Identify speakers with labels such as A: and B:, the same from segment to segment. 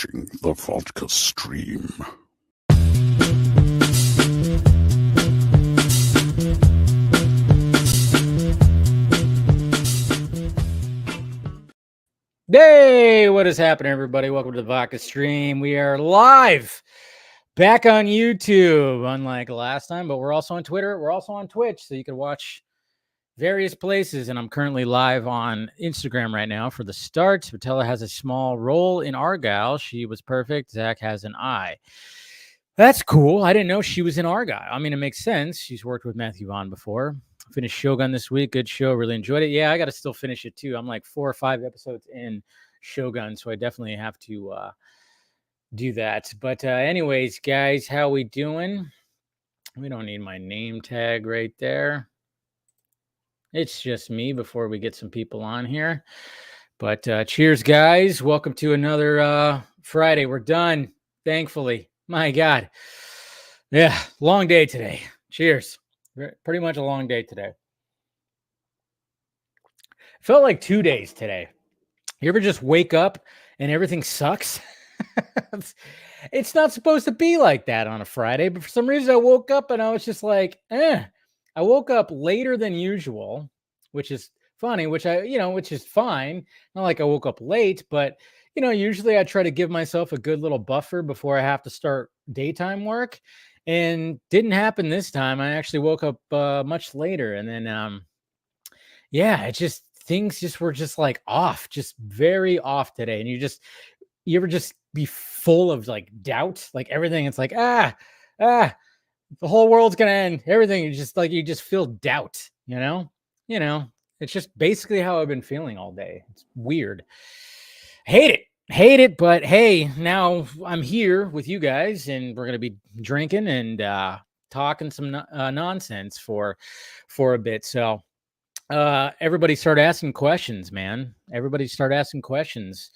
A: watching the Vodka stream.
B: Hey, what is happening, everybody? Welcome to the Vodka stream. We are live back on YouTube, unlike last time, but we're also on Twitter. We're also on Twitch, so you can watch various places. And I'm currently live on Instagram right now for the start. Patella has a small role in Argyle. She was perfect. Zach has an eye. That's cool. I didn't know she was in Argyle. I mean, it makes sense. She's worked with Matthew Vaughn before. Finished Shogun this week. Good show. Really enjoyed it. Yeah, I got to still finish it too. I'm like 4 or 5 episodes in Shogun, so I definitely have to do that. But anyways, guys, how we doing? We don't need my name tag right there. It's just me before we get some people on here. But cheers, guys. Welcome to another Friday. We're done, thankfully. My God. Yeah, long day today. Cheers. Pretty much a long day today. Felt like 2 days today. You ever just wake up and everything sucks? It's not supposed to be like that on a Friday, but for some reason I woke up and I was just like, I woke up later than usual, which is funny, which is fine. Not like I woke up late, but usually I try to give myself a good little buffer before I have to start daytime work, and didn't happen this time. I actually woke up much later, and then things just were just like off, just very off today. And you ever just be full of like doubt, like everything? It's like, the whole world's gonna end. Everything is just like, you just feel doubt, it's just basically how I've been feeling all day. It's weird. Hate it, but hey, now I'm here with you guys, and we're gonna be drinking and talking some nonsense for a bit. So everybody start asking questions, man. Everybody start asking questions.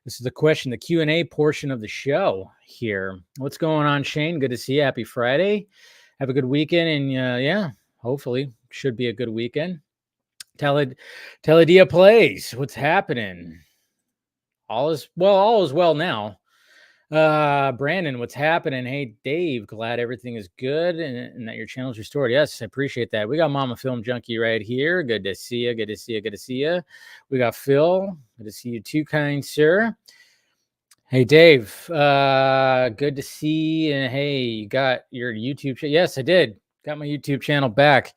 B: This is the Q&A portion of the show here. What's going on, Shane? Good to see you. Happy Friday. Have a good weekend, and hopefully should be a good weekend. Teledia plays. What's happening? All is well now. Brandon, what's happening? Hey, Dave, glad everything is good and that your channel's restored. Yes, I appreciate that. We got Mama Film Junkie right here. Good to see you. Good to see you. Good to see you. We got Phil. Good to see you too, kind sir. Hey, Dave. Good to see. And hey, you got your YouTube channel. Yes, I did. Got my YouTube channel back.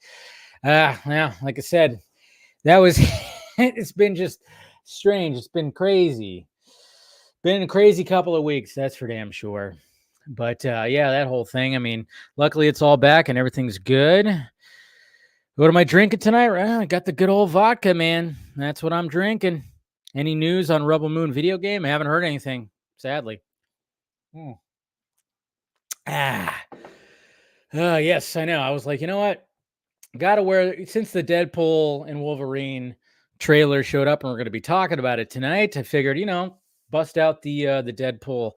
B: Yeah, like I said, that was it's been just strange. It's been crazy. Been a crazy couple of weeks, that's for damn sure. But that whole thing, I mean, luckily it's all back and everything's good. What am I drinking tonight? I got the good old vodka, man. That's what I'm drinking. Any news on Rebel Moon video game? I haven't heard anything, sadly. Yes, I know. I was like, you know what? Gotta wear, since the Deadpool and Wolverine trailer showed up and we're going to be talking about it tonight, I figured, bust out the Deadpool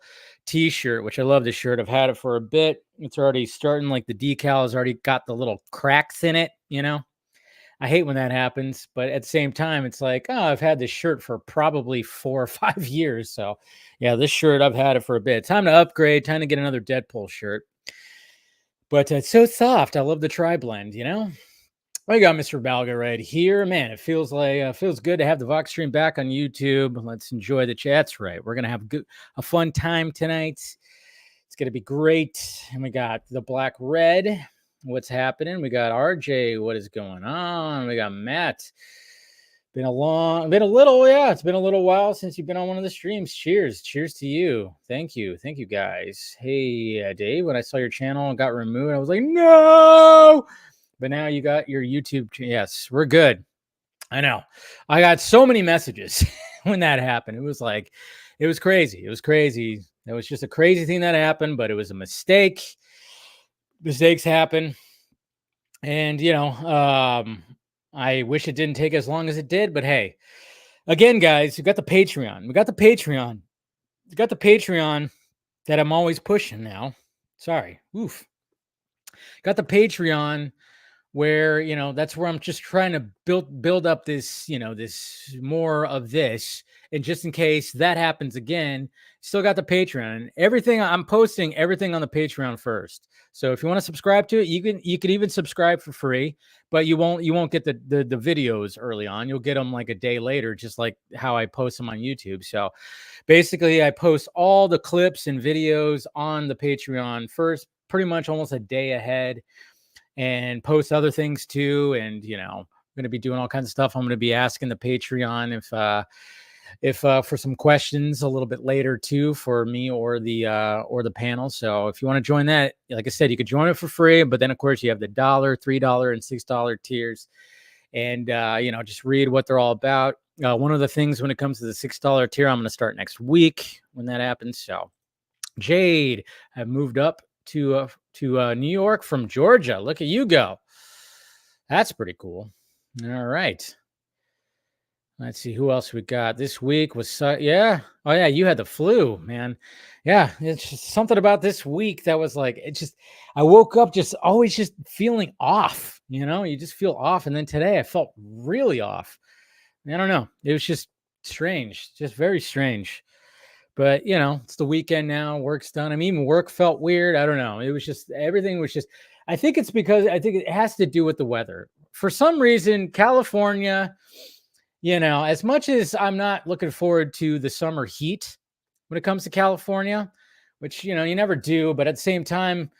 B: t-shirt, which I love this shirt. I've had it for a bit. It's already starting, like the decal has already got the little cracks in it, I hate when that happens, but at the same time, it's like, I've had this shirt for probably 4 or 5 years. So yeah, this shirt, I've had it for a bit. Time to upgrade, time to get another Deadpool shirt. But it's so soft. I love the tri-blend, We got Mr. Balga right here. Man, it feels like feels good to have the Vox stream back on YouTube. Let's enjoy the chats. Right, we're gonna have a fun time tonight. It's gonna be great. And we got the Black Red. What's happening? We got RJ. What is going on? We got Matt. It's been a little while since you've been on one of the streams. Cheers to you. Thank you guys. Hey, Dave. When I saw your channel and got removed, I was like, no. But now you got your YouTube. Yes, we're good. I know. I got so many messages when that happened. It was crazy. It was crazy. It was just a crazy thing that happened, but it was a mistake. Mistakes happen. And, I wish it didn't take as long as it did. But hey, again, guys, we got the Patreon. We got the Patreon that I'm always pushing now. Sorry. Oof. Got the Patreon where, that's where I'm just trying to build up this, this more of this. And just in case that happens again, still got the Patreon. Everything I'm posting, everything on the Patreon first. So if you want to subscribe to it, you can even subscribe for free, but you won't get the videos early on. You'll get them like a day later, just like how I post them on YouTube. So basically, I post all the clips and videos on the Patreon first, pretty much almost a day ahead, and post other things too. And I'm going to be doing all kinds of stuff. I'm going to be asking the Patreon if for some questions a little bit later too, for me or the panel. So if you want to join that, like I said, you could join it for free, but then of course you have the $1, $3, and $6 tiers, and just read what they're all about. One of the things when it comes to the $6 tier, I'm going to start next week when that happens. So Jade, I've moved up to New York from Georgia. Look at you go. That's pretty cool. All right. Let's see who else we got this week. Yeah. Oh yeah, you had the flu, man. Yeah, it's just something about this week that was like, I woke up just always just feeling off. You just feel off, and then today I felt really off. I don't know. It was just strange, just very strange. But it's the weekend now. Work's done. I mean, even work felt weird. I don't know. It was just everything was just. I think it has to do with the weather. For some reason, California. As much as I'm not looking forward to the summer heat when it comes to California, which, you never do, but at the same time,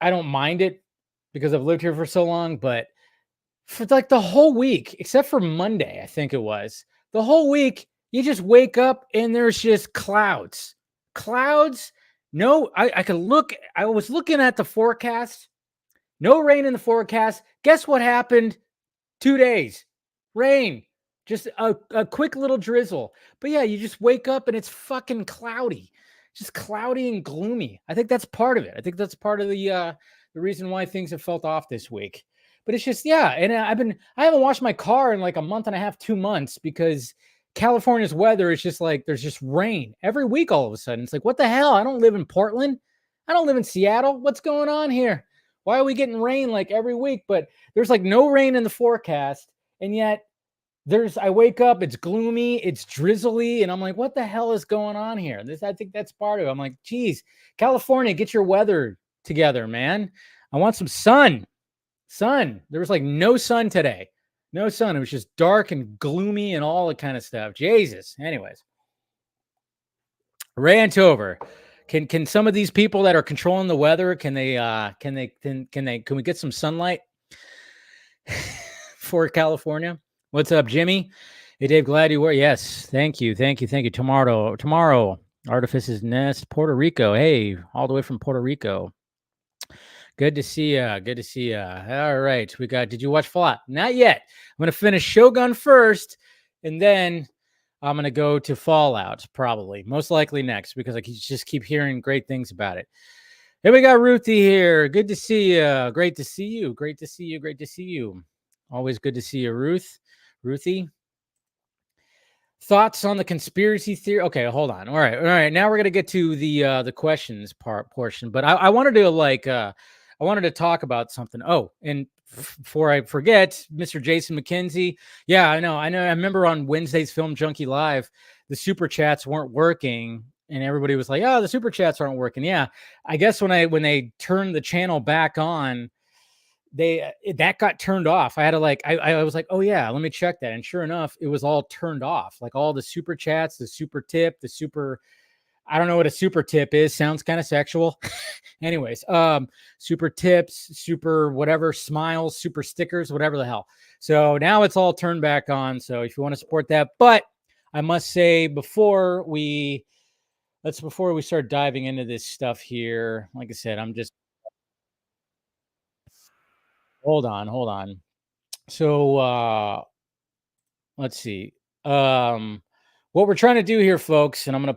B: I don't mind it because I've lived here for so long. But for like the whole week, except for Monday, I think it was, the whole week, you just wake up and there's just clouds. No, I was looking at the forecast, no rain in the forecast. Guess what happened? 2 days, rain. Just a quick little drizzle. But yeah, you just wake up and it's fucking cloudy. Just cloudy and gloomy. I think that's part of it. I think that's part of the reason why things have felt off this week. But it's just, yeah. And I haven't washed my car in like a month and a half, 2 months, because California's weather is just like, there's just rain every week all of a sudden. It's like, what the hell? I don't live in Portland. I don't live in Seattle. What's going on here? Why are we getting rain like every week? But there's like no rain in the forecast. And yet, I wake up, it's gloomy, it's drizzly, and I'm like, what the hell is going on here? I think that's part of it. I'm like, geez, California, get your weather together, man. I want some sun. There was like no sun today. No sun. It was just dark and gloomy and all that kind of stuff. Jesus. Anyways. Rantover. Can some of these people that are controlling the weather, can we get some sunlight for California? What's up, Jimmy? Hey, Dave, glad you were. Yes, thank you. Tomorrow, Artifice's Nest, Puerto Rico. Hey, all the way from Puerto Rico. Good to see ya. All right, did you watch Fallout? Not yet. I'm going to finish Shogun first, and then I'm going to go to Fallout, probably. Most likely next, because I just keep hearing great things about it. Hey, we got Ruthie here. Good to see you. Great to see you. Always good to see you, Ruthie. Thoughts on the conspiracy theory? Okay, hold on. All right. Now we're gonna get to the questions portion. But I wanted to talk about something. Oh, and before I forget, Mr. Jason McKenzie. Yeah, I know. I remember on Wednesday's Film Junkie Live, the super chats weren't working, and everybody was like, "Oh, the super chats aren't working." Yeah, I guess when they turned the channel back on, that got turned off. I had to I was like, oh yeah, let me check that. And sure enough, it was all turned off. Like all the super chats, the super tip, I don't know what a super tip is. Sounds kind of sexual. Anyways, super tips, super whatever, smiles, super stickers, whatever the hell. So now it's all turned back on. So if you want to support that, but I must say before we start diving into this stuff here, like I said, hold on. So let's see. What we're trying to do here, folks, and I'm gonna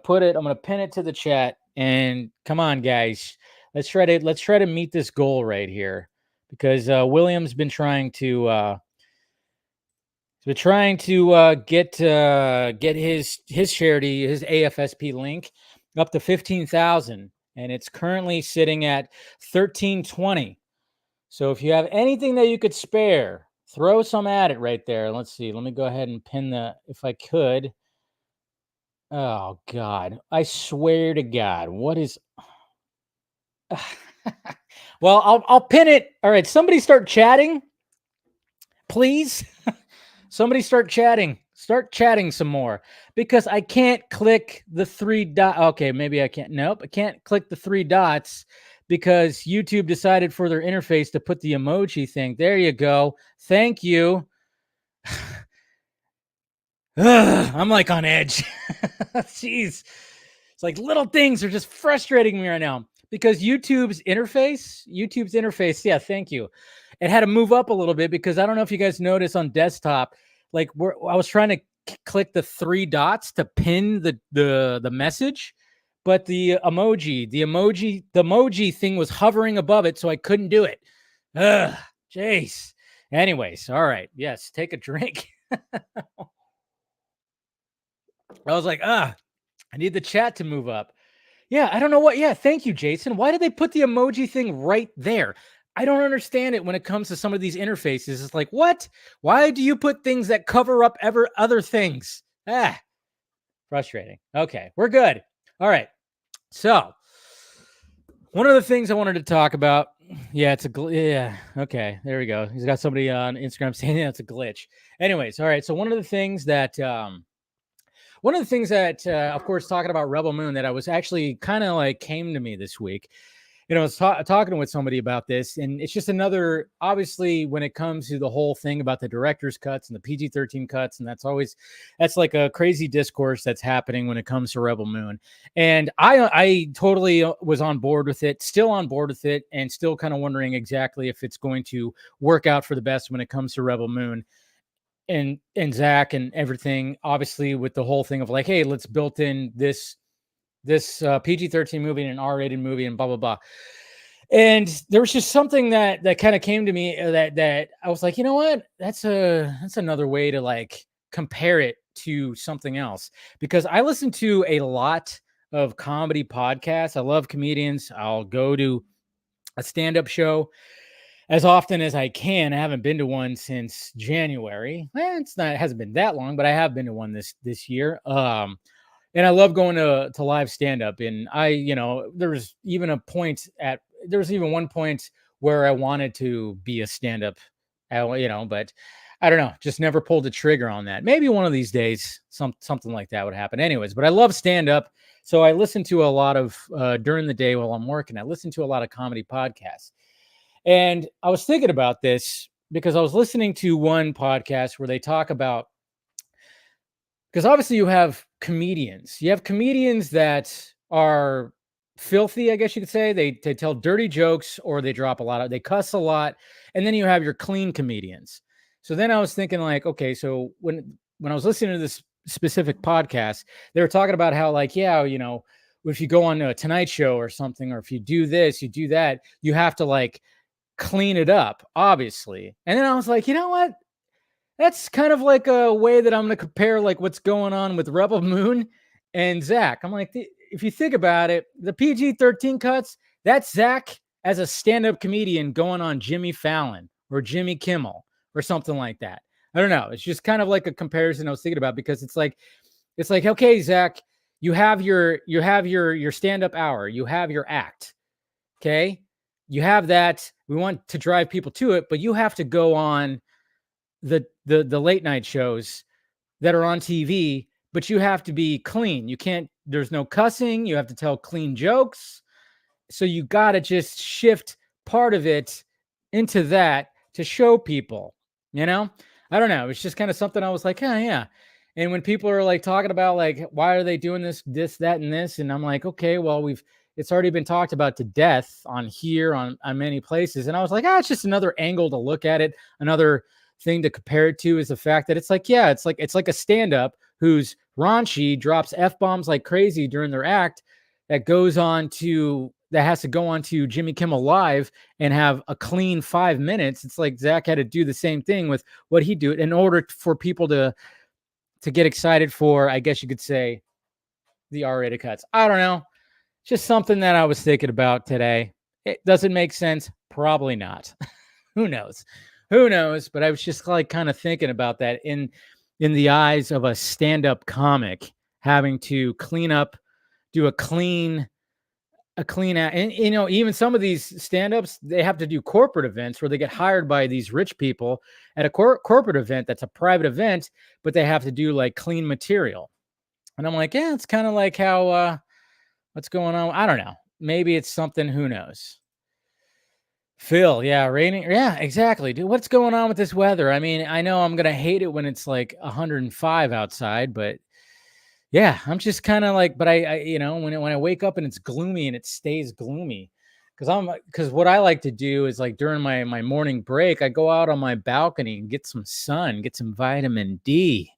B: pin it to the chat. And come on, guys, let's try to meet this goal right here, because William's been trying to get his charity, his AFSP link up to 15,000, and it's currently sitting at 1320. So if you have anything that you could spare, throw some at it right there. Let's see. Let me go ahead and pin if I could. Oh God. I swear to God. What is well, I'll pin it. All right, somebody start chatting, please. Somebody start chatting. Start chatting some more because I can't click the three dot. Okay, maybe I can't. Nope, I can't click the three dots because YouTube decided for their interface to put the emoji thing. There you go. Thank you. I'm like on edge. Jeez. It's like little things are just frustrating me right now because YouTube's interface, yeah, thank you. It had to move up a little bit because I don't know if you guys notice on desktop, like I was trying to click the three dots to pin the message, but the emoji thing was hovering above it, so I couldn't do it. Ugh, jeez. Anyways, all right. Yes, take a drink. I was like, I need the chat to move up. Yeah, I don't know what. Yeah, thank you, Jason. Why did they put the emoji thing right there? I don't understand it when it comes to some of these interfaces. It's like, what? Why do you put things that cover up other things? Frustrating. Okay, we're good. All right. So, one of the things I wanted to talk about. Yeah, it's yeah. Okay, there we go. He's got somebody on Instagram saying it's a glitch. Anyways, all right. So one of the things that of course, talking about Rebel Moon, that I was actually kind of like came to me this week. I was talking with somebody about this, and it's just another, obviously, when it comes to the whole thing about the director's cuts and the PG-13 cuts, and that's like a crazy discourse that's happening when it comes to Rebel Moon. And I totally was on board with it, still on board with it, and still kind of wondering exactly if it's going to work out for the best when it comes to Rebel Moon. And Zach and everything, obviously, with the whole thing of like, hey, let's build in this PG-13 movie and an R-rated movie and blah blah blah. And there was just something that kind of came to me that I was like, you know what? That's another way to like compare it to something else, because I listen to a lot of comedy podcasts. I love comedians. I'll go to a stand-up show as often as I can. I haven't been to one since January. It hasn't been that long, but I have been to one this year. And I love going to live stand up. And there was even one point where I wanted to be a stand up, but I don't know, just never pulled the trigger on that. Maybe one of these days, something like that would happen. Anyways, but I love stand up. So I listen to a lot of, during the day while I'm working, I listen to a lot of comedy podcasts. And I was thinking about this because I was listening to one podcast where they talk about, because obviously you have comedians that are filthy, I guess you could say. They tell dirty jokes, or they they cuss a lot. And then you have your clean comedians. So then I was thinking like, okay, so when I was listening to this specific podcast, they were talking about how like, yeah, if you go on a Tonight Show or something, or if you do this, you do that, you have to like clean it up, obviously. And then I was like, you know what? That's kind of like a way that I'm going to compare like what's going on with Rebel Moon and Zach. I'm like, if you think about it, the PG-13 cuts, that's Zach as a stand-up comedian going on Jimmy Fallon or Jimmy Kimmel or something like that. I don't know. It's just kind of like a comparison I was thinking about, because it's like, okay, Zach, you have your stand-up hour, you have your act. Okay. You have that. We want to drive people to it, but you have to go on the late night shows that are on TV, but you have to be clean. You can't, there's no cussing. You have to tell clean jokes. So you got to just shift part of it into that to show people, I don't know. It's just kind of something I was like, yeah. And when people are like talking about like, why are they doing this, that, and this? And I'm like, okay, well, it's already been talked about to death on here, on many places. And I was like, it's just another angle to look at it. Another thing to compare it to is the fact that it's like, yeah, it's like a stand-up who's raunchy, drops F-bombs like crazy during their act, that has to go on to Jimmy Kimmel Live and have a clean 5 minutes. It's like Zach had to do the same thing with what he do in order for people to get excited for, I guess you could say, the R-rated cuts. I don't know. Just something that I was thinking about today. It doesn't make sense. Probably not. Who knows? But I was just like kind of thinking about that in the eyes of a stand-up comic having to clean up, do a clean out. And, even some of these stand-ups, they have to do corporate events where they get hired by these rich people at a corporate event that's a private event, but they have to do like clean material. And I'm like, yeah, it's kind of like how, what's going on? I don't know. Maybe it's something, who knows? Phil, yeah, raining. Yeah, exactly. Dude, what's going on with this weather? I mean, I know I'm going to hate it when it's like 105 outside, but yeah, I'm just kind of like, but when I wake up and it's gloomy and it stays gloomy, because what I like to do is like during my morning break, I go out on my balcony and get some sun, get some vitamin D,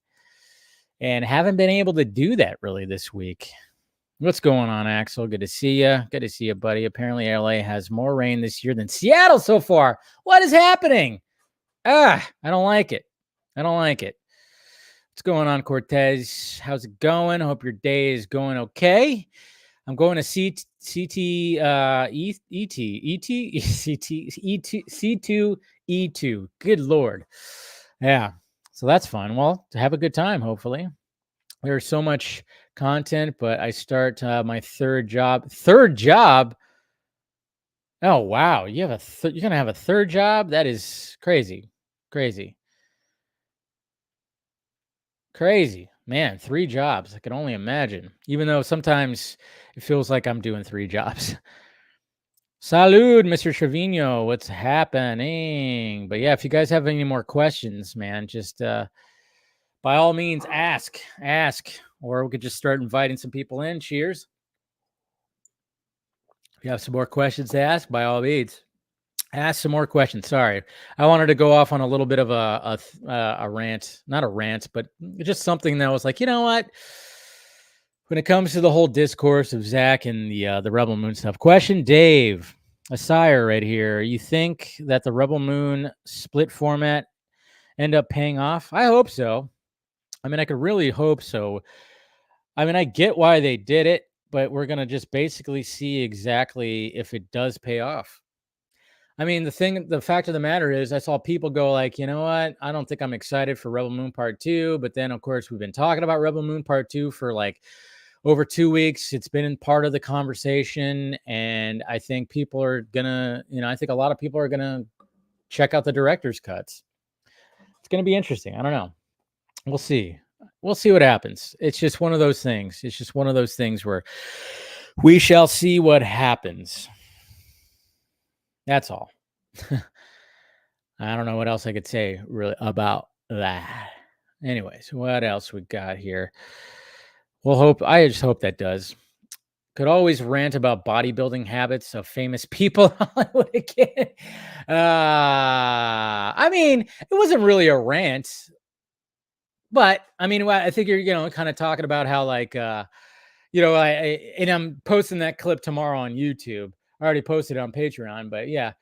B: and haven't been able to do that really this week. What's going on, Axel? Good to see you. Good to see you, buddy. Apparently, LA has more rain this year than Seattle so far. What is happening? I don't like it. I don't like it. What's going on, Cortez? How's it going? Hope your day is going okay. I'm going to C2E2. Good Lord. Yeah. So that's fun. Well, to have a good time, hopefully. There's so much content, but I start my third job. Oh, wow. You're going to have a third job? That is crazy. Crazy. Man, 3 jobs. I can only imagine. Even though sometimes it feels like I'm doing 3 jobs. Salud, Mr. Trevino. What's happening? But yeah, if you guys have any more questions, man, just by all means ask. Or we could just start inviting some people in. Cheers. If you have some more questions to ask, by all means, ask some more questions. Sorry, I wanted to go off on a little bit of a rant, not a rant, but just something that was like, you know what? When it comes to the whole discourse of Zack and the Rebel Moon stuff, question Dave, a sire right here. You think that the Rebel Moon split format end up paying off? I hope so. I mean, I could really hope so. I mean, I get why they did it, but we're going to just basically see exactly if it does pay off. I mean, the fact of the matter is I saw people go like, you know what? I don't think I'm excited for Rebel Moon Part 2. But then, of course, we've been talking about Rebel Moon Part 2 for like over 2 weeks. It's been in part of the conversation. And I think people are going to, I think a lot of people are going to check out the director's cuts. It's going to be interesting. I don't know. We'll see. We'll see what happens. It's just one of those things. It's just one of those things where we shall see what happens. That's all. I don't know what else I could say really about that. Anyways, what else we got here? I just hope that does. Could always rant about bodybuilding habits of famous people in Hollywood again. I mean, it wasn't really a rant. But I mean, I think you're, kind of talking about how like, and I'm posting that clip tomorrow on YouTube. I already posted it on Patreon, but yeah,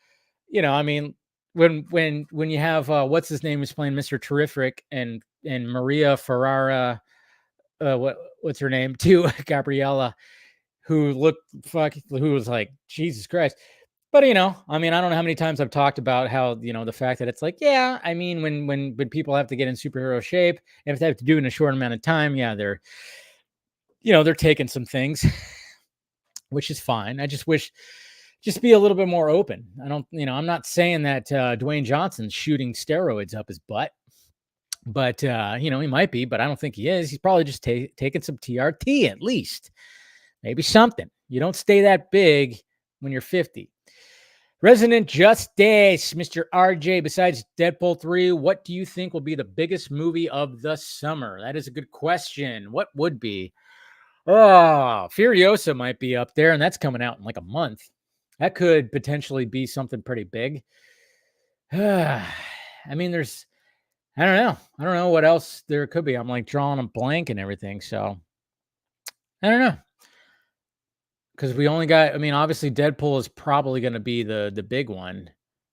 B: I mean, when you have what's his name is playing Mr. Terrific and Maria Ferrara, what's her name too, Gabriella, who was like Jesus Christ. But I mean, I don't know how many times I've talked about how the fact that it's like, yeah, I mean, when people have to get in superhero shape, and if they have to do it in a short amount of time, yeah, they're taking some things, which is fine. I just wish just be a little bit more open. I'm not saying that Dwayne Johnson's shooting steroids up his butt, but he might be, but I don't think he is. He's probably just taking some TRT at least, maybe something. You don't stay that big when you're 50. Resident Justice, Mr. RJ, besides Deadpool 3, what do you think will be the biggest movie of the summer? That is a good question. What would be? Oh, Furiosa might be up there, and that's coming out in like a month. That could potentially be something pretty big. I mean, I don't know what else there could be. I'm like drawing a blank and everything, so I don't know. Because we only got, obviously Deadpool is probably going to be the big one,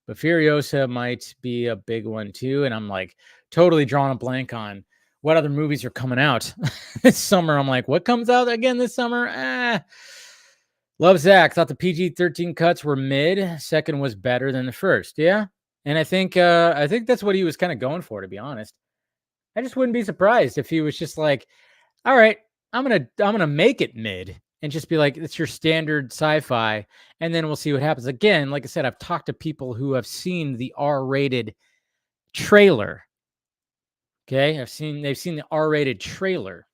B: but Furiosa might be a big one too. And I'm like totally drawing a blank on what other movies are coming out this summer. I'm like, what comes out again this summer? Love Zack. Thought the PG-13 cuts were mid. Second was better than the first. Yeah. And I think that's what he was kind of going for, to be honest. I just wouldn't be surprised if he was just like, all right, I'm gonna make it mid and just be like, it's your standard sci-fi, and then we'll see what happens. Again, like I said, I've talked to people who have seen the R-rated trailer. Okay, they've seen the R-rated trailer.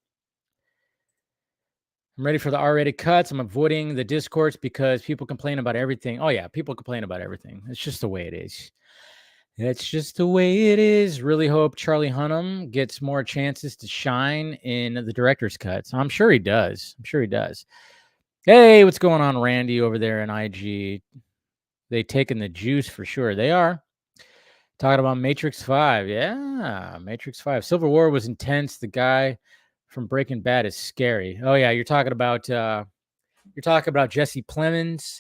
B: I'm ready for the R-rated cuts. I'm avoiding the discourse because people complain about everything. Oh yeah, people complain about everything. It's just the way it is. It's just the way it is. Really hope Charlie Hunnam gets more chances to shine in the director's cuts. I'm sure he does. Hey, what's going on, Randy, over there in IG? They taking the juice for sure. They are. Talking about Matrix 5. Yeah, Matrix 5. Civil War was intense. The guy from Breaking Bad is scary. Oh yeah, you're talking about Jesse Plemons.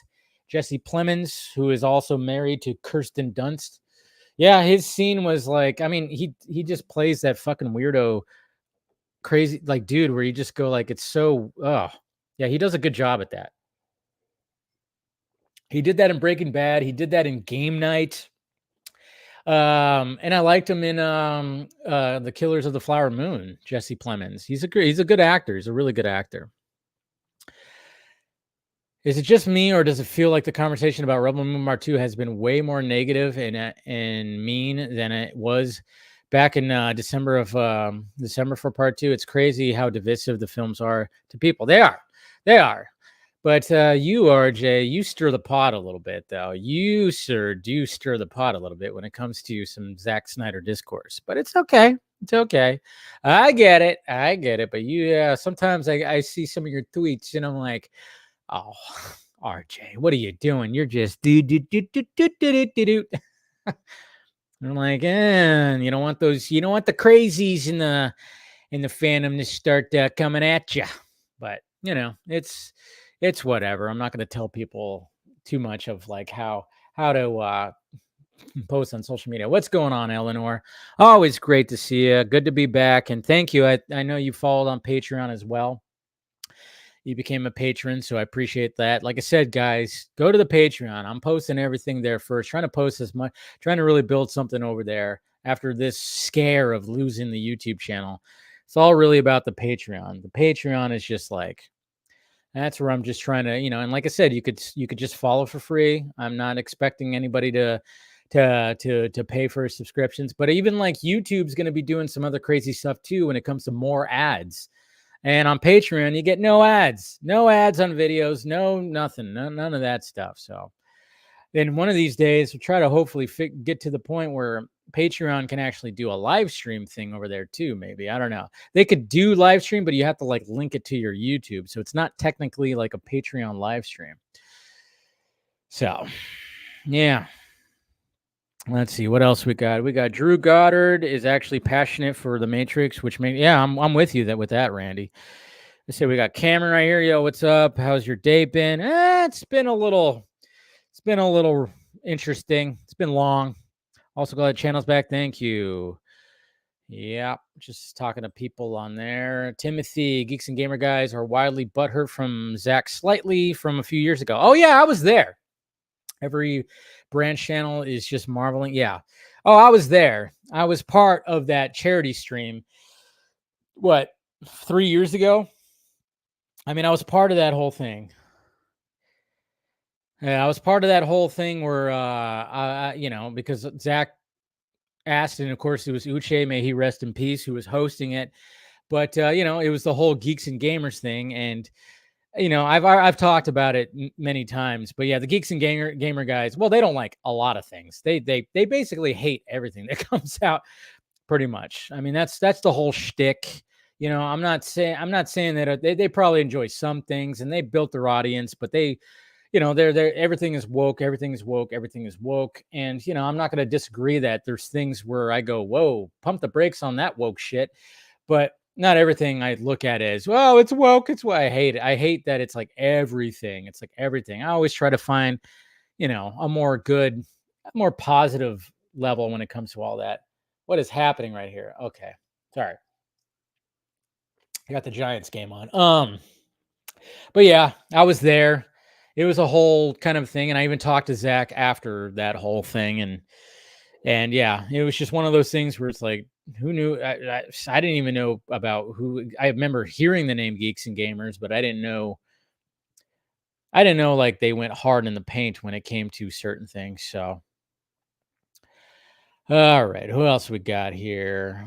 B: Jesse Plemons, who is also married to Kirsten Dunst. Yeah, his scene was like, I mean, he just plays that fucking weirdo, crazy like dude where you just go like, it's so yeah, he does a good job at that. He did that in Breaking Bad. He did that in Game Night. And I liked him in The Killers of the Flower Moon. Jesse Plemons. He's a good actor. He's a really good actor. Is it just me, or does it feel like the conversation about Rebel Moon Part 2 has been way more negative and mean than it was back in December for Part 2? It's crazy how divisive the films are to people. They are. But you, RJ, you stir the pot a little bit, though. You, sir, do stir the pot a little bit when it comes to some Zack Snyder discourse. But it's okay. It's okay. I get it. But you, sometimes I see some of your tweets, and I'm like, oh, RJ, what are you doing? You're just do. I'm like, you don't want those. You don't want the crazies in the fandom to start coming at you. But it's whatever. I'm not going to tell people too much of like how to post on social media. What's going on, Eleanor? Always great to see you. Good to be back, and thank you. I know you followed on Patreon as well. You became a patron, so I appreciate that. Like I said, guys, go to the Patreon. I'm posting everything there first, trying to post as much, trying to really build something over there after this scare of losing the YouTube channel. It's all really about the Patreon. The Patreon is just like, that's where I'm just trying to, and like I said, you could just follow for free. I'm not expecting anybody to pay for subscriptions, but even like YouTube's going to be doing some other crazy stuff too when it comes to more ads. And on Patreon, you get no ads on videos, no nothing, none of that stuff. So then one of these days, we'll try to hopefully get to the point where Patreon can actually do a live stream thing over there too. Maybe, I don't know. They could do live stream, but you have to like link it to your YouTube. So it's not technically like a Patreon live stream. So yeah. Let's see what else we got. We got Drew Goddard is actually passionate for the Matrix, which I'm with you with that, Randy. Let's say we got Cameron right here. Yo, what's up? How's your day been? It's been a little interesting. It's been long. Also glad channel's back. Thank you. Yeah, just talking to people on there. Timothy, Geeks and Gamer Guys are wildly butthurt from Zack Slightly from a few years ago. Oh yeah, I was there. Every branch channel is just marveling. Yeah. Oh, I was there. I was part of that charity stream. What, 3 years ago? I mean, I was part of that whole thing. Yeah, I was part of that whole thing where, because Zach asked, and of course it was Uche, may he rest in peace, who was hosting it. But, it was the whole Geeks and Gamers thing. And, I've talked about it many times, but yeah, the Geeks and Gamer Guys, well, they don't like a lot of things. They basically hate everything that comes out, pretty much. I mean, that's the whole shtick. I'm not saying that they probably enjoy some things and they built their audience, but they, they're everything is woke, everything is woke. And I'm not going to disagree that there's things where I go, whoa, pump the brakes on that woke shit, but not everything I look at as, well, it's woke. It's why I hate it. I hate that it's like everything. It's like everything. I always try to find, a more positive level when it comes to all that. What is happening right here? Okay. Sorry. I got the Giants game on. But yeah, I was there. It was a whole kind of thing. And I even talked to Zach after that whole thing. And yeah, it was just one of those things where it's like, who knew? I didn't even know about who. I remember hearing the name Geeks and Gamers, but I didn't know. I didn't know like they went hard in the paint when it came to certain things. So, all right, who else we got here?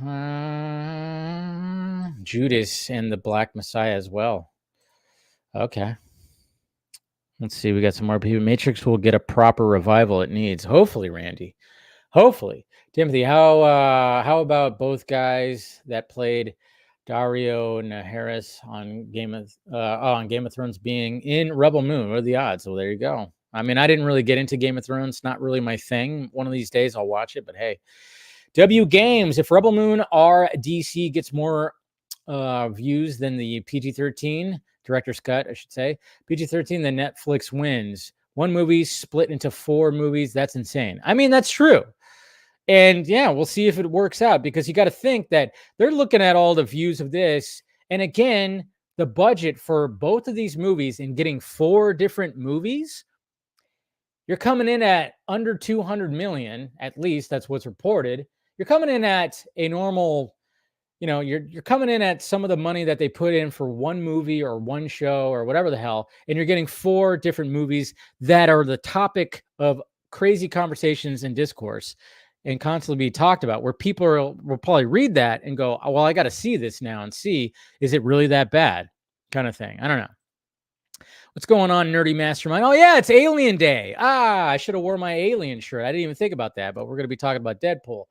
B: Judas and the Black Messiah as well. Okay. Let's see. We got some more people. Matrix will get a proper revival it needs. Hopefully, Randy. Hopefully. Timothy, how about both guys that played Dario and Harris on Game of Thrones being in Rebel Moon? What are the odds? Well, there you go. I mean, I didn't really get into Game of Thrones. Not really my thing. One of these days I'll watch it, but hey. W Games, if Rebel Moon RDC gets more views than the PG-13 director's cut, I should say, PG-13, then Netflix wins. One movie split into 4 movies. That's insane. I mean, that's true. And yeah, we'll see if it works out, because you got to think that they're looking at all the views of this. And again, the budget for both of these movies and getting 4 different movies, you're coming in at under 200 million, at least that's what's reported. You're coming in at a normal, you're coming in at some of the money that they put in for one movie or one show or whatever the hell, and you're getting 4 different movies that are the topic of crazy conversations and discourse and constantly be talked about, where people will probably read that and go, oh, well, I got to see this now and see, is it really that bad, kind of thing. I don't know. What's going on, Nerdy Mastermind? Oh, yeah, it's Alien Day. I should have worn my Alien shirt. I didn't even think about that, but we're going to be talking about Deadpool.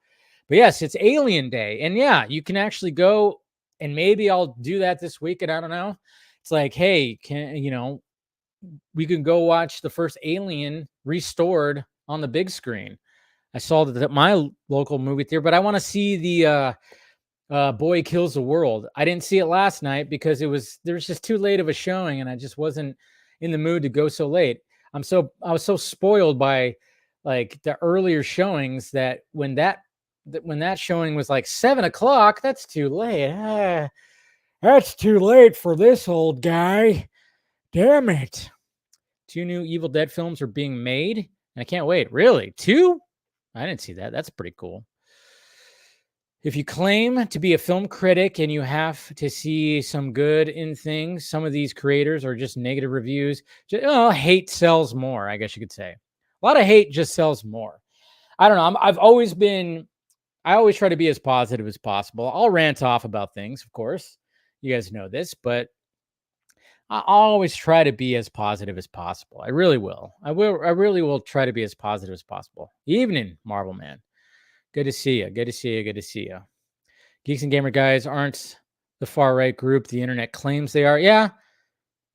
B: But yes, it's Alien Day. And yeah, you can actually go, and maybe I'll do that this weekend. I don't know. It's like, hey, we can go watch the first Alien restored on the big screen. I saw that at my local movie theater, but I want to see the Boy Kills the World. I didn't see it last night because there was just too late of a showing, and I just wasn't in the mood to go so late. I was so spoiled by like the earlier showings that when that showing was like 7:00, that's too late. That's too late for this old guy. Damn it. 2 new Evil Dead films are being made, and I can't wait. Really? 2? I didn't see that. That's pretty cool. If you claim to be a film critic and you have to see some good in things, some of these creators are just negative reviews. Hate sells more, I guess you could say. A lot of hate just sells more. I don't know. I always try to be as positive as possible. I'll rant off about things, of course. You guys know this, but I always try to be as positive as possible. I really will. I really will try to be as positive as possible. Evening, Marvel Man. Good to see you. Good to see you. Good to see you. Geeks and Gamer guys aren't the far right group the internet claims they are. Yeah.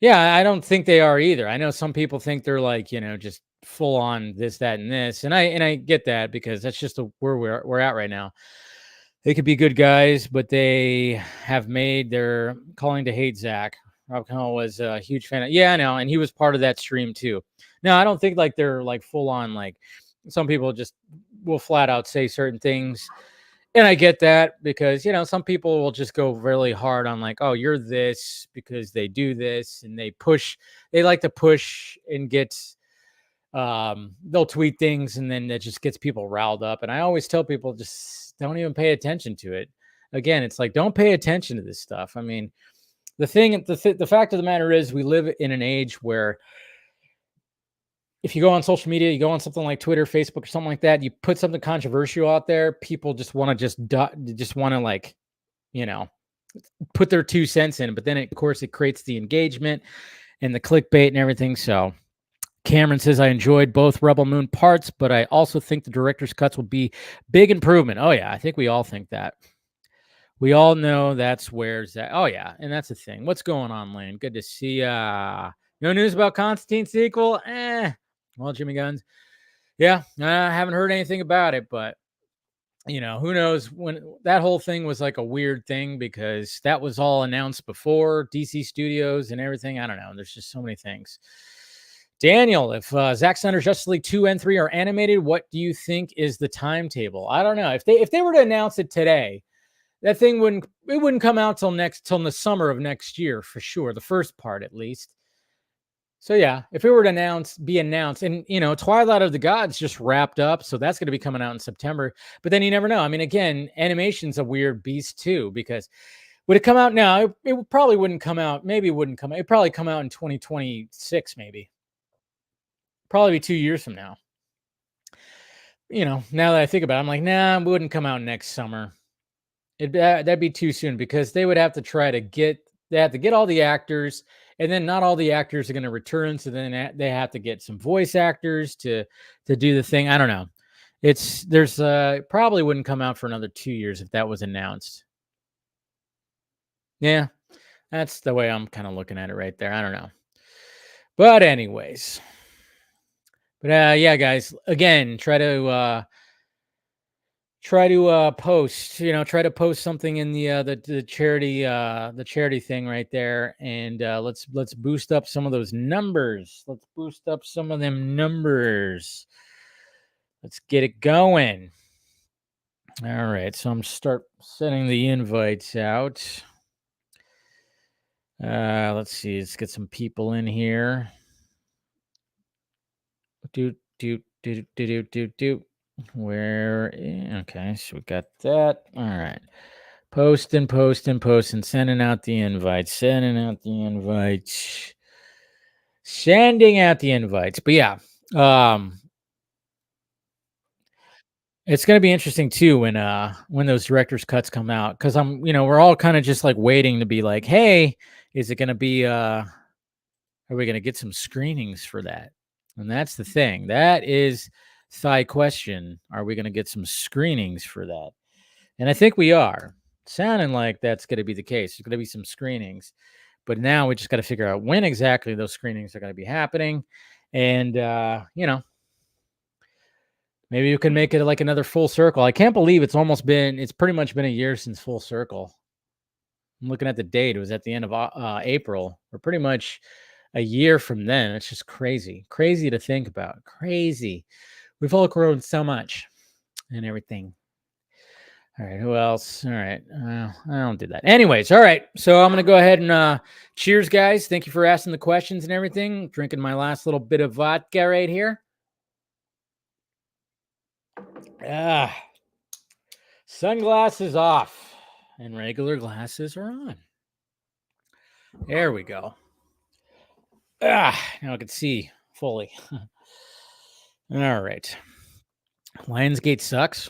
B: I don't think they are either. I know some people think they're like, just full on this, that, and this. And I get that, because that's just where we're at right now. They could be good guys, but they have made their calling to hate Zach. Rob Connell was a huge fan of, yeah, I know, and he was part of that stream too. No, I don't think like they're like full on, like some people just will flat out say certain things. And I get that, because, some people will just go really hard on like, oh, you're this because they do this, and they like to push and get, they'll tweet things, and then it just gets people riled up. And I always tell people, just don't even pay attention to it. Again, it's like, don't pay attention to this stuff. I mean, the fact of the matter is, we live in an age where if you go on social media, you go on something like Twitter, Facebook, or something like that, you put something controversial out there, people just want to like, put their 2 cents in. But then, of course, it creates the engagement and the clickbait and everything. So Cameron says, I enjoyed both Rebel Moon parts, but I also think the director's cuts will be big improvement. Oh, yeah, I think we all think that. We all know that's where Zach. Oh, yeah, and that's the thing. What's going on, Lane? Good to see ya. No news about Constantine sequel? Well, Jimmy Guns. Yeah, I haven't heard anything about it, but, who knows, when that whole thing was like a weird thing, because that was all announced before DC Studios and everything. I don't know. There's just so many things. Daniel, if Zack Snyder's Justice League 2 and 3 are animated, what do you think is the timetable? I don't know. If they were to announce it today, that thing wouldn't come out till the summer of next year for sure. The first part, at least. So yeah, if it were to be announced, and Twilight of the Gods just wrapped up, so that's going to be coming out in September. But then you never know. I mean, again, animation's a weird beast too, because would it come out now? It probably wouldn't come out. Maybe it wouldn't come. It'd probably come out in 2026, maybe. Probably be 2 years from now. Now that I think about it, I'm like, nah, it wouldn't come out next summer. That'd be too soon, because they would have to they have to get all the actors, and then not all the actors are going to return. So then they have to get some voice actors to do the thing. I don't know. Probably wouldn't come out for another 2 years if that was announced. Yeah, that's the way I'm kind of looking at it right there. I don't know. But anyways, yeah, guys, again, try to post, try to post something in the charity thing right there, and let's boost up some of those numbers. Let's boost up some of them numbers. Let's get it going. All right, so I'm start sending the invites out. Let's see, let's get some people in here. Where? Okay, so we got that. All right. Post and sending out the invites. Sending out the invites. But yeah, it's gonna be interesting too when those director's cuts come out, because we're all kind of just like waiting to be like, hey, is it gonna be are we gonna get some screenings for that? And that's the thing. That is the question. Are we gonna get some screenings for that? And I think we are. Sounding like that's going to be the case. There's going to be some screenings, but now we just got to figure out when exactly those screenings are going to be happening. And, maybe you can make it like another Full Circle. I can't believe it's pretty much been a year since Full Circle. I'm looking at the date. It was at the end of April. We're pretty much a year from then. It's just crazy to think about. Crazy. We've all grown so much and everything. All right, who else? All right, I don't do that. Anyways, all right, so I'm going to go ahead and cheers, guys. Thank you for asking the questions and everything. Drinking my last little bit of vodka right here. Sunglasses off and regular glasses are on. There we go. Now I can see fully. All right. Lionsgate sucks.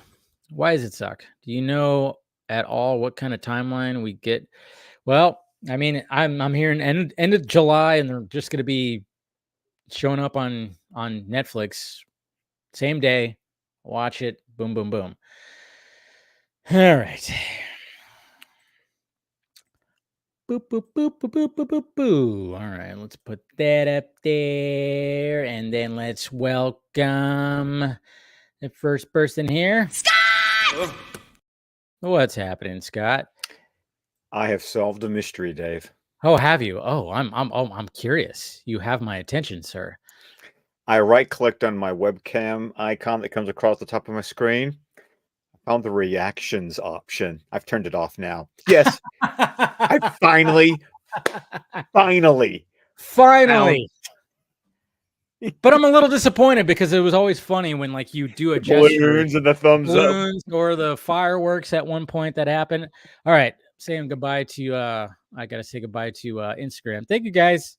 B: Why does it suck? Do you know at all what kind of timeline we get? Well, I mean, I'm hearing end of July, and they're just going to be showing up on Netflix same day. Watch it. Boom, boom, boom. All right. Boop, boop, boop, boop, boop, boop, boop, boop. All right, let's put that up there, and then let's welcome the first person here. Scott! What's happening, Scott?
C: I have solved a mystery, Dave.
B: Oh, have you? Oh, I'm curious. You have my attention, sir.
C: I right-clicked on my webcam icon that comes across the top of my screen. I found the reactions option. I've turned it off now. Yes, I finally.
B: But I'm a little disappointed, because it was always funny when like you do a gesture,
C: balloons and the thumbs up,
B: or the fireworks at one point that happened. All right, saying goodbye to I gotta say goodbye to Instagram. Thank you, guys.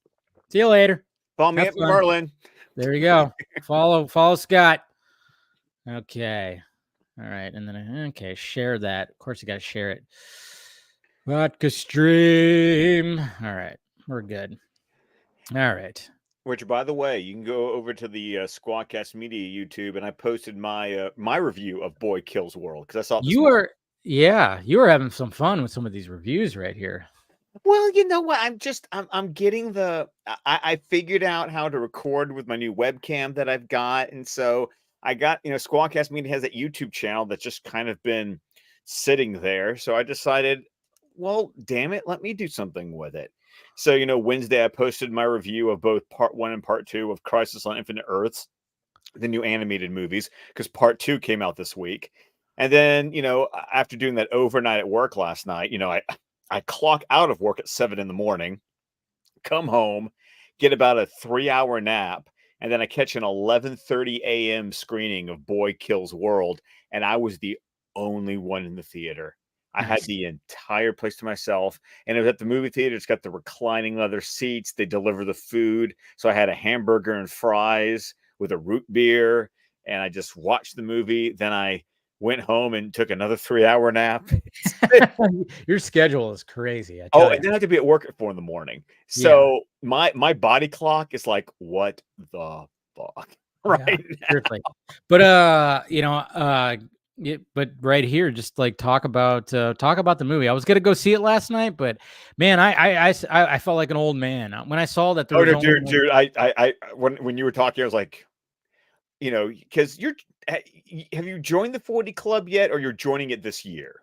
B: See you later.
C: Follow me at Merlin.
B: There you go. follow Scott. Okay. All right, and then share that. Of course, you gotta share it. Vodka stream. All right, we're good. All right.
C: Which, by the way, you can go over to the Squadcast Media YouTube, and I posted my my review of Boy Kills World, because I saw
B: you were having some fun with some of these reviews right here.
C: Well, you know what? I'm getting I figured out how to record with my new webcam that I've got, and so I got Squadcast Media has that YouTube channel that's just kind of been sitting there. So I decided, well, damn it, let me do something with it. So, Wednesday I posted my review of both Part 1 and Part 2 of Crisis on Infinite Earths, the new animated movies, because Part 2 came out this week. And then, after doing that overnight at work last night, I clock out of work at 7 a.m, come home, get about a 3-hour nap, and then I catch an 11:30 a.m. screening of Boy Kills World, and I was the only one in the theater. I had
B: Nice.
C: the entire place to myself, and it was at the movie theater. It's got the reclining leather seats. They deliver the food, so I had a hamburger and fries with a root beer, and I just watched the movie. Then I went home and took another 3-hour nap.
B: Your schedule is crazy, I
C: Oh,
B: tell
C: and
B: you.
C: then I have to be at work at 4 in the morning.
B: Yeah.
C: So my body clock is like, what the fuck?
B: Yeah,
C: Right
B: seriously. But but right here, just like talk about the movie. I was gonna go see it last night, but man, I felt like an old man when I saw that there
C: Oh
B: was
C: no,
B: only
C: dude, I when you were talking, I was like, because have you joined the 40 club yet, or you're joining it this year?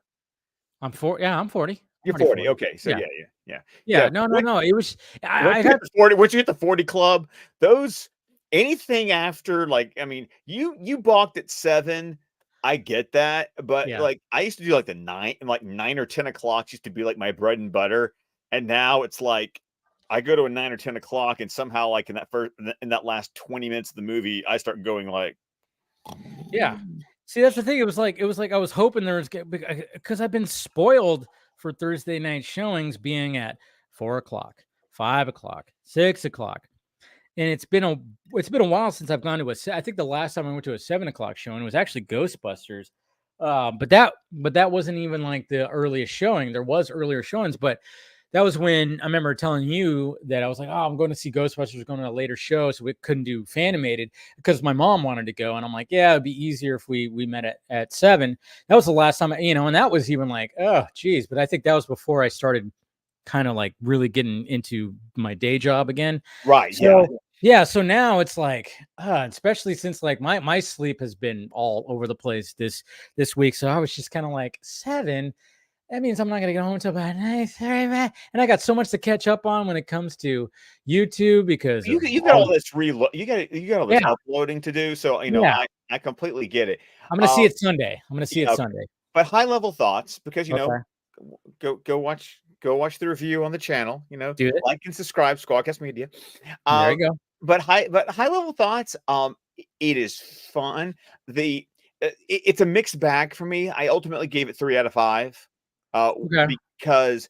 B: I'm 40. Yeah, I'm 40. I'm
C: You're
B: already
C: 40.
B: 40.
C: Okay, so
B: Yeah.
C: yeah.
B: Yeah. No. It was
C: Once
B: I
C: you hit
B: got
C: the 40, once you hit the 40 club, those anything after, like, I mean, you balked at 7. I get that, but
B: yeah.
C: like I used to do like the 9 or 10 o'clock used to be like my bread and butter, and now it's like I go to a 9 or 10 o'clock, and somehow like in that last 20 minutes of the movie, I start going like,
B: Yeah. See, that's the thing. It was like I was hoping there was because I've been spoiled for Thursday night showings being at 4 o'clock, 5 o'clock, 6 o'clock. And it's been a while since I've gone to I think the last time I went to a 7 o'clock showing was actually Ghostbusters. But that wasn't even like the earliest showing. There was earlier showings, but that was when I remember telling you that I was like, oh, I'm going to see Ghostbusters, going to a later show, so we couldn't do Fanimated because my mom wanted to go, and I'm like, yeah, it'd be easier if we met at 7. That was the last time, and that was even like, oh, geez. But I think that was before I started kind of like really getting into my day job again.
C: right, yeah.
B: So yeah, so now it's like, especially since like my sleep has been all over the place this week. So I was just kind of like 7. That means I'm not gonna get home until about 9:30, man. And I got so much to catch up on when it comes to YouTube because
C: You
B: of
C: you got
B: all
C: all this reload. You got all this
B: yeah,
C: uploading to do. So
B: yeah.
C: I completely get it.
B: I'm gonna see
C: Um,
B: it Sunday. I'm gonna see it
C: yeah,
B: Sunday.
C: but high level thoughts, because
B: Okay.
C: go watch the review on the channel,
B: Do it.
C: like and subscribe, Squadcast Media.
B: There
C: um
B: you go.
C: but high level thoughts, it is fun. It's a mixed bag for me. I ultimately gave it 3 out of 5,
B: Okay.
C: because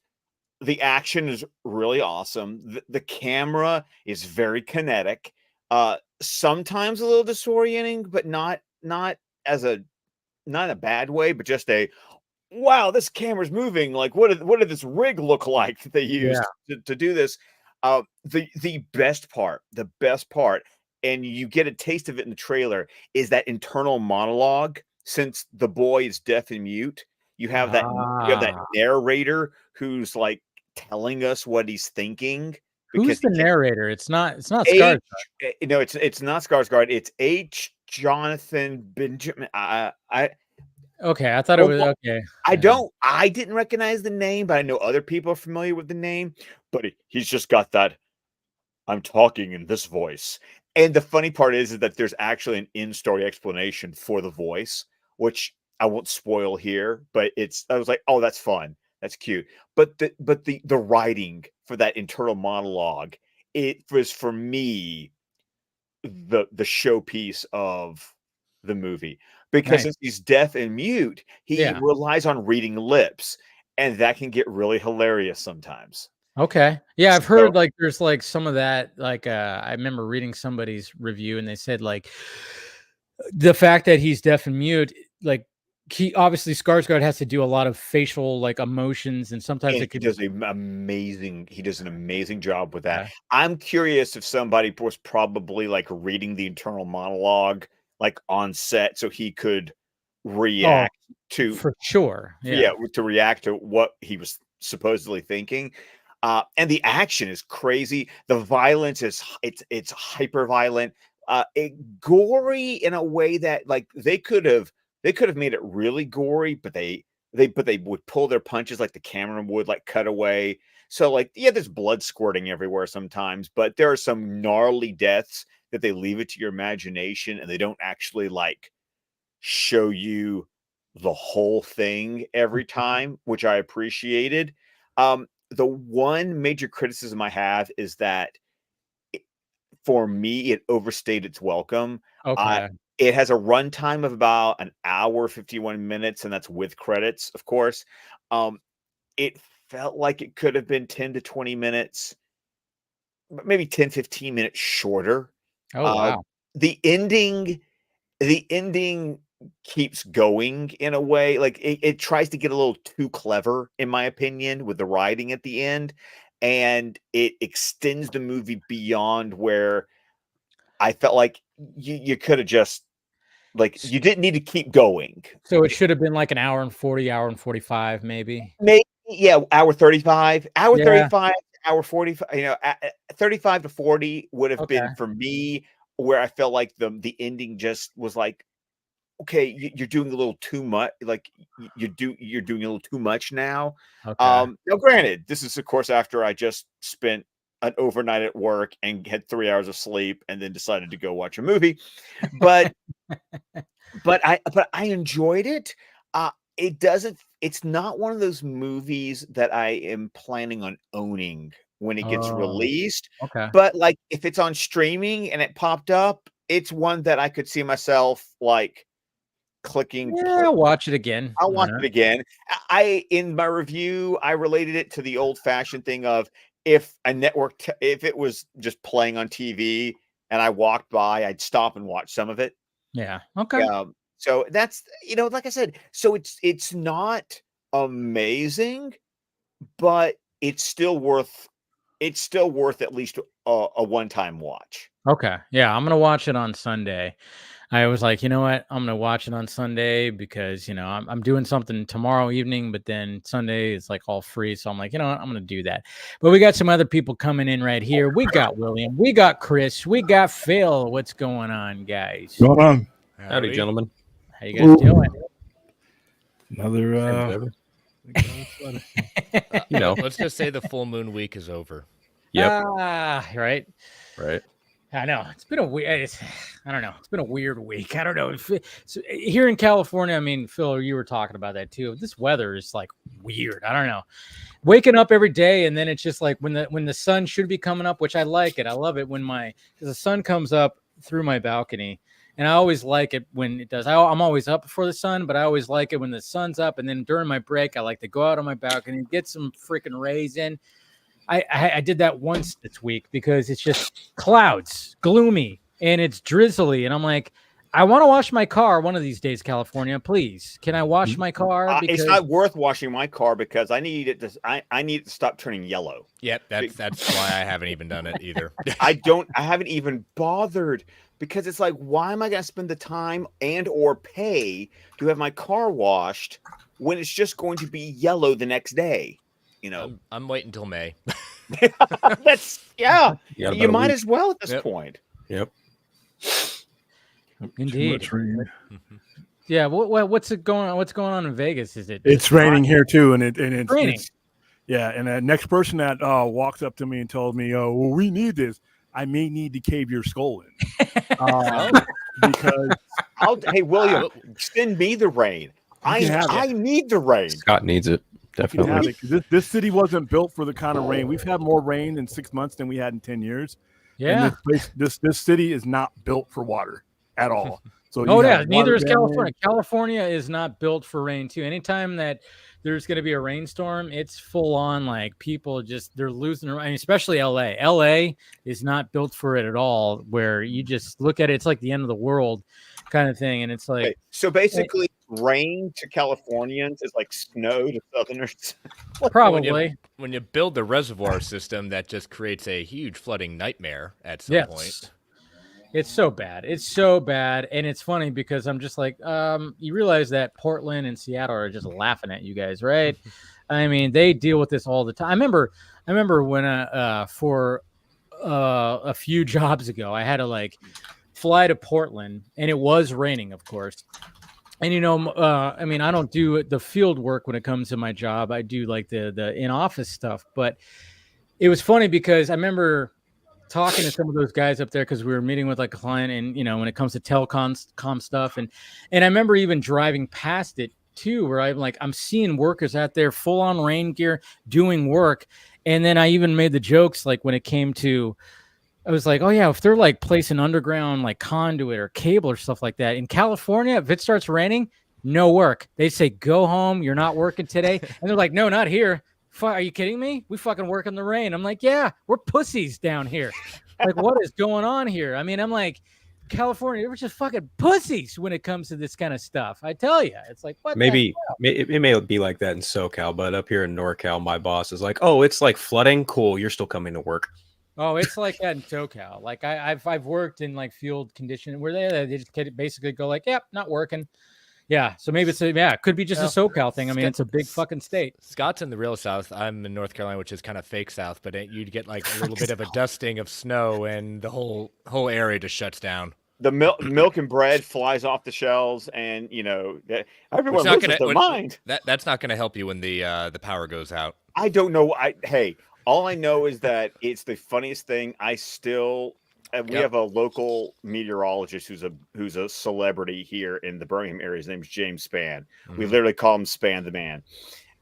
C: the action is really awesome. The camera is very kinetic, sometimes a little disorienting, but not as a not in a bad way, but just a, wow, this camera's moving. Like, what did this rig look like that they
B: Yeah.
C: used to do this? The best part, and you get a taste of it in the trailer, is that internal monologue. Since the boy is deaf and mute, you have that
B: Ah.
C: narrator who's like telling us what he's thinking because
B: Who's
C: he
B: the
C: can't.
B: narrator? It's not
C: H,
B: Skarsgård.
C: no, it's not Skarsgård. It's H. Jonathan Benjamin.
B: Okay, I thought it
C: Well,
B: was
C: well,
B: okay.
C: I
B: Yeah.
C: don't I didn't recognize the name, but I know other people are familiar with the name, but he's just got that, "I'm talking in this voice." And the funny part is that there's actually an in-story explanation for the voice, which I won't spoil here, but I was like, "Oh, that's fun. That's cute." But the writing for that internal monologue, it was, for me, the showpiece of the movie, because
B: Nice.
C: since he's deaf and mute, he
B: Yeah.
C: relies on reading lips, and that can get really hilarious sometimes.
B: Okay. Yeah, I've
C: So
B: heard like there's like some of that like I remember reading somebody's review and they said like the fact that he's deaf and mute like he obviously Skarsgård has to do a lot of facial like emotions and sometimes
C: and
B: it could
C: he does an amazing job with that.
B: yeah.
C: I'm curious if somebody was probably, like, reading the internal monologue, like, on set, so he could
B: Oh,
C: react to
B: for sure.
C: yeah,
B: Yeah.
C: to react to what he was supposedly thinking. And the action is crazy. The violence is it's hyper violent, gory in a way that, like, they could have made it really gory, but they would pull their punches, like the camera would like cut away. So, like, yeah, there's blood squirting everywhere sometimes, but there are some gnarly deaths that they leave it to your imagination, and they don't actually like show you the whole thing every time, which I appreciated. The one major criticism I have is that for me, it overstayed its welcome.
B: Okay.
C: It has a runtime of about an hour, 51 minutes, and that's with credits, of course. It felt like it could have been 10 to 20 minutes, maybe 10, 15 minutes shorter.
B: Oh wow.
C: The ending keeps going in a way, like it tries to get a little too clever, in my opinion, with the writing at the end, and it extends the movie beyond where I felt like you could have just like you didn't need to keep going.
B: So it should have been like an hour and 40, hour and 45, maybe.
C: Maybe, yeah, hour 35, hour
B: Yeah.
C: 35, hour 45, 35 to 40 would have
B: Okay.
C: been for me where I felt like the ending just was like, okay, you're doing a little too much. Like you're doing a little too much now.
B: Okay.
C: Now, granted, this is of course after I just spent an overnight at work and had 3 hours of sleep, and then decided to go watch a movie. But I enjoyed it. It doesn't. It's not one of those movies that I am planning on owning when it gets
B: Oh,
C: released.
B: okay.
C: But like, if it's on streaming and it popped up, it's one that I could see myself like clicking
B: Yeah,
C: play.
B: I'll watch it again.
C: I'll
B: Why
C: watch
B: not?
C: it again. I in my review, I related it to the old-fashioned thing of if a network, if it was just playing on TV and I walked by, I'd stop and watch some of it.
B: Yeah. Okay.
C: So that's, like I said, so it's not amazing, but it's still worth at least a one-time watch.
B: Okay. Yeah, I'm gonna watch it on Sunday. I was like, you know what? I'm gonna watch it on Sunday because I'm doing something tomorrow evening, but then Sunday is like all free. So I'm like, you know what? I'm gonna do that. But we got some other people coming in right here. We got William, we got Chris, we got Phil. What's going on, guys?
A: Going on
D: Howdy, gentlemen.
B: How you guys doing?
A: another.
D: Let's just say the full moon week is over.
A: Yep.
B: Right.
D: Right.
B: I know it's been a weird. I don't know. It's been a weird week. I don't know. So here in California, I mean, Phil, you were talking about that too. This weather is like weird. I don't know. Waking up every day, and then it's just like when the sun should be coming up, which I like it. I love it when because the sun comes up through my balcony, and I always like it when it does. I'm always up before the sun, but I always like it when the sun's up, and then during my break, I like to go out on my balcony and get some freaking rays in. I did that once this week because it's just clouds, gloomy, and it's drizzly. And I'm like, I want to wash my car one of these days, California. Please, can I wash my car?
C: It's not worth washing my car because I need it to. I need it to stop turning yellow.
D: Yep, that's why I haven't even done it either.
C: I haven't even bothered because it's like, why am I going to spend the time and or pay to have my car washed when it's just going to be yellow the next day?
D: I'm waiting until May.
C: That's you might
A: week.
C: as well at this point.
A: Yep.
B: Indeed. Yeah. What's going on? What's going on in Vegas? Is it?
E: It's raining here too, and it's
B: raining.
E: Yeah, and the next person that walked up to me and told me, "Oh, well, we need this," I may need to cave your skull in because
C: Hey, William, send me the rain. I need the rain.
D: Scott needs it. Definitely.
E: This city wasn't built for the kind of rain. We've had more rain in 6 months than we had in 10 years.
B: Yeah.
E: And this city is not built for water at all. So
B: neither is California. California is not built for rain too. Anytime that there's going to be a rainstorm, it's full on like people they're losing their mind, especially LA. LA is not built for it at all, where you just look at it, it's like the end of the world kind of thing. And it's like,
C: okay, so basically rain to Californians is like snow to Southerners.
B: Probably.
D: When you build the reservoir system, that just creates a huge flooding nightmare at some point.
B: It's so bad. It's so bad. And it's funny because I'm just like, you realize that Portland and Seattle are just laughing at you guys, right? I mean, they deal with this all the time. I remember when for a few jobs ago, I had to fly to Portland, and it was raining, of course. And I mean, I don't do the field work when it comes to my job. I do like the in-office stuff. But it was funny because I remember talking to some of those guys up there because we were meeting with a client, and when it comes to telecom stuff, and I remember even driving past it too, where I'm seeing workers out there full on rain gear doing work, and then I even made the jokes when it came to I was like, oh yeah, if they're like placing underground like conduit or cable or stuff like that in California, if it starts raining, no work. They say go home. You're not working today, and they're like, no, not here. Are you kidding me? We fucking work in the rain. I'm like, yeah, we're pussies down here. Like, what is going on here? I mean, I'm like, California, we're just fucking pussies when it comes to this kind of stuff. I tell you, it's like, what?
F: Maybe it may be like that in SoCal, but up here in NorCal, my boss is like, oh, it's like flooding. Cool. You're still coming to work.
B: Oh, it's like that in SoCal. Like I've worked in like field condition where they just basically go like, yep, not working. Yeah, so maybe it could be just a SoCal thing. I mean, it's a big fucking state.
D: Scott's in the real South. I'm in North Carolina, which is kind of fake South, but you'd get like a little bit of a dusting of snow, and the whole area just shuts down.
C: The milk and bread flies off the shelves, and everyone loses their mind.
D: That's not going to help you when the power goes out.
C: I don't know. All I know is that it's the funniest thing. We have a local meteorologist who's a celebrity here in the Birmingham area. His name's James Spann. Mm-hmm. We literally call him Span the Man.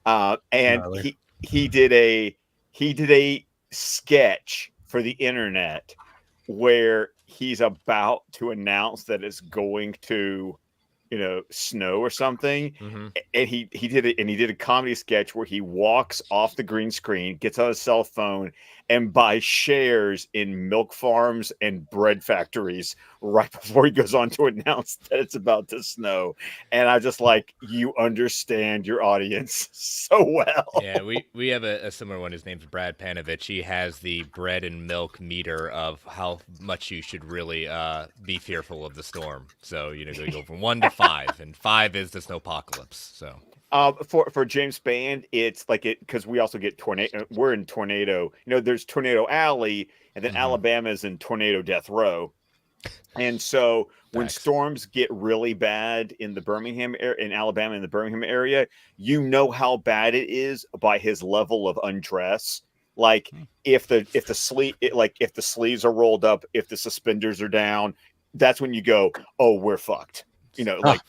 C: And he did a sketch for the internet where he's about to announce that it's going to snow or something. Mm-hmm. And he did a comedy sketch where he walks off the green screen, gets on his cell phone, and buys shares in milk farms and bread factories right before he goes on to announce that it's about to snow. And I just like, you understand your audience so well.
D: Yeah, we have a similar one. His name's Brad Panovich. He has the bread and milk meter of how much you should really be fearful of the storm. So, you go from 1 to 5, and 5 is the snowpocalypse. So
C: for James Spann, it's like because we also get tornado. We're in tornado. There's Tornado Alley, and then Alabama's in Tornado Death Row. And so when storms get really bad in the Birmingham area, in Alabama, in the Birmingham area, how bad it is by his level of undress. Like if the sleeves are rolled up, if the suspenders are down, that's when you go, oh, we're fucked. Like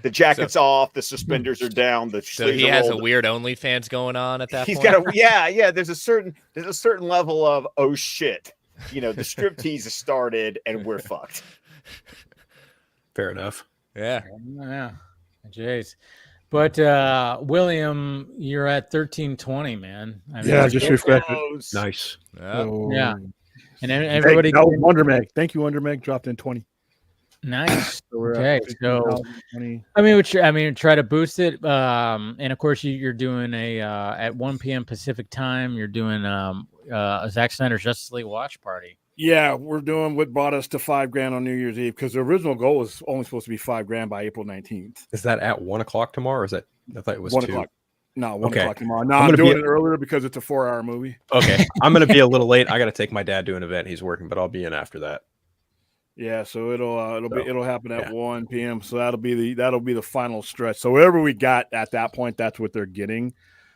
C: the jacket's off, the suspenders are down, the
D: so he has a weird OnlyFans going on at that point.
C: He's got there's a certain level of oh shit. The striptease has started and we're fucked.
F: Fair enough.
D: Yeah.
B: Jeez. But William, you're at 1320, man. I mean,
E: just reflected.
F: Nice.
B: Yeah. And everybody.
E: That was Wonder Meg. Thank you, Wonder Meg. Dropped in 20.
B: Nice. Okay. So, try to boost it. And of course, you're doing at 1 p.m. Pacific time. You're doing a Zack Snyder's Justice League watch party.
E: Yeah, we're doing what brought us to $5,000 on New Year's Eve because the original goal was only supposed to be $5,000 by April 19th.
F: Is that at 1 o'clock tomorrow? Or is that? I thought it was
E: 1
F: 2
E: o'clock. No, 1 o'clock tomorrow. No, I'm doing it earlier because it's a 4-hour movie.
F: Okay, I'm gonna be a little late. I got to take my dad to an event. He's working, but I'll be in after that.
E: Yeah, so it'll happen at 1 p.m. So that'll be the final stretch. So whatever we got at that point, that's what they're getting.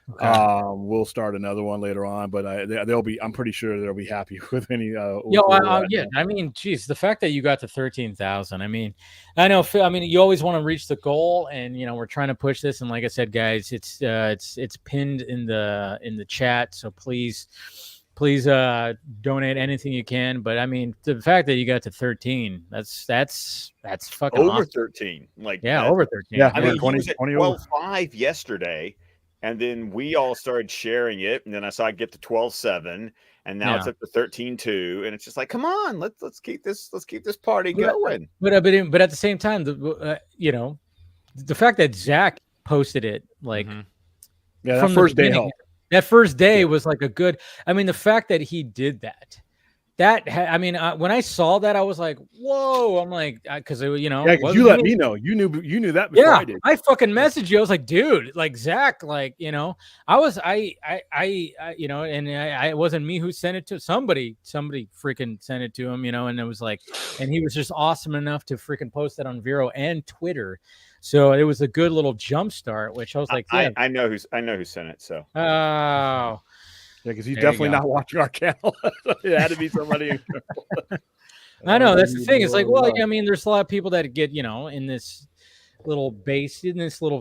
E: Okay. We'll start another one later on, but I'm pretty sure they'll be happy with any.
B: I mean, geez, the fact that you got to 13,000. I mean, I know. I mean, you always want to reach the goal, and we're trying to push this. And like I said, guys, it's pinned in the chat. So please donate anything you can. But I mean, the fact that you got to 13, that's fucking
C: over
B: awesome.
C: 13.
B: Over 13.
E: Yeah,
C: I mean,
E: 20
C: he was at 12.5 yesterday. And then we all started sharing it, and then I saw it get to 12.7, and now it's up to 13.2, and it's just like, come on, let's keep this party going.
B: But at the same time, the fact that Zach posted it
E: from the first day helped.
B: That first day was like a good. I mean, the fact that he did that. When I saw that, I was like, "Whoa!" I'm like, because
E: because you let me know. You knew that before I did.
B: I fucking messaged you. I was like, "Dude, like Zach, like it wasn't me who sent it to somebody freaking sent it to him, and it was like, and he was just awesome enough to freaking post that on Vero and Twitter, so it was a good little jump start. Which I was like,
C: I know who sent it. So
E: Yeah, because he's definitely not watching our channel. It had to be somebody.
B: I know that's the thing. It's like, well, I mean, there's a lot of people that get, in this little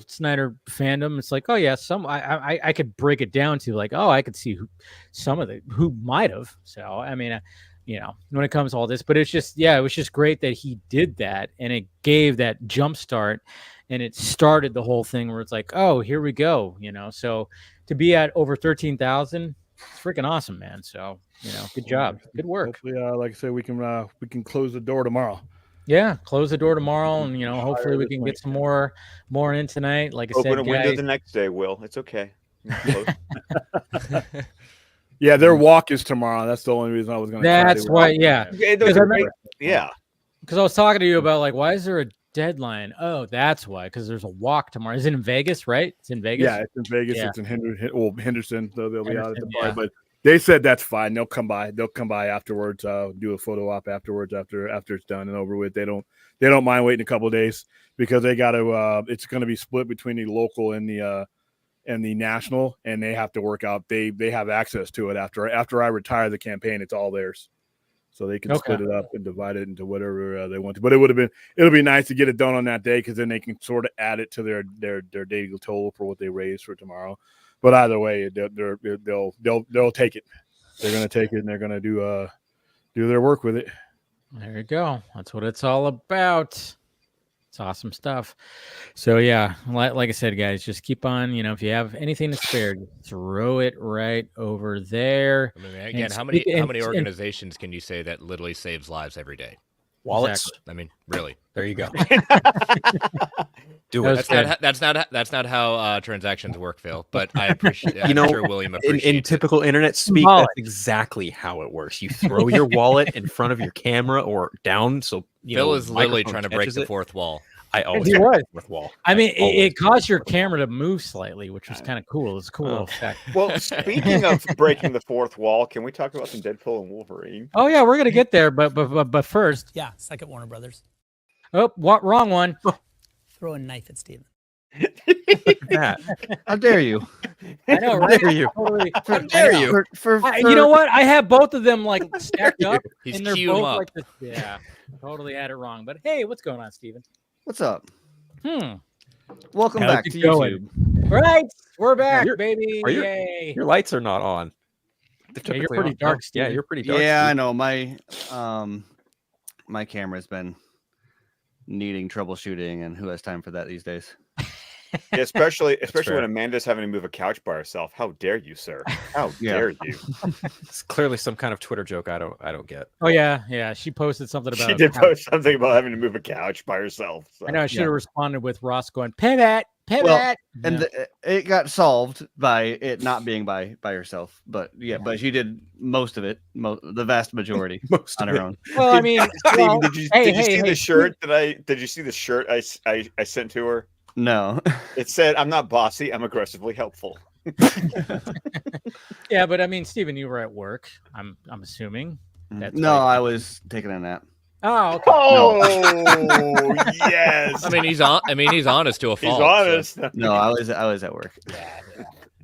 B: Snyder fandom. It's like, oh yeah, I could break it down to like, oh, I could see who might have. So I mean, when it comes to all this. But it's just, it was just great that he did that, and it gave that jump start, and it started the whole thing where it's like, oh, here we go, So to be at over 13,000, it's freaking awesome, man. So good job, good work.
E: Hopefully, like I said, we can close the door tomorrow.
B: Yeah, close the door tomorrow, and hopefully we can get some more in tonight. Like I said,
C: open a window the next day. Will, it's okay.
E: Yeah, their walk is tomorrow. That's the only reason I was going to.
B: That's why, yeah. Because I was talking to you about like, why is there a deadline? Oh, that's why. Because there's a walk tomorrow. Is it in Vegas? Right? It's in Vegas.
E: Yeah, it's in Vegas. Yeah. It's in Henderson. So they'll be out at the bar, but they said that's fine. They'll come by. They'll come by afterwards. Do a photo op afterwards after it's done and over with. They don't mind waiting a couple of days because they got to. It's going to be split between the local and the national, and they have to work out. They have access to it after I retire the campaign. It's all theirs, so they can split it up and divide it into whatever they want to. But it'll be nice to get it done on that day because then they can sort of add it to their daily total for what they raise for tomorrow. But either way, they'll take it. They're going to take it and they're going to do their work with it.
B: There you go. That's what it's all about. It's awesome stuff. So yeah, like I said, guys, just keep on. If you have anything to spare, just throw it right over there.
D: I mean, again, how many organizations can you say that literally saves lives every day?
F: Wallets.
D: Exactly. I mean, really.
F: There you go.
D: Do it. That's not how transactions work, Phil. But I appreciate. I'm sure William appreciates
F: in typical internet speak, that's exactly how it works. You throw your wallet in front of your camera or down, so
D: Phil is literally trying to break the fourth wall.
F: I always
B: break the
F: fourth wall.
B: I mean, it caused your camera to move slightly, which was kind of cool. It's a cool little effect.
C: Well, speaking of breaking the fourth wall, can we talk about some Deadpool and Wolverine?
B: Oh yeah, we're gonna get there, but first,
G: second Warner Brothers.
B: Oh, what? Wrong one.
G: Throw a knife at Steven.
F: How dare you?
B: I know, right?
F: How dare you?
B: How dare you? You know what? I have both of them like stacked up, and they're both
D: up.
B: like this. Yeah, totally had it wrong. But hey, what's going on, Steven?
H: What's up?
F: Welcome
B: How's
F: back
B: it
F: to
B: going?
F: YouTube.
B: Right, we're back, baby.
F: Yay! Your lights are not on.
B: Yeah, you're pretty dark, Steven.
F: Yeah, you're pretty dark.
H: Yeah, I know. My camera's been needing troubleshooting, and who has time for that these days?
C: Yeah, especially when Amanda's having to move a couch by herself. How dare you, sir? How dare you?
F: It's clearly some kind of Twitter joke I don't get.
B: Oh yeah. She posted something about.
C: She did post something about having to move a couch by herself. So.
B: I know. I should have responded with Ross going pivot.
H: Well, and it got solved by it not being by herself. But but she did most of it, the vast majority, on her own.
B: Well, I mean,
C: did you see the shirt that Did you see the shirt I sent to her?
H: No.
C: It said, "I'm not bossy. I'm aggressively helpful."
B: Yeah, but I mean, Steven, you were at work. I'm assuming.
H: No, I was taking a nap.
B: Oh, okay.
C: Oh, yes.
D: I mean, he's honest to a fault.
C: He's honest.
H: So. No, I was at work.
B: Yeah.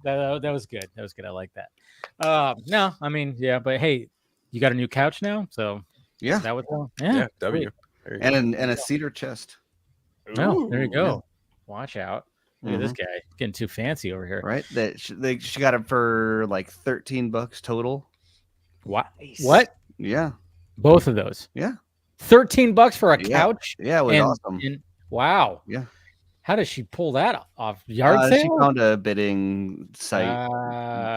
B: That was good. That was good. I like that. No, I mean, yeah, but hey, you got a new couch now, so
H: yeah,
B: that was
F: W.
H: And a cedar chest.
B: Oh, there you go. Yeah. Watch out. Look at this guy getting too fancy over here.
H: Right? She got him for like $13 total.
B: What? What?
H: Yeah.
B: Both of those.
H: Yeah.
B: $13 for a couch.
H: Yeah, it was awesome.
B: Wow.
H: Yeah.
B: How does she pull that off? Yard sale?
H: She found a bidding site.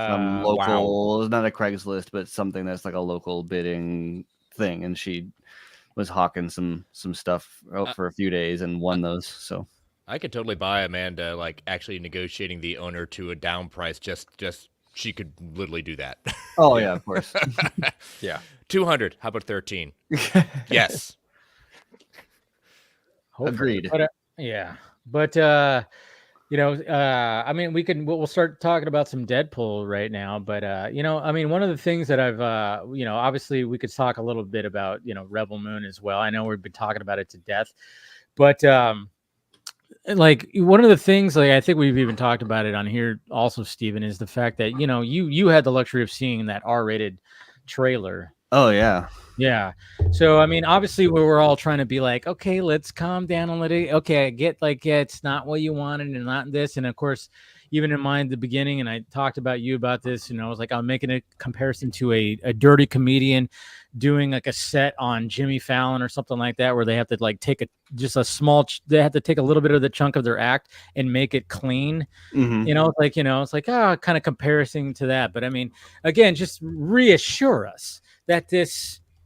H: Some local. It's not a Craigslist, but something that's like a local bidding thing, and she was hawking some stuff for a few days and won those. So.
D: I could totally buy Amanda like actually negotiating the owner to a down price. Just she could literally do that.
H: Oh yeah, of course.
F: Yeah,
D: 200. How about 13? Yes.
H: Agreed.
B: But, I mean, we'll start talking about some Deadpool right now. But I mean, one of the things that I've obviously we could talk a little bit about Rebel Moon as well. I know we've been talking about it to death, but like one of the things, like I think we've even talked about it on here also, Steven, is the fact that you had the luxury of seeing that R-rated trailer.
H: Oh yeah.
B: So I mean, obviously we were all trying to be like, okay, let's calm down and let it. Okay, I get it's not what you wanted and not this, and of course, even in mind at the beginning, and I talked about you about this, I was like, I'm making a comparison to a dirty comedian doing like a set on Jimmy Fallon or something like that, where they have to like take they have to take a little bit of the chunk of their act and make it clean. It's like kind of comparison to that. But I mean, again, just reassure us that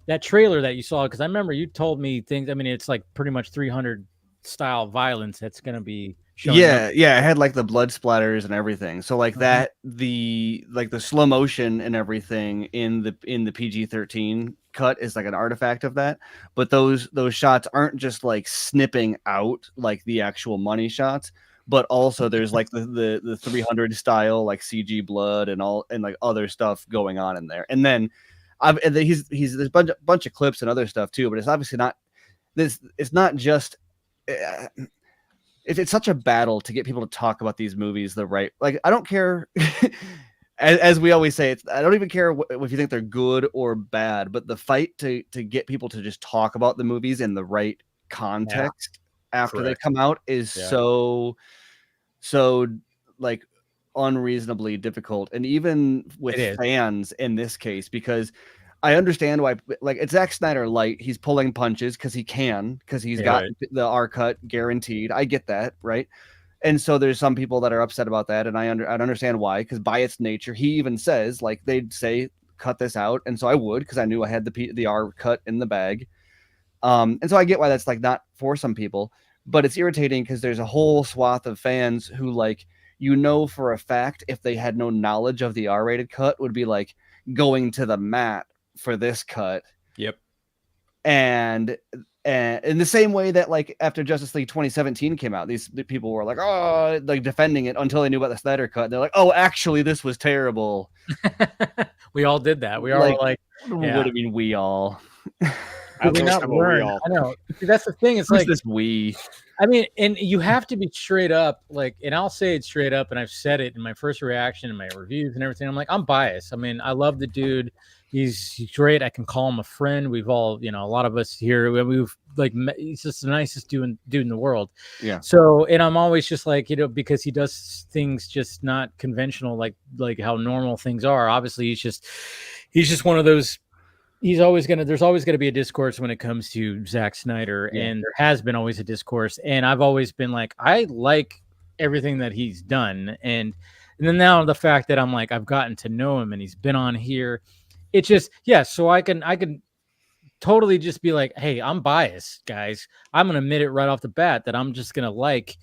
B: that trailer that you saw, because I remember you told me things. I mean, it's like pretty much 300 style violence that's going to be showing up.
H: Yeah, it had like the blood splatters and everything. So like that, the slow motion and everything in the PG-13 cut is like an artifact of that. But those shots aren't just like snipping out like the actual money shots, but also there's like the 300 style like CG blood and like other stuff going on in there. And then there's a bunch of clips and other stuff too, but it's obviously not this. It's not just. It's such a battle to get people to talk about these movies the right. Like, I don't care. as we always say, I don't even care if you think they're good or bad, but the fight to get people to just talk about the movies in the right context after they come out is so like unreasonably difficult, and even with fans in this case, because I understand why, like, it's Zack Snyder light. He's pulling punches because he can, because he's got the R cut guaranteed. I get that, right? And so there's some people that are upset about that, and I understand why, because by its nature, he even says, like, they'd say, cut this out, and so I would, because I knew I had the R cut in the bag. And so I get why that's like not for some people, but it's irritating because there's a whole swath of fans who, like, for a fact, if they had no knowledge of the R-rated cut, would be like going to the mat for this cut.
F: Yep.
H: And in the same way that, like, after Justice League 2017 came out, the people were like, oh, like defending it until they knew about the Snyder cut. They're like, oh, actually, this was terrible.
B: We all did that. We all were like,
H: what do you mean we all?
B: I know. That's the thing. It's like
H: this we.
B: I mean, and you have to be straight up, like, and I'll say it straight up, and I've said it in my first reaction and my reviews and everything. I'm like, I'm biased. I mean, I love the dude. He's great. I can call him a friend. We've all, a lot of us here, we've like, he's just the nicest dude in the world.
H: Yeah.
B: So, and I'm always just like, because he does things just not conventional, like how normal things are. Obviously, he's just one of those. There's always going to be a discourse when it comes to Zack Snyder, and there has been always a discourse. And I've always been like, I like everything that he's done. And then now the fact that I'm like, I've gotten to know him and he's been on here. It's just, so I can totally just be like, hey, I'm biased, guys. I'm going to admit it right off the bat that I'm just going to like,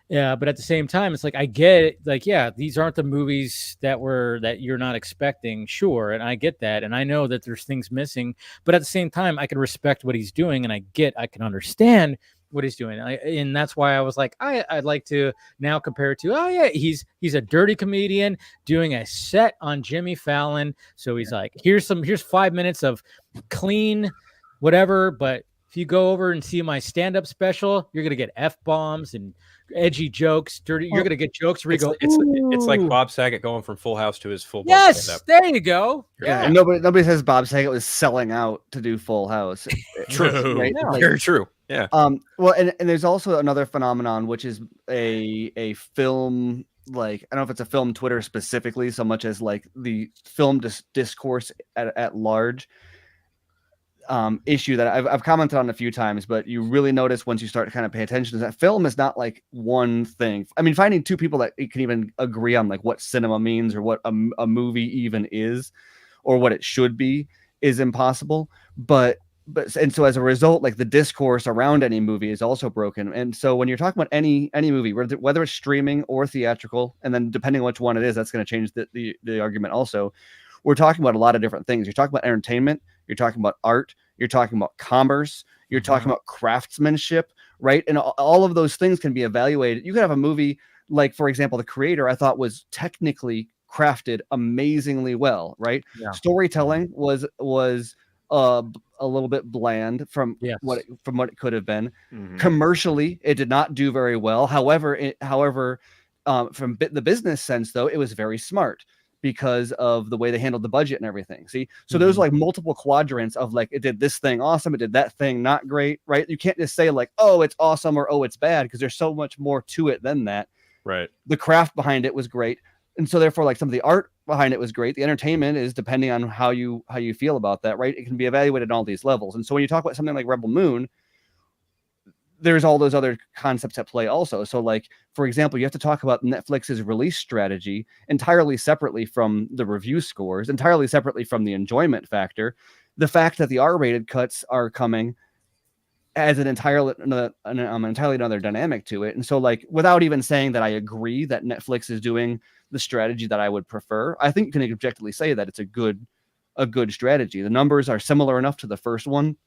B: but at the same time, it's like, I get it. Like, these aren't the movies that you're not expecting. Sure. And I get that. And I know that there's things missing, but at the same time, I can respect what he's doing, and I can understand what he's doing. And that's why I was like, I'd like to now compare it to, he's a dirty comedian doing a set on Jimmy Fallon. So he's like, here's 5 minutes of clean whatever. But if you go over and see my stand-up special, you're going to get F-bombs and edgy jokes, dirty. You're going to get jokes where you go,
F: it's like Bob Saget going from Full House to his full.
B: Yes,
F: stand-up.
B: There you go.
H: Yeah, and nobody says Bob Saget was selling out to do Full House.
F: True,
H: right?
B: No.
F: Very true. Yeah.
H: Well, and there's also another phenomenon, which is a film, like, I don't know if it's a film Twitter specifically, so much as like the film discourse at large. Issue that I've commented on a few times, but you really notice once you start to kind of pay attention is that film is not like one thing. I mean, finding two people that can even agree on like what cinema means or what a movie even is or what it should be is impossible. But so as a result, like the discourse around any movie is also broken. And so when you're talking about any movie, whether it's streaming or theatrical, and then depending on which one it is, that's going to change the argument also. We're talking about a lot of different things. You're talking about entertainment. You're talking about art. You're talking about commerce. You're talking about craftsmanship, right? And all of those things can be evaluated. You could have a movie like, for example, The Creator, I thought was technically crafted amazingly well, right? Yeah. Storytelling was a little bit bland from what it could have been. Mm-hmm. Commercially, it did not do very well. However, from the business sense, though, it was very smart, because of the way they handled the budget and everything. See, so there's like multiple quadrants of like, it did this thing awesome, it did that thing not great, right? You can't just say like, oh, it's awesome or oh, it's bad, because there's so much more to it than that.
F: Right.
H: The craft behind it was great. And so therefore, like, some of the art behind it was great. The entertainment is depending on how you feel about that, right? It can be evaluated on all these levels. And so when you talk about something like Rebel Moon, there's all those other concepts at play also. So, like, for example, you have to talk about Netflix's release strategy entirely separately from the review scores, entirely separately from the enjoyment factor. The fact that the R-rated cuts are coming as an entirely another dynamic to it. And so, like, without even saying that I agree that Netflix is doing the strategy that I would prefer, I think you can objectively say that it's a good strategy. The numbers are similar enough to the first one.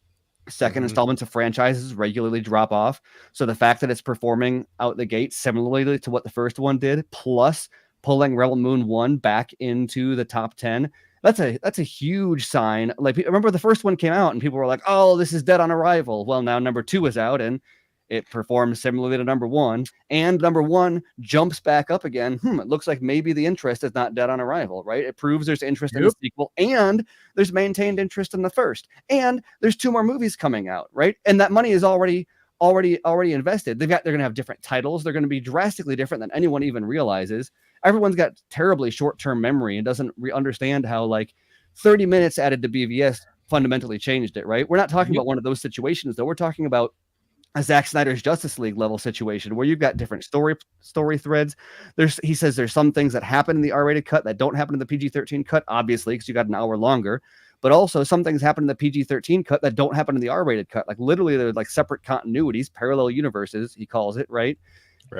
H: Second installments of franchises regularly drop off. So the fact that it's performing out the gate similarly to what the first one did, plus pulling Rebel Moon 1 back into the top 10, that's a huge sign. Like, remember the first one came out and people were like, oh, this is dead on arrival. Well, now number 2 is out and it performs similarly to number 1, and number 1 jumps back up again. It looks like maybe the interest is not dead on arrival, right? It proves there's interest in the sequel, and there's maintained interest in the first, and there's 2 more movies coming out, right? And that money is already invested. They're going to have different titles. They're going to be drastically different than anyone even realizes. Everyone's got terribly short-term memory and doesn't understand how, like, 30 minutes added to BVS fundamentally changed it, right? We're not talking about one of those situations, though. We're talking about a Zack Snyder's Justice League level situation where you've got different story threads. He says there's some things that happen in the R-rated cut that don't happen in the PG-13 cut, obviously, because you got an hour longer. But also some things happen in the PG-13 cut that don't happen in the R-rated cut. Like, literally, they're like separate continuities, parallel universes, he calls it, right?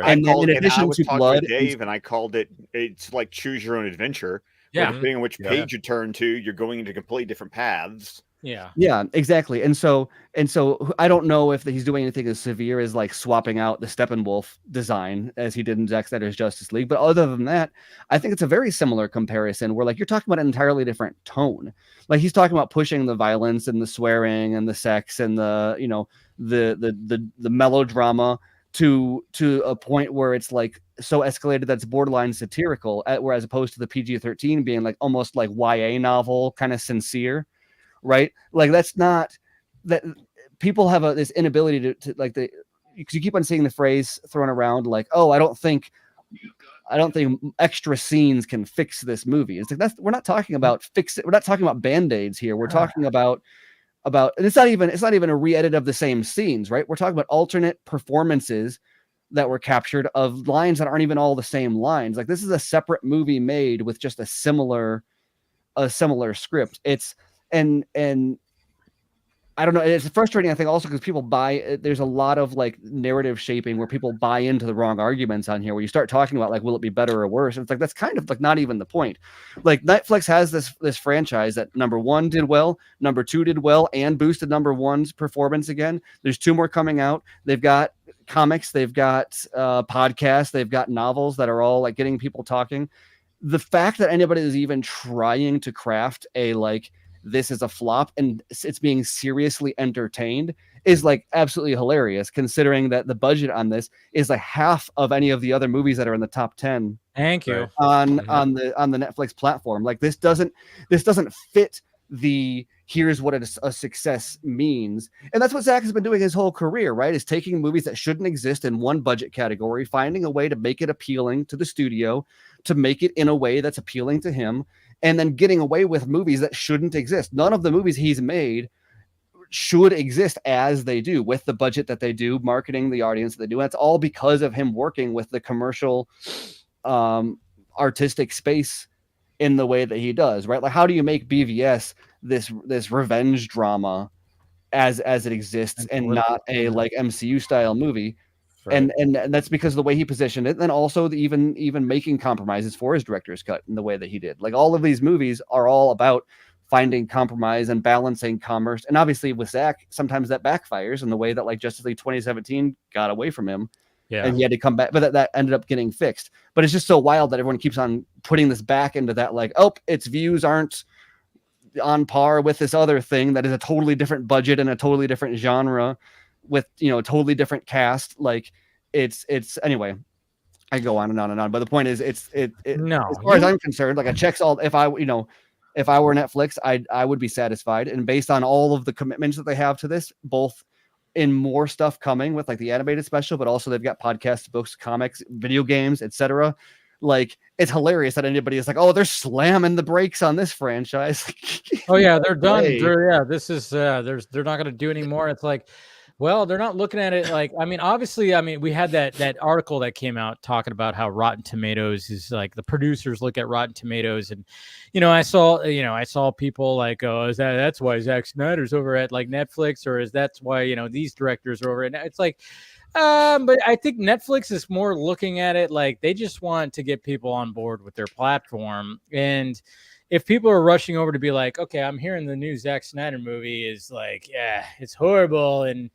C: And then in addition to blood, Dave, and I called it's like choose your own adventure.
B: Yeah.
C: Depending on which page you turn to, you're going into completely different paths.
B: Yeah,
H: exactly. And so I don't know if he's doing anything as severe as, like, swapping out the Steppenwolf design as he did in Zack Snyder's Justice League. But other than that, I think it's a very similar comparison where, like, you're talking about an entirely different tone. Like, he's talking about pushing the violence and the swearing and the sex and the, you know, the melodrama to a point where it's, like, so escalated that's borderline satirical, whereas opposed to the PG-13 being, like, almost like YA novel kind of sincere. Right? Like, that's not that people have this inability to like, because you keep on seeing the phrase thrown around, like, oh, I don't think extra scenes can fix this movie. It's like, we're not talking about we're not talking about band-aids here. We're talking about and it's not even a re-edit of the same scenes, right? We're talking about alternate performances that were captured of lines that aren't even all the same lines. Like, this is a separate movie made with just a similar script. And I don't know. It's frustrating, I think, also because people there's a lot of, like, narrative shaping where people buy into the wrong arguments on here, where you start talking about, like, will it be better or worse? And it's like, that's kind of, like, not even the point. Like, Netflix has this franchise that number 1 did well, number 2 did well, and boosted number 1's performance again. There's 2 more coming out. They've got comics, they've got podcasts, they've got novels that are all, like, getting people talking. The fact that anybody is even trying to craft a, like, this is a flop and it's being seriously entertained is, like, absolutely hilarious, considering that the budget on this is like half of any of the other movies that are in the top 10.
B: Thank you.
H: On the Netflix platform. Like, this doesn't fit the here's what a success means. And that's what Zack has been doing his whole career, right? Is taking movies that shouldn't exist in one budget category, finding a way to make it appealing to the studio, to make it in a way that's appealing to him, and then getting away with movies that shouldn't exist. None of the movies he's made should exist as they do, with the budget that they do, marketing the audience that they do. And that's all because of him working with the commercial artistic space in the way that he does, right? Like, how do you make BVS this revenge drama as it exists and not a, like, MCU style movie? Right. And that's because of the way he positioned it, and then also even making compromises for his director's cut in the way that he did. Like, all of these movies are all about finding compromise and balancing commerce. And obviously with Zack, sometimes that backfires in the way that, like, Justice League 2017 got away from him. Yeah. And he had to come back, but that ended up getting fixed. But it's just so wild that everyone keeps on putting this back into that, like, oh, its views aren't on par with this other thing that is a totally different budget and a totally different genre with, you know, a totally different cast. Like, it's anyway, I go on and on and on. But the point is, no, as far as I'm concerned, like, it checks all. If I were Netflix, I would be satisfied. And based on all of the commitments that they have to this, both in more stuff coming with like the animated special, but also they've got podcasts, books, comics, video games, etc. Like, it's hilarious that anybody is like, oh, they're slamming the brakes on this franchise.
B: Oh yeah, they're done.
H: Hey.
B: This is they're not going to do anymore. It's like, well, they're not looking at it like, I mean, obviously, I mean, we had that article that came out talking about how Rotten Tomatoes is like, the producers look at Rotten Tomatoes, and I saw people like, oh, that's why Zack Snyder's over at like Netflix, or is that's why these directors are over, and it's like, but I think Netflix is more looking at it like they just want to get people on board with their platform. And if people are rushing over to be like, okay, I'm hearing the new Zack Snyder movie is like, yeah, it's horrible, and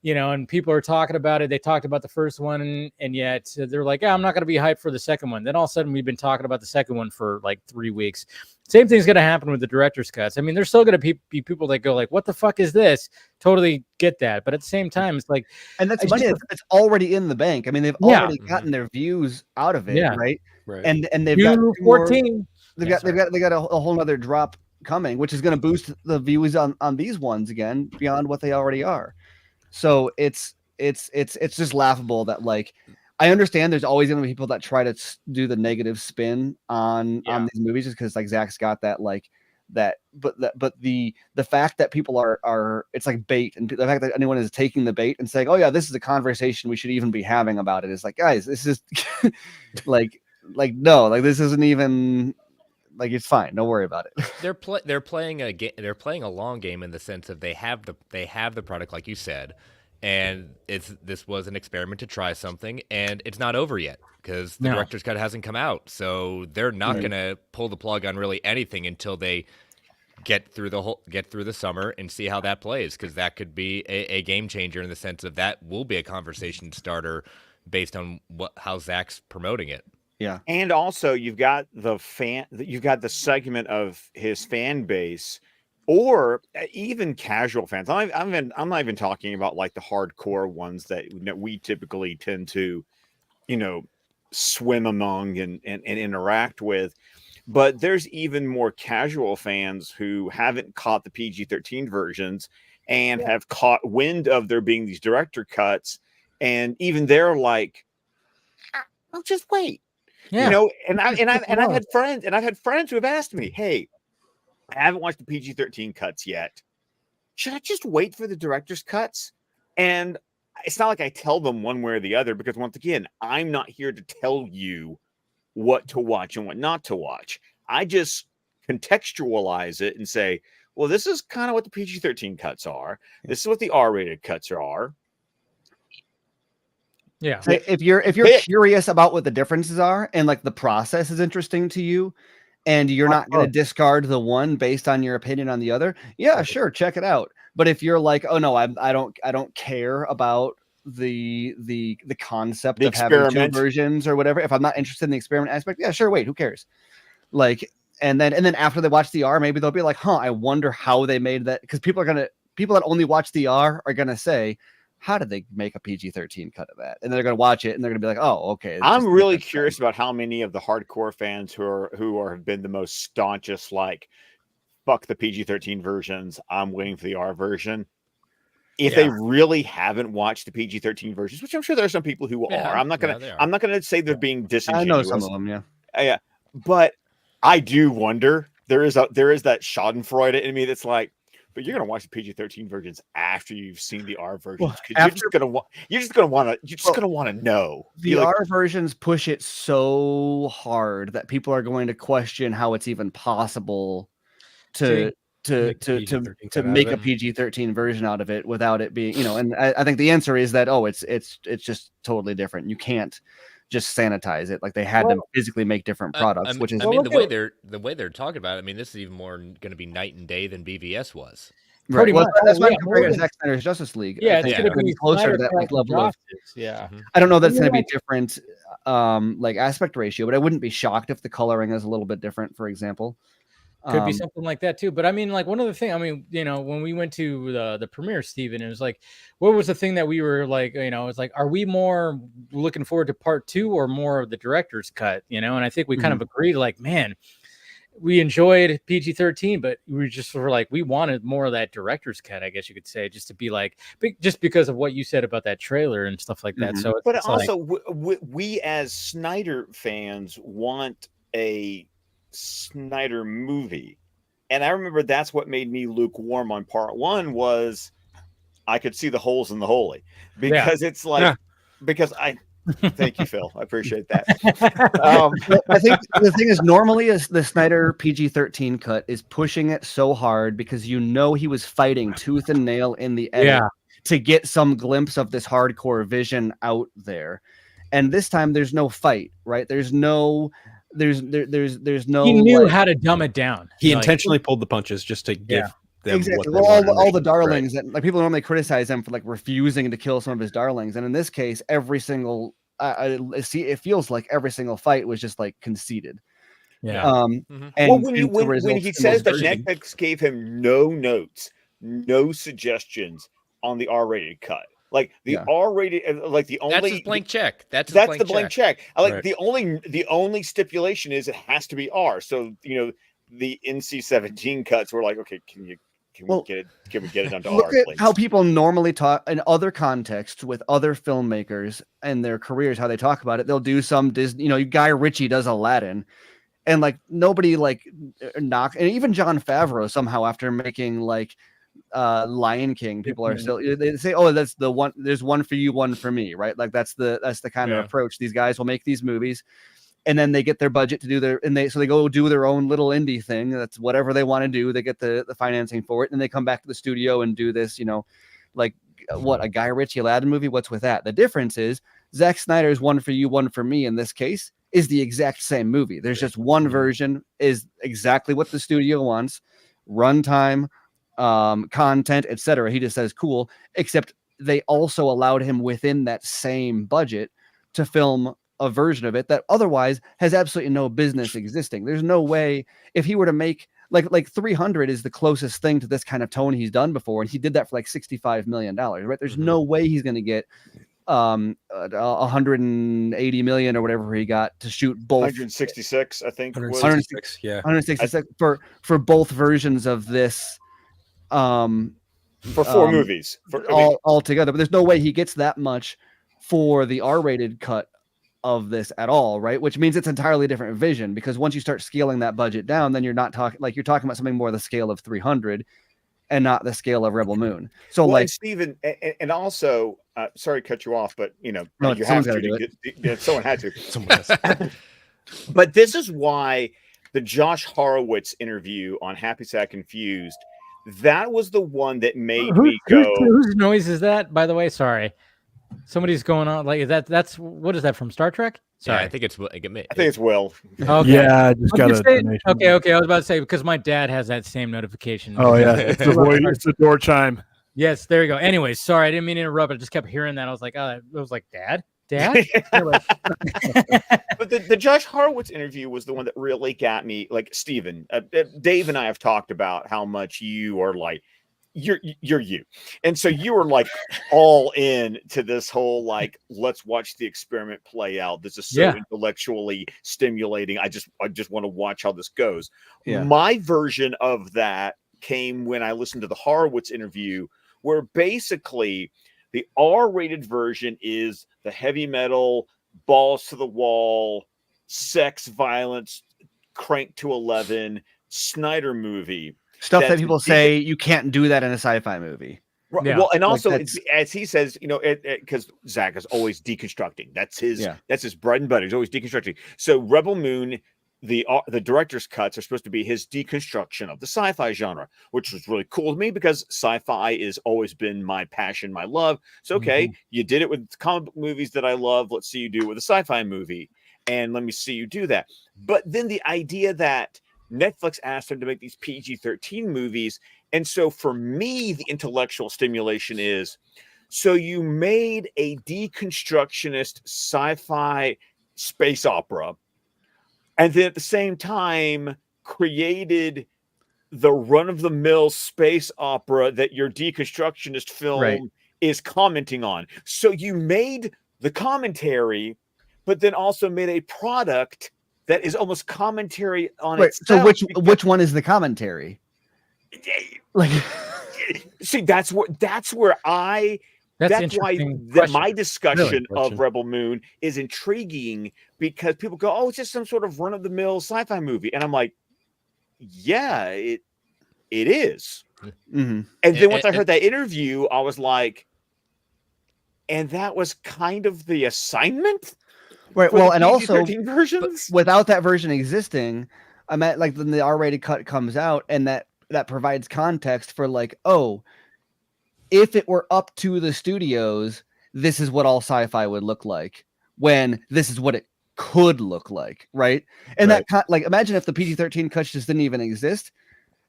B: and people are talking about it. They talked about the first one, and yet they're like, yeah, I'm not going to be hyped for the second one. Then all of a sudden, we've been talking about the second one for like 3 weeks. Same thing's going to happen with the director's cuts. I mean, there's still going to be people that go like, what the fuck is this? Totally get that. But at the same time, it's like,
H: and that's money that's already in the bank. I mean, they've already gotten their views out of it, right? And they've got
B: 14.
H: They've got a whole other drop coming, which is going to boost the views on these ones again beyond what they already are. So it's just laughable that, like, I understand there's always going to be people that try to do the negative spin on these movies just because like Zach's got that like that, but the fact that people are it's like bait, and the fact that anyone is taking the bait and saying, oh yeah, this is a conversation we should even be having about it, is like, guys, this is like no, like this isn't even. Like, it's fine. Don't worry about it.
D: They're playing a game. They're playing a long game in the sense of they have the product, like you said, and this was an experiment to try something, and it's not over yet because the director's cut hasn't come out. So they're not going to pull the plug on really anything until they get through the summer and see how that plays, because that could be a game changer in the sense of that will be a conversation starter based on how Zach's promoting it.
H: Yeah.
C: And also you've got the segment of his fan base, or even casual fans. I'm not even talking about like the hardcore ones that we typically tend to, swim among and interact with. But there's even more casual fans who haven't caught the PG-13 versions and have caught wind of there being these director cuts. And even they're like, I'll just wait. Yeah. And I've had friends who have asked me, hey, I haven't watched the PG-13 cuts yet. Should I just wait for the director's cuts? And it's not like I tell them one way or the other, because once again, I'm not here to tell you what to watch and what not to watch. I just contextualize it and say, well, this is kind of what the PG-13 cuts are. This is what the R-rated cuts are.
B: Yeah.
H: So if you're curious about what the differences are and like the process is interesting to you, and you're not going to discard the one based on your opinion on the other, yeah, sure, check it out. But if you're like, oh no, I don't care about the concept of having two versions or whatever, if I'm not interested in the experiment aspect, yeah, sure, wait, who cares? Like, and then after they watch the R, maybe they'll be like, huh, I wonder how they made that, because people that only watch the R are gonna say, how did they make a PG-13 cut of that? And they're going to watch it and they're going to be like, oh, okay.
C: I'm really curious about how many of the hardcore fans who have been the most staunchest, like, fuck the PG-13 versions, I'm waiting for the R version. If they really haven't watched the PG-13 versions, which I'm sure there are some people who are. I'm not going to say they're being disingenuous.
H: I know some of them, yeah.
C: Yeah. But I do wonder, there is that Schadenfreude in me that's like, but you're going to watch the PG-13 versions after you've seen the R versions. You're just going to want to know.
H: The R versions push it so hard that people are going to question how it's even possible to make a PG-13 version out of it without it being, and I think the answer is that, it's just totally different. You can't just sanitize it. Like, they had to physically make different products, which is
D: the way they're talking about it. I mean, this is even more going to be night and day than BVS was.
H: Right. Well, that's why I'm comparing Zack Snyder's Justice League.
B: Yeah, it's going to be
H: closer to that like level of.
B: Yeah.
H: I don't know that's going to be different, like aspect ratio, but I wouldn't be shocked if the coloring is a little bit different, for example.
B: Could be something like that too. But I mean, like, one of the things, I mean, when we went to the premiere, Steven, it was like, what was the thing that we were like, it's like, are we more looking forward to part 2 or more of the director's cut? And I think we kind of agreed, like, man, we enjoyed PG-13, but we just were like, we wanted more of that director's cut, I guess you could say, just to be like, just because of what you said about that trailer and stuff like that. So,
C: but
B: it's
C: also
B: like,
C: we as Snyder fans want a Snyder movie, and I remember that's what made me lukewarm on part one was I could see the holes in the holy because it's like because I. Thank you, Phil. I appreciate that.
H: I think the thing is, normally the Snyder PG-13 cut is pushing it so hard because he was fighting tooth and nail in the edit to get some glimpse of this hardcore vision out there. And this time, there's no fight, right? There's no. He
B: knew how to dumb it down.
F: He intentionally pulled the punches just to give.
H: Exactly. Well, all the darlings that like people normally criticize him for like refusing to kill some of his darlings, and in this case, every single it feels like every single fight was just like conceded.
C: And when he says that Netflix gave him no notes, no suggestions on the R-rated cut, like the R-rated, like the only
D: that's his blank check. That's
C: the blank check. I like the only stipulation is it has to be R. So the NC-17 cuts were like, okay, can we get it onto
H: look
C: R,
H: at
C: please?
H: how people normally talk in other contexts with other filmmakers and their careers, how they talk about it. They'll do some Disney, Guy Ritchie does Aladdin, and like nobody like and even Jon Favreau somehow after making like Lion King, people are still they say, oh, that's the one. There's one for you, one for me, right? Like that's the kind of approach. These guys will make these movies. And then they get their budget to do so they go do their own little indie thing. That's whatever they want to do. They get the financing for it, and they come back to the studio and do this, like what a Guy Ritchie Aladdin movie. What's with that? The difference is Zack Snyder's one for you, one for me. In this case, is the exact same movie. There's just one version is exactly what the studio wants, runtime, content, etc. He just says cool. Except they also allowed him within that same budget to film a version of it that otherwise has absolutely no business existing. There's no way if he were to make like 300 is the closest thing to this kind of tone he's done before, and he did that for like $65 million, right? There's no way he's going to get 180 million or whatever he got to shoot both.
C: 166, I think.
F: 166, yeah.
H: 166 for both versions of this.
C: For four movies
H: all together, but there's no way he gets that much for the R-rated cut of this at all, right? Which means it's entirely different vision, because once you start scaling that budget down, then you're not talking about something more the scale of 300 and not the scale of Rebel Moon. So like
C: Stephen, and also sorry to cut you off, but you have to do it. Someone had to.
D: Someone has.
C: But this is why the Josh Horowitz interview on Happy Sad Confused, that was the one that made me go.
B: Whose noise is that, by the way? Sorry. Somebody's going on like that's what is that from Star Trek? Sorry,
D: yeah, I think it's
C: Will.
B: Okay.
E: Yeah, I just got a donation.
B: Okay. I was about to say because my dad has that same notification.
E: Oh yeah, it's the door chime.
B: Yes, there you go. Anyways, sorry, I didn't mean to interrupt. I just kept hearing that. I was like, Dad.
C: But the Josh Horowitz interview was the one that really got me. Like Stephen, Dave and I have talked about how much you are like. You're you, and so you were like all in to this whole like let's watch the experiment play out. This is so intellectually stimulating. I just want to watch how this goes. My version of that came when I listened to the Horowitz interview, where basically the R-rated version is the heavy metal, balls to the wall, sex, violence, cranked to 11 Snyder movie.
H: Stuff that people say you can't do that in a sci-fi movie.
C: Yeah. Well, and also as he says, because Zach is always deconstructing. That's his bread and butter. He's always deconstructing. So Rebel Moon, the director's cuts are supposed to be his deconstruction of the sci-fi genre, which was really cool to me because sci-fi has always been my passion, my love. So okay, you did it with comic book movies that I love. Let's see you do it with a sci-fi movie, and let me see you do that. But then the idea that Netflix asked him to make these PG-13 movies. And so for me, the intellectual stimulation is, so you made a deconstructionist sci-fi space opera, and then at the same time created the run-of-the-mill space opera that your deconstructionist film is commenting on. So you made the commentary, but then also made a product that is almost commentary on
H: Right. So
C: itself.
H: which one is the commentary? Like,
C: see, that's where
B: That's
C: why
B: interesting
C: my
B: question.
C: discussion
F: Really
C: of
F: question.
C: Rebel Moon is intriguing, because people go, "Oh, it's just some sort of run-of-the-mill sci-fi movie," and I'm like, "Yeah, it is."
H: mhm.
C: And then once I heard that interview, I was like, "And that was kind of the assignment."
H: Right.
C: For
H: Well,
C: the
H: and also
C: PG-13 versions.
H: without that version existing, I meant like then the R-rated cut comes out, and that provides context for like, oh, if it were up to the studios, this is what all sci-fi would look like, when this is what it could look like, right? And
C: Right.
H: that like, imagine if the PG-13 cut just didn't even exist.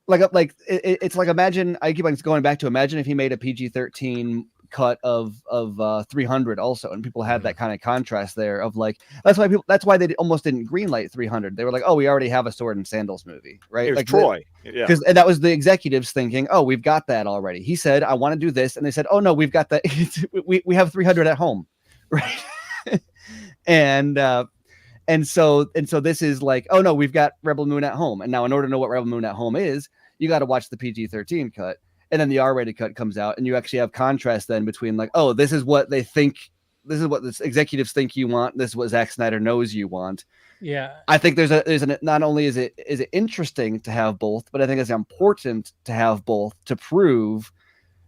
H: Like it's like, imagine, I keep on going back to, imagine if he made a PG-13 cut of 300 also, and people had that kind of contrast there of like, that's why they almost didn't greenlight 300. They were like, oh, we already have a sword and sandals movie, right?
C: It was
H: like
C: Troy. Yeah.
H: because that was the executives thinking, oh, we've got that already. He said, I want to do this, and they said, oh no, we've got that. we have 300 at home, right? and so this is like, oh no, we've got Rebel Moon at home, and now in order to know what Rebel Moon at home is, you got to watch the PG-13 cut, and then the R-rated cut comes out, and you actually have contrast then between like, oh, this is what they think, this is what the executives think you want, this is what Zack Snyder knows you want.
B: Yeah,
H: I think there's a not only is it interesting to have both, but I think it's important to have both to prove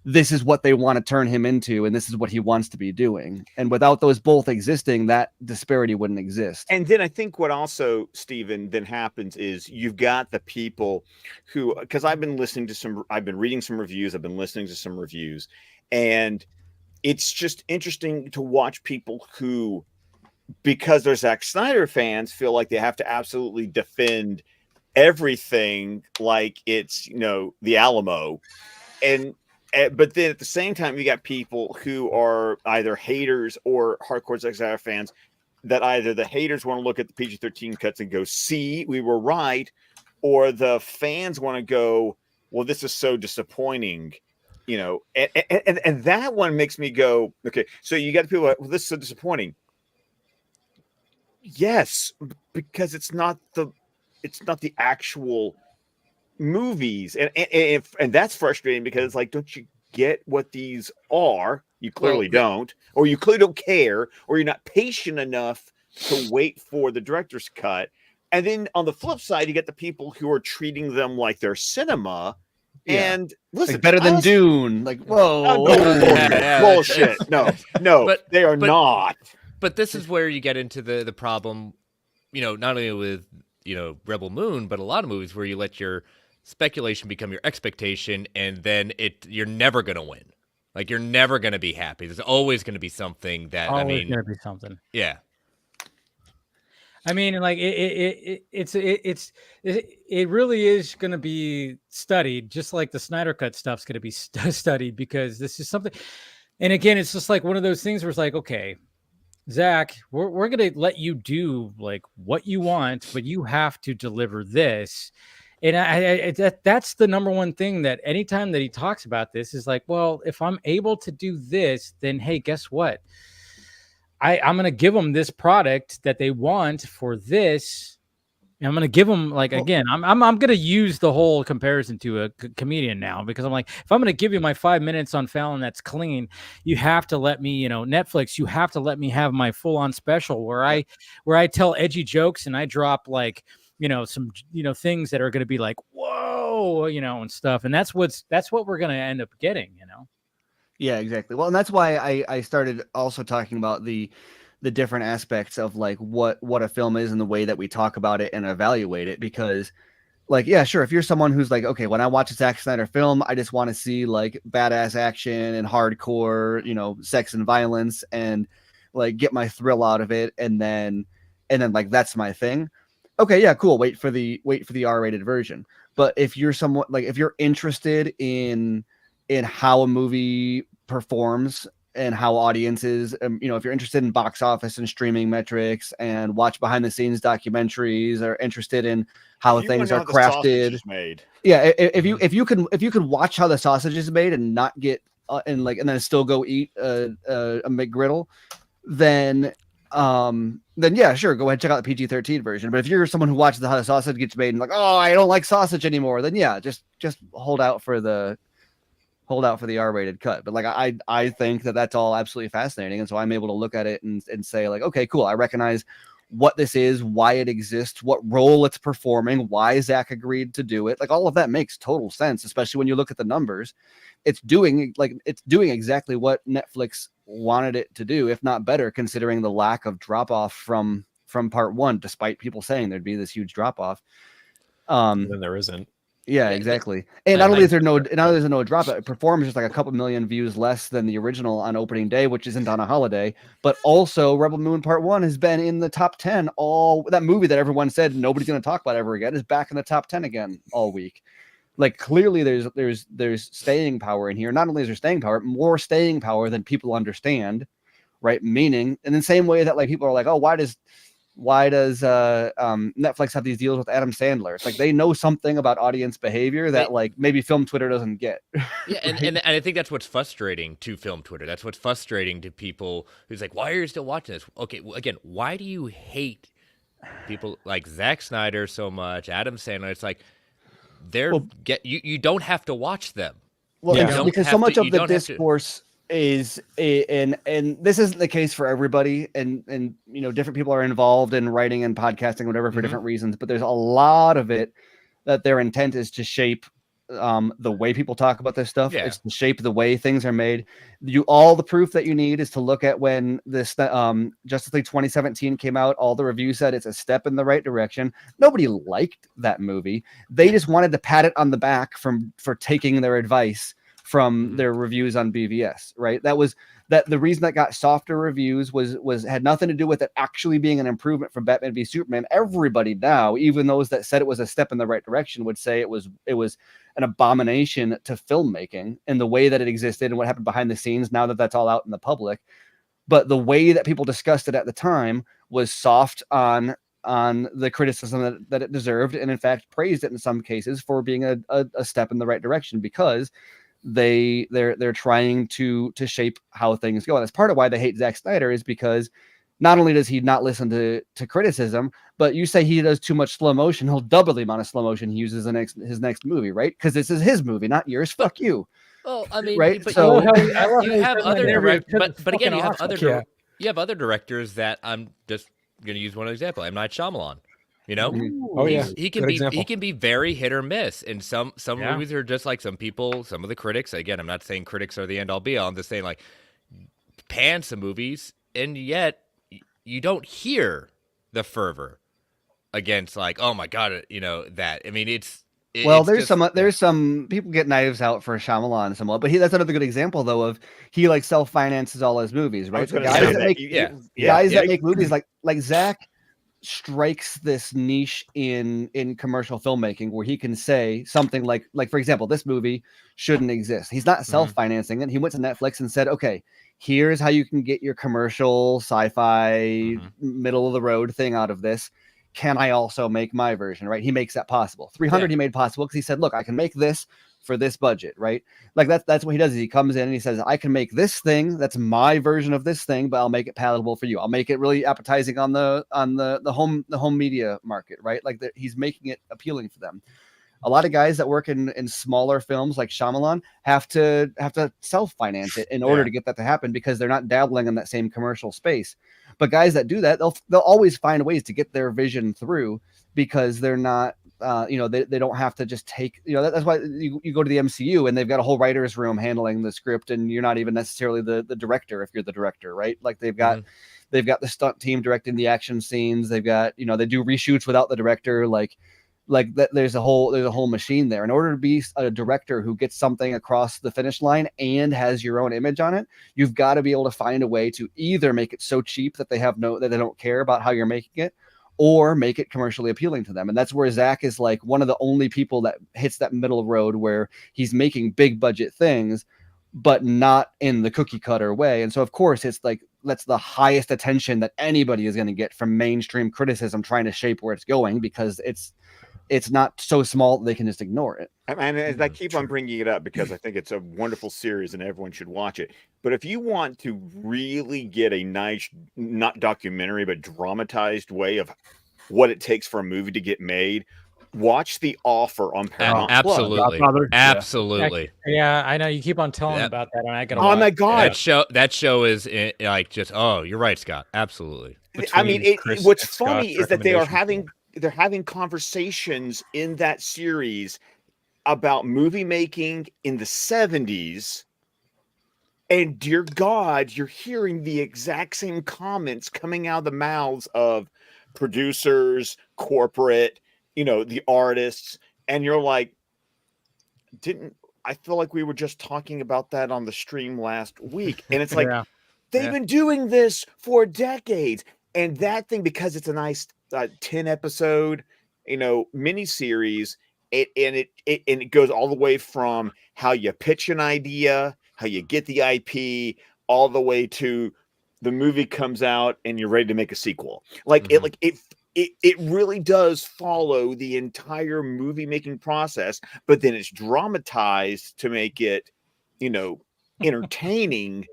H: this is what they want to turn him into, and this is what he wants to be doing. And without those both existing, that disparity wouldn't exist.
C: And then I think what also, Stephen, then happens is you've got the people who, because I've been reading some reviews, I've been listening to some reviews, and it's just interesting to watch people who, because they're Zack Snyder fans, feel like they have to absolutely defend everything like it's, the Alamo. But then at the same time, you got people who are either haters or hardcore Zack Snyder fans, that either the haters want to look at the PG-13 cuts and go, see, we were right, or the fans want to go, well, this is so disappointing, and that one makes me go, okay, so you got the people like, well, this is so disappointing. Yes, because it's not the actual movies, and that's frustrating, because it's like, don't you get what these are? You clearly don't, or you clearly don't care, or you're not patient enough to wait for the director's cut. And then on the flip side, you get the people who are treating them like they're cinema.
H: Yeah.
C: And listen,
H: Like better than Dune. Like, whoa.
C: Bullshit. No,
D: But-
C: they are
D: but-
C: not.
D: But this is where you get into the problem, not only with, Rebel Moon, but a lot of movies where you let your speculation become your expectation, and then you're never going to win. Like, you're never going to be happy. There's always going to be something that,
B: always gonna be something.
D: yeah.
B: I mean, like it really is going to be studied, just like the Snyder Cut stuff's going to be studied, because this is something. And again, it's just like one of those things where it's like, okay, Zach, we're going to let you do like what you want, but you have to deliver this. And that's the number one thing that anytime that he talks about this is like, well, if I'm able to do this, then hey, guess what? I'm going to give them this product that they want for this. And I'm going to give them, like, again, I'm going to use the whole comparison to a comedian now, because I'm like, if I'm going to give you my 5 minutes on Fallon that's clean, you have to let me, Netflix, you have to let me have my full on special where I tell edgy jokes and I drop like, some, things that are going to be like, whoa, and stuff. And that's what we're going to end up getting,
H: Yeah, exactly. Well, and that's why I started also talking about the different aspects of like what a film is and the way that we talk about it and evaluate it. Because, like, yeah, sure, if you're someone who's like, okay, when I watch a Zack Snyder film, I just want to see like badass action and hardcore, sex and violence, and like get my thrill out of it, and then like that's my thing. Okay, yeah, cool. Wait for the R-rated version. But if you're someone like, if you're interested in how a movie performs and how audiences, if you're interested in box office and streaming metrics and watch behind the scenes documentaries, or interested in how things are crafted, yeah, if you can watch how the sausage is made and not get and then still go eat a McGriddle, then then yeah, sure, go ahead and check out the PG-13 version. But if you're someone who watches how the sausage gets made and like, oh, I don't like sausage anymore, then yeah, just hold out for the R-rated cut. But like I think that that's all absolutely fascinating, and so I'm able to look at it and say like, okay, cool, I recognize what this is, why it exists, what role it's performing, why Zack agreed to do it. Like all of that makes total sense, especially when you look at the numbers. It's doing exactly what Netflix wanted it to do, if not better, considering the lack of drop off from part one, despite people saying there'd be this huge drop off.
F: And then there isn't.
H: Yeah, exactly. And not only is there no drop, it performs just like a couple million views less than the original on opening day, which isn't on a holiday. But also, Rebel Moon Part 1 has been in the top 10 all. That movie that everyone said nobody's going to talk about ever again is back in the top 10 again all week. Like clearly, there's staying power in here. Not only is there staying power, more staying power than people understand, right? Meaning, in the same way that like people are like, oh, why does Netflix have these deals with Adam Sandler? It's like they know something about audience behavior that like maybe film Twitter doesn't get.
D: Yeah, and I think that's what's frustrating to film Twitter. That's what's frustrating to people who's like, why are you still watching this? Okay, again, why do you hate people like Zack Snyder so much, Adam Sandler? It's like you don't have to watch them.
H: Well, yeah. Because so much of the discourse is and this isn't the case for everybody, and you know, different people are involved in writing and podcasting, whatever, for different reasons, but there's a lot of it that their intent is to shape the way people talk about this stuff. It's to shape the way things are made. All the proof that you need is to look at when this Justice League 2017 came out. All the reviews said it's a step in the right direction. Nobody liked that movie. They just wanted to pat it on the back for taking their advice from their reviews on BVS, right? That the reason that got softer reviews had nothing to do with it actually being an improvement from Batman v Superman. Everybody now, even those that said it was a step in the right direction, would say it was an abomination to filmmaking and the way that it existed and what happened behind the scenes now that that's all out in the public. But the way that people discussed it at the time was soft on the criticism that it deserved, and in fact praised it in some cases for being a step in the right direction, because they're trying to shape how things go. And that's part of why they hate Zack Snyder, is because not only does he not listen to criticism, but you say he does too much slow motion, he'll double the amount of slow motion he uses in his next movie, right? Because this is his movie, not yours. Fuck you.
D: Well, I mean,
H: right?
D: But
H: so
D: you have other directors, but again, you have other directors that I'm just going to use one example. M. Night Shyamalan. You know, he can be very hit or miss, and some movies are just like some people, some of the critics. Again, I'm not saying critics are the end all be all. I'm just saying like pan some movies, and yet you don't hear the fervor against like, oh my god, you know that. I mean, there's some people get knives out for Shyamalan somewhat, but that's another good example though of he like self-finances all his movies, right? Guys that make movies like Zack strikes this niche in commercial filmmaking where he can say something like for example, this movie shouldn't exist. He's not self-financing it. He went to Netflix and said, okay, here's how you can get your commercial sci-fi middle of the road thing out of this. Can I also make my version, right? He makes that possible. 300 he made possible because he said, look, I can make this for this budget, right? Like that's what he does. Is he comes in and he says, I can make this thing that's my version of this thing, but I'll make it palatable for you. I'll make it really appetizing on the home media market, right? Like he's making it appealing for them. A lot of guys that work in smaller films like Shyamalan have to self-finance it in order to get that to happen, because they're not dabbling in that same commercial space. But guys that do that, they'll always find ways to get their vision through, because they're not they don't have to just take, that's why you go to the MCU and they've got a whole writer's room handling the script, and you're not even necessarily the director if you're the director, right? Like they've got the stunt team directing the action scenes. They've got, they do reshoots without the director. Like that, there's a whole machine there. In order to be a director who gets something across the finish line and has your own image on it, you've got to be able to find a way to either make it so cheap that they don't care about how you're making it, or make it commercially appealing to them. And that's where Zack is like one of the only people that hits that middle road where he's making big budget things, but not in the cookie cutter way. And so of course it's like, that's the highest attention that anybody is going to get from mainstream criticism trying to shape where it's going, because it's
H: it's not so small that they can just ignore it.
C: And as I keep on bringing it up because I think it's a wonderful series and everyone should watch it. But if you want to really get a nice, not documentary, but dramatized way of what it takes for a movie to get made, watch The Offer on Paramount Plus.
D: Absolutely.
E: Godfather?
D: Absolutely.
B: Yeah, I know you keep on telling me about that, and I gotta.
C: Oh
B: watch
C: my
B: it.
C: God.
D: That show is like just you're right, Scott. Absolutely.
C: I mean,
F: Chris
C: what's
F: and
C: funny
F: Scott's
C: is that they're
F: recommendations.
C: having conversations in that series about movie making in the 70s. And dear God, you're hearing the exact same comments coming out of the mouths of producers, corporate, the artists. And you're like, I feel like we were just talking about that on the stream last week. And it's like,
B: Yeah.
C: they've been doing this for decades. And that thing, because it's a nice 10 episode, miniseries, it goes all the way from how you pitch an idea, how you get the IP, all the way to the movie comes out and you're ready to make a sequel. It really does follow the entire movie making process, but then it's dramatized to make it, entertaining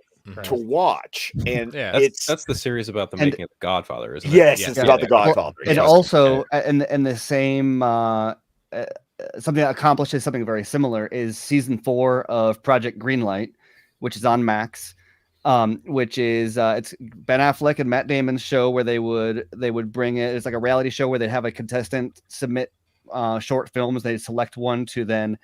C: to watch. And
F: that's the series about the making of The Godfather, isn't it?
C: Yes, it's about The Godfather.
H: And also, and the same something that accomplishes something very similar is season 4 of Project Greenlight, which is on Max. Which is it's Ben Affleck and Matt Damon's show where they would bring it. It's like a reality show where they'd have a contestant submit short films. They'd select one to then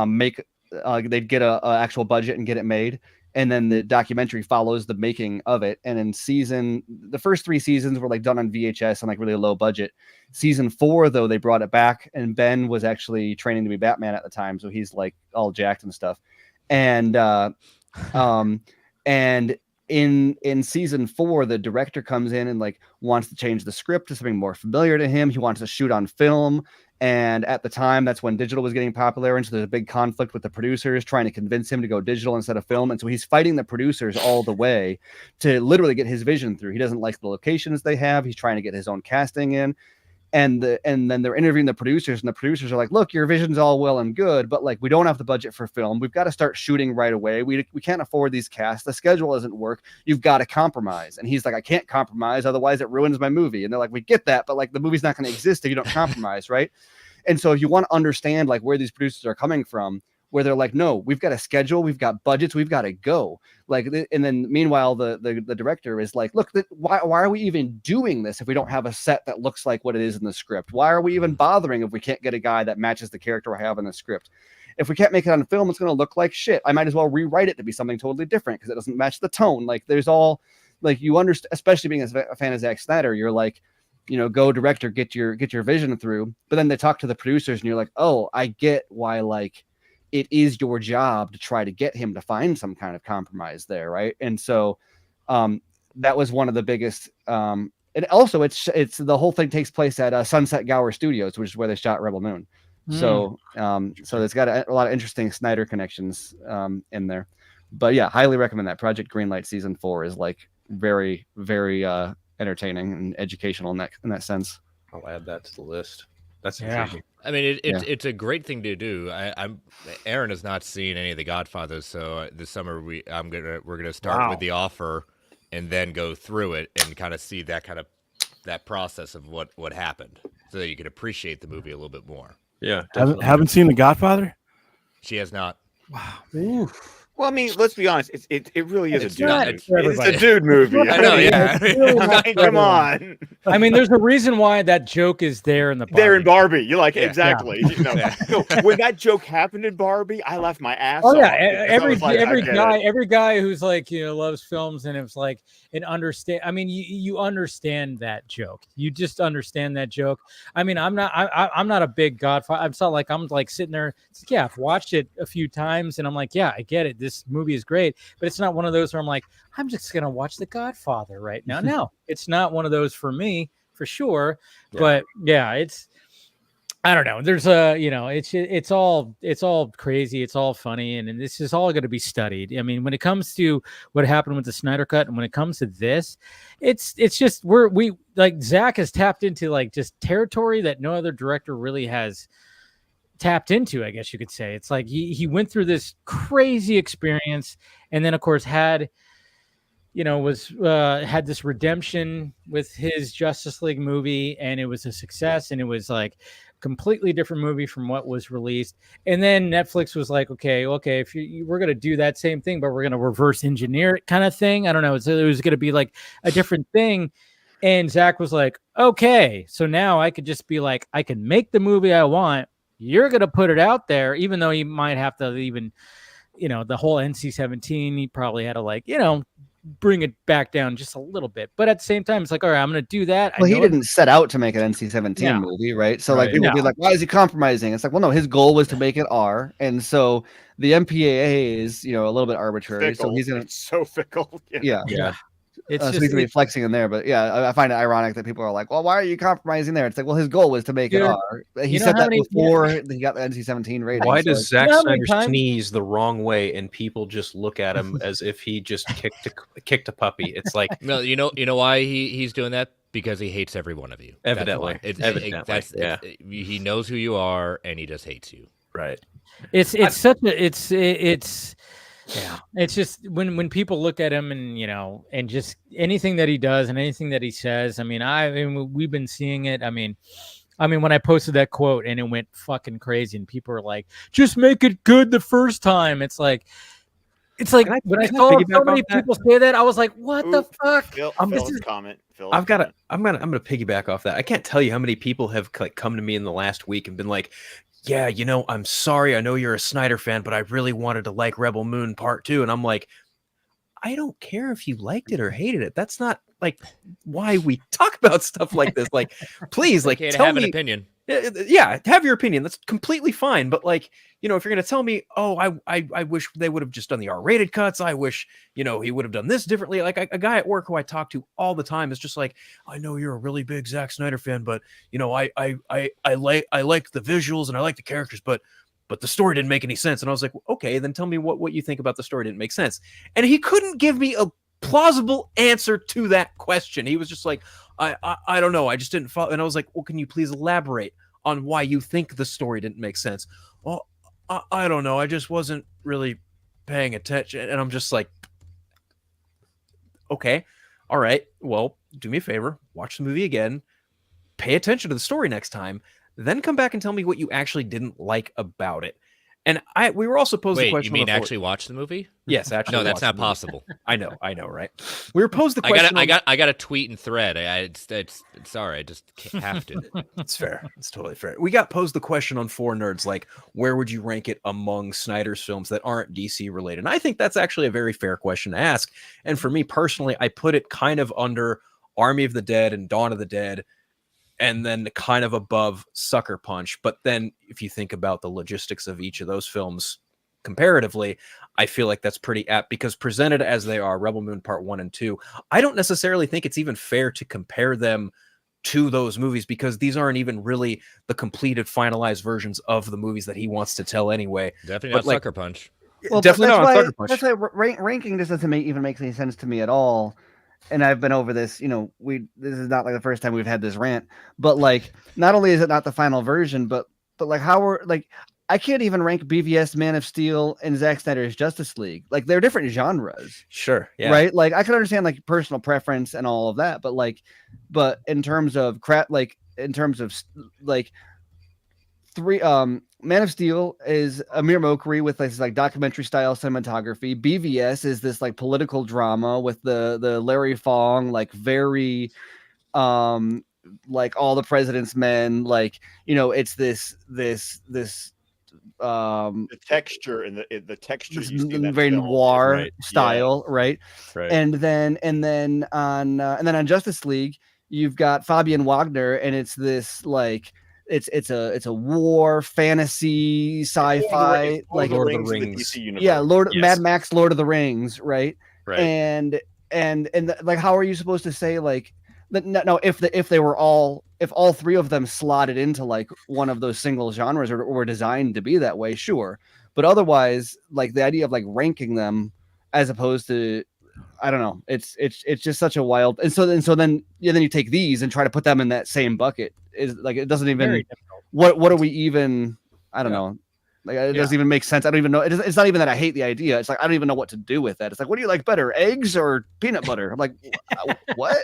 H: make. They'd get a actual budget and get it made, and then the documentary follows the making of it. And in the first 3 seasons were like done on VHS on like really low budget. Season 4 though, they brought it back, and Ben was actually training to be Batman at the time, so he's like all jacked and stuff, and And in season 4, the director comes in and like wants to change the script to something more familiar to him. He wants to shoot on film. And at the time, that's when digital was getting popular. And so there's a big conflict with the producers trying to convince him to go digital instead of film. And so he's fighting the producers all the way to literally get his vision through. He doesn't like the locations they have. He's trying to get his own casting in. And then they're interviewing the producers, and the producers are like, look, your vision's all well and good, but like, we don't have the budget for film. We've got to start shooting right away. We can't afford these casts. The schedule doesn't work. You've got to compromise. And he's like, I can't compromise. Otherwise it ruins my movie. And they're like, we get that, but like the movie's not going to exist if you don't compromise. Right. And so if you want to understand like where these producers are coming from, where they're like, no, we've got a schedule, we've got budgets, we've got to go. Like, and then meanwhile, the director is like, look, why are we even doing this if we don't have a set that looks like what it is in the script? Why are we even bothering if we can't get a guy that matches the character I have in the script? If we can't make it on film, it's going to look like shit. I might as well rewrite it to be something totally different because it doesn't match the tone. Like, there's all like, you understand, especially being a fan of Zack Snyder, you're like, go director, get your vision through. But then they talk to the producers and you're like, oh, I get why, like, it is your job to try to get him to find some kind of compromise there. Right. And so that was one of the biggest, and also it's the whole thing takes place at Sunset Gower Studios, which is where they shot Rebel Moon. So it's got a lot of interesting Snyder connections in there, but yeah, highly recommend that. Project Greenlight season 4 is like very, very entertaining and educational in that sense.
F: I'll add that to the list. That's
B: Yeah.
F: intriguing.
D: I mean, it's a great thing to do. Aaron has not seen any of the Godfathers, so this summer we're gonna start with The Offer, and then go through it and kind of see that process of what happened, so that you can appreciate the movie a little bit more.
F: Yeah,
E: haven't seen The Godfather?
D: She has not.
E: Wow.
B: Oof.
C: Well, I mean, let's be honest. It really is a dude
B: not
C: movie.
B: for
C: It's a
B: everybody.
C: dude movie.
D: I know, yeah.
B: It's really not for
C: Come
B: everyone.
C: on.
B: I mean, there's a reason why that joke is there in the
C: There in
B: Barbie.
C: Barbie. You're like,
D: Yeah.
C: exactly. No, when that joke happened in Barbie, I laughed my ass
B: Oh
C: off.
B: yeah,
C: because I was like, I get it.
B: every guy who's like loves films and it's like and understand. I mean, you understand that joke. You just understand that joke. I mean, I'm not a big Godfather. I'm like sitting there. It's like, yeah, I've watched it a few times and I'm like, yeah, I get it. This movie is great, but it's not one of those where I'm like, I'm just gonna watch The Godfather right now. No, it's not one of those for me for sure.
F: Yeah.
B: But yeah, it's. I don't know. There's it's all crazy. It's all funny, and this is all going to be studied. I mean, when it comes to what happened with the Snyder Cut, and when it comes to this, it's just we like Zack has tapped into like just territory that no other director really has tapped into. I guess you could say it's like he went through this crazy experience, and then of course had this redemption with his Justice League movie, and it was a success, and it was like completely different movie from what was released. And then Netflix was like, okay, if we're going to do that same thing, but we're going to reverse engineer it kind of thing. I don't know. It was going to be like a different thing. And Zack was like, okay, so now I could just be like, I can make the movie I want. You're going to put it out there, even though you might have to even, the whole NC-17, he probably had to bring it back down just a little bit, but at the same time, it's like, all right, I'm going to do that.
H: Well, he didn't set out to make an NC-17 movie, right? So like people would be like, why is he compromising? It's like, well, no, his goal was to make it R, and so the MPAA is a little bit arbitrary.
C: Fickle.
H: So he's gonna
C: so fickle.
H: Yeah.
B: It's
H: so
B: just
H: he's gonna be flexing in there, but I find it ironic that people are like, well, why are you compromising there? It's like, well, his goal was to make it R. He said that before he got the NC-17 rating.
F: Why does Zack Snyder sneeze the wrong way and people just look at him as if he just kicked a puppy? It's like,
D: no, you know why he's doing that? Because he hates every one of you.
F: Evidently,
D: he knows who you are, and he just hates you.
F: Right.
B: It's just when people look at him and just anything that he does and anything that he says. I mean, we've been seeing it. I mean, when I posted that quote and it went fucking crazy, and people are like, "Just make it good the first time." It's like when I saw so many people say that, I was like, "What the fuck?"
C: I'm gonna
F: piggyback off that. I can't tell you how many people have come to me in the last week and been like, yeah, I'm sorry. I know you're a Snyder fan, but I really wanted to like Rebel Moon Part 2. And I'm like, I don't care if you liked it or hated it. That's not like why we talk about stuff like this. Like, please, like,
D: tell me an opinion.
F: Yeah, have your opinion. That's completely fine. But like, if you're gonna tell me, oh, I wish they would have just done the R-rated cuts. I wish, he would have done this differently. Like a guy at work who I talk to all the time is just like, I know you're a really big Zack Snyder fan, but I like the visuals and I like the characters, but the story didn't make any sense. And I was like, okay, then tell me what you think about the story didn't make sense. And he couldn't give me a plausible answer to that question. He was just like, I don't know. I just didn't follow. And I was like, well, can you please elaborate on why you think the story didn't make sense? Well, I don't know. I just wasn't really paying attention. And I'm just like, okay, all right. Well, do me a favor. Watch the movie again. Pay attention to the story next time. Then come back and tell me what you actually didn't like about it. And we were also posed the question.
D: You mean actually watch the movie?
F: Yes, actually.
D: No, that's not possible.
F: I know, right? We were posed the question.
D: I got a tweet and thread. It's sorry, I just have to.
F: It's fair. It's totally fair. We got posed the question on 4Nerds, like, where would you rank it among Snyder's films that aren't DC related? And I think that's actually a very fair question to ask. And for me personally, I put it kind of under Army of the Dead and Dawn of the Dead, and then kind of above Sucker Punch. But then if you think about the logistics of each of those films comparatively, I feel like that's pretty apt, because presented as they are, Rebel Moon Part 1 and 2, I don't necessarily think it's even fair to compare them to those movies, because these aren't even really the completed, finalized versions of the movies that he wants to tell anyway.
D: Definitely not Sucker Punch.
H: Well, definitely not Sucker Punch. That's why ranking this doesn't even make any sense to me at all. And I've been over this, this is not like the first time we've had this rant, but like, not only is it not the final version, but like I can't even rank BVS, Man of Steel, and Zack Snyder's Justice League. Like, they're different genres.
F: Sure. Yeah.
H: Right. Like, I can understand like personal preference and all of that, but in terms of Man of Steel is Amir Mokri with this like documentary style cinematography. BVS is this like political drama with the Larry Fong, like very like All the President's Men, like, it's this
C: the texture and the texture
H: very noir style,
F: yeah.
H: right? And then on Justice League, you've got Fabian Wagner, and it's this like it's a war fantasy sci-fi like
F: Lord of the Rings.
H: Mad Max Lord of the Rings, right? And like, how are you supposed to say like no if they were all if all three of them slotted into like one of those single genres or were designed to be that way, sure. But otherwise, like the idea of like ranking them as opposed to, I don't know, it's just such a wild. And so then you take these and try to put them in that same bucket. Is like it doesn't even. What are we even? I don't know. Like it doesn't even make sense. I don't even know. It's not even that I hate the idea. It's like I don't even know what to do with that. It's like, what do you like better, eggs or peanut butter? I'm like, what?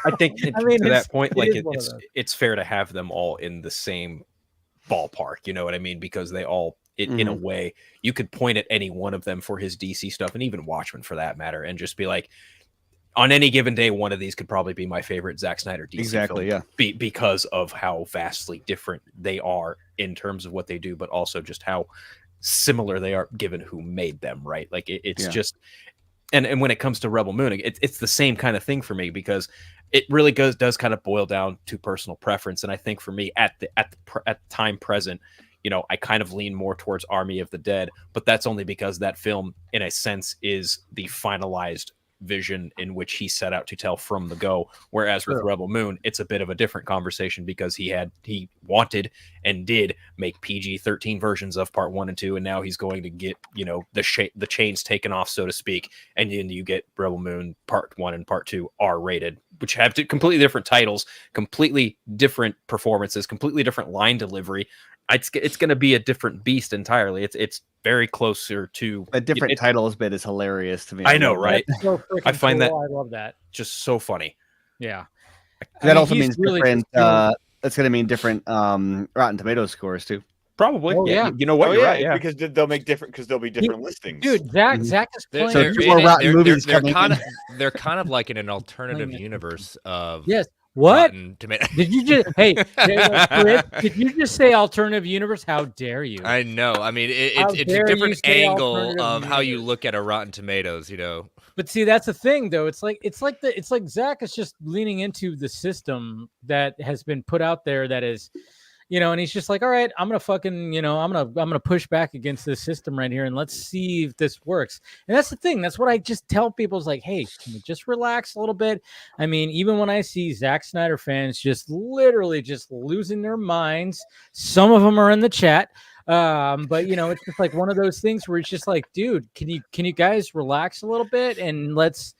F: I think to that point, like it's fair to have them all in the same ballpark. You know what I mean? Because they all, in a way, you could point at any one of them for his DC stuff, and even Watchmen for that matter, and just be like, on any given day, one of these could probably be my favorite Zack Snyder DC film, because of how vastly different they are in terms of what they do, but also just how similar they are given who made them, right? Like it's just, and when it comes to Rebel Moon, it's the same kind of thing for me, because it really does kind of boil down to personal preference. And I think for me at the time present, you know, I kind of lean more towards Army of the Dead, but that's only because that film, in a sense, is the finalized vision in which he set out to tell from the go. Whereas with Rebel Moon, it's a bit of a different conversation, because he wanted and did make PG-13 versions of part 1 and 2, and now he's going to get, you know, the chains taken off, so to speak, and then you get Rebel Moon part 1 and part 2 R-rated, which have completely different titles, completely different performances, completely different line delivery. It's going to be a different beast entirely. It's very closer to
H: a different titles bit is hilarious to me.
F: I know, right?
B: So
F: I find
B: cool. I love that.
F: Just so funny.
B: Yeah.
H: That also means really different. That's going to mean different Rotten Tomatoes scores too.
F: Probably. You know what? You're right. Yeah.
C: Because they'll make different. Because there'll be different listings.
B: Dude, Zach is playing.
H: So
D: they're kind of like in an alternative universe of
B: What
D: Rotten Tomatoes.
B: Did you just Chris, did you just say alternative universe? How dare you?
D: I know. I mean, it's a different angle of how you look at a Rotten Tomatoes, you know. But
B: see, that's the thing, though. It's like Zach is just leaning into the system that has been put out there. That is, you know, and he's just like, all right, I'm gonna fucking, you know, I'm gonna push back against this system right here, and let's see if this works. And that's the thing. That's what I just tell people is like, hey, can you just relax a little bit? I mean, even when I see Zack Snyder fans just literally just losing their minds, some of them are in the chat. But you know, it's just like one of those things where it's just like, dude, can you guys relax a little bit and let's.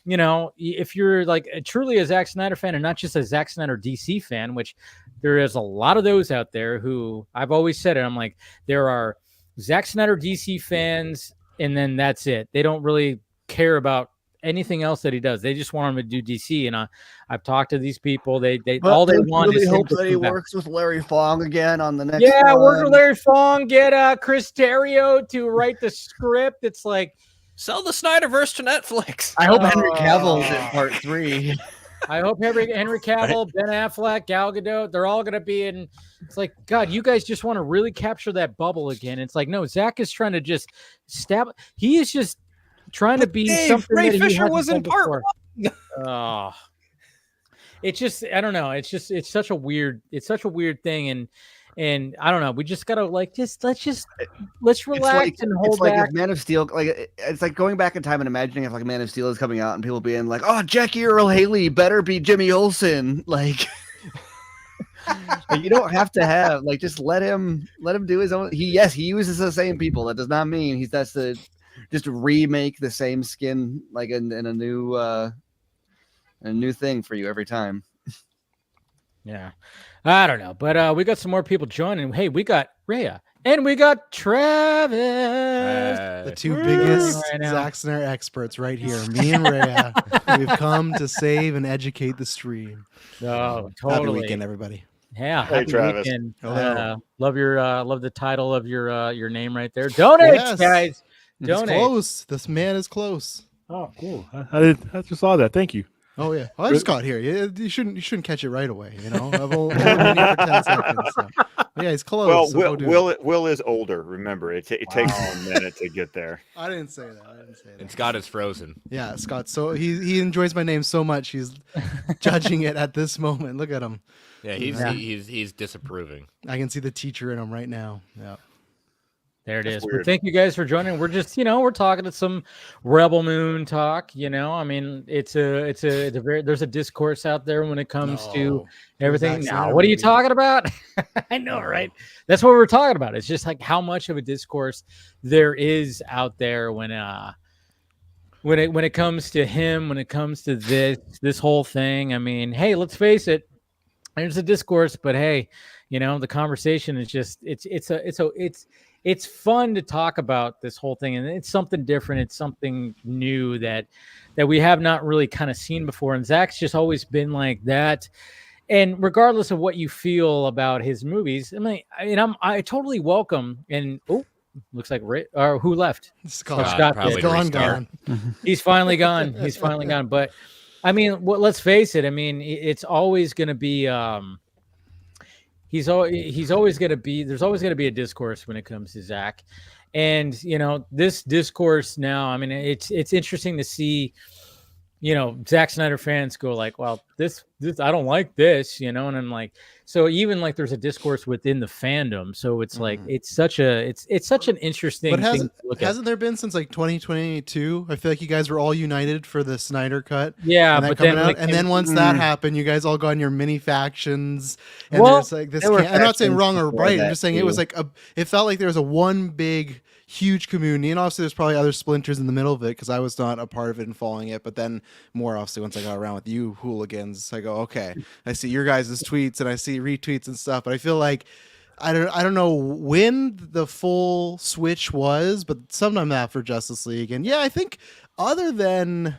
B: You know, if you're like truly a Zack Snyder fan and not just a Zack Snyder DC fan, which there is a lot of those out there who I've always said it. I'm like, there are Zack Snyder DC fans, and then that's it. They don't really care about anything else that he does. They just want him to do DC. And I've talked to these people. They all they want is
H: hope that he works with Larry Fong again on the next.
B: Yeah, work with Larry Fong. Get Chris Terrio to write the script. It's like.
F: Sell the Snyderverse to Netflix.
H: I hope Henry Cavill's in part 3.
B: I hope Henry Cavill, Ben Affleck, Gal Gadot, they're all going to be in. It's like, God, you guys just want to really capture that bubble again. It's like, no, Zach is trying to just stab. He is just trying to be something.
F: Ray
B: that
F: Fisher was in part 1.
B: Oh, it's just, I don't know. It's such a weird thing. And I don't know. We just gotta like let's relax and hold back.
H: It's like if Man of Steel, like it's like going back in time and imagining if like Man of Steel is coming out and people being like, "Oh, Jackie Earl Haley better be Jimmy Olsen." Like, you don't have to have like just let him do his own. He uses the same people. That does not mean that's to just remake the same skin like in a new thing for you every time.
B: Yeah. I don't know, but we got some more people joining. Hey, we got Rhea and we got Travis.
I: The two biggest Zack Snyder experts right here, me and Rhea. We've come to save and educate the stream.
B: Oh, totally.
I: Happy weekend, everybody.
B: Yeah,
C: hey,
B: happy
C: Travis.
B: weekend. Love the title of your name right there. Donate, guys. Donate.
I: It's close. This man is close.
E: Oh, cool. I just saw that. Thank you.
I: Oh yeah, I just got here. You shouldn't catch it right away. You know, I've only been here for 10 seconds. So. Yeah, he's close.
C: Well, Will is older. Remember, it takes him a minute to get there.
I: I didn't say that.
D: And Scott is frozen.
I: Yeah, Scott. So he enjoys my name so much. He's judging it at this moment. Look at him.
D: Yeah, he's disapproving.
I: I can see the teacher in him right now. Yeah.
B: There it
C: That's
B: is. But
C: weird.
B: thank you guys for joining. We're just, we're talking to some Rebel Moon talk. I mean, it's a very, there's a discourse out there when it comes to everything.
I: Zack
B: Now,
I: Snyder
B: what are you
I: movie.
B: talking about? I know, right? That's what we're talking about. It's just like how much of a discourse there is out there when it comes to him, when it comes to this whole thing. I mean, hey, let's face it. There's a discourse, but hey, the conversation is just it's fun to talk about this whole thing, and it's something different. It's something new that we have not really kind of seen before. And Zach's just always been like that. And regardless of what you feel about his movies, I totally welcome. And looks like or who left?
I: Scott.
D: probably
I: He's gone.
D: restart.
B: He's finally gone. He's finally gone. But I mean, let's face it. I mean, it's always going to be. He's always going to be. There's always going to be a discourse when it comes to Zach, and this discourse now. I mean, it's interesting to see. Zack Snyder fans go like, well, this I don't like this, and I'm like, so even like there's a discourse within the fandom. So it's like it's such an interesting
I: But
B: thing to look at.
I: hasn't there been since like 2022? I feel like you guys were all united for the Snyder cut.
B: Yeah,
I: and
B: but
I: coming
B: then
I: out, and then once that happened, you guys all got in your mini factions. And
B: Well,
I: there's like this.
H: there were
I: I'm not saying
H: factions
I: wrong or
H: before
I: right. I'm
H: that,
I: just saying it was
H: too.
I: like it felt like there was a one big huge community, and obviously there's probably other splinters in the middle of it because I was not a part of it and following it. But then more obviously once I got around with you hooligans, I go, okay, I see your guys' tweets and I see retweets and stuff. But I feel like I don't know when the full switch was, but sometime after Justice League. And yeah, I think other than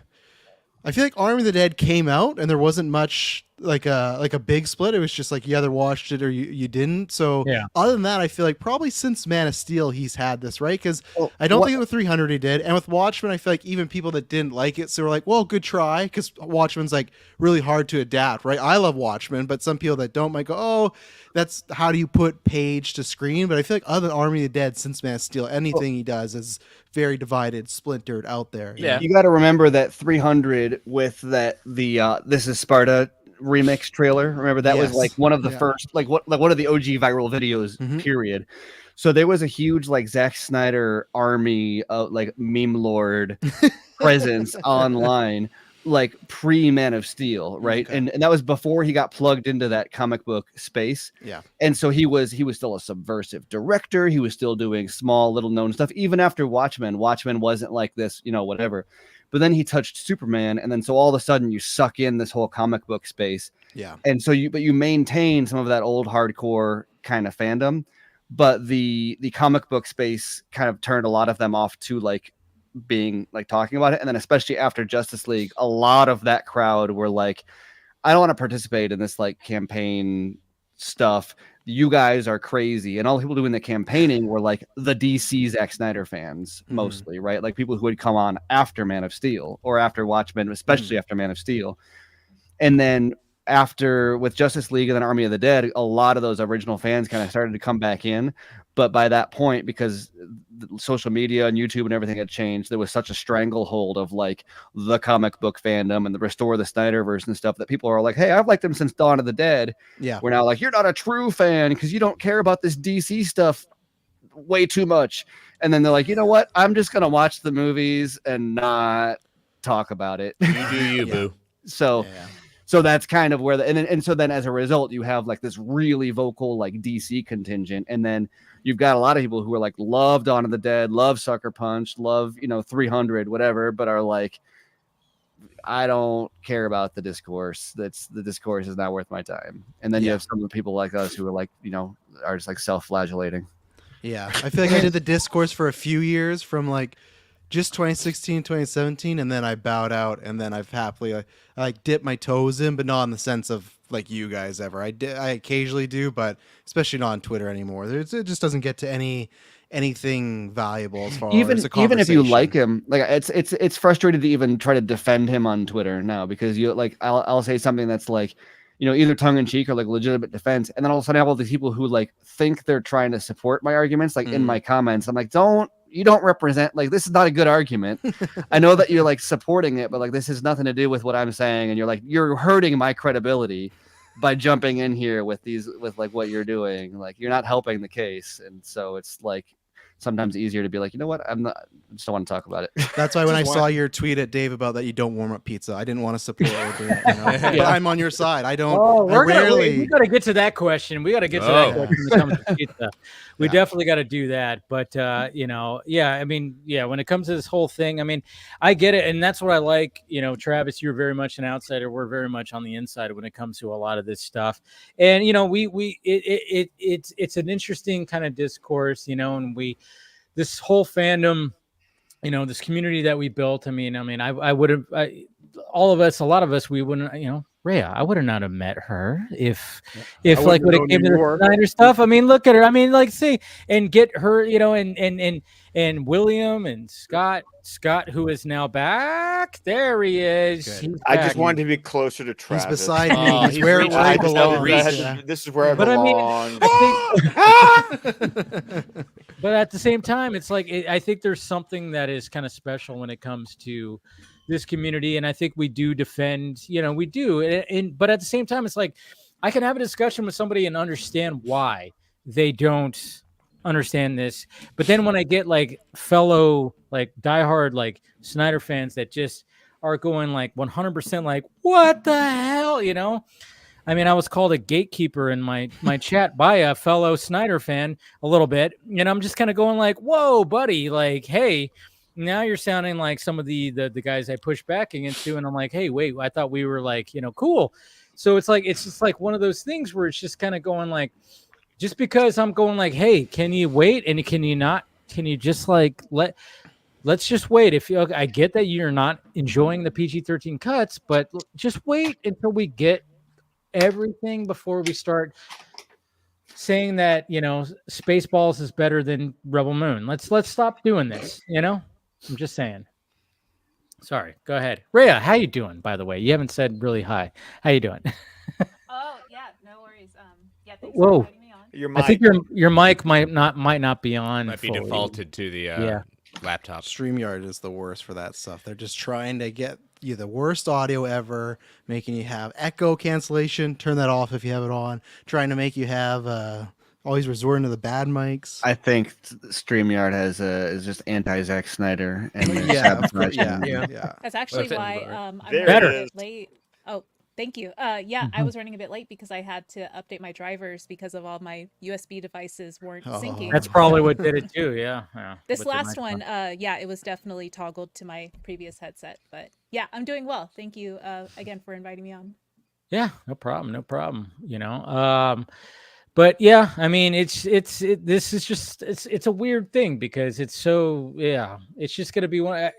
I: I feel like Army of the Dead came out and there wasn't much like a big split. It was just like you either watched it or you didn't. So
B: Yeah.
I: other than that, I feel like probably since Man of Steel he's had this, right? Because I don't think with 300 he did, and with Watchmen I feel like even people that didn't like it, so we're like, well, good try, because Watchmen's like really hard to adapt, right? I love Watchmen, but some people that don't might go, oh, that's how do you put page to screen? But I feel like other than Army of the Dead, since Man of Steel, anything he does is very divided, splintered out there.
D: Yeah.
H: You got to remember that 300 with the This Is Sparta remix trailer. Remember that was
I: Yes.
H: like one of the
I: Yeah.
H: first, like one of the OG viral videos. Period. So there was a huge like Zack Snyder army of like meme lord presence online, like pre Man of Steel, right?
I: Okay.
H: And that was before he got plugged into that comic book space.
I: Yeah.
H: And so he was still a subversive director. He was still doing small, little known stuff. Even after Watchmen wasn't like this, whatever. But then he touched Superman, and then so all of a sudden you suck in this whole comic book space.
I: Yeah.
H: And so you maintain some of that old hardcore kind of fandom, but the comic book space kind of turned a lot of them off to like being like talking about it. And then especially after Justice League, a lot of that crowd were like, I don't want to participate in this like campaign stuff. You guys are crazy. And all the people doing the campaigning were like the DC Zack Snyder fans mostly, right? Like people who would come on after Man of Steel or after Watchmen, especially after Man of Steel. And then after with Justice League and then Army of the Dead, a lot of those original fans kind of started to come back in. But by that point, because social media and YouTube and everything had changed, there was such a stranglehold of like the comic book fandom and the restore the Snyderverse and stuff that people are like, hey, I've liked them since Dawn of the Dead.
I: Yeah.
H: We're now like, you're not a true fan because you don't care about this DC stuff way too much. And then they're like, you know what? I'm just going to watch the movies and not talk about it.
D: You do you, boo.
H: So that's kind of where and so then as a result, you have like this really vocal like DC contingent. And then you've got a lot of people who are like, love Dawn of the Dead, love Sucker Punch, love, 300, whatever, but are like, I don't care about the discourse. The discourse is not worth my time. And then you have some of the people like us who are like, are just like self-flagellating.
I: Yeah. I feel like I did the discourse for a few years from like just 2016, 2017, and then I bowed out, and then I've happily I like dipped my toes in, but not in the sense of like you guys ever. I occasionally do, but especially not on Twitter anymore. It just doesn't get to anything valuable as far as a conversation.
H: Even if you like him, like it's frustrating to even try to defend him on Twitter now, because you like I'll say something that's like, either tongue in cheek or like legitimate defense, and then all of a sudden I have all these people who like think they're trying to support my arguments, like in my comments. I'm like, you don't represent, like, this is not a good argument. I know that you're like supporting it, but like this has nothing to do with what I'm saying, and you're hurting my credibility by jumping in here with like what you're doing. Like, you're not helping the case. And so it's sometimes easier to be like, you know what, I just don't want to talk about it.
I: That's why when I
E: Just
I: saw your tweet at Dave about that you don't warm up pizza, I didn't want to support ordering it. You know? But I'm on your side. I don't.
B: Oh,
I: I rarely.
B: we got to get to that question. We got to get to that question when it comes to pizza. We
I: Yeah.
B: definitely got to do that. But you know, yeah, I mean, yeah, when it comes to this whole thing, I mean, I get it, and that's what I like. You know, Travis, you're very much an outsider. We're very much on the inside when it comes to a lot of this stuff. And you know, it's an interesting kind of discourse. You know, and this whole fandom, you know, this community that we built. I mean, I would have, all of us, a lot of us, we wouldn't, you know, Rhea, I would have not have met her if like when it came to the Snyder stuff. I mean, look at her. I mean, like, see, and get her, you know, and William and Scott, who is now back. There he is.
C: I just wanted to be closer to Travis.
I: He's beside me. He's where I belong.
C: This is where I
B: But I mean,
C: belong.
B: but at the same time, it's like I think there's something that is kind of special when it comes to this community, and I think we do defend. You know, we do. But at the same time, it's like I can have a discussion with somebody and understand why they don't understand this. But then when I get like fellow like diehard like Snyder fans that just are going like 100% like what the hell, you know. I mean, I was called a gatekeeper in my chat by a fellow Snyder fan a little bit, and I'm just kind of going like, whoa, buddy, like, hey, now you're sounding like some of the guys I push back against you, and I'm like, hey, wait, I thought we were like, you know, cool. So it's just like one of those things where it's just kind of going like, just because I'm going like, hey, can you wait, and can you just like let's just wait. If I get that you're not enjoying the PG-13 cuts, but just wait until we get everything before we start saying that, you know, Spaceballs is better than Rebel Moon. Let's stop doing this, you know? I'm just saying. Sorry, go ahead. Rhea, how you doing, by the way? You haven't said really hi. How you doing?
J: Oh, yeah, no worries. Yeah, thanks
B: Whoa.
J: for inviting me on.
B: I think your mic might not be on.
D: Might be
B: fully.
D: defaulted to the laptop.
I: StreamYard is the worst for that stuff. They're just trying to get you the worst audio ever, making you have echo cancellation. Turn that off if you have it on. Trying to make you have always resorting to the bad mics.
H: I think StreamYard is just anti Zack Snyder and
I: yeah.
J: That's actually why I'm
C: There
J: running
C: it
J: a
C: is.
J: bit late. Oh, thank you. Yeah, I was running a bit late because I had to update my drivers because of all my USB devices weren't syncing.
B: That's probably what did it too. Yeah.
J: This
B: With the
J: last
B: mic
J: one, yeah, it was definitely toggled to my previous headset. But yeah, I'm doing well. Thank you again for inviting me on.
B: Yeah, no problem. You know, but yeah, I mean, this is just it's a weird thing because it's so it's just gonna be one,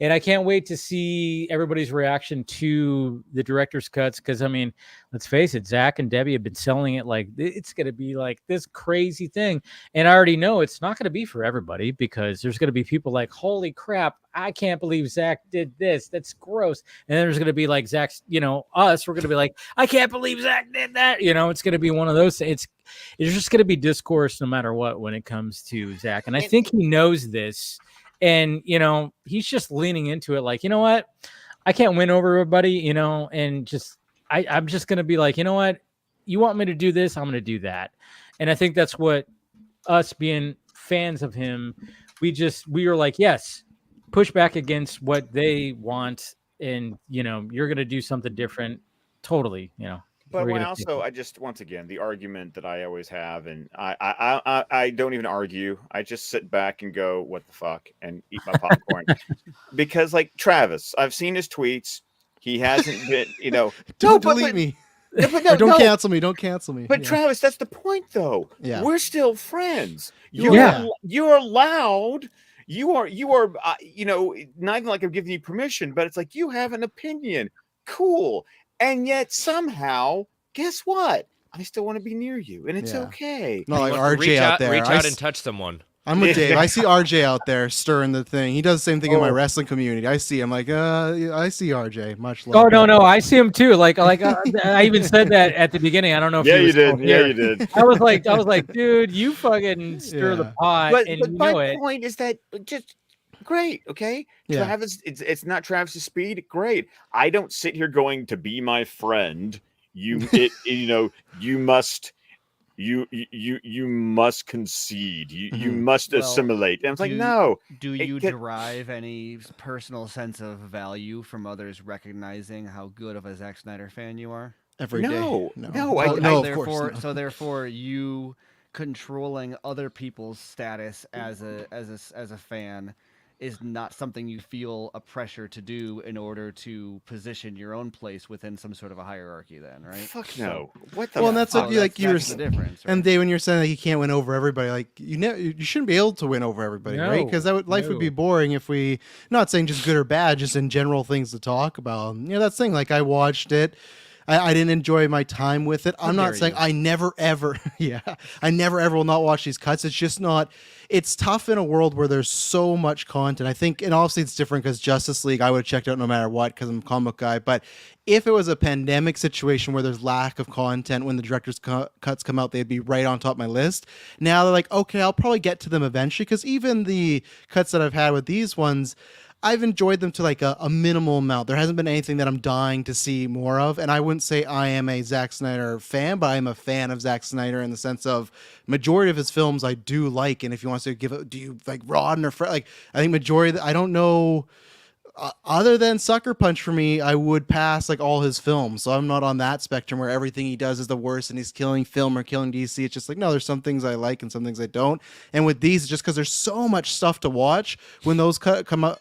B: and I can't wait to see everybody's reaction to the director's cuts because I mean, let's face it, Zach and Debbie have been selling it like it's gonna be like this crazy thing, and I already know it's not gonna be for everybody because there's gonna be people like, holy crap, I can't believe Zach did this. That's gross. And then there's going to be like Zach's, you know, us, we're going to be like, I can't believe Zach did that. You know, it's going to be one of those. It's just going to be discourse no matter what when it comes to Zach. And I think he knows this. And, you know, he's just leaning into it like, you know what? I can't win over everybody, you know, and just I'm just going to be like, you know what? You want me to do this? I'm going to do that. And I think that's what us being fans of him, we were like, yes, push back against what they want, and you know you're going to do something different, totally. You know,
C: but I just once again the argument that I always have, and I don't even argue. I just sit back and go, "What the fuck," and eat my popcorn because, like Travis, I've seen his tweets. He hasn't been, you know.
I: Don't delete me. Don't cancel me. Don't cancel me.
C: But Travis, that's the point, though.
I: Yeah,
C: we're still friends. You're allowed. You are, you know, not even like I'm giving you permission, but it's like you have an opinion. Cool. And yet somehow, guess what? I still want to be near you, and it's okay.
I: Not like RJ out there.
D: Reach out and touch someone.
I: I'm with Dave. I see RJ out there stirring the thing. He does the same thing in my wrestling community. I see him like, I see RJ. Much love.
B: Oh no, I see him too. Like I even said that at the beginning. I don't know if
C: you did. Yeah, you did.
B: I was like, dude, you fucking stir the pot.
C: But
B: you
C: my
B: know it.
C: point is that just great, okay?
I: Yeah.
C: Travis, it's not Travis's speed. Great. I don't sit here going to be my friend. You know, you must you must concede. You
I: Mhm.
C: must
H: Well,
C: assimilate. And it's like,
H: do-
C: no.
H: Do
C: it
H: you
C: get-
H: derive any personal sense of value from others recognizing how good of a Zack Snyder fan you are?
I: Every day.
C: No,
I: No,
C: no,
I: Oh,
C: I-
I: no,
C: I-
I: of course
H: Therefore,
I: not.
H: so therefore, you controlling other people's status as a fan is not something you feel a pressure to do in order to position your own place within some sort of a hierarchy. Then, right?
C: Fuck no. What the?
I: Well, and that's
C: fuck?
I: what you like. You were
H: That's the difference.
I: And
H: right?
I: Dave, when you're saying that you can't win over everybody, like you shouldn't be able to win over everybody, right? Because life would be
B: No.
I: boring if we, not saying just good or bad, just in general things to talk about. That's the thing. Like I watched it, I didn't enjoy my time with it. I'm not
H: dare
I: saying
H: you.
I: I never ever, I never ever will not watch these cuts. It's just not. It's tough in a world where there's so much content. I think, and obviously it's different because Justice League I would have checked out no matter what because I'm a comic book guy. But if it was a pandemic situation where there's lack of content when the director's cuts come out, they'd be right on top of my list. Now they're like, okay, I'll probably get to them eventually because even the cuts that I've had with these ones, I've enjoyed them to like a minimal amount. There hasn't been anything that I'm dying to see more of. And I wouldn't say I am a Zack Snyder fan, but I'm a fan of Zack Snyder in the sense of majority of his films I do like. And if you want to give it, do you like Rodden or Fred? Like, I think majority, I don't know. Other than Sucker Punch for me, I would pass like all his films. So I'm not on that spectrum where everything he does is the worst and he's killing film or killing DC. It's just like, no, there's some things I like and some things I don't. And with these, it's just because there's so much stuff to watch. When those come out,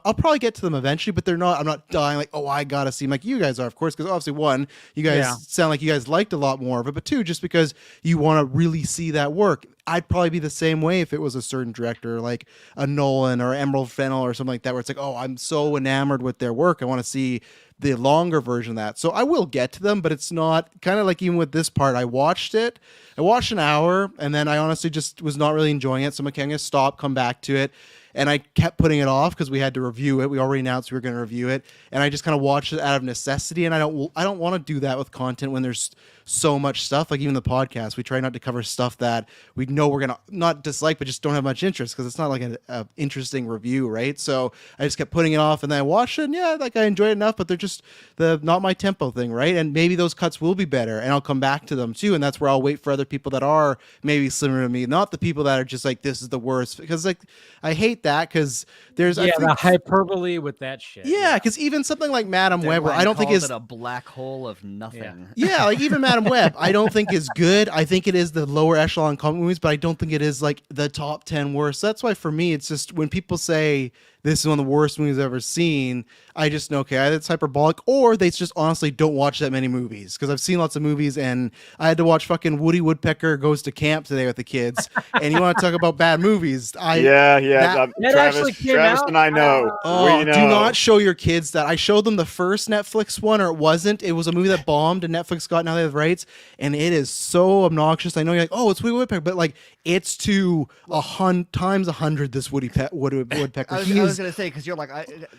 I: I'll probably get to them eventually, but they're not. I'm not dying like, oh, I gotta see them like you guys are, of course, because obviously one, you guys sound like you guys liked a lot more of it, but two, just because you want to really see that work. I'd probably be the same way if it was a certain director like a Nolan or Emerald Fennell or something like that, where it's like, oh, I'm so enamored with their work. I want to see the longer version of that. So I will get to them, but it's not kind of like even with this part. I watched an hour and then I honestly just was not really enjoying it. So I'm like, I'm going to stop, come back to it. And I kept putting it off because we had to review it. We already announced we were going to review it, and I just kind of watched it out of necessity. And I don't want to do that with content when there's so much stuff. Like even the podcast, we try not to cover stuff that we know we're gonna not dislike, but just don't have much interest because it's not like an interesting review, right? So I just kept putting it off, and then I watched it. And yeah, like I enjoyed it enough, but they're just not my tempo thing, right? And maybe those cuts will be better, and I'll come back to them too. And that's where I'll wait for other people that are maybe similar to me, not the people that are just like this is the worst. Because like I hate that because there's I think,
B: the hyperbole with that shit.
I: yeah, because even something like Madam Web, where
H: Deadline
I: I don't think
H: calls
I: is
H: it a black hole of nothing.
I: yeah, like even Madam Web, I don't think is good. I think it is the lower echelon comic movies, but I don't think it is like the top 10 worst. That's why for me, it's just when people say this is one of the worst movies I've ever seen, I just know, okay, either it's hyperbolic or they just honestly don't watch that many movies. Because I've seen lots of movies and I had to watch fucking Woody Woodpecker Goes to Camp today with the kids. And you want to talk about bad movies?
B: That actually came
C: Travis
B: out?
C: and I know.
I: Oh,
C: We know.
I: do not show your kids that. I showed them the first Netflix one, or it wasn't. It was a movie that bombed, and Netflix got now they have rights, and it is so obnoxious. I know you're like, oh, it's Woody Woodpecker, but like it's to 100 times 100. This Woody Woodpecker.
H: I was gonna say because you're like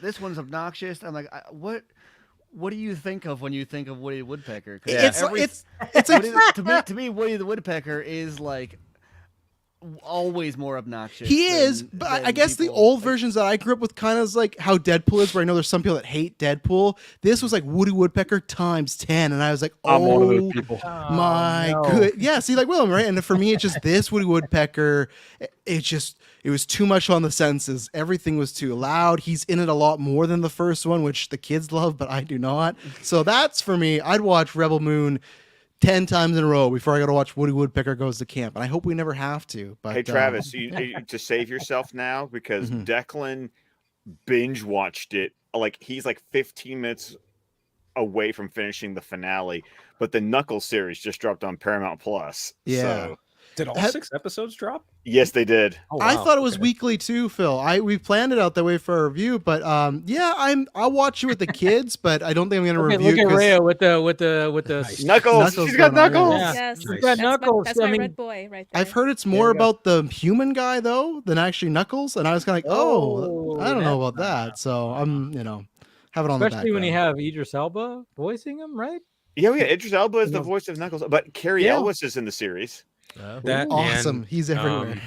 H: this one's obnoxious. I'm like, what do you think of when you think of Woody Woodpecker?
I: It's
H: to me, Woody the Woodpecker is like always more obnoxious.
I: He is, but I guess the old versions that I grew up with kind of is like how Deadpool is, where I know there's some people that hate Deadpool. This was like Woody Woodpecker times 10, and I was like,
E: I'm one of those
I: oh
E: people.
I: my good, yeah. See, like Willem, right? And for me, it's just this Woody Woodpecker. It was too much on the senses. Everything was too loud. He's in it a lot more than the first one, which the kids love, but I do not. So that's for me. I'd watch Rebel Moon 10 times in a row before I got to watch Woody Woodpecker Goes to Camp. And I hope we never have to. But
C: Hey, Travis, you to save yourself now because Declan binge watched it. Like he's like 15 minutes away from finishing the finale, but the Knuckles series just dropped on Paramount Plus.
I: Yeah.
C: So,
F: Did all 6 episodes drop?
C: yes, they did.
F: Oh,
I: I
F: wow.
I: thought it was
F: Okay.
I: weekly too, Phil. We planned it out that way for a review, but yeah, I'll watch it with the kids, but I don't think I'm gonna review.
B: Look at
I: 'cause-
B: Rhea with the
C: Knuckles. She's got
I: going on,
C: Knuckles.
B: Yeah.
J: Yes,
B: She's got Knuckles.
J: That's
B: I
J: my
B: mean,
J: red boy right there.
I: I've heard it's more about the human guy though than actually Knuckles, and I was kind of like, oh, I don't know about that. So I'm, have it on the
B: especially when you
I: background.
B: have Idris Elba voicing him, right?
C: Yeah, Idris Elba is the
B: Yeah.
C: voice of Knuckles, but Carrie
B: Yeah.
C: Ellis is in the series.
F: That
I: Awesome.
F: and,
I: He's everywhere.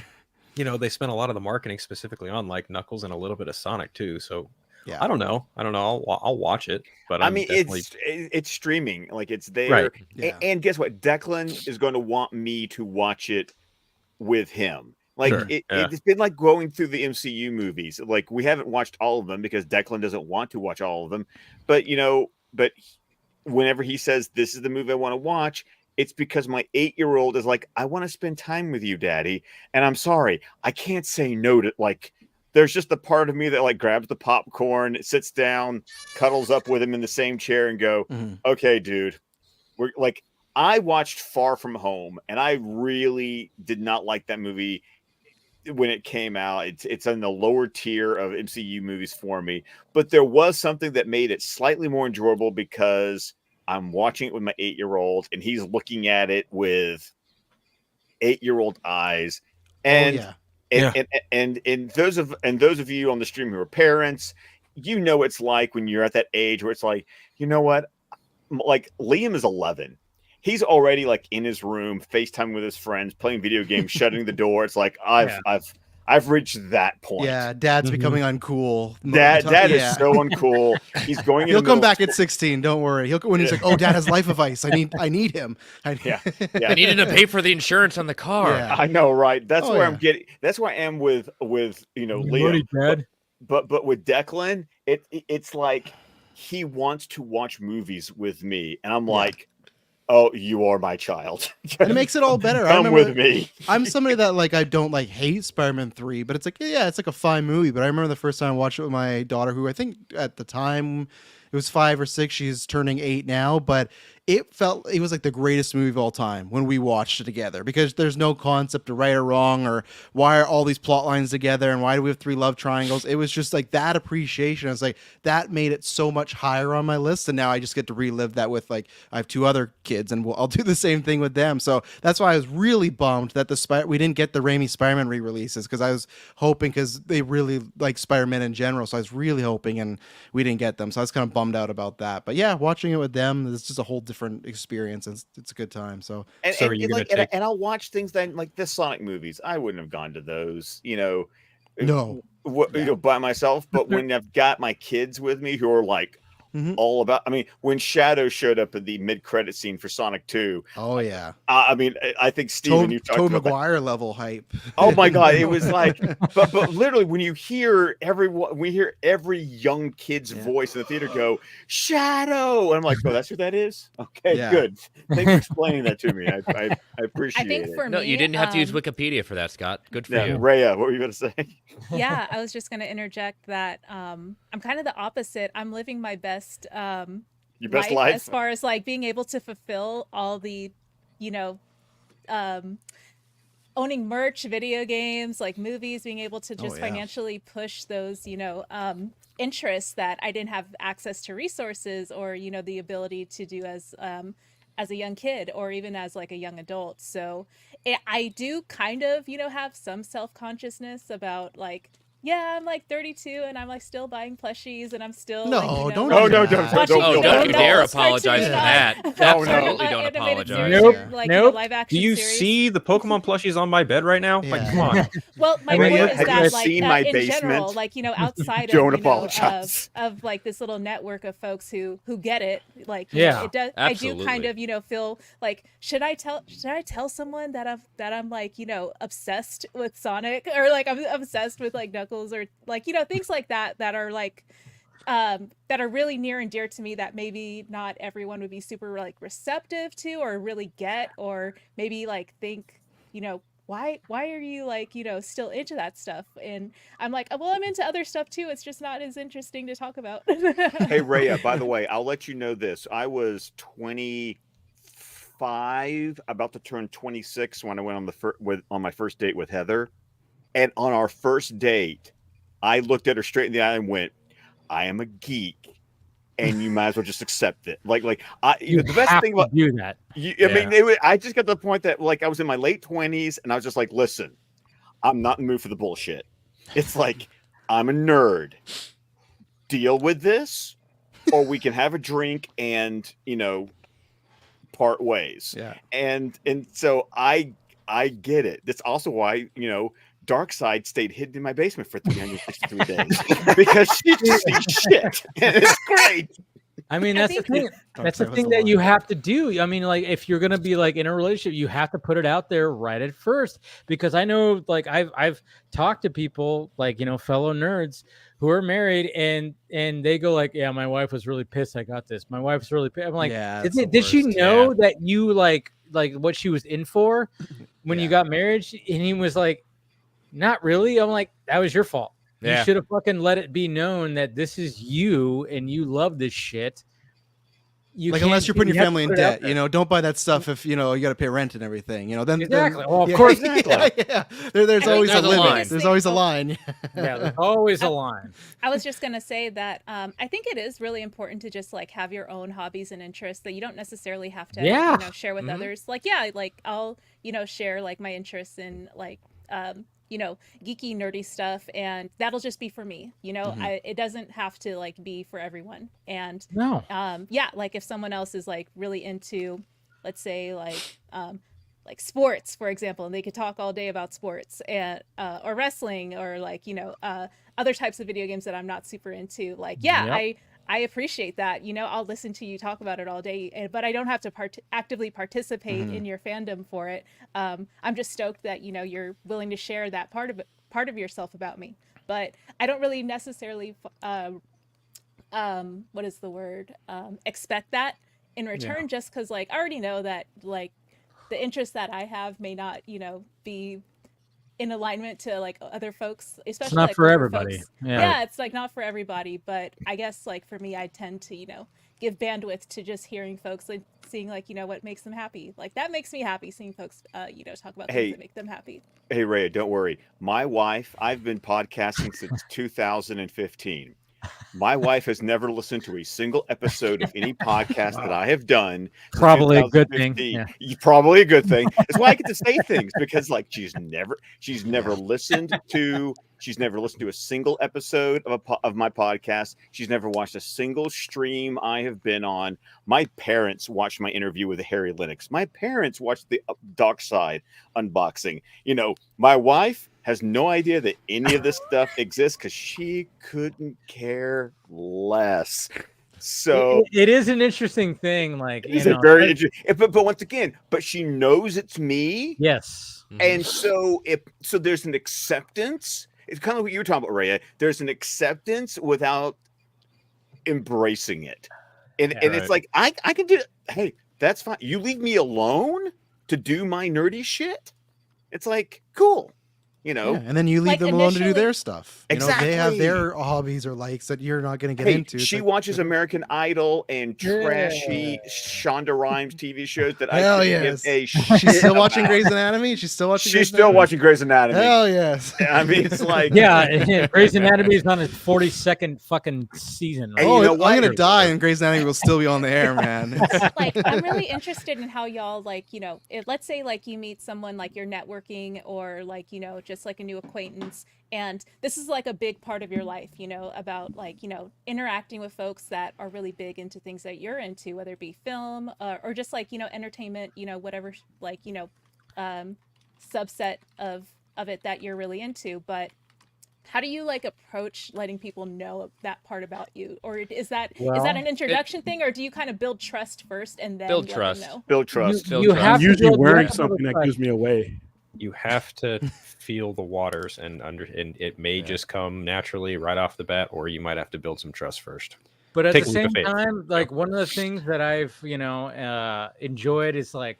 F: they spent a lot of the marketing specifically on like Knuckles and a little bit of Sonic too. So
I: Yeah.
F: I don't know. I'll watch it, but
C: I
F: I'm
C: mean,
F: definitely...
C: it's streaming, like it's there.
F: Right.
I: Yeah.
C: And guess what? Declan is going to want me to watch it with him. Like
F: Sure, yeah.
C: it's been like going through the MCU movies. Like we haven't watched all of them because Declan doesn't want to watch all of them. But whenever he says this is the movie I want to watch, it's because my 8-year-old is like, I want to spend time with you, Daddy. And I'm sorry, I can't say no to like. There's just the part of me that like grabs the popcorn, sits down, cuddles up with him in the same chair, and go, okay, dude, we're like. I watched Far From Home, and I really did not like that movie when it came out. It's in the lower tier of MCU movies for me, but there was something that made it slightly more enjoyable because I'm watching it with my 8-year-old, and he's looking at it with 8-year-old eyes, and and those of you on the stream who are parents, you know it's like when you're at that age where it's like, you know what, like Liam is 11. He's already like in his room, FaceTime with his friends, playing video games, shutting the door. It's like I've reached that point.
I: Yeah, Dad's becoming uncool.
C: Dad is so uncool. He's going.
I: He'll come back at 16. Don't worry. When he's like, "Oh, Dad has life advice. I need him."
C: Yeah.
D: I needed to pay for the insurance on the car.
I: Yeah.
C: I know, right? That's where I'm getting. That's where I am with Liam. But with Declan, it's like he wants to watch movies with me, and I'm like. Oh, you are my child.
I: And it makes it all better.
C: Come with me.
I: I'm somebody that like I don't like hate Spider-Man 3, but it's like it's like a fine movie. But I remember the first time I watched it with my daughter, who I think at the time it was 5 or 6. She's turning 8 now, but it was like the greatest movie of all time when we watched it together, because there's no concept of right or wrong or why are all these plot lines together and why do we have 3 love triangles. It was just like that appreciation. I was like, that made it so much higher on my list, and now I just get to relive that with like I have 2 other kids, and I'll do the same thing with them. So that's why I was really bummed that we didn't get the Raimi Spider-Man re-releases, because I was hoping, because they really like Spider-Man in general, so I was really hoping, and we didn't get them. So I was kind of bummed out about that. But yeah, watching it with them, it's just a whole different experience. It's a good time. So
C: and I'll watch things that like the Sonic movies. I wouldn't have gone to those, by myself. But when I've got my kids with me who are like all about, I mean, when Shadow showed up in the mid-credit scene for Sonic 2.
I: Oh yeah.
C: I mean, I think Steven, you talked
I: about Maguire level hype.
C: Oh my God. It was like, but literally when you hear every young kid's voice in the theater go, Shadow. And I'm like, oh, that's who that is? Okay, good. Thanks for explaining that to me. I appreciate it.
D: No, you didn't have to use Wikipedia for that, Scott. Good for you.
C: Rhea, what were you going to say?
J: Yeah, I was just going to interject that I'm kind of the opposite. I'm living my best
C: your best life
J: as far as like being able to fulfill all the owning merch, video games, like movies, being able to just financially push those interests that I didn't have access to resources or the ability to do as a young kid or even as like a young adult. So I do kind of have some self-consciousness about like, yeah, I'm like 32 and I'm like still buying plushies and I'm still
C: don't
D: you dare apologize for that. Absolutely don't apologize.
F: Nope.
J: Live action
F: Do you
J: series.
F: see the Pokemon plushies on my bed right now? Like, come on.
J: Well, my point is that like
C: seen my
J: in
C: basement?
J: general, like outside
C: Don't
J: of
C: apologize.
J: of like this little network of folks who get it, like
B: it
J: does.
D: Absolutely.
J: I do kind of feel like should I tell someone that I'm like obsessed with Sonic or like I'm obsessed with like Knuckles or like things like that are like that are really near and dear to me that maybe not everyone would be super like receptive to or really get or maybe like think why are you like still into that stuff, and I'm like, well, I'm into other stuff too, it's just not as interesting to talk about.
C: Hey Rhea, by the way, I'll let you know this. I was 25, about to turn 26 when I went on my first date with Heather. And on our first date, I looked at her straight in the eye and went, I am a geek, and you might as well just accept it. Like the best thing about
B: do that.
C: I just got to the point that like I was in my late 20s, and I was just like, listen, I'm not in the mood for the bullshit. It's like, I'm a nerd. Deal with this, or we can have a drink and part ways.
I: Yeah.
C: And so I get it. That's also why Darkseid stayed hidden in my basement for 363 days because she just sees shit. And it's great.
B: I mean, that's the thing. That's the
I: Darkseid was
B: thing
I: a
B: that
I: lie.
B: you have to do. I mean, like, if you're gonna be like in a relationship, you have to put it out there right at first. Because I know, like, I've talked to people, like, you know, fellow nerds who are married, and they go like, "Yeah, my wife was really pissed. I got this. My wife's really pissed." I'm like,
I: Yeah,
B: did she know that you like what she was in for when you got married? And he was like, "Not really." I'm like, "That was your fault.
D: Yeah.
B: You should have fucking let it be known that this is you and you love this shit."
I: Like, unless you're putting your family in debt,
B: you
I: you know, don't buy that stuff if, you know, you got to pay rent and everything, you know, then
B: Exactly. Well, of
I: yeah,
B: course.
I: yeah. There's always a
D: there's a
I: limit.
D: line.
I: There's always a line.
B: Yeah, there's always a line.
J: I was just gonna say that I think it is really important to just like have your own hobbies and interests that you don't necessarily have to,
B: Yeah.
J: you know, share with others. Like, yeah, like I'll, you know, share like my interests in like, you know, geeky, nerdy stuff, and that'll just be for me. You know, it doesn't have to like be for everyone. And
B: No.
J: yeah, like if someone else is like really into, let's say like sports, for example, and they could talk all day about sports and or wrestling or like, you know, other types of video games that I'm not super into. Like, yeah,
B: Yep.
J: I appreciate that. You know, I'll listen to you talk about it all day, but I don't have to actively participate in your fandom for it. I'm just stoked that, you know, you're willing to share that part of yourself about me. But I don't really necessarily, what is the word? Expect that in return, just because like I already know that like the interests that I have may not, you know, be in alignment to like other folks, especially
B: not
J: like
B: for
J: older
B: everybody.
J: folks.
B: Yeah.
J: Yeah, it's like not for everybody, but I guess like for me, I tend to, you know, give bandwidth to just hearing folks and seeing like, you know, what makes them happy. Like that makes me happy seeing folks, you know, talk about things that make them happy.
C: Hey, Ray, don't worry. My wife, I've been podcasting since 2015. My wife has never listened to a single episode of any podcast that I have done. since
B: Probably a good thing.
C: 2015.
B: Yeah.
C: Probably a good thing. That's why I get to say things, because like she's never listened to a single episode of my podcast. She's never watched a single stream I have been on. My parents watched my interview with Harry Linux. My parents watched the Darkseid unboxing. You know, my wife has no idea that any of this stuff exists because she couldn't care less. So
B: it is an interesting thing. Like,
C: it's a very interesting, but once again, but she knows it's me.
B: Yes.
C: And so there's an acceptance. It's kind of what you were talking about, Ray. There's an acceptance without embracing it. And it's like, I can do it. Hey, that's fine. You leave me alone to do my nerdy shit. It's like, cool. You know,
I: Yeah, and then you leave
J: Like
I: them alone to do
J: initially-
I: their stuff. You know, they have their hobbies or likes that you're not going to get into. It's
C: She
I: like,
C: watches American Idol and trashy Shonda Rhimes TV shows that
I: Hell
C: I
I: yes.
C: give a
I: She's still watching
C: about.
I: Grey's Anatomy. She's still watching.
C: She's
I: Grey's
C: still
I: Anatomy?
C: watching Grey's Anatomy.
I: Hell yes.
C: I mean, it's like,
B: Yeah, Grey's Anatomy is on its 42nd fucking season. Right?
C: And
I: Oh,
C: you know
I: I'm
C: what?
I: gonna die, and Grey's Anatomy will still be on the air, man. It's-
J: Like I'm really interested in how y'all like, you know, let's say like you meet someone like you're networking or like, you know, just like a new acquaintance, and this is like a big part of your life, you know, about like, you know, interacting with folks that are really big into things that you're into, whether it be film or just like, you know, entertainment, you know, whatever, like, you know, subset of it that you're really into. But how do you like approach letting people know that part about you? Or is that an introduction thing, or do you kind of build trust first and then
D: Build
J: let
D: trust.
J: them know?
C: Build trust.
B: You have
E: I'm
B: to
E: usually
B: build
E: wearing
B: trust.
E: something that gives me away.
F: You have to feel the waters, and it may just come naturally right off the bat, or you might have to build some trust first.
B: But at
F: Take
B: the
F: a leap of
B: same
F: faith.
B: time, like one of the things that I've, you know, enjoyed is like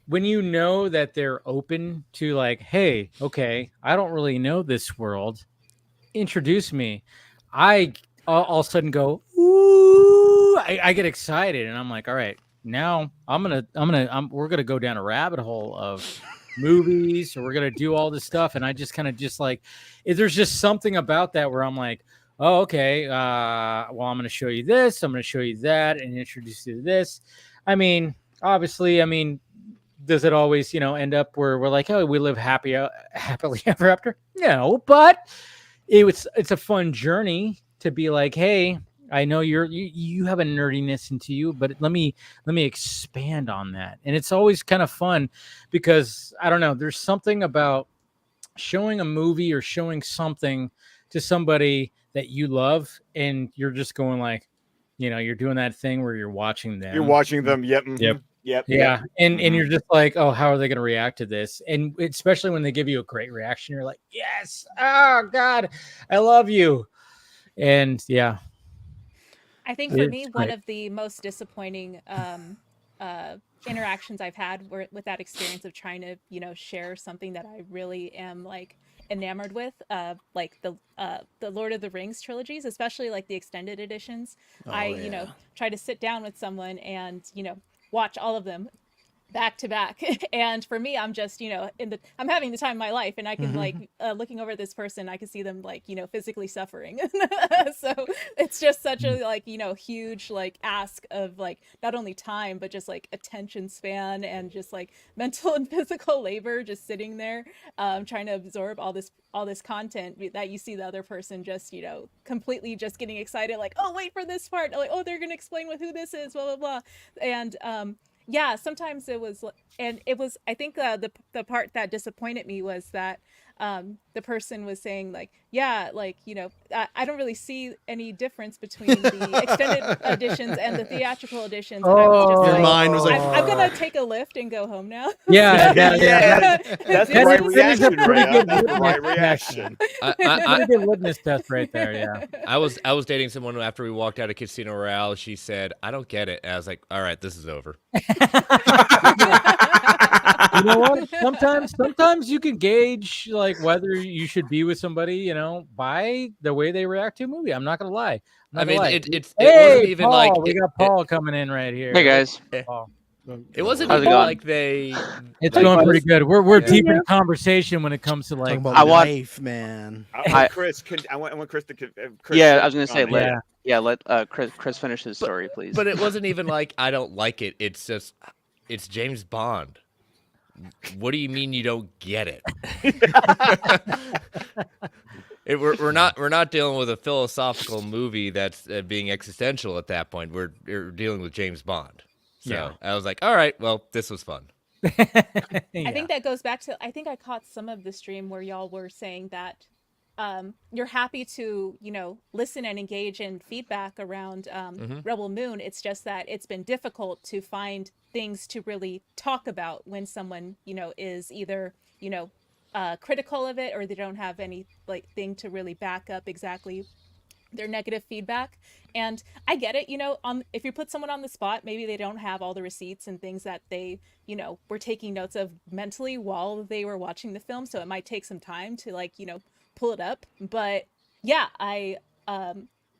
B: when you know that they're open to like, hey, okay, I don't really know this world. Introduce me. I all of a sudden go, ooh, I get excited, and I'm like, all right, now we're gonna go down a rabbit hole of movies, or we're gonna do all this stuff, and I just kind of just like, there's just something about that where I'm like, oh, okay, well, I'm gonna show you this, I'm gonna show you that, and introduce you to this. I mean, obviously, does it always, you know, end up where we're like, oh, we live happily ever after? No, but it's a fun journey to be like, hey, I know you have a nerdiness into you, but let me expand on that. And it's always kind of fun because I don't know, there's something about showing a movie or showing something to somebody that you love, and you're just going like, you're doing that thing where you're watching them.
C: You're watching them. Yep.
B: Yep.
C: Yep.
B: Yeah. And you're just like, oh, how are they going to react to this? And especially when they give you a great reaction, you're like, yes, oh God, I love you. And yeah.
J: I think for
B: It's
J: me, one
B: great.
J: of the most disappointing interactions I've had with that experience of trying to, share something that I really am like enamored with, like the Lord of the Rings trilogies, especially like the extended editions. I try to sit down with someone and, watch all of them back to back. And for me, I'm just, I'm having the time of my life, and I can like looking over this person, I can see them like, physically suffering. So it's just such a like, huge like ask of like not only time, but just like attention span and just like mental and physical labor, just sitting there trying to absorb all this content that you see the other person just, completely just getting excited, like, oh, wait for this part, like, oh, they're gonna explain who this is, blah blah blah. And yeah, sometimes it was, I think the part that disappointed me was that the person was saying like, yeah, like, I don't really see any difference between the extended editions and the theatrical editions. And I was just
I: Your
J: like,
I: mind was like,
J: I'm gonna take a lift and go home now.
B: Yeah.
C: That's the right reaction, Rhea. That's the right reaction.
B: I good litmus test right there. Yeah.
D: I was dating someone who, after we walked out of Casino Royale, she said, "I don't get it." And I was like, "All right, this is over."
B: You know what? Sometimes you can gauge like whether you should be with somebody, by the way they react to a movie. I'm not gonna lie.
D: I mean, it
B: hey,
D: wasn't even
B: Paul,
D: like
B: we got Paul coming in right here.
K: Hey guys.
B: Paul.
D: It wasn't
K: How's it
D: even
K: going?
D: like they.
B: It's
D: like,
B: going pretty good. We're
D: Yeah.
B: deep in conversation when it comes to like.
I: Talking about
K: I want-
I: life, man.
C: I want Chris. I want Chris to. Chris
K: Yeah,
C: to
K: I was gonna say
C: comment.
K: let Chris finish his story, please.
D: But it wasn't even like I don't like it. It's just it's James Bond. What do you mean you don't get it? We're not dealing with a philosophical movie that's being existential at that point. We're dealing with James Bond. So
B: Yeah.
D: I was like, all right, well, this was fun.
J: I think that goes back to, I think I caught some of the stream where y'all were saying that you're happy to, listen and engage in feedback around Rebel Moon. It's just that it's been difficult to find things to really talk about when someone, is either, critical of it, or they don't have any like thing to really back up exactly their negative feedback. And I get it, if you put someone on the spot, maybe they don't have all the receipts and things that they, were taking notes of mentally while they were watching the film. So it might take some time to like, pull it up. But yeah,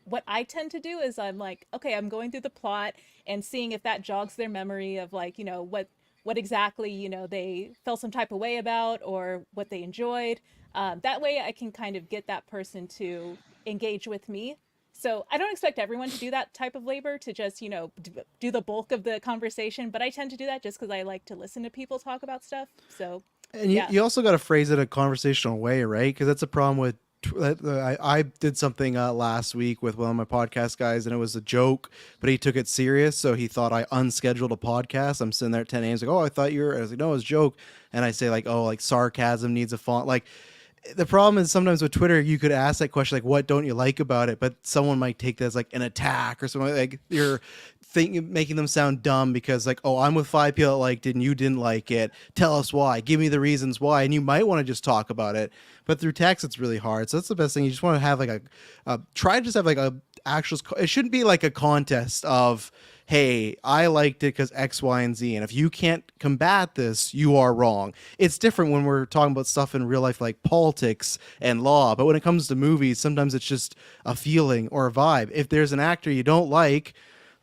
J: what I tend to do is I'm like, okay, I'm going through the plot and seeing if that jogs their memory of like, what exactly, they felt some type of way about, or what they enjoyed. That way I can kind of get that person to engage with me. So I don't expect everyone to do that type of labor to just, do the bulk of the conversation, but I tend to do that just because I like to listen to people talk about stuff. So,
I: And
J: yeah.
I: you also got to phrase it a conversational way, right? Because that's a problem with. I did something last week with one of my podcast guys, and it was a joke, but he took it serious. So he thought I unscheduled a podcast. I'm sitting there at 10 a.m. He's like, "Oh, I thought you were." I was like, "No, it was a joke." And I say like, "Oh, like sarcasm needs a font." Like, the problem is sometimes with Twitter, you could ask that question like, "What don't you like about it?" But someone might take that as like an attack or something. Like you're making them sound dumb because like, "Oh, I'm with 5 people that liked it and you didn't like it. Tell us why. Give me the reasons why." And you might want to just talk about it, but through text, it's really hard. So that's the best thing. You just want to have like try to just have like a actual. It shouldn't be like a contest of, "Hey, I liked it because X, Y, and Z. And if you can't combat this, you are wrong." It's different when we're talking about stuff in real life like politics and law. But when it comes to movies, sometimes it's just a feeling or a vibe. If there's an actor you don't like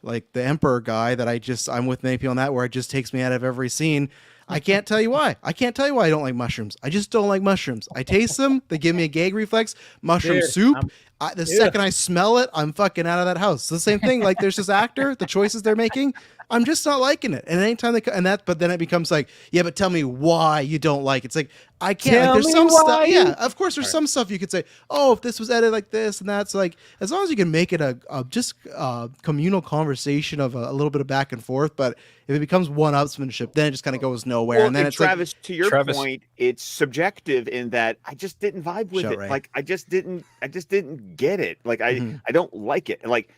I: the Emperor guy that I'm with many people on that, where it just takes me out of every scene. I can't tell you why. I can't tell you why I don't like mushrooms. I just don't like mushrooms. I taste them. They give me a gag reflex. Mushroom soup. The second I smell it, I'm fucking out of that house. It's the same thing. Like there's this actor, the choices they're making, I'm just not liking it. And anytime but then it becomes like, yeah, but tell me why you don't like it. It's like, I can't. Like, there's some stuff. Yeah, of course, there's some stuff you could say, oh, if this was edited like this and that's like, as long as you can make it a communal conversation of a little bit of back and forth. But if it becomes one-upsmanship, then it just kind of goes nowhere.
C: Well,
I: and then it's
C: Travis,
I: like,
C: to your point, it's subjective in that I just didn't vibe with it.
I: Right.
C: Like I just didn't get it. Like I don't like it. Like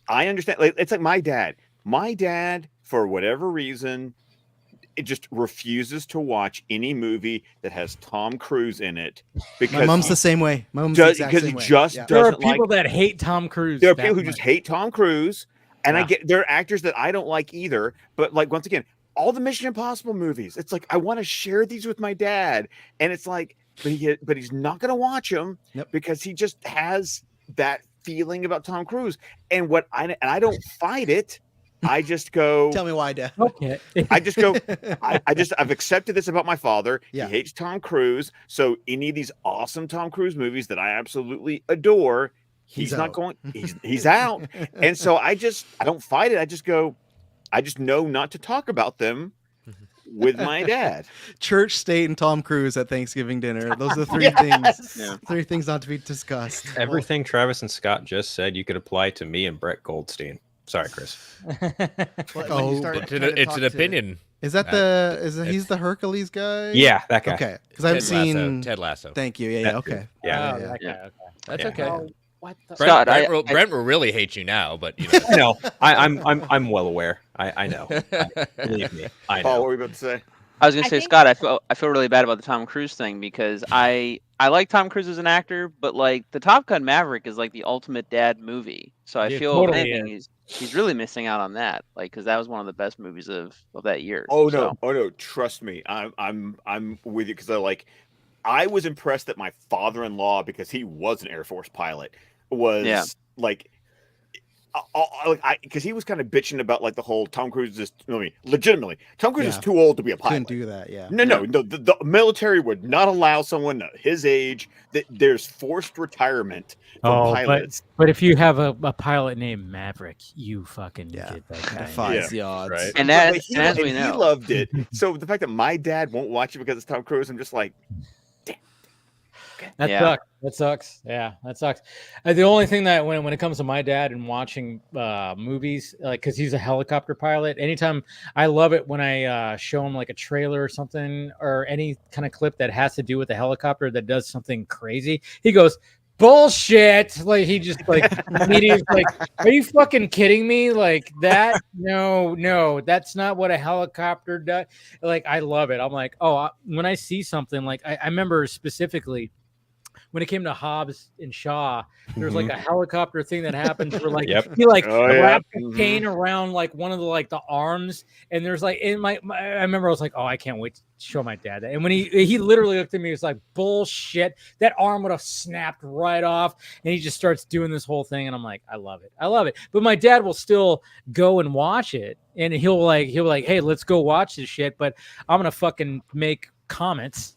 C: I understand. Like, it's like my dad. My dad, for whatever reason, it just refuses to watch any movie that has Tom Cruise in it because
I: my mom's the same way. My mom's the exact same way.
C: Doesn't.
B: There are people that hate Tom Cruise.
C: There are people who just hate Tom Cruise, and I get there are actors that I don't like either. But like once again, all the Mission Impossible movies, it's like I want to share these with my dad, and it's like, but he's not going to watch them because he just has that feeling about Tom Cruise, and I don't fight it. I just go,
I: tell me why, Dad.
B: Okay.
C: I just go, I've accepted this about my father. He hates Tom Cruise. So any of these awesome Tom Cruise movies that I absolutely adore, he's not going, he's out. And so I don't fight it. I just go, I just know not to talk about them with my dad.
I: Church, state, and Tom Cruise at Thanksgiving dinner. Those are the three things. Three things not to be discussed.
F: Everything Travis and Scott just said, you could apply to me and Brett Goldstein. Sorry, Chris.
D: It's an opinion.
I: Is that he's the Hercules guy?
F: Yeah, that guy.
I: Okay, because I've seen
D: Ted Lasso.
I: Thank you. Yeah. Okay.
D: Yeah.
B: That guy, okay.
D: That's
B: Yeah.
D: okay.
B: Oh, what the
D: Scott, Brent will really hate you now, but you know.
F: I know. I'm well aware. I know. Believe me. I know.
C: Paul, what were you about to say?
K: I was gonna say, Scott, I feel really bad about the Tom Cruise thing because I like Tom Cruise as an actor, but like the Top Gun Maverick is like the ultimate dad movie. So I feel totally he's really missing out on that, like because that was one of the best movies of that year.
C: Oh no, trust me, I'm with you because I was impressed that my father-in-law, because he was an Air Force pilot, was like. Because he was kind of bitching about like the whole Tom Cruise is legitimately Tom Cruise is too old to be a pilot.
I: Couldn't do that. Yeah.
C: No. The military would not allow someone his age that there's forced retirement for pilots.
B: But if you have a pilot named Maverick, you fucking get that guy.
I: Defies the odds.
C: Right?
K: And as we know,
C: he loved it. So the fact that my dad won't watch it because it's Tom Cruise, I'm just like,
B: That sucks. That sucks. Yeah, that sucks. The only thing that when it comes to my dad and watching movies, like because he's a helicopter pilot, anytime I love it when I show him like a trailer or something or any kind of clip that has to do with a helicopter that does something crazy, he goes, bullshit. Like he just like immediately like, are you fucking kidding me? Like that? No, that's not what a helicopter does. Like I love it. I'm like, when I see something like I remember specifically when it came to Hobbs and Shaw, there's like a helicopter thing that happens where like he like wrapped a chain around like one of the arms, and there's like in my I remember I was like, oh, I can't wait to show my dad that. And when he literally looked at me, he was like, bullshit, that arm would have snapped right off. And he just starts doing this whole thing, and I'm like, I love it. But my dad will still go and watch it, and he'll like, hey, let's go watch this shit. But I'm gonna fucking make comments.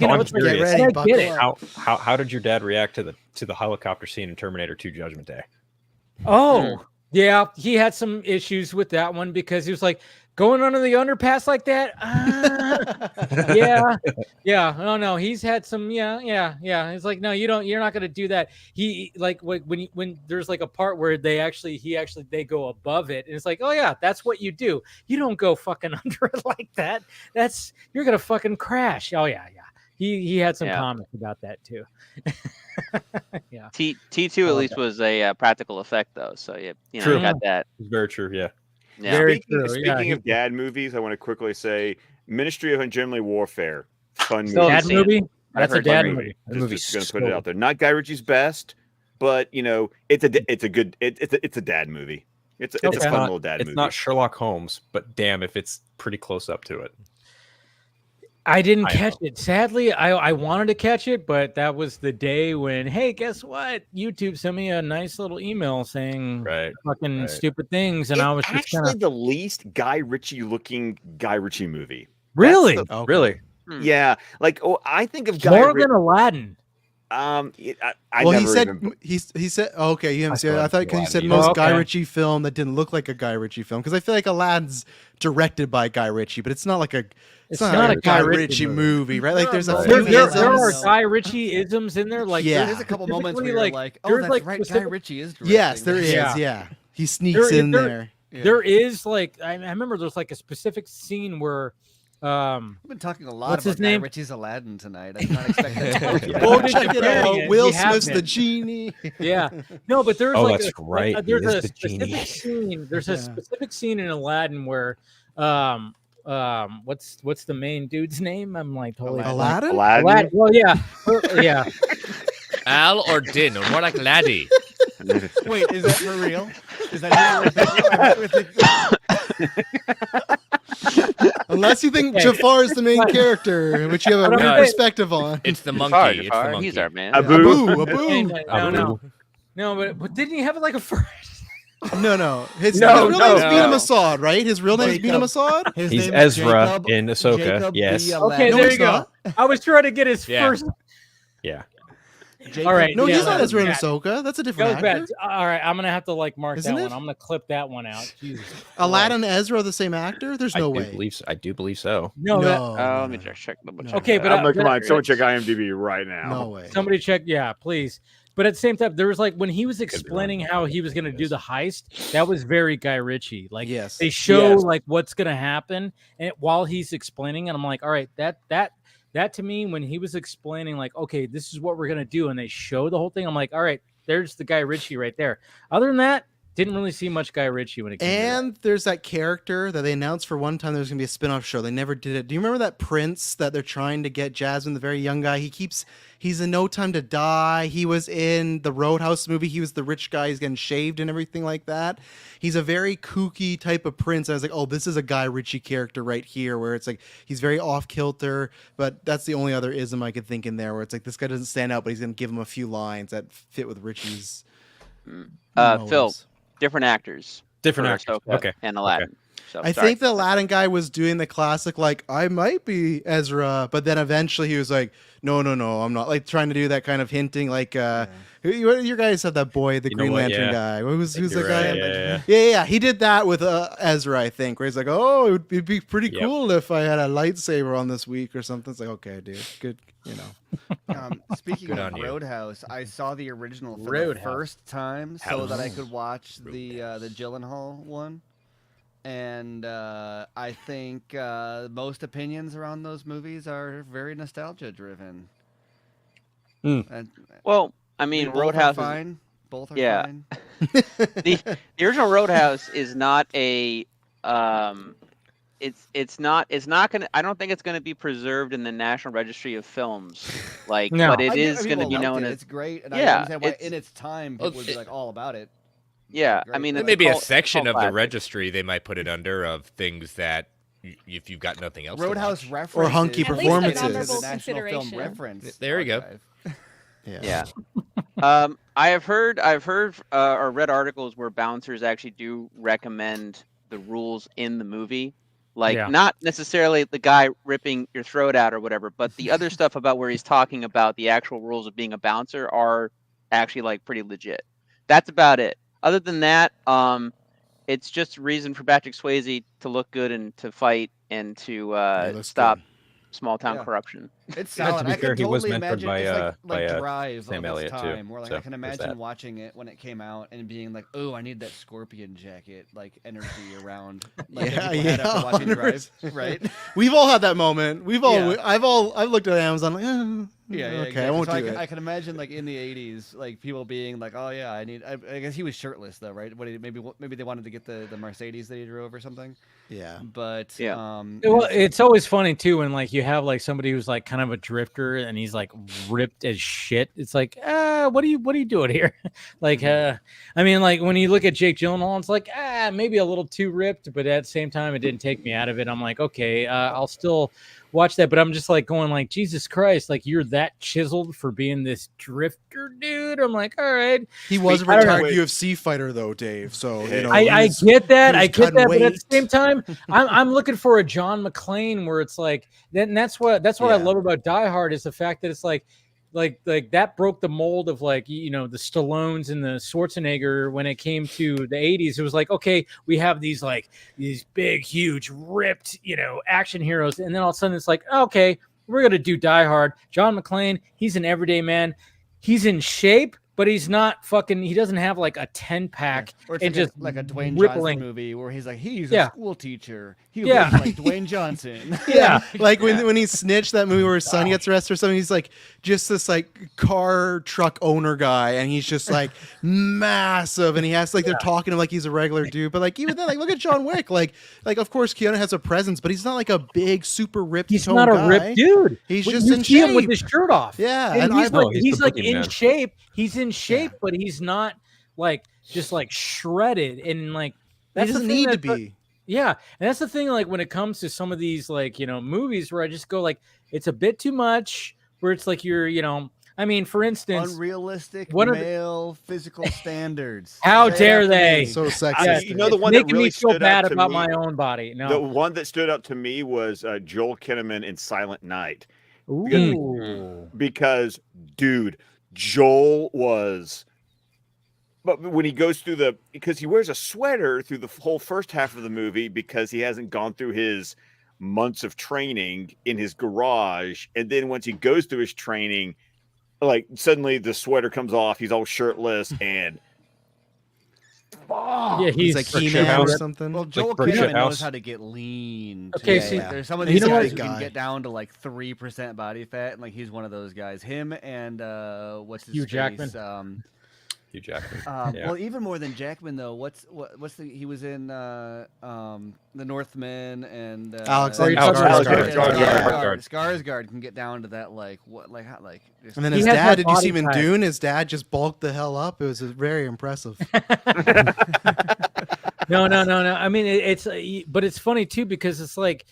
F: I'm curious.
B: I get it.
F: How did your dad react to the helicopter scene in Terminator 2 Judgment Day?
B: Oh, yeah, he had some issues with that one because he was like, going under the underpass like that. Yeah. Oh no, he's had some. Yeah. It's like, no, you're not gonna do that. He like when there's like a part where they go above it, and it's like, oh yeah, that's what you do. You don't go fucking under it like that. You're gonna fucking crash. Oh yeah. He had some comments about that too. Yeah.
K: T2 at least was a practical effect though, so you got that.
F: It's very true. Yeah.
B: Very true.
C: Speaking of dad movies, I want to quickly say Ministry of Ungemly Warfare. Fun movie.
B: Dad movie? That's a dad movie.
C: Just going to put it out there. Not Guy Ritchie's best, but it's a dad movie. It's a fun little dad movie.
F: It's not Sherlock Holmes, but damn if it's pretty close up to it.
B: I didn't catch it. Sadly, I wanted to catch it, but that was the day when, hey, guess what? YouTube sent me a nice little email saying fucking stupid things, and I was just
C: actually the least Guy Ritchie looking Guy Ritchie movie.
B: Really?
F: Really?
C: Yeah. Like, I think of Guy
B: more than Aladdin.
C: I
I: well,
C: never
I: he said
C: even...
I: he said okay. You haven't
F: I
I: seen it.
F: still
I: I thought because you
F: haven't
I: said
F: seen
I: most
B: Aladdin.
I: Guy
B: Okay.
I: Ritchie film that didn't look like a Guy Ritchie film because I feel like Aladdin's directed by Guy Ritchie, but it's not like a
B: It's
I: not
B: not
I: like
B: a Guy Ritchie
I: movie, right? Like there's a
F: Right.
I: few
B: There
I: isms.
B: are Guy Ritchie isms in there. Like
I: Yeah.
L: There's a couple moments where
B: specifically,
L: you're like, oh,
B: there's,
L: that's
B: like,
L: right. Guy
B: specific-
L: Ritchie is directing.
I: Yes, there is.
B: Yeah.
I: Yeah, he sneaks in there.
B: There is like I remember there's like a specific scene where
L: We've been talking a lot
B: What's
L: about
B: his name?
L: Guy Ritchie's Aladdin tonight. I did not expect that to talk about.
I: Oh,
B: Quoted
I: check it
B: comparing
I: out.
B: it,
I: Will
B: we have
I: Smith's
B: it.
I: the genie.
B: yeah. No, but there's
F: Oh,
B: like
F: that's
B: a,
F: right, he
B: there's
F: is
B: a
F: the
B: specific
F: genie.
B: scene. There's a
I: Yeah.
B: specific scene in Aladdin where what's the main dude's name? I'm like totally
I: Aladdin?
B: Aladdin. Well, yeah. Yeah.
D: Al or Din, or more like Laddie.
L: Wait, is that for real? Is that
I: Unless you think
B: Okay.
I: Jafar is the main character, which you have a
B: But I'm
I: weird
B: saying-
I: perspective on.
D: It's the
K: Jafar,
D: monkey. It's the
K: Jafar,
D: monkey.
K: he's our man.
C: Abu.
B: No, but didn't he have like a first?
I: No. His
B: No,
I: real name's
B: no.
I: Bina Masad, right? His real name's Bina
L: Jacob.
I: Masad?
L: His
F: He's
L: name's
F: Ezra
L: Jacob-
F: in Ahsoka.
L: Jacob
F: Yes.
L: the
B: Okay,
I: No,
B: there
I: he's
B: you go.
I: not.
B: I was trying to get his
D: Yeah.
B: first.
F: Yeah.
L: Jacob-
B: All right.
I: No,
B: yeah,
I: he's not
B: that-
I: Ezra in
B: yeah.
I: Ahsoka. That's a different
B: Goes back.
I: actor.
B: All right, I'm gonna have to like mark
I: Isn't
B: that
I: it?
B: one. I'm gonna clip that one out. Jesus.
I: Aladdin and Ezra are the same actor? There's no way.
F: I do believe so.
B: No, that-
K: Let me just check. Double check.
B: Okay, but
C: I'm like, come on,
B: that-
C: someone check IMDb right now.
I: No way.
B: somebody check. Yeah, please. But at the same time, there was like when he was
F: wrong.
B: explaining how he was gonna do the heist. That was very Guy Ritchie. Like
I: Yes.
B: they show
C: Yes.
B: like what's gonna happen, and while he's explaining, and I'm like, all right, that to me when he was explaining like, okay, this is what we're gonna do, and they show the whole thing, I'm like, all right, there's the Guy Ritchie right there. Other than that, didn't really see much Guy Ritchie when it came. to that.
I: And there's that character that they announced for one time there was going to be a spin-off show. They never did it. Do you remember that prince that they're trying to get Jasmine, the very young guy? He's in No Time to Die. He was in the Roadhouse movie. He was the rich guy. He's getting shaved and everything like that. He's a very kooky type of prince. I was like, oh, this is a Guy Ritchie character right here where it's like he's very off-kilter, but that's the only other ism I could think in there where it's like this guy doesn't stand out, but he's going to give him a few lines that fit with Ritchie's
K: Phil,
I: motives.
K: different actors.
F: Different
K: for
F: actors.
K: Ahsoka
F: Okay.
K: And Aladdin. So,
I: I
K: sorry.
I: think the Aladdin guy was doing the classic, like, I might be Ezra, but then eventually he was like, no, I'm not. Like, trying to do that kind of hinting, like, you guys have that boy, the
F: You know
I: Green
F: what,
I: Lantern
F: yeah.
I: guy. Who's the
F: You're
I: guy?
F: right,
I: Yeah. He did that with Ezra, I think, where he's like, oh, it'd be pretty
F: Yep.
I: cool if I had a lightsaber on this week or something. It's like, okay, dude, good, you know.
L: Speaking
D: Good
L: of
D: on you.
L: Roadhouse, I saw the original for the
B: Roadhouse.
L: first time so that I
D: House.
L: could watch the Gyllenhaal one. And I think most opinions around those movies are very nostalgia driven. And
K: Well, I mean,
L: both are
K: Roadhouse. Is,
L: fine. Both are
K: Yeah.
L: fine.
K: the original Roadhouse is not a. It's not gonna. I don't think it's gonna be preserved in the National Registry of Films. Like,
B: No.
K: but it
L: I get
K: is
L: that
K: gonna
L: people
K: be
L: loved
K: known
L: it.
K: as.
L: It's great, and I
K: Yeah,
L: understand why
K: it's-
L: in its time
D: Well,
L: people would be like all about it.
K: Yeah, I
L: Great.
K: mean,
L: There
K: it's
D: There may be a
K: cult-
D: section
K: cult
D: of the
K: classic.
D: registry they might put it under of things that if you've got nothing else. to
L: Roadhouse
D: watch.
L: references
I: hunky
J: At least an
I: performances.
J: honorable
L: The National Film
J: consideration.
L: Reference.
D: There you go.
L: Archive.
K: Yeah. I have heard or read articles where bouncers actually do recommend the rules in the movie. Like,
B: Yeah.
K: not necessarily the guy ripping your throat out or whatever, but the other stuff about where he's talking about the actual rules of being a bouncer are actually like pretty legit. That's about it. Other than that, it's just a reason for Patrick Swayze to look good and to fight and to
I: looks
K: stop
I: good.
K: small town
L: Yeah.
K: corruption.
L: It's
F: Yeah, to
L: solid.
F: be
L: I
F: fair,
L: could
F: he was
L: totally
F: mentored
L: imagine
F: by,
L: it's like
F: by,
L: Drive
F: Sam
L: of its
F: Elliott, too.
L: time, where like
F: So,
L: I can
F: there's
L: imagine
F: that.
L: watching it when it came out and being like, "Oh, I need that scorpion jacket, like energy around." Like
I: Yeah,
L: that people had after watching
I: 100%.
L: Drive, right?
I: We've all had that moment.
L: Yeah.
I: I've looked at Amazon like,
L: Yeah,
I: okay,
L: exactly.
I: I won't
L: So
I: do it.
L: I can imagine like in the '80s, like people being like, "Oh yeah, I guess he was shirtless though, right? Maybe they wanted to get the Mercedes that he drove or something.
I: Yeah.
L: But
K: Yeah.
B: Well, it's always funny too when like you have like somebody who's like kind of a drifter and he's like ripped as shit. It's like, what are you doing here? Like, I mean, like when you look at Jake Gyllenhaal, it's like, maybe a little too ripped, but at the same time, it didn't take me out of it. I'm like, okay, I'll still watch that, but I'm just like going like, Jesus Christ, like you're that chiseled for being this drifter dude. I'm like, all right.
I: He was a
B: I don't know.
I: retired UFC fighter though, Dave. So you know,
B: I get that.
I: he was
B: I get
I: cutting
B: that, but at
I: weight.
B: the same time, I'm looking for a John McClane where it's like, then that's what I
I: Yeah.
B: love about Die Hard is the fact that it's like like that broke the mold of like, you know, the Stallones and the Schwarzenegger when it came to the 80s. It was like, okay, we have these big, huge, ripped, you know, action heroes, and then all of a sudden it's like, okay, we're gonna do Die Hard. John McClane, he's an everyday man. He's in shape, but he's not fucking. He doesn't have like a 10-pack
L: Or it's
B: and
L: like
B: just
L: like a Dwayne
B: rippling.
L: Johnson movie where he's like, he's
B: Yeah.
L: a school teacher. He
B: Yeah.
L: looks like Dwayne Johnson.
I: Yeah, like when he snitched that movie where his son gets arrested or something, he's like just this like car truck owner guy, and he's just like massive, and he has like they're talking to him like he's a regular dude, but like even then, like look at John Wick, like of course Keanu has a presence, but he's not like a big super ripped.
B: He's not a ripped dude.
I: He's
B: When
I: just
B: you
I: in
B: see him
I: shape
B: with his shirt off.
I: Yeah,
B: and he's
F: he's the
B: like
F: boogeyman.
B: in shape. He's in shape, but he's not like just like shredded and like
I: he
B: that's the
I: doesn't
B: thing
I: need to
B: that-
I: be.
B: Yeah, and that's the thing. Like when it comes to some of these like, you know, movies where I just go like it's a bit too much. Where it's like you're, you know, I mean, for instance,
L: Unrealistic
B: what are the-
L: male physical standards.
B: How
L: Say
B: dare
L: after
B: they?
L: me.
I: So sexist.
C: You know the one
B: making
C: that really
B: me feel
C: stood
B: bad
C: out to
B: about
C: me,
B: my own body. No,
C: the one that stood out to me was Joel Kinnaman in Silent Night.
B: Ooh.
C: Because dude, Joel was, but when he goes through because he wears a sweater through the whole first half of the movie because he hasn't gone through his months of training in his garage, and then once he goes through his training, like suddenly the sweater comes off, he's all shirtless, and
B: yeah,
I: He's like He-Man or something.
L: Well, Joel
F: Brick Shit
L: Kinnaman knows
F: House.
L: how to get lean.
B: Okay,
L: too.
B: see,
L: Like, there's some of
B: you
L: these
B: know
L: guys
B: what?
L: who can get down to like 3% body fat, and like he's one of those guys. Him and what's his
B: Hugh
L: face?
B: Jackman.
F: Hugh Jackman. Yeah.
L: Well, even more than Jackman though. What's he was in the Northman and
I: Alexander
F: Skarsgård.
L: Skarsgård can get down to that just-
I: And then
B: He
I: his
B: has
I: dad,
B: that
I: did you see
B: body
I: him in
B: type.
I: Dune? His dad just bulked the hell up. It was very impressive.
B: No. I mean, but it's funny too because it's like,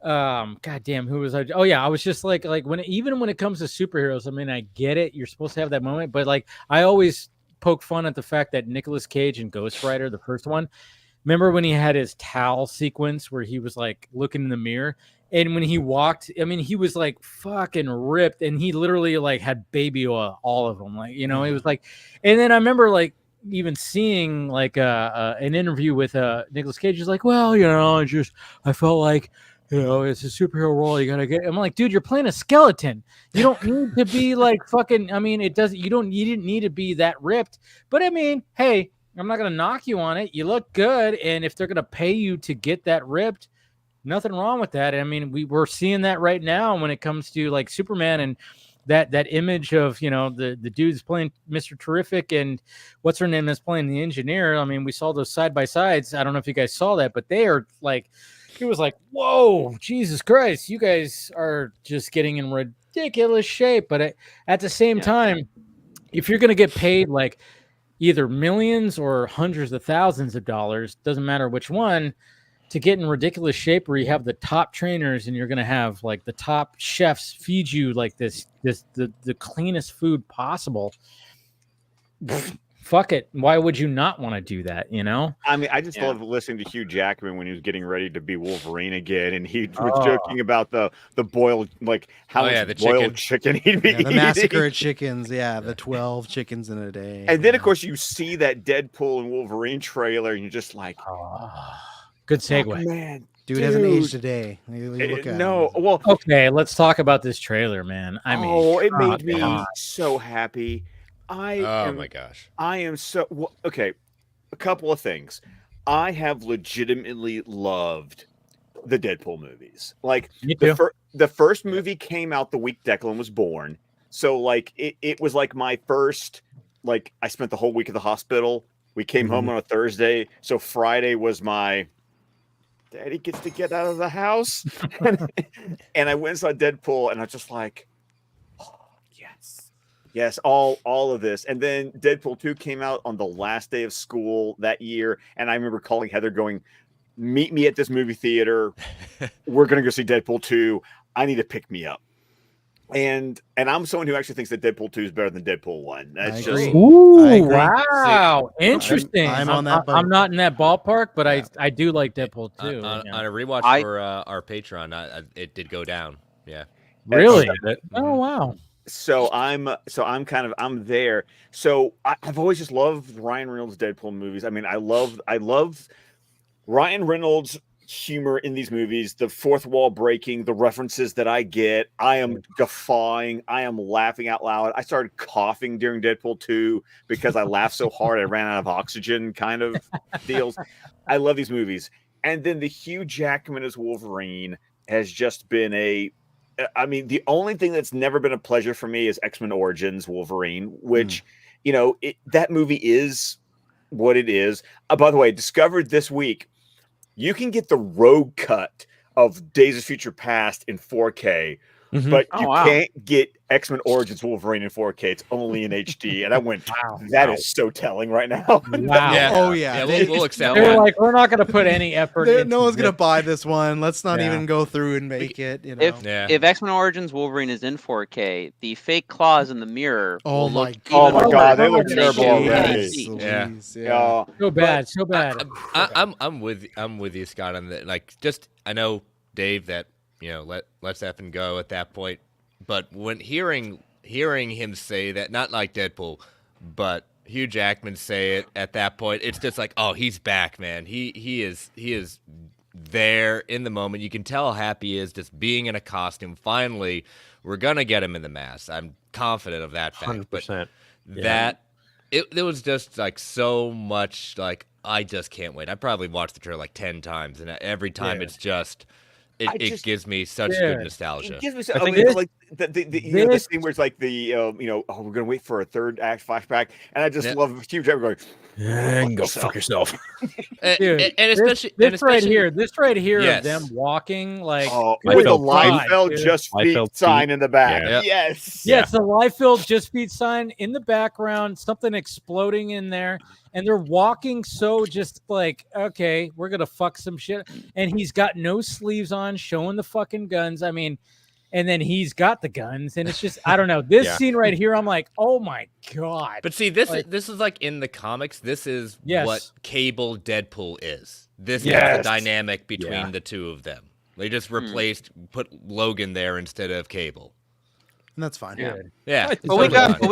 B: God damn, who was I? Oh yeah, I was just like when it comes to superheroes, I mean, I get it. You're supposed to have that moment, but like I always poke fun at the fact that Nicolas Cage in Ghost Rider, the first one, remember when he had his towel sequence where he was like looking in the mirror, and when he walked, I mean, he was like fucking ripped, and he literally like had baby oil, all of them, like, you know, he was like, and then I remember like even seeing like an interview with Nicolas Cage. He's like, well, you know, I felt like, you know, it's a superhero role. You gotta get. I'm like, dude, you're playing a skeleton. You don't need to be like fucking. I mean, it doesn't. You didn't need to be that ripped. But I mean, hey, I'm not gonna knock you on it. You look good, and if they're gonna pay you to get that ripped, nothing wrong with that. I mean, we're seeing that right now when it comes to like Superman and that image of, you know, the dude's playing Mr. Terrific and what's her name that's playing the engineer. I mean, we saw those side by sides. I don't know if you guys saw that, but they are like, it was like, whoa, Jesus Christ, you guys are just getting in ridiculous shape. But at the same time, if you're going to get paid like either millions or hundreds of thousands of dollars, doesn't matter which one, to get in ridiculous shape where you have the top trainers and you're going to have like the top chefs feed you like the cleanest food possible. Fuck it. Why would you not want to do that? You know?
C: I mean, I just love listening to Hugh Jackman when he was getting ready to be Wolverine again, and he was joking about the boiled, like how much
D: the
C: boiled chicken he'd be
I: The
C: eating.
I: massacre of chickens. Yeah, the 12 chickens in a day.
C: And then, of course, you see that Deadpool and Wolverine trailer, and you're just like,
B: good
C: "Fuck,
B: segue.
C: man.
I: Dude hasn't aged a day. You look at
C: No,
I: him.
C: well,
B: Okay, let's talk about this trailer, man. I mean,
C: it made me
B: God.
C: so happy.
D: Oh my gosh.
C: I am so okay. A couple of things. I have legitimately loved the Deadpool movies. Like
B: Me too.
C: the first movie came out the week Declan was born. So like it was like my first, like I spent the whole week at the hospital. We came home on a Thursday. So Friday was my daddy gets to get out of the house. And I went and saw Deadpool, and I was just like, oh, yes, all of this. And then Deadpool 2 came out on the last day of school that year. And I remember calling Heather going, meet me at this movie theater. We're going to go see Deadpool 2. I need to pick me up. And I'm someone who actually thinks that Deadpool 2 is better than Deadpool 1. That's just
I: agree.
B: Ooh,
I: I agree.
B: wow, interesting.
I: I'm on that boat.
B: I'm not in that ballpark, but I do like Deadpool too.
D: On
B: yeah.
D: a rewatch for our Patreon, it did go down. Yeah.
B: Really?
D: Mhm.
B: Oh wow.
C: So I'm there. So I've always just loved Ryan Reynolds Deadpool movies. I mean, I love Ryan Reynolds humor in these movies, the fourth wall breaking, the references that I get. I am guffawing. I am laughing out loud. I started coughing during Deadpool 2 because I laughed so hard I ran out of oxygen kind of deals. I love these movies. And then the Hugh Jackman as Wolverine has just been the only thing that's never been a pleasure for me is X-Men Origins Wolverine, which, that movie is what it is. By the way, discovered this week, you can get the road cut of Days of Future Past in 4K, but you can't get X-Men Origins Wolverine in 4K. It's only in HD. And I went, that is so telling right now.
B: Wow.
D: Yeah.
I: Oh yeah.
D: We'll accept
B: They're
D: that.
B: like, we're not going to put any effort into
I: No one's
B: this.
I: gonna buy this one. Let's not even go through and make it.
K: If X-Men Origins Wolverine is in 4K, the fake claws in the mirror.
I: Oh
K: will
I: my
K: look
I: god.
K: even
C: Oh my god, they
K: worse
C: look
K: than
C: terrible
K: do in
C: already.
K: HD.
D: Yeah.
B: So bad, so bad.
D: I'm with you, Scott. On the I know Dave that let's effing go at that point. But when hearing him say that, not like Deadpool, but Hugh Jackman say it at that point, it's just like, oh, he's back, man. He is there in the moment. You can tell how happy he is just being in a costume. Finally, we're gonna get him in the mask. I'm confident of that fact.
F: 100%.
D: But it was just like so much like I just can't wait. I probably watched the trailer like 10 times, and every time it's just. It gives me such good nostalgia.
C: It gives me
F: I think
C: like the scene where it's like we're gonna wait for a third act flashback, and I just love Hugh Jackman going,
F: go fuck yourself.
B: Dude,
D: and especially
B: this right here
D: Yes.
B: of them walking like
C: with the
F: Liefeld
C: Liefeld just feet
F: Liefeld
C: sign
F: feet.
C: in the back.
F: Yeah.
C: Yes.
B: Yeah, it's the Liefeld just feet sign in the background, something exploding in there, and they're walking so just like, okay, we're gonna fuck some shit. And he's got no sleeves on, showing the fucking guns. I mean, and then he's got the guns, and it's just, I don't know. This scene right here, I'm like, oh my god.
D: But see, this is like in the comics. This is what Cable Deadpool is. This is the dynamic between the two of them. They just put Logan there instead of Cable.
I: And that's fine.
D: Yeah.
K: But we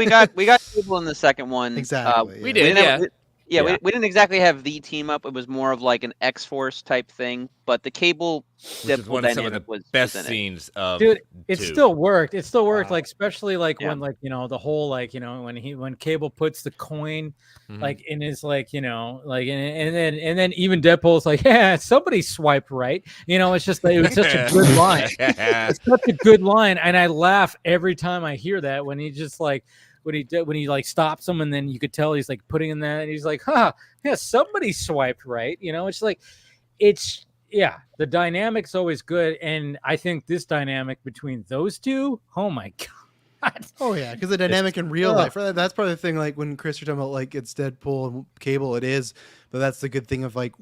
K: got people in the second one.
I: Exactly.
D: We did.
K: We didn't exactly have the team up. It was more of like an X-Force type thing. But the Cable Deadpool
D: one of some of the
K: dynamic was
D: best
K: in it.
D: scenes of
B: Dude, it
D: two.
B: still worked. It still worked, like especially like when the whole when Cable puts the coin like in his and then even Deadpool's like, yeah, somebody swiped right. It's just it was such a good line. It's such a good line, and I laugh every time I hear that when he just like. When he like stops him, and then you could tell he's like putting in that, and he's like, somebody swiped right. It's like, the dynamic's always good, and I think this dynamic between those two, oh my god.
I: Oh yeah, because the dynamic in real life, that's probably the thing. Like when Chris, you're talking about like it's Deadpool and Cable, it is, but that's the good thing of like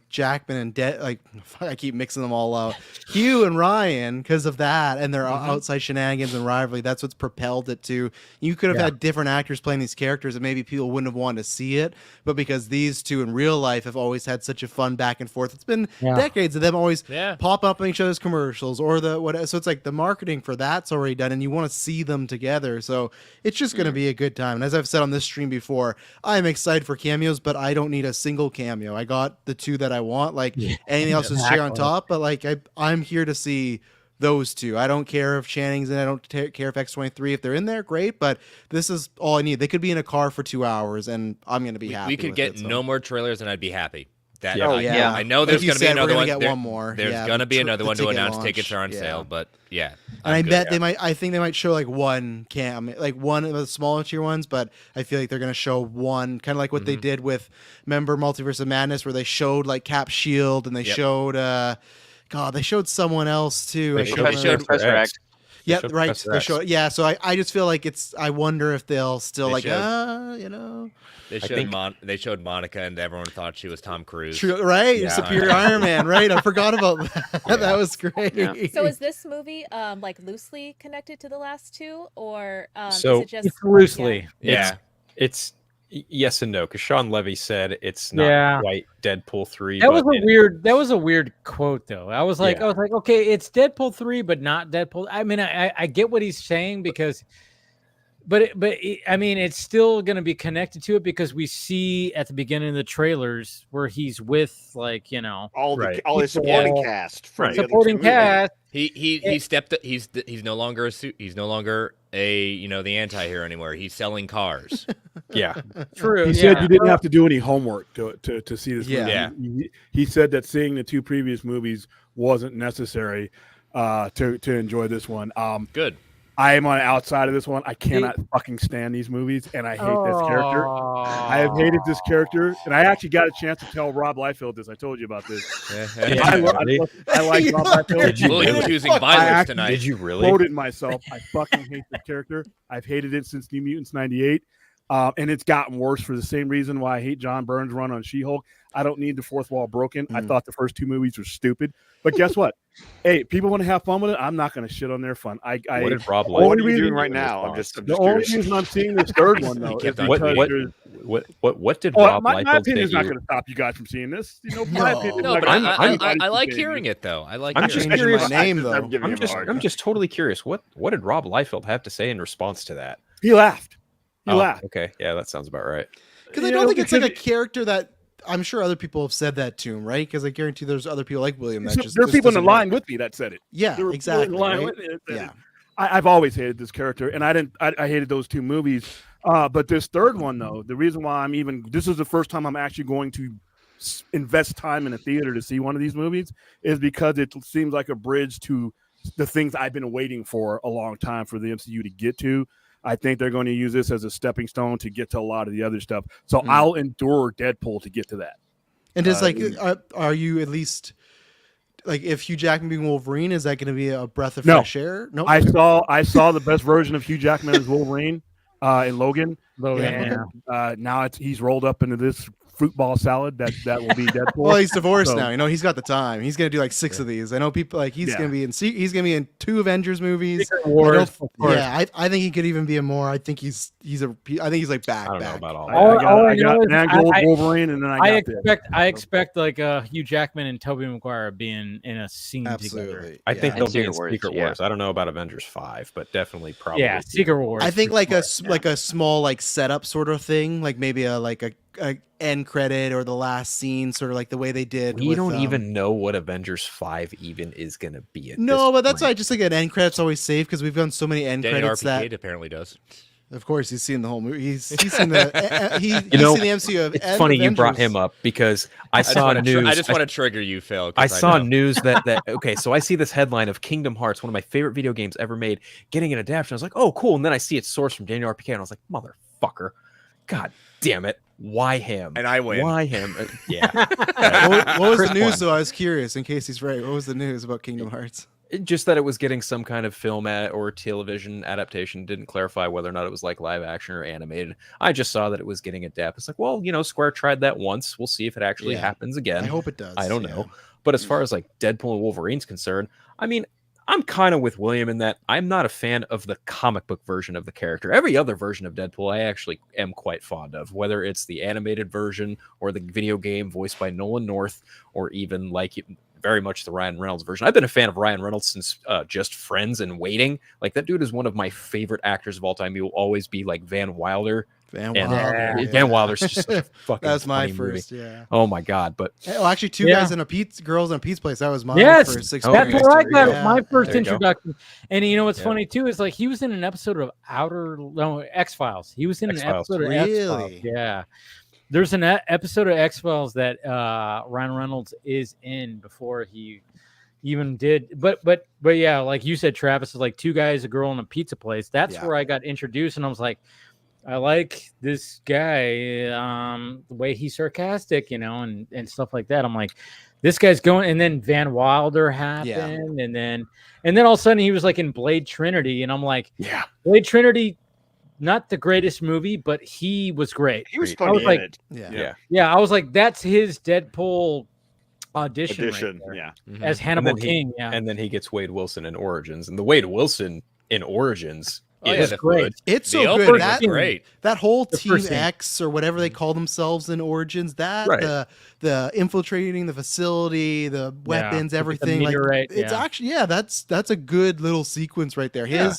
I: Jackman and I keep mixing them all out. Hugh and Ryan, because of that and their outside shenanigans and rivalry, that's what's propelled it to. You could have had different actors playing these characters, and maybe people wouldn't have wanted to see it, but because these two in real life have always had such a fun back and forth, it's been decades of them always pop up in each other's commercials or so it's like the marketing for that's already done, and you want to see them together, so it's just going to be a good time. And as I've said on this stream before, I'm excited for cameos, but I don't need a single cameo. I got the two that I want. Like anything else is cherry on top, but like I'm here to see those two. I don't care if Channing's in. I don't care if X-23. If they're in there, great. But this is all I need. They could be in a car for 2 hours, and I'm going to be happy.
D: We could get no more trailers, and I'd be happy. I know
I: Like
D: there's going to be another one.
I: Get one more.
D: There's going to be another one to announce. Tickets are on sale, but
I: and I bet they might. I think they might show like one like one of the smaller tier ones. But I feel like they're going to show one, kind of like what they did with, remember Multiverse of Madness, where they showed like Cap Shield, and they showed they showed someone else too.
K: They showed Professor X.
I: Yeah, right. They show, so I just feel like I wonder if they'll still
D: They showed Monica, and everyone thought she was Tom Cruise.
I: True, right? Yeah. Superior Iron Man, right? I forgot about that. That was great.
J: Yeah. So is this movie like loosely connected to the last two, or is
F: so
J: it just
B: it's loosely?
F: It's yes and no, because Sean Levy said it's not quite Deadpool 3.
B: That was a weird quote though. I was like, okay, it's Deadpool 3, but not Deadpool. I mean, I get what he's saying, because I mean, it's still going to be connected to it because we see at the beginning of the trailers where he's with like
C: all his supporting cast, from the
B: supporting
C: other two
B: cast.
D: He stepped. He's no longer a suit. He's no longer a the anti-hero anymore. He's selling cars.
F: Yeah,
B: true.
E: He said you didn't have to do any homework to see this movie.
D: Yeah.
E: He said that seeing the two previous movies wasn't necessary to enjoy this one.
D: Good.
E: I am on the outside of this one. I cannot fucking stand these movies, and I hate this character. I have hated this character, and I actually got a chance to tell Rob Liefeld this. I told you about this. I like Rob Liefeld.
D: Did you really choosing violence tonight?
F: Did you really?
E: Quoted myself. I fucking hate this character. I've hated it since New Mutants '98, and it's gotten worse for the same reason why I hate John Byrne's run on She-Hulk. I don't need the fourth wall broken. I thought the first two movies were stupid, but guess what? Hey, people want to have fun with it. I'm not going to shit on their fun.
F: What did Rob
C: What are you doing right now? I'm just
E: the only
C: curious.
E: reason I'm seeing this third one though is
F: what did Rob
E: my
F: Liefeld
E: opinion is
F: say
E: not
F: you-
E: going to stop you guys from seeing this. My opinion.
D: No, but I like hearing it though. I like.
F: I'm
D: hearing
F: just
D: it.
F: curious.
I: my name though.
F: I'm just totally curious. What did Rob Liefeld have to say in response to that?
E: He laughed. He
F: Oh,
E: laughed.
F: Okay, yeah, that sounds about right.
I: Because I don't think it's like a character that I'm sure other people have said that to him, right? Because I guarantee there's other people like William that just
E: there are
I: just
E: people in the
I: doesn't
E: line
I: work.
E: with me that said it.
I: Yeah,
E: There were people in
I: exactly.
E: the line
I: right?
E: with me that said
I: Yeah.
E: it. I've always hated this character, and I hated those two movies. But this third one, though, the reason why this is the first time I'm actually going to invest time in a theater to see one of these movies is because it seems like a bridge to the things I've been waiting for a long time for the MCU to get to. I think they're going to use this as a stepping stone to get to a lot of the other stuff. So I'll endure Deadpool to get to that.
I: And just are you at least like if Hugh Jackman being Wolverine, is that going to be a breath of fresh air? No,
E: I saw the best version of Hugh Jackman as Wolverine in Logan. Now he's rolled up into this fruitball salad that will be Deadpool.
I: Well, he's divorced now. He's got the time. He's going to do like 6 of these. I know people like he's going to be in 2 Avengers movies. I think he could even be in more. I think he's like back.
F: I don't know about all
E: I
F: that.
E: got an angle of Wolverine, and then
B: I expect like Hugh Jackman and Tobey Maguire being in a scene together.
F: I think they'll be in
K: Secret
F: Secret
K: Wars,
F: Wars. I don't know about Avengers 5, but definitely probably.
B: Yeah, Secret Wars.
I: I think like a small like setup sort of thing, like maybe a end credit or the last scene, sort of like the way they did.
F: We
I: with,
F: don't even know what Avengers 5 even is going to be.
I: No, but that's why I just think an end credit's always safe because we've done so many end
D: Danny
I: credits
D: RPK
I: that.
D: apparently does.
I: Of course, he's seen the whole movie. He's seen the he's seen the MCU of.
F: It's funny you brought him up because I saw news.
D: I just want to trigger you, Phil.
F: I saw news that okay, so I see this headline of Kingdom Hearts, one of my favorite video games ever made, getting an adaptation. I was like, oh, cool. And then I see it's sourced from Daniel RPK, and I was like, motherfucker, god damn it, why him?
D: And I win.
F: Why him? Yeah.
I: What was the news though? I was curious in case he's right. What was the news about Kingdom Hearts?
F: Just that it was getting some kind of film or television adaptation. Didn't clarify whether or not it was like live action or animated. I just saw that it was getting adapted. It's like, well, Square tried that once. We'll see if it actually happens again.
I: I hope it does.
F: I don't know. But as far as like Deadpool and Wolverine's concerned, I mean, I'm kind of with William in that I'm not a fan of the comic book version of the character. Every other version of Deadpool, I actually am quite fond of, whether it's the animated version or the video game voiced by Nolan North, or even like very much the Ryan Reynolds version. I've been a fan of Ryan Reynolds since just Friends and Waiting. Like, that dude is one of my favorite actors of all time. He will always be like Van Wilder. Van Wilder's just such a fucking
I: That was my
F: funny
I: first,
F: movie.
I: yeah.
F: Oh my god! But
I: actually, girls in a pizza place. That was my first
B: that's
I: experience.
B: where I got my first
F: There you go.
B: introduction. And you know what's funny too is like he was in an episode of X-Files. He was in an
F: X-Files.
B: episode of X-Files. Yeah. There's an episode of X-Files that Ryan Reynolds is in before he even did. But yeah, like you said, Travis, is like 2 guys, a girl, in a pizza place. That's where I got introduced, and I was like, I like this guy, the way he's sarcastic, and stuff like that. I'm like, this guy's going. And then Van Wilder happened, and then all of a sudden he was like in Blade Trinity, and I'm like,
F: yeah,
B: Blade Trinity. Not the greatest movie, but he was great.
C: He was funny in it.
B: Yeah. I was like, that's his Deadpool audition right there, as Hannibal King. Yeah,
F: and then he gets Wade Wilson in Origins, and the Wade Wilson in Origins
D: Oh,
B: it's great.
I: It's
D: The
I: so
D: opening
I: good.
D: was
I: That
D: great.
I: That whole
B: The
I: Team
B: first scene.
I: X or whatever they call themselves in Origins, that
F: Right.
I: the infiltrating the facility, the weapons,
B: with the
I: everything, like
B: meteorite,
I: it's
B: yeah.
I: actually that's a good little sequence right there.
F: Yeah.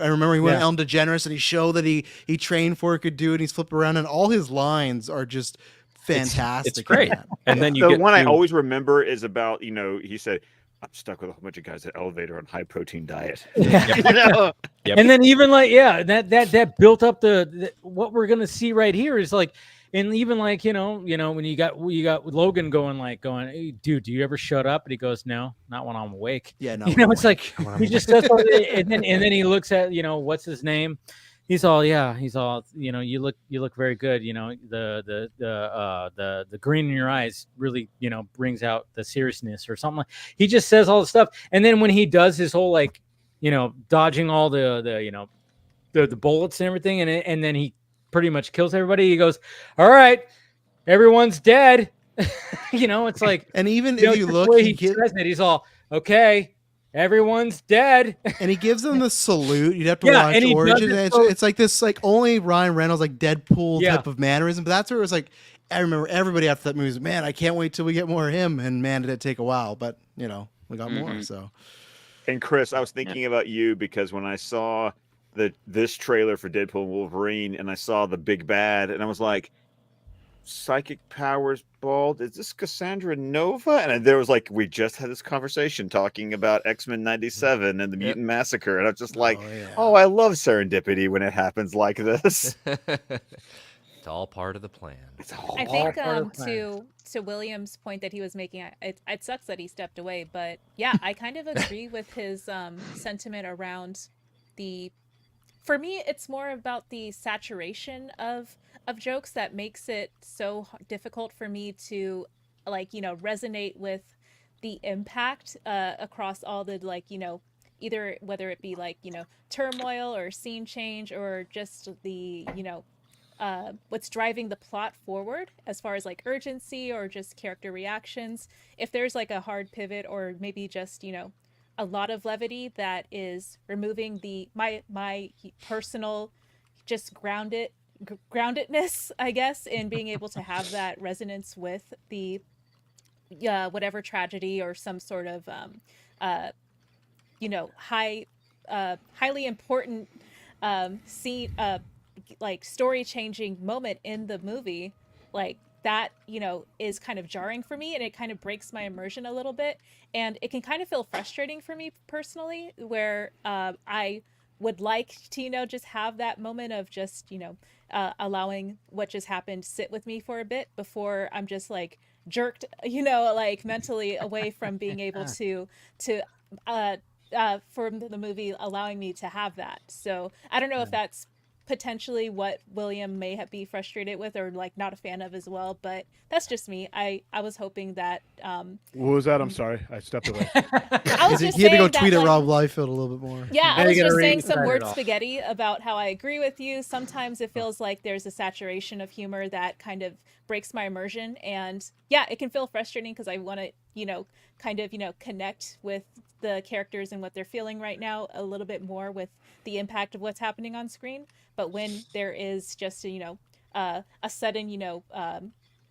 I: I remember he went
B: Yeah.
I: Ellen DeGeneres and he showed that he trained for it, could do it, and he's flipped around, and all his lines are just fantastic.
F: It's great.
I: in that.
F: And then you
C: The
F: get
C: one I
F: to-
C: always remember is about, he said, I'm stuck with a whole bunch of guys at elevator on high protein diet.
B: Yeah.
C: You know?
F: Yep.
B: And then even like, yeah, that built up the what we're gonna see right here is like, and even like, when you got Logan going, hey, dude, do you ever shut up? And he goes, no, not when I'm awake.
I: Yeah, no,
B: It's like he just says something, and then he looks at, what's his name? He's all, you look very good. The green in your eyes really, brings out the seriousness or something. He just says all the stuff. And then when he does his whole, dodging all the bullets and everything. And then he pretty much kills everybody. He goes, all right, everyone's dead. It's like,
I: and even if you
B: just the
I: look,
B: way he says it, he's all, okay, everyone's dead.
I: And he gives them the salute. You'd have to
B: Yeah,
I: watch
B: and he does
I: Origins.
B: it
I: And
B: so-
I: it's like this, like only Ryan Reynolds, like Deadpool
B: Yeah.
I: type of mannerism. But that's where it was like, I remember everybody after that movie was, man, I can't wait till we get more of him. And man, did it take a while, but we got more. So,
C: And Chris, I was thinking about you because when I saw this trailer for Deadpool and Wolverine, and I saw the big bad, and I was like, psychic powers, bald. Is this Cassandra Nova? And there was like, we just had this conversation talking about X-Men '97 and the Mutant Massacre, and I was just like, oh, I love serendipity when it happens like this.
D: It's all part of the plan.
J: I think to William's point that he was making, it sucks that he stepped away, but yeah, I kind of agree with his sentiment around for me, it's more about the saturation of jokes that makes it so difficult for me to resonate with the impact across all the either whether it be turmoil or scene change or just the what's driving the plot forward as far as urgency or just character reactions. If there's a hard pivot or maybe just a lot of levity that is removing my personal just groundedness, I guess, in being able to have that resonance with the whatever tragedy or some sort of highly important scene, story changing moment in the movie, that is kind of jarring for me, and it kind of breaks my immersion a little bit, and it can kind of feel frustrating for me personally, where I would like to just have that moment of just allowing what just happened sit with me for a bit before I'm just jerked mentally away from being able to from the movie allowing me to have that. So I don't know if that's potentially what William may be frustrated with or not a fan of as well, but that's just me. I was hoping that
E: what was that? I'm sorry, I stepped away.
J: I was just
I: he had to go
J: saying
I: tweet
J: that,
I: at Rob Liefeld a little bit more.
J: Yeah, I was just saying some
B: it
J: word
B: off.
J: spaghetti about how I agree with you. Sometimes it feels like there's a saturation of humor that kind of breaks my immersion, and yeah, it can feel frustrating because I want to kind of connect with the characters and what they're feeling right now a little bit more with the impact of what's happening on screen. But when there is just a sudden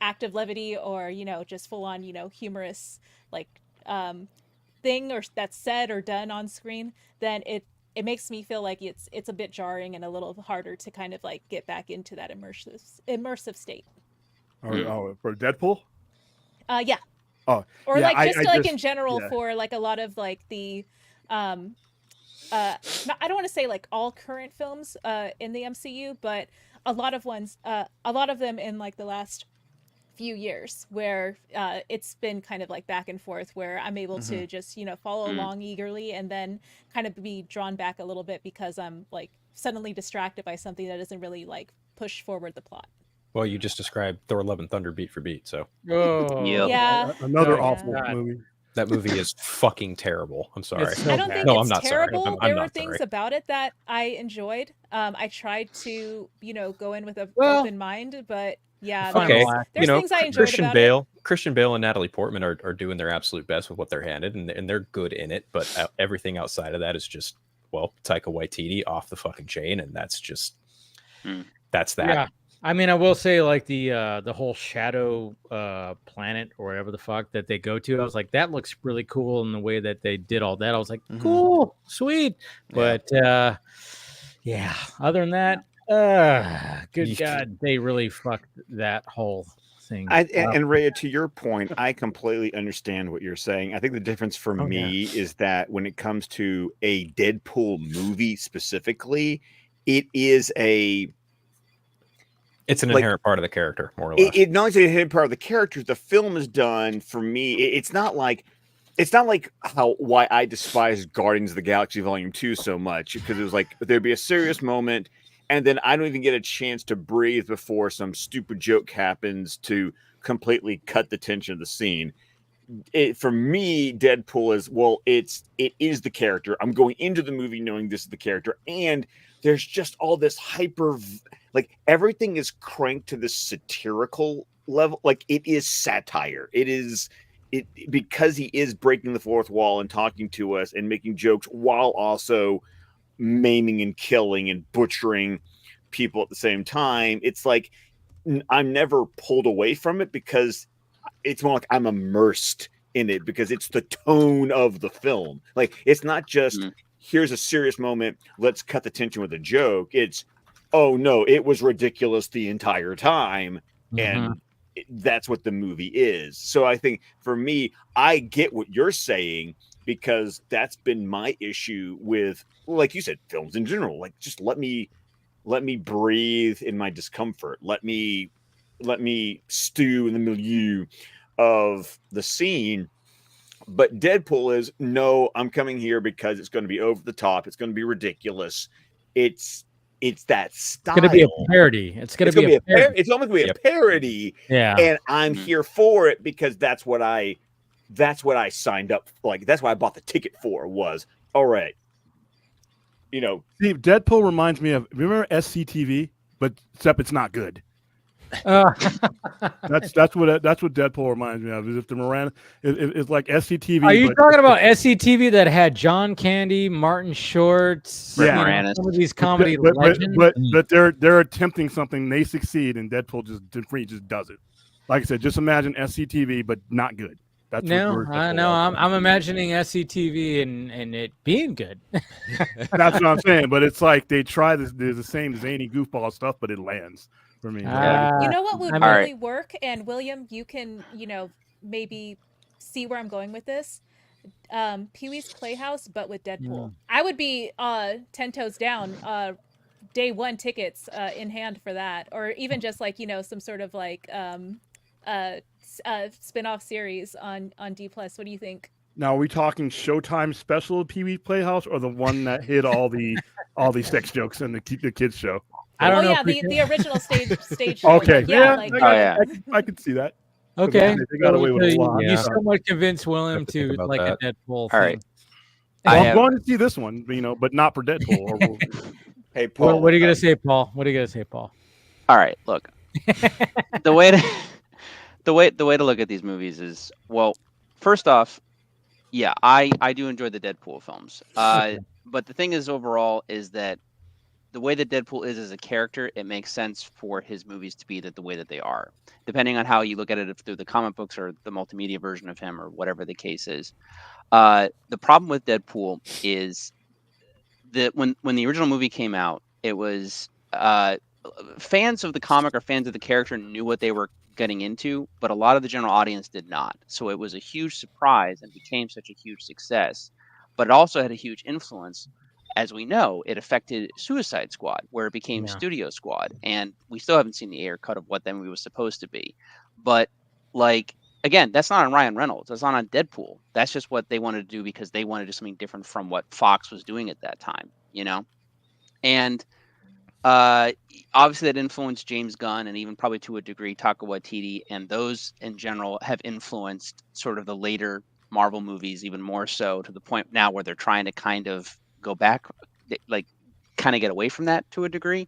J: act of levity or just full on humorous thing or that's said or done on screen, then it makes me feel like it's a bit jarring and a little harder to kind of get back into that immersive state.
E: Oh, for Deadpool?
J: Yeah.
E: Oh,
J: or
E: yeah,
J: in general for a lot of the I don't want to say all current films in the MCU, but a lot of them in the last few years where it's been kind of back and forth where I'm able to just follow along eagerly and then kind of be drawn back a little bit because I'm suddenly distracted by something that doesn't really push forward the plot.
F: Well, you just described Thor: Love and Thunder beat for beat, so
J: Yeah.
E: Another
B: Oh,
E: awful
B: God.
E: movie.
F: that movie is fucking terrible. I'm sorry.
B: It's so
J: I don't
B: bad.
J: think
F: No,
J: it's
F: I'm not
J: terrible.
F: sorry. I'm
J: There were
F: not
J: things
F: sorry.
J: about it that I enjoyed. I tried to, go in with an
B: Well,
J: open mind, but yeah,
B: Final
F: Okay,
B: act.
J: there's things I enjoyed
F: Christian
J: about
F: Bale, Christian Bale, and Natalie Portman are doing their absolute best with what they're handed, and they're good in it. But everything outside of that is just well, Taika Waititi off the fucking chain, and that's just
K: Hmm.
F: that's that.
B: Yeah. I mean, I will say, like, the whole shadow planet or whatever the fuck that they go to, I was like, that looks really cool in the way that they did all that. I was like, cool, sweet. But yeah, other than that, good God, they really fucked that whole thing.
C: And Rhea, to your point, I completely understand what you're saying. I think the difference for me is that when it comes to a Deadpool movie specifically, it's
F: an inherent part of the character, more or less.
C: It not only an inherent part of the character, the film is done for me. It's not like why I despise Guardians of the Galaxy Volume 2 so much, because it was like there'd be a serious moment, and then I don't even get a chance to breathe before some stupid joke happens to completely cut the tension of the scene. For me, Deadpool it is the character. I'm going into the movie knowing this is the character, and there's just all this like everything is cranked to this satirical level. Like it is satire. Because he is breaking the fourth wall and talking to us and making jokes while also maiming and killing and butchering people at the same time. It's like I'm never pulled away from it, because it's more like I'm immersed in it, because it's the tone of the film. Like it's not just here's a serious moment, let's cut the tension with a joke. It's, oh no, it was ridiculous the entire time, and that's what the movie is. So I think for me, I get what you're saying, because that's been my issue with, like you said, films in general. Like, just let me breathe in my discomfort. Let me stew in the milieu of the scene. But Deadpool is, no, I'm coming here because it's going to be over the top. It's going to be ridiculous. It's that style.
B: It's going to be a parody. It's almost going to be a
C: parody.
B: Yeah.
C: And I'm here for it, because that's what I signed up. Like, that's what I bought the ticket for, was, all right.
E: Steve, Deadpool reminds me of, remember SCTV, but except it's not good. That's what Deadpool reminds me of. Is if the Miranda, it's like SCTV.
B: Are you talking about SCTV that had John Candy, Martin Short, some of these comedy legends?
E: But they're attempting something. They succeed, and Deadpool just does it. Like I said, just imagine SCTV, but not good. That's
B: I'm imagining SCTV and it being good.
E: That's what I'm saying. But it's like they try this. There's the same zany goofball stuff, but it lands for me.
J: You know what would really work? And William, you can, maybe see where I'm going with this. Pee-wee's Playhouse, but with Deadpool. I would be 10 toes down. Day one tickets in hand for that, or even just like some sort of like spin-off series on D+. What do you think?
E: Now, are we talking Showtime special Pee-wee's Playhouse, or the one that hid all the sex jokes in the kids show?
B: I don't know.
J: The original stage show.
E: Okay,
J: I
E: could see that.
B: Okay,
E: they got away with a lot.
B: You somewhat convinced William to like a Deadpool.
K: All right.
E: Well, I'm going to see this one, but not for Deadpool.
C: Hey, Paul.
B: What are you gonna say, Paul?
K: All right, look. The way to look at these movies is, well, first off, yeah, I do enjoy the Deadpool films. But the thing is, overall, is that the way that Deadpool is as a character, it makes sense for his movies to be the way that they are, depending on how you look at it through the comic books or the multimedia version of him or whatever the case is. The problem with Deadpool is that when the original movie came out, it was fans of the comic or fans of the character knew what they were getting into, but a lot of the general audience did not. So it was a huge surprise and became such a huge success. But it also had a huge influence. As we know, it affected Suicide Squad, where it became Studio Squad, and we still haven't seen the air cut of what that movie was supposed to be. But again, that's not on Ryan Reynolds. That's not on Deadpool. That's just what they wanted to do because they wanted to do something different from what Fox was doing at that time, And obviously that influenced James Gunn and even probably to a degree Taika Waititi, and those in general have influenced sort of the later Marvel movies even more so, to the point now where they're trying to kind of go back, kind of get away from that to a degree.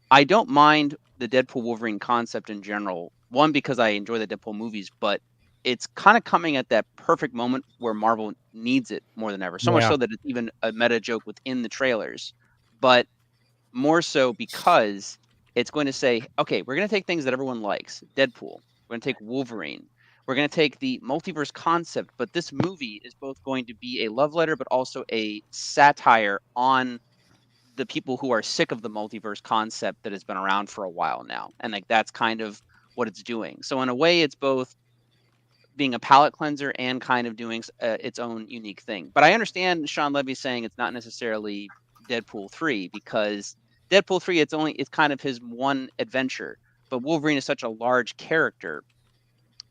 K: I don't mind the Deadpool Wolverine concept in general. One, because I enjoy the Deadpool movies, but it's kind of coming at that perfect moment where Marvel needs it more than ever. So much so that it's even a meta joke within the trailers, but more so because it's going to say, okay, we're going to take things that everyone likes, Deadpool. We're going to take Wolverine. We're going to take the multiverse concept, but this movie is both going to be a love letter, but also a satire on the people who are sick of the multiverse concept that has been around for a while now. And like that's kind of what it's doing. So in a way, it's both being a palate cleanser and kind of doing its own unique thing. But I understand Sean Levy saying it's not necessarily Deadpool 3 because Deadpool 3 it's kind of his one adventure. But Wolverine is such a large character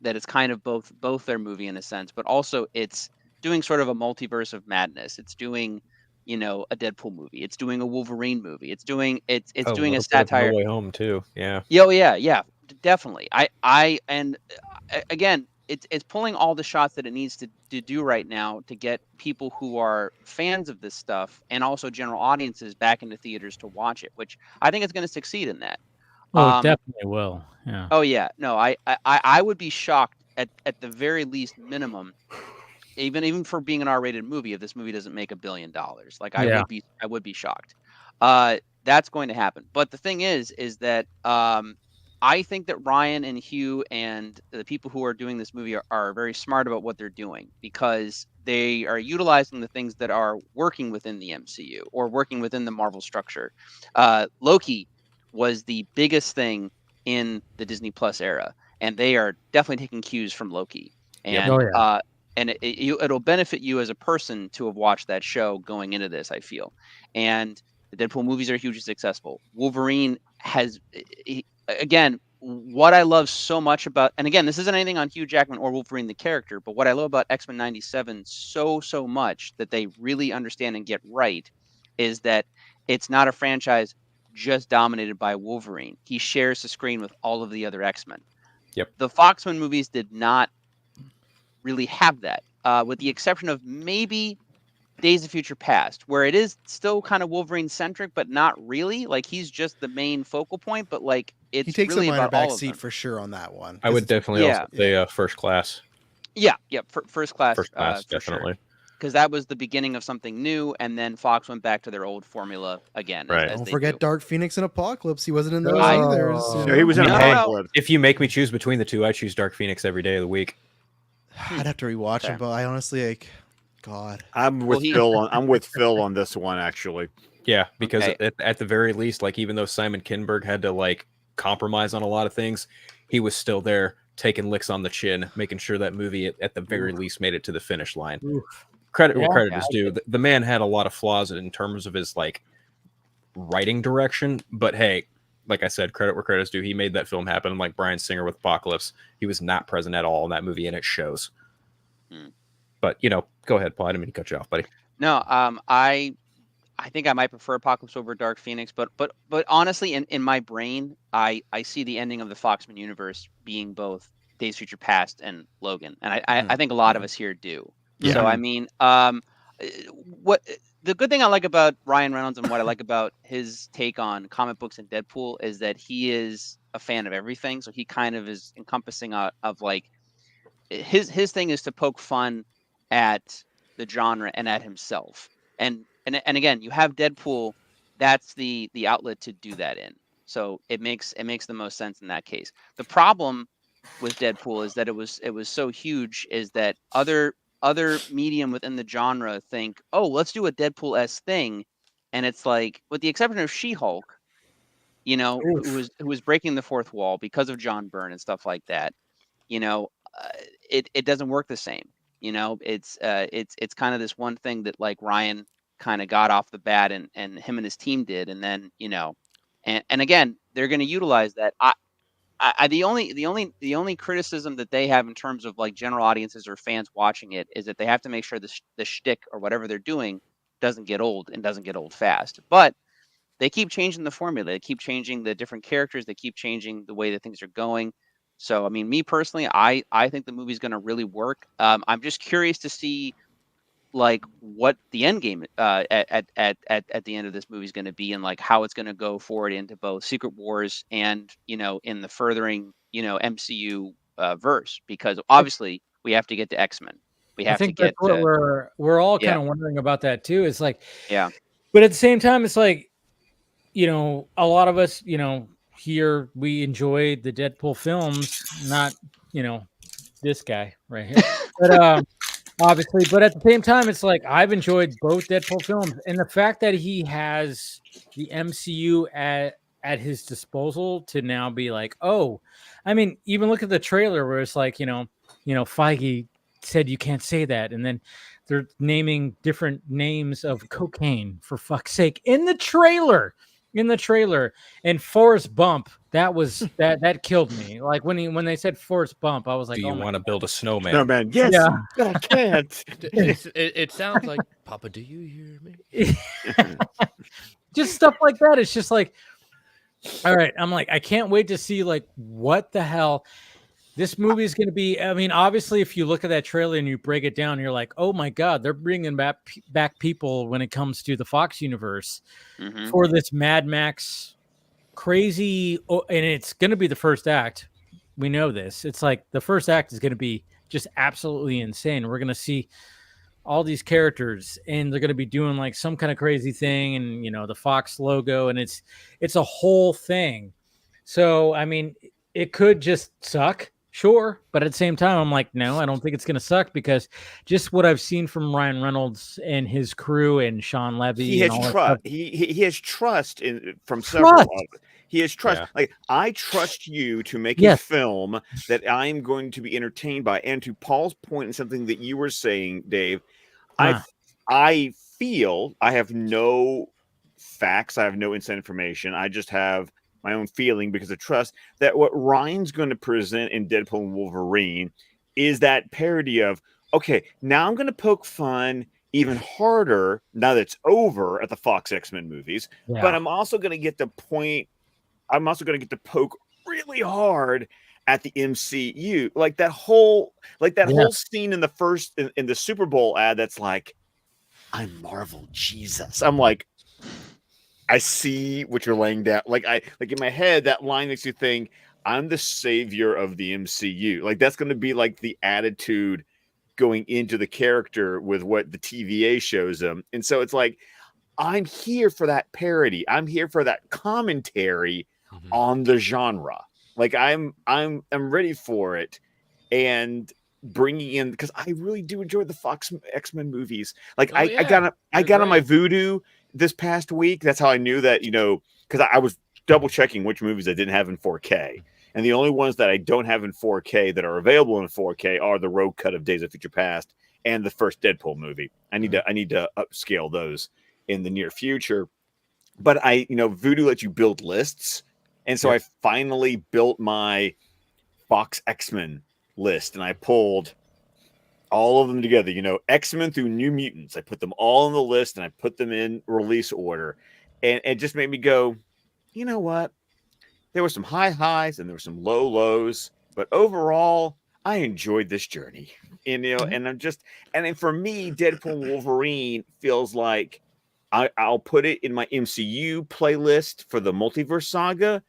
K: that it's kind of both their movie in a sense, but also it's doing sort of a multiverse of madness. It's doing, you know, a Deadpool movie. It's doing a Wolverine movie. It's doing
F: Oh,
K: doing a
F: little bit of No
K: satire.
F: Way Home too. Yeah.
K: Yeah, definitely. Again, it's pulling all the shots that it needs to do right now to get people who are fans of this stuff and also general audiences back into theaters to watch it, which I think it's going to succeed in that.
B: Oh, it definitely will. Yeah.
K: Oh yeah, no, I would be shocked at the very least minimum, even for being an R-rated movie, if this movie doesn't make $1 billion. Like I would be shocked. That's going to happen. But the thing is that I think that Ryan and Hugh and the people who are doing this movie are very smart about what they're doing because they are utilizing the things that are working within the MCU or working within the Marvel structure. Loki was the biggest thing in the Disney Plus era, and they are definitely taking cues from Loki. And and it'll benefit you as a person to have watched that show going into this, I feel. And the Deadpool movies are hugely successful. Wolverine has, again, what I love so much about, and again, this isn't anything on Hugh Jackman or Wolverine the character, but what I love about X-Men 97 so much that they really understand and get right is that it's not a franchise just dominated by Wolverine. He shares the screen with all of the other X-Men.
F: Yep.
K: The Foxman movies did not really have that, with the exception of maybe Days of Future Past, where it is still kind of Wolverine centric, but not really. Like he's just the main focal point, but like it's
I: he takes
K: really
I: a minor
K: about all of
I: backseat
K: them.
I: for sure on that one.
F: I would definitely also say First Class.
K: Yeah, First Class.
F: First Class,
K: for
F: definitely.
K: Because that was the beginning of something new, and then Fox went back to their old formula again.
F: Right.
I: Don't forget Dark Phoenix and Apocalypse. He wasn't in those
K: I-
I: either.
E: Yeah, he was in Apocalypse.
F: If you make me choose between the two, I choose Dark Phoenix every day of the week.
I: I'd have to rewatch him, but I honestly like. God,
E: I'm with Phil on this one actually.
F: Yeah, because at the very least, like even though Simon Kinberg had to like compromise on a lot of things, he was still there taking licks on the chin, making sure that movie at the very least made it to the finish line. Credit where credit is due. The man had a lot of flaws in terms of his like writing direction, but hey, like I said, credit where credit is due. He made that film happen. Like Bryan Singer with Apocalypse, he was not present at all in that movie, and it shows. But you know, go ahead, Paul. I didn't mean to cut you off, buddy.
K: No, I think I might prefer Apocalypse over Dark Phoenix, but honestly, in my brain, I see the ending of the Foxman universe being both Days of Future Past and Logan, and I think a lot of us here do.
I: Yeah.
K: So I mean, what the good thing I like about Ryan Reynolds and what I like about his take on comic books and Deadpool is that he is a fan of everything. So he kind of is encompassing of like his thing is to poke fun at the genre and at himself. And again, you have Deadpool, that's the outlet to do that in. So it makes the most sense in that case. The problem with Deadpool is that it was so huge is that other medium within the genre think, oh, let's do a Deadpool-esque thing, and it's like, with the exception of She-Hulk, you know, who was breaking the fourth wall because of John Byrne and stuff like that, you know, it doesn't work the same. You know, it's kind of this one thing that like Ryan kind of got off the bat and him and his team did, and then you know, and again they're going to utilize that. The only criticism that they have in terms of like general audiences or fans watching it is that they have to make sure the shtick or whatever they're doing doesn't get old and doesn't get old fast. But they keep changing the formula. They keep changing the different characters. They keep changing the way that things are going. So, I mean, me personally, I think the movie's going to really work. I'm just curious to see, like, what the end game at the end of this movie is going to be, and like how it's going to go forward into both Secret Wars and you know in the furthering you know MCU verse, because obviously we have to get to X-Men. We
B: I
K: have to
B: think that's
K: get
B: what
K: to
B: we're all
K: yeah
B: kind of wondering about that too. It's like,
K: yeah
B: but at the same time, it's like, a lot of us, here we enjoy the Deadpool films, not, this guy right here, but obviously, but at the same time, it's like I've enjoyed both Deadpool films, and the fact that he has the MCU at his disposal to now be like, oh, I mean, even look at the trailer where it's like, Feige said you can't say that, and then they're naming different names of cocaine, for fuck's sake, in the trailer. And Forrest Bump, that killed me. Like when they said Forrest Bump, I was like,
M: Do you
B: oh my
M: want to build a snowman?
C: Snowman, yes,
B: Yeah.
C: but I can't.
D: It sounds like, Papa, do you hear me?
B: Just stuff like that. It's just like, all right, I'm like, I can't wait to see like what the hell this movie is going to be. I mean, obviously, if you look at that trailer and you break it down, you're like, oh my God, they're bringing back people when it comes to the Fox universe for this Mad Max crazy. And it's going to be the first act. We know this. It's like the first act is going to be just absolutely insane. We're going to see all these characters, and they're going to be doing like some kind of crazy thing, and the Fox logo, and it's a whole thing. So I mean, it could just suck, sure, but at the same time, I'm like, no, I don't think it's going to suck, because just what I've seen from Ryan Reynolds and his crew and Sean Levy,
C: He
B: and
C: has
B: all that
C: trust.
B: stuff.
C: He has trust from several
B: Trust.
C: of it. He has trust.
M: Yeah.
C: Like, I trust you to make a
B: Yes.
C: film that I'm going to be entertained by. And to Paul's point, and something that you were saying, Dave, I feel, I have no facts, I have no inside information. I just have my own feeling, because of trust, that what Ryan's going to present in Deadpool and Wolverine is that parody of, okay, now I'm going to poke fun even harder now that it's over at the Fox X-Men movies, but I'm also going to get the point. I'm also going to get to poke really hard at the MCU, like that whole scene in the first in the Super Bowl ad. That's like, I'm Marvel Jesus. I'm like, I see what you're laying down. Like in my head, that line makes you think I'm the savior of the MCU. Like, that's going to be like the attitude going into the character with what the TVA shows them. And so it's like, I'm here for that parody. I'm here for that commentary on the genre. Like, I'm ready for it, and bringing in, because I really do enjoy the Fox X-Men movies. Like, I got on my Voodoo this past week. That's how I knew that, because I was double checking which movies I didn't have in 4K. And the only ones that I don't have in 4K that are available in 4K are the road cut of Days of Future Past and the first Deadpool movie. I need to upscale those in the near future. But Voodoo lets you build lists. And so I finally built my Fox X-Men list, and I pulled all of them together, X-Men through New Mutants. I put them all on the list, and I put them in release order. And it just made me go, you know what? There were some high highs and there were some low lows, but overall, I enjoyed this journey. And then for me, Deadpool and Wolverine feels like I'll put it in my MCU playlist for the multiverse saga,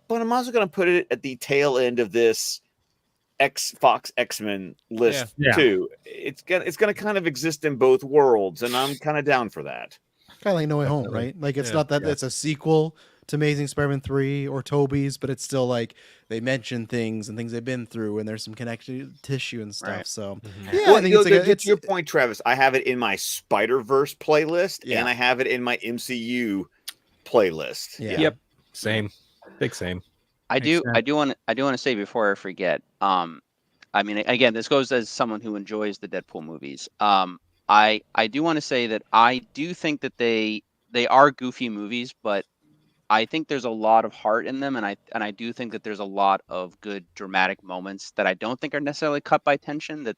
C: but I'm also going to put it at the tail end of this Fox X-Men list too. It's gonna kind of exist in both worlds, and I'm kind of down for that.
I: Kind of like No Way Home, right? Like, it's not that it's a sequel to Amazing Spider-Man 3 or Toby's, but it's still like they mention things and things they've been through, and there's some connective tissue and stuff. Right. So
C: yeah, I think it's your point, Travis. I have it in my Spider-Verse playlist, and I have it in my MCU playlist.
M: Yeah. Yep. Same. Big same.
K: I do want to say before I forget. I mean, again, this goes as someone who enjoys the Deadpool movies. I do want to say that I do think that they are goofy movies, but I think there's a lot of heart in them, and I do think that there's a lot of good dramatic moments that I don't think are necessarily cut by tension. That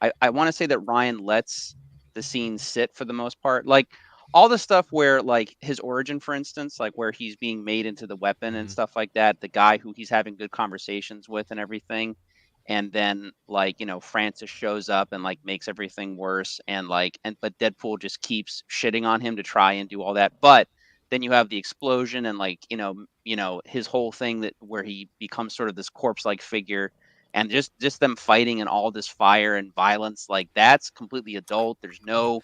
K: I want to say that Ryan lets the scenes sit for the most part, like all the stuff where, like, his origin, for instance, like where he's being made into the weapon and stuff like that, the guy who he's having good conversations with and everything. And then, like, Francis shows up and like makes everything worse, but Deadpool just keeps shitting on him to try and do all that. But then you have the explosion and like his whole thing that where he becomes sort of this corpse-like figure, and just them fighting and all this fire and violence, like that's completely adult. There's no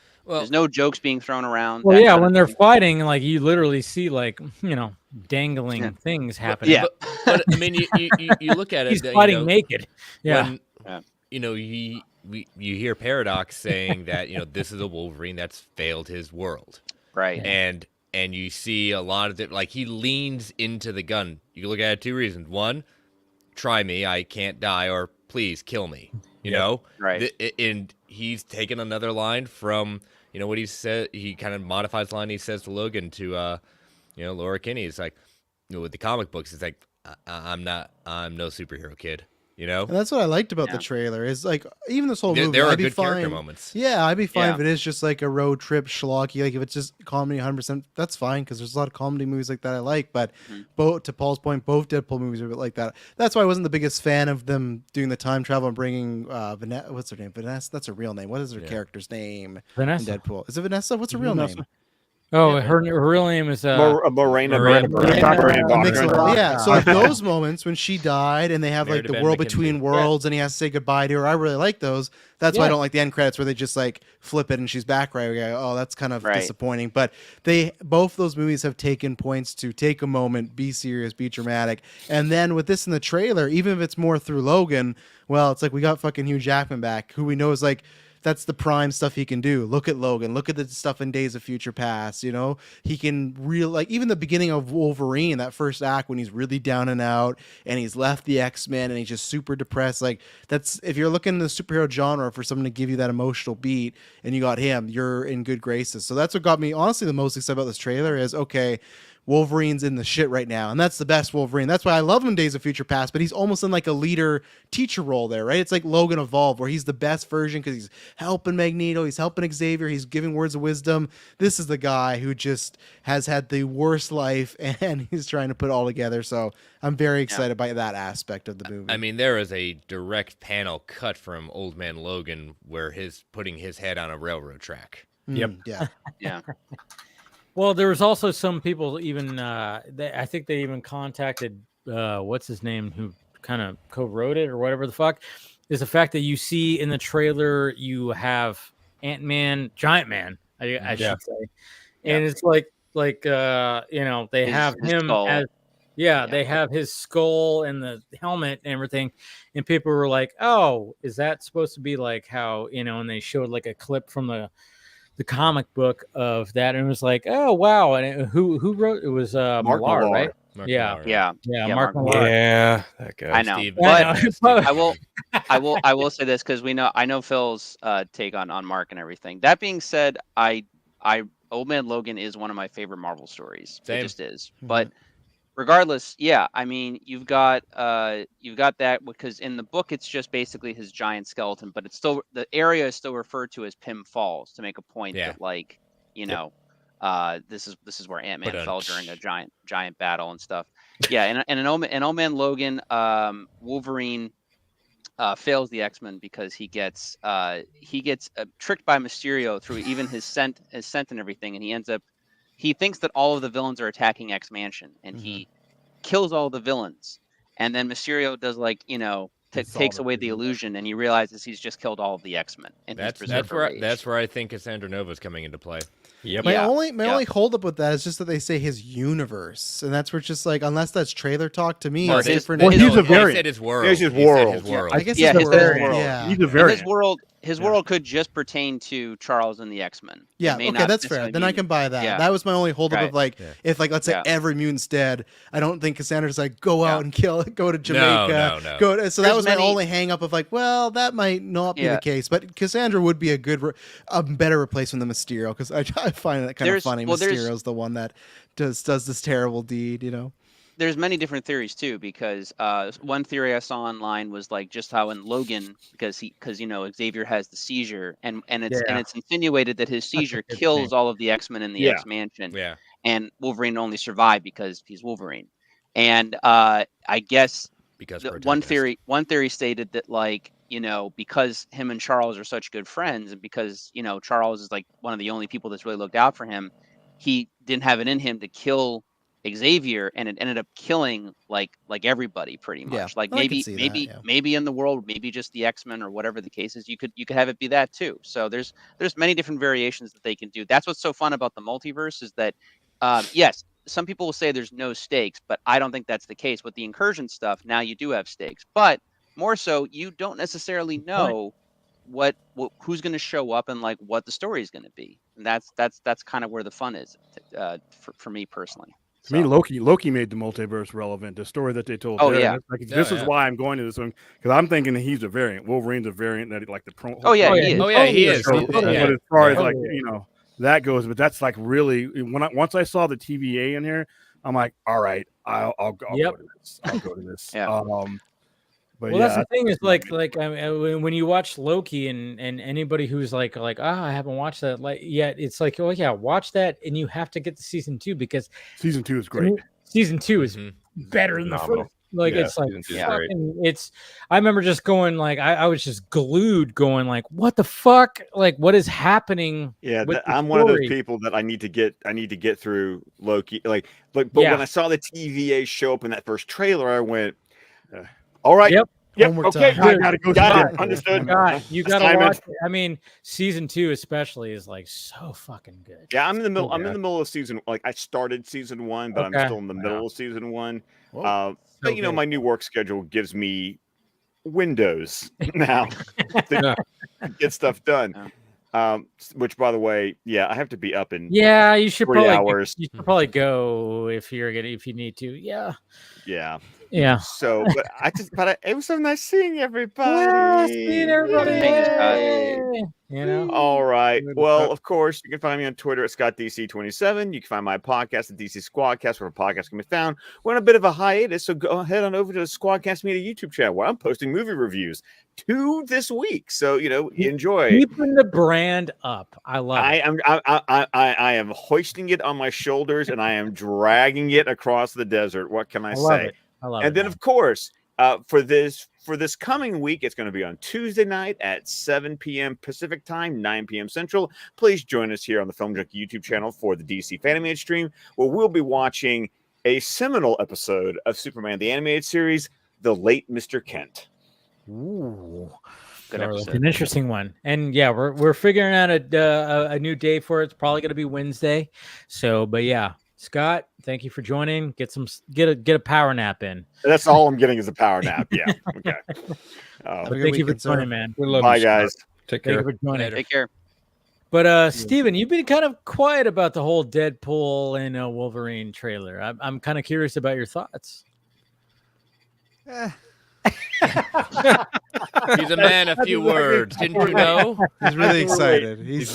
K: jokes being thrown around.
B: Well,
K: that
B: yeah,
K: kind
B: when
K: of
B: they're
K: thing.
B: fighting, like you literally see like dangling things happening.
K: Yeah.
D: But I mean, you look at it.
B: He's fighting naked. Yeah.
D: When, you hear Paradox saying that this is a Wolverine that's failed his world,
K: right?
D: And you see a lot of it. Like he leans into the gun. You can look at it 2 reasons. One, try me, I can't die, or please kill me. You know,
K: right?
D: And he's taken another line from what he said. He kind of modifies the line he says to Logan to Laura Kinney. It's like with the comic books, it's like I'm no superhero kid.
I: And that's what I liked about the trailer is like even this whole movie.
D: There are
I: I'd be
D: good character
I: fine.
D: moments.
I: Yeah, I'd be fine if it is just like a road trip schlocky. Like if it's just comedy 100%, that's fine because there's a lot of comedy movies like that I like. But both, to Paul's point, both Deadpool movies are a bit like that. That's why I wasn't the biggest fan of them doing the time travel and bringing Vanessa. What's her name? Vanessa. That's her real name. What is her character's name?
B: Vanessa.
I: In Deadpool. Is it Vanessa? What's her real name?
B: Oh, her real name is
C: Morena.
I: Yeah, so like those moments when she died and they have like the world between worlds and he has to say goodbye to her, I really like those. That's why I don't like the end credits where they just like flip it and she's back right away. Oh, that's kind of disappointing. But both those movies have taken points to take a moment, be serious, be dramatic. And then with this in the trailer, even if it's more through Logan, well, it's like we got fucking Hugh Jackman back, who we know is like that's the prime stuff he can do. Look at Logan. Look at the stuff in Days of Future Past. He can even the beginning of Wolverine, that first act when he's really down and out and he's left the X-Men and he's just super depressed. Like that's, if you're looking in the superhero genre for someone to give you that emotional beat and you got him, you're in good graces. So that's what got me honestly the most excited about this trailer is, okay, Wolverine's in the shit right now, and that's the best Wolverine. That's why I love him in Days of Future Past, but he's almost in like a leader teacher role there, right? It's like Logan Evolved, where he's the best version because he's helping Magneto, he's helping Xavier, he's giving words of wisdom. This is the guy who just has had the worst life, and he's trying to put it all together. So I'm very excited by that aspect of the movie.
D: I mean, there is a direct panel cut from Old Man Logan where putting his head on a railroad track.
B: Yep.
I: Yeah.
K: Yeah.
B: Well, there was also some people even I think they even contacted what's his name who kind of co-wrote it or whatever the fuck, is the fact that you see in the trailer you have Ant-Man, Giant Man, I should say, and it's like they have him
K: skull.
B: as they have his skull and the helmet and everything, and people were like, oh, is that supposed to be like how and they showed like a clip from the comic book of that, and it was like, oh wow, and who wrote it was
C: Mark
B: Millar,
C: Millar.
B: right?
D: Mark
B: Yeah.
D: Millar.
B: Mark Millar.
M: Yeah, that guy.
K: I know,
D: Steve.
K: but I will say this because I know Phil's take on Mark and everything. That being said, Old Man Logan is one of my favorite Marvel stories.
D: Same.
K: It just is. But regardless, I mean, you've got that because in the book it's just basically his giant skeleton, but it's still, the area is still referred to as Pym Falls to make a point that like this is where Ant-Man fell during a giant battle and stuff. Yeah, and in Old Man Logan, Wolverine fails the X-Men because he gets tricked by Mysterio through even his scent and everything, and he thinks that all of the villains are attacking X Mansion, and he kills all the villains. And then Mysterio does takes away the illusion, and he realizes he's just killed all of the X-Men. And
D: that's where I think Cassandra Nova's coming into play.
M: Yep.
I: My only holdup with that is just that they say his universe, and that's where it's just like, unless that's trailer talk to me, it's different.
E: Well, he's a variant.
D: He said his world.
C: He's his world.
I: I guess
K: his
I: world.
K: Yeah.
E: He's a variant.
K: His world could just pertain to Charles and the X-Men.
I: Yeah, okay, that's fair. Then I can buy that.
K: Yeah.
I: That was my only holdup of like, if like let's say
K: Yeah.
I: every mutant's dead, I don't think Cassandra's like go out and go to Jamaica.
D: No.
I: So that was my only hang up of like, well, that might not be the case, but Cassandra would be a better replacement than Mysterio, because I find that kind of funny. Mysterio's the one that does this terrible deed,
K: There's many different theories too, because one theory I saw online was like just how in Logan, because Xavier has the seizure, and it's insinuated that his seizure kills all of the X-Men in the X Mansion, and Wolverine only survived because he's Wolverine. And I guess
D: because
K: one theory stated that because him and Charles are such good friends, and because Charles is like one of the only people that's really looked out for him, he didn't have it in him to kill Xavier, and it ended up killing like everybody pretty much.
I: Yeah,
K: Like
I: I can
K: maybe
I: see that,
K: maybe
I: yeah.
K: maybe in the world, maybe just the X-Men or whatever the case is, you could have it be that too. So there's many different variations that they can do. That's what's so fun about the multiverse is that yes, some people will say there's no stakes, but I don't think that's the case. With the incursion stuff, now you do have stakes, but more so, you don't necessarily know what who's going to show up and like what the story is going to be. And that's kind of where the fun is for me personally.
E: To me, Loki made the multiverse relevant. The story that they told
K: Oh,
E: there.
K: yeah.
E: Like, this is why I'm going to this one, because I'm thinking that he's a variant. Wolverine's a variant that like the
K: Oh yeah, he is.
D: Oh yeah, he is.
E: But
D: Yeah.
E: as far as
B: Yeah.
E: like that goes, but that's like really once I saw the TVA in here, I'm like, all right, I'll go to this. I'll go to this.
K: Yeah.
E: But
B: Well,
E: yeah,
B: that's the thing is like I mean, when you watch Loki and anybody who's like I haven't watched that yet, it's like, oh yeah, watch that, and you have to get to season 2 because
E: season 2 is great.
B: Season 2 is better than the
M: Phenomenal.
B: first. Like
M: Yeah,
B: it's like
M: season 2 is
B: fucking, I remember just going like I was just glued, going like, what the fuck? Like what is happening?
C: Yeah,
B: with the
C: I'm one of those
B: story?
C: people that I need to get through Loki. But when I saw the TVA show up in that first trailer, I went, all right.
B: Yep.
I: Homework
C: Okay.
I: time.
C: Got it. Understood.
B: You got to
C: Assignment.
B: watch it. I mean, season 2 especially is like so fucking good.
C: Yeah, I'm in the middle.
B: So
C: I'm in
B: good.
C: the middle of season. Like I started season 1, but
B: Okay.
C: I'm still in the middle of season 1.
I: Whoa.
C: But you know, my new work schedule gives me windows now to get stuff done. Which, by the way, yeah, I have to be up in
B: Yeah, you should
C: 3
B: probably
C: hours.
B: you should probably go if you need to. Yeah.
C: Yeah.
B: Yeah.
C: So, but it was so nice seeing everybody.
B: Yeah, seeing everybody.
K: Thank you, Scott.
B: Yay. You know.
C: All right. Well, of course, you can find me on Twitter at ScottDC27. You can find my podcast at DC Squadcast, where podcasts can be found. We're on a bit of a hiatus, so go ahead on over to the Squadcast Media YouTube channel, where I'm posting movie reviews 2 this week. So enjoy.
B: Keeping the brand up. I love it.
C: I am hoisting it on my shoulders, and I am dragging it across the desert. What can I
B: love
C: say?
B: it. I love
C: And
B: it,
C: then,
B: man.
C: of course, for this coming week, it's going to be on Tuesday night at 7 p.m. Pacific time, 9 p.m. Central. Please join us here on the Film Junkie YouTube channel for the DC Fan Animated stream, where we'll be watching a seminal episode of Superman the Animated Series, The Late Mr. Kent.
B: Ooh.
K: Good
B: So it's
K: episode.
B: an interesting one, and yeah, we're figuring out a new day for it. It's probably going to be Wednesday. So, but yeah, Scott, thank you for joining. Get a power nap in.
C: That's all I'm getting is a power nap. Yeah. Okay.
B: But thank you for joining, man.
M: We love
C: Bye,
M: you, Scott.
C: guys.
M: Take
B: Thank
M: care.
B: you for joining.
K: Take care.
B: But Steven, you've been kind of quiet about the whole Deadpool and Wolverine trailer. I'm kind of curious about your thoughts.
D: He's a man of few words. Didn't you know?
I: He's really excited.
D: You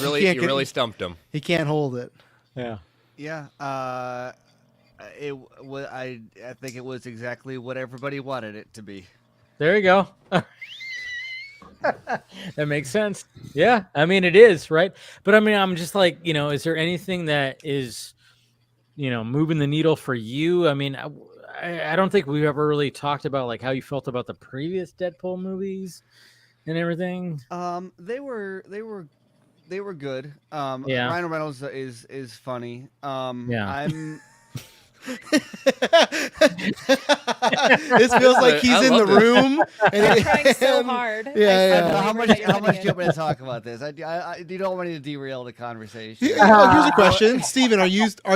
D: really stumped him.
I: He can't hold it.
B: Yeah.
L: Yeah. I think it was exactly what everybody wanted it to be.
B: There you go. That makes sense. Yeah. I mean, it is, right? But I mean, I'm just like, is there anything that is, moving the needle for you? I mean, I don't think we've ever really talked about like how you felt about the previous Deadpool movies and everything.
L: They were good.
B: Yeah.
L: Ryan Reynolds is funny.
B: Yeah.
I: This feels like he's in the room.
J: I'm trying so hard.
I: Yeah.
L: How much do you want me to talk about this? You don't want me to derail the conversation.
I: Here's a question, Steven, are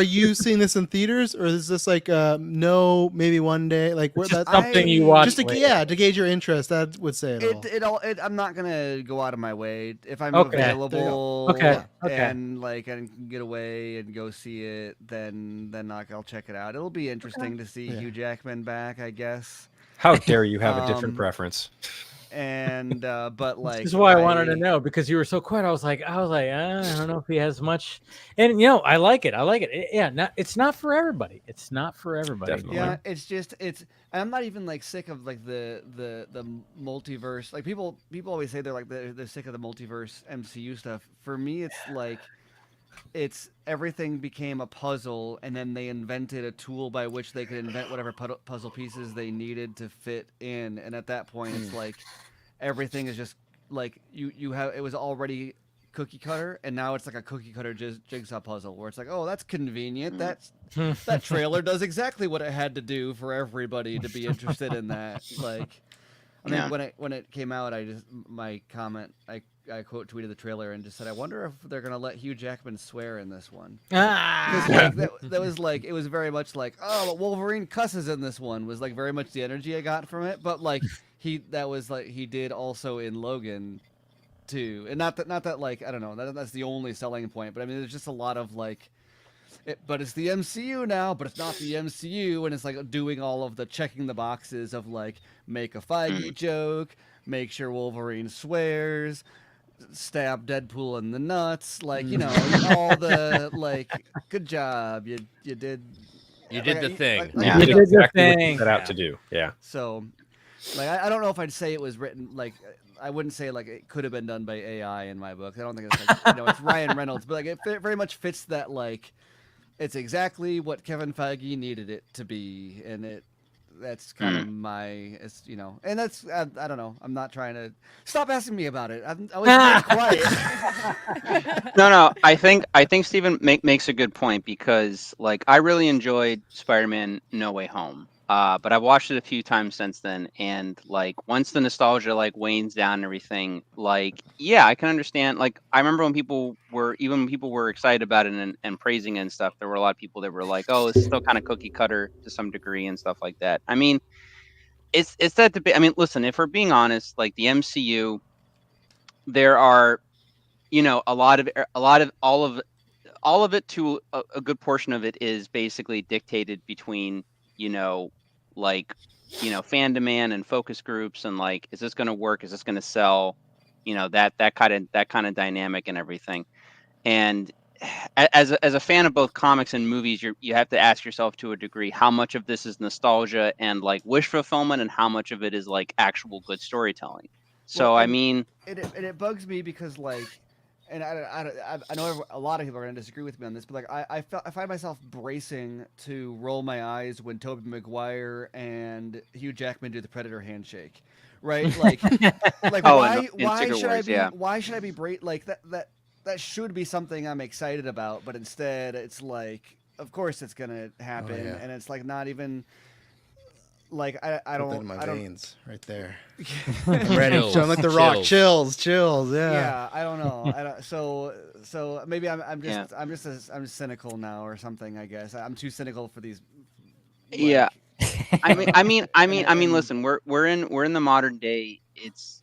I: you seeing this in theaters, or is this like no, maybe one day, like where that's
B: something you watch?
I: Just to gauge your interest? That would say it all.
L: I'm not gonna go out of my way if I'm
B: Okay.
L: available.
B: Okay.
L: And like I can get away and go see it. Then I'll check it out. It'll be interesting to see Hugh Jackman back, I guess.
M: How dare you have a different preference?
L: And but like
B: This is why I wanted to know, because you were so quiet. I was like, I don't know if he has much. And I like it. It's not for everybody. It's not for everybody.
M: Definitely.
L: Yeah, I'm not even like sick of like the multiverse. Like people always say they're sick of the multiverse MCU stuff. For me, it's like everything became a puzzle, and then they invented a tool by which they could invent whatever puzzle pieces they needed to fit in. And at that point, it's like everything is just like you have. It was already cookie cutter, and now it's like a cookie cutter jigsaw puzzle where it's like, oh, that's convenient. That trailer does exactly what it had to do for everybody to be interested in that. Like, I mean, when it came out, I quote tweeted the trailer and just said, I wonder if they're gonna let Hugh Jackman swear in this one. Like, that was like, it was very much like, oh, but Wolverine cusses in this one was like very much the energy I got from it. But like he did also in Logan too, and not that like, I don't know, that's the only selling point. But I mean, there's just a lot of like. But it's the MCU now, but it's not the MCU, and it's like doing all of the checking the boxes of like make a Feige joke, make sure Wolverine swears, stab Deadpool in the nuts, like, you know, all the like, good job, you did
D: the thing.
M: You did exactly what you set out to do. Yeah.
L: So, like, I don't know if I'd say it was written like. I wouldn't say like it could have been done by AI in my book. I don't think it's like, you know, it's Ryan Reynolds, but like it very much fits that like. It's exactly what Kevin Feige needed it to be, and that's kind of my, you know, and that's I don't know. I'm not trying to stop asking me about it. I was very quiet.
K: No. I think Steven makes a good point, because like I really enjoyed Spider-Man No Way Home. But I've watched it a few times since then, and like once the nostalgia like wanes down and everything, like yeah, I can understand. Like I remember when people were excited about it and praising it and stuff, there were a lot of people that were like, oh, it's still kind of cookie cutter to some degree and stuff like that. I mean, it's that debate. I mean, listen, if we're being honest, like the MCU, there are, you know, all of it to a good portion of it is basically dictated between, you know, like, you know, fandom and focus groups, and like, is this going to work? Is this going to sell? You know, that kind of dynamic and everything. And as a fan of both comics and movies, you have to ask yourself to a degree how much of this is nostalgia and like wish fulfillment, and how much of it is like actual good storytelling. So I mean,
L: it bugs me because like. And I know a lot of people are going to disagree with me on this, but like I find myself bracing to roll my eyes when Tobey Maguire and Hugh Jackman do the Predator handshake, right? Like, why should I be like that should be something I'm excited about, but instead it's like, of course it's going to happen, and it's like not even. Like I don't.
I: That in my veins, right there.
L: I'm
I: ready. Sound like the Rock. Chills. Yeah.
L: Yeah, I don't know. So maybe I'm just cynical now or something. I guess I'm too cynical for these. Like,
K: yeah. I mean. Listen, we're in the modern day. It's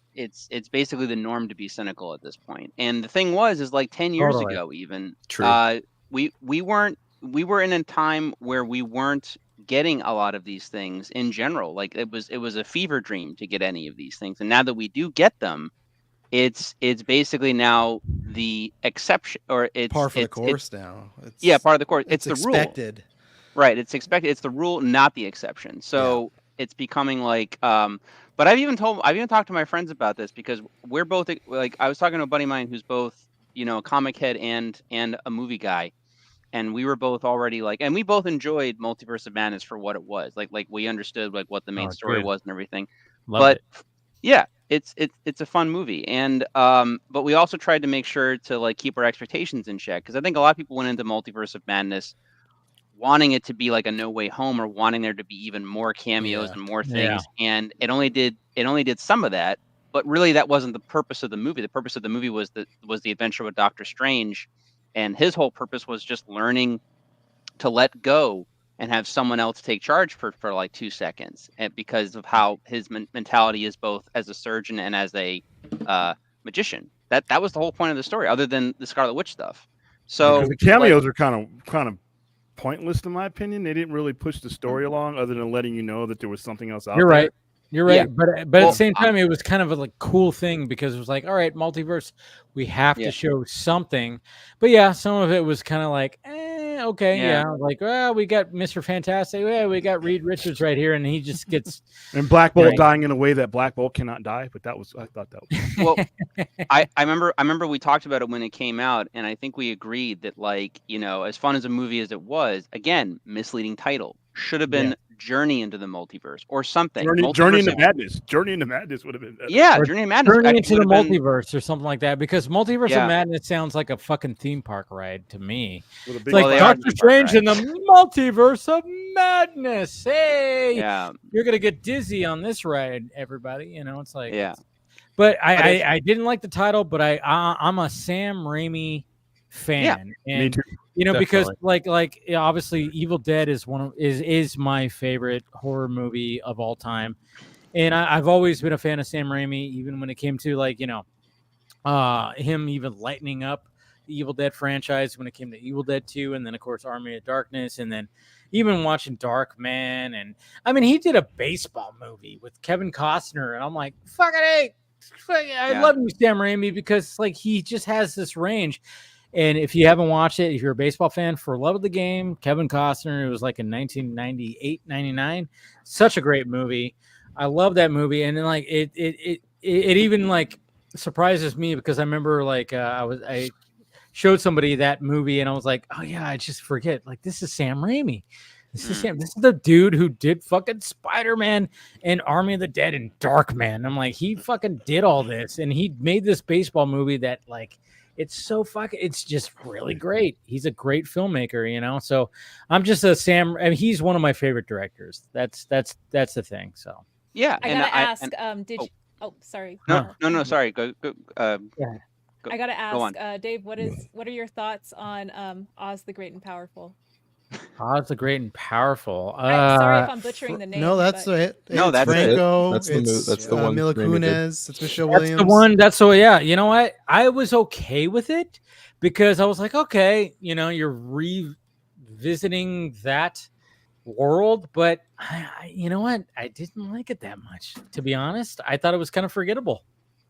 K: basically the norm to be cynical at this point. And the thing is like 10 years ago, even.
M: True.
K: We were in a time where we weren't getting a lot of these things in general. Like it was a fever dream to get any of these things, and now that we do get them, it's basically now the exception, or it's
I: par for the course now.
K: Part of the course. It's the
I: expected.
K: Rule. Right, it's expected. It's the rule, not the exception. So it's becoming like but I've even talked to my friends about this, because we're both like, I was talking to a buddy of mine who's both, you know, a comic head and a movie guy. And we were both already like, and we both enjoyed Multiverse of Madness for what it was. Like we understood like what the main story was and everything.
M: Loved it.
K: Yeah, it's a fun movie. And but we also tried to make sure to like keep our expectations in check, because I think a lot of people went into Multiverse of Madness wanting it to be like a No Way Home, or wanting there to be even more cameos and more things. And it only did some of that, but really that wasn't the purpose of the movie. The purpose of the movie was the adventure with Doctor Strange. And his whole purpose was just learning to let go and have someone else take charge for like 2 seconds, and because of how his mentality is both as a surgeon and as a magician. That was the whole point of the story, other than the Scarlet Witch stuff. So
E: the cameos are kind of pointless in my opinion. They didn't really push the story along, other than letting you know that there was something else out there.
B: You're right. Yeah. But at the same time, it was kind of a like cool thing, because it was like, all right, multiverse, we have to show something. But yeah, some of it was kind of like, okay, like, well, we got Mr. Fantastic, we got Reed Richards right here, and he just gets
E: and Black Bolt dying in a way that Black Bolt cannot die. But I thought that was
K: well. I remember we talked about it when it came out, and I think we agreed that, like, you know, as fun as a movie as it was, again, misleading title. Should have been Journey into the Multiverse or something.
E: Journey into Madness. Journey into Madness would have been better.
K: Yeah,
B: Or
K: Journey into Madness.
B: Journey into the
K: would have been-
B: Multiverse or something like that, because Multiverse
K: Yeah.
B: of Madness sounds like a fucking theme park ride to me.
E: With a
B: It's
E: big
B: like
K: Well, they are
B: Doctor
K: theme park
B: Strange in the Multiverse of Madness. Hey,
K: Yeah,
B: you're gonna get dizzy on this ride, everybody. You know, it's like,
K: yeah.
B: But
K: But if-
B: I didn't like the title, but I'm a Sam Raimi fan, and
M: Me too.
B: you know, because
M: Definitely.
B: yeah, obviously Evil Dead is is my favorite horror movie of all time, and I've always been a fan of Sam Raimi, even when it came to like, you know, him even lightening up the Evil Dead franchise when it came to Evil Dead 2, and then of course Army of Darkness, and then even watching Dark Man, and I mean he did a baseball movie with Kevin Costner, and I'm like, fucking hey, I
K: Yeah.
B: love you, Sam Raimi, because like he just has this range. And if you haven't watched it, if you're a baseball fan, For Love of the Game, Kevin Costner, it was like in 1998, 99. Such a great movie. I love that movie. And then like it even like surprises me, because I remember like I showed somebody that movie and I was like, oh yeah, I just forget. Like, this is Sam Raimi. This is Sam. This is the dude who did fucking Spider-Man and Army of the Dead and Dark Man. I'm like, he fucking did all this, and he made this baseball movie that like, it's so fucking, it's just really great. He's a great filmmaker, you know. So I'm just a Sam. I mean, he's one of my favorite directors. That's the thing. So
K: Yeah,
J: I
K: and
J: gotta ask.
K: and-
J: Did you? Oh, sorry.
K: No. Sorry. Go.
B: yeah.
K: Go,
J: I gotta
K: go on.
J: ask, Dave. What are your thoughts on Oz the Great and Powerful?
B: Oz the Great and Powerful.
J: Sorry if I'm butchering the name.
I: No, that's
J: but...
I: it.
K: No,
I: It's
K: that's it.
I: Franco.
M: That's the
I: it's
M: that's the one
I: Mila
M: Raimi did.
I: Kunis. It's Michelle
B: That's
I: Williams.
B: the one. That's so yeah. You know what? I was okay with it because I was like, okay, you know, you're revisiting that world, but you know what? I didn't like it that much, to be honest. I thought it was kind of forgettable.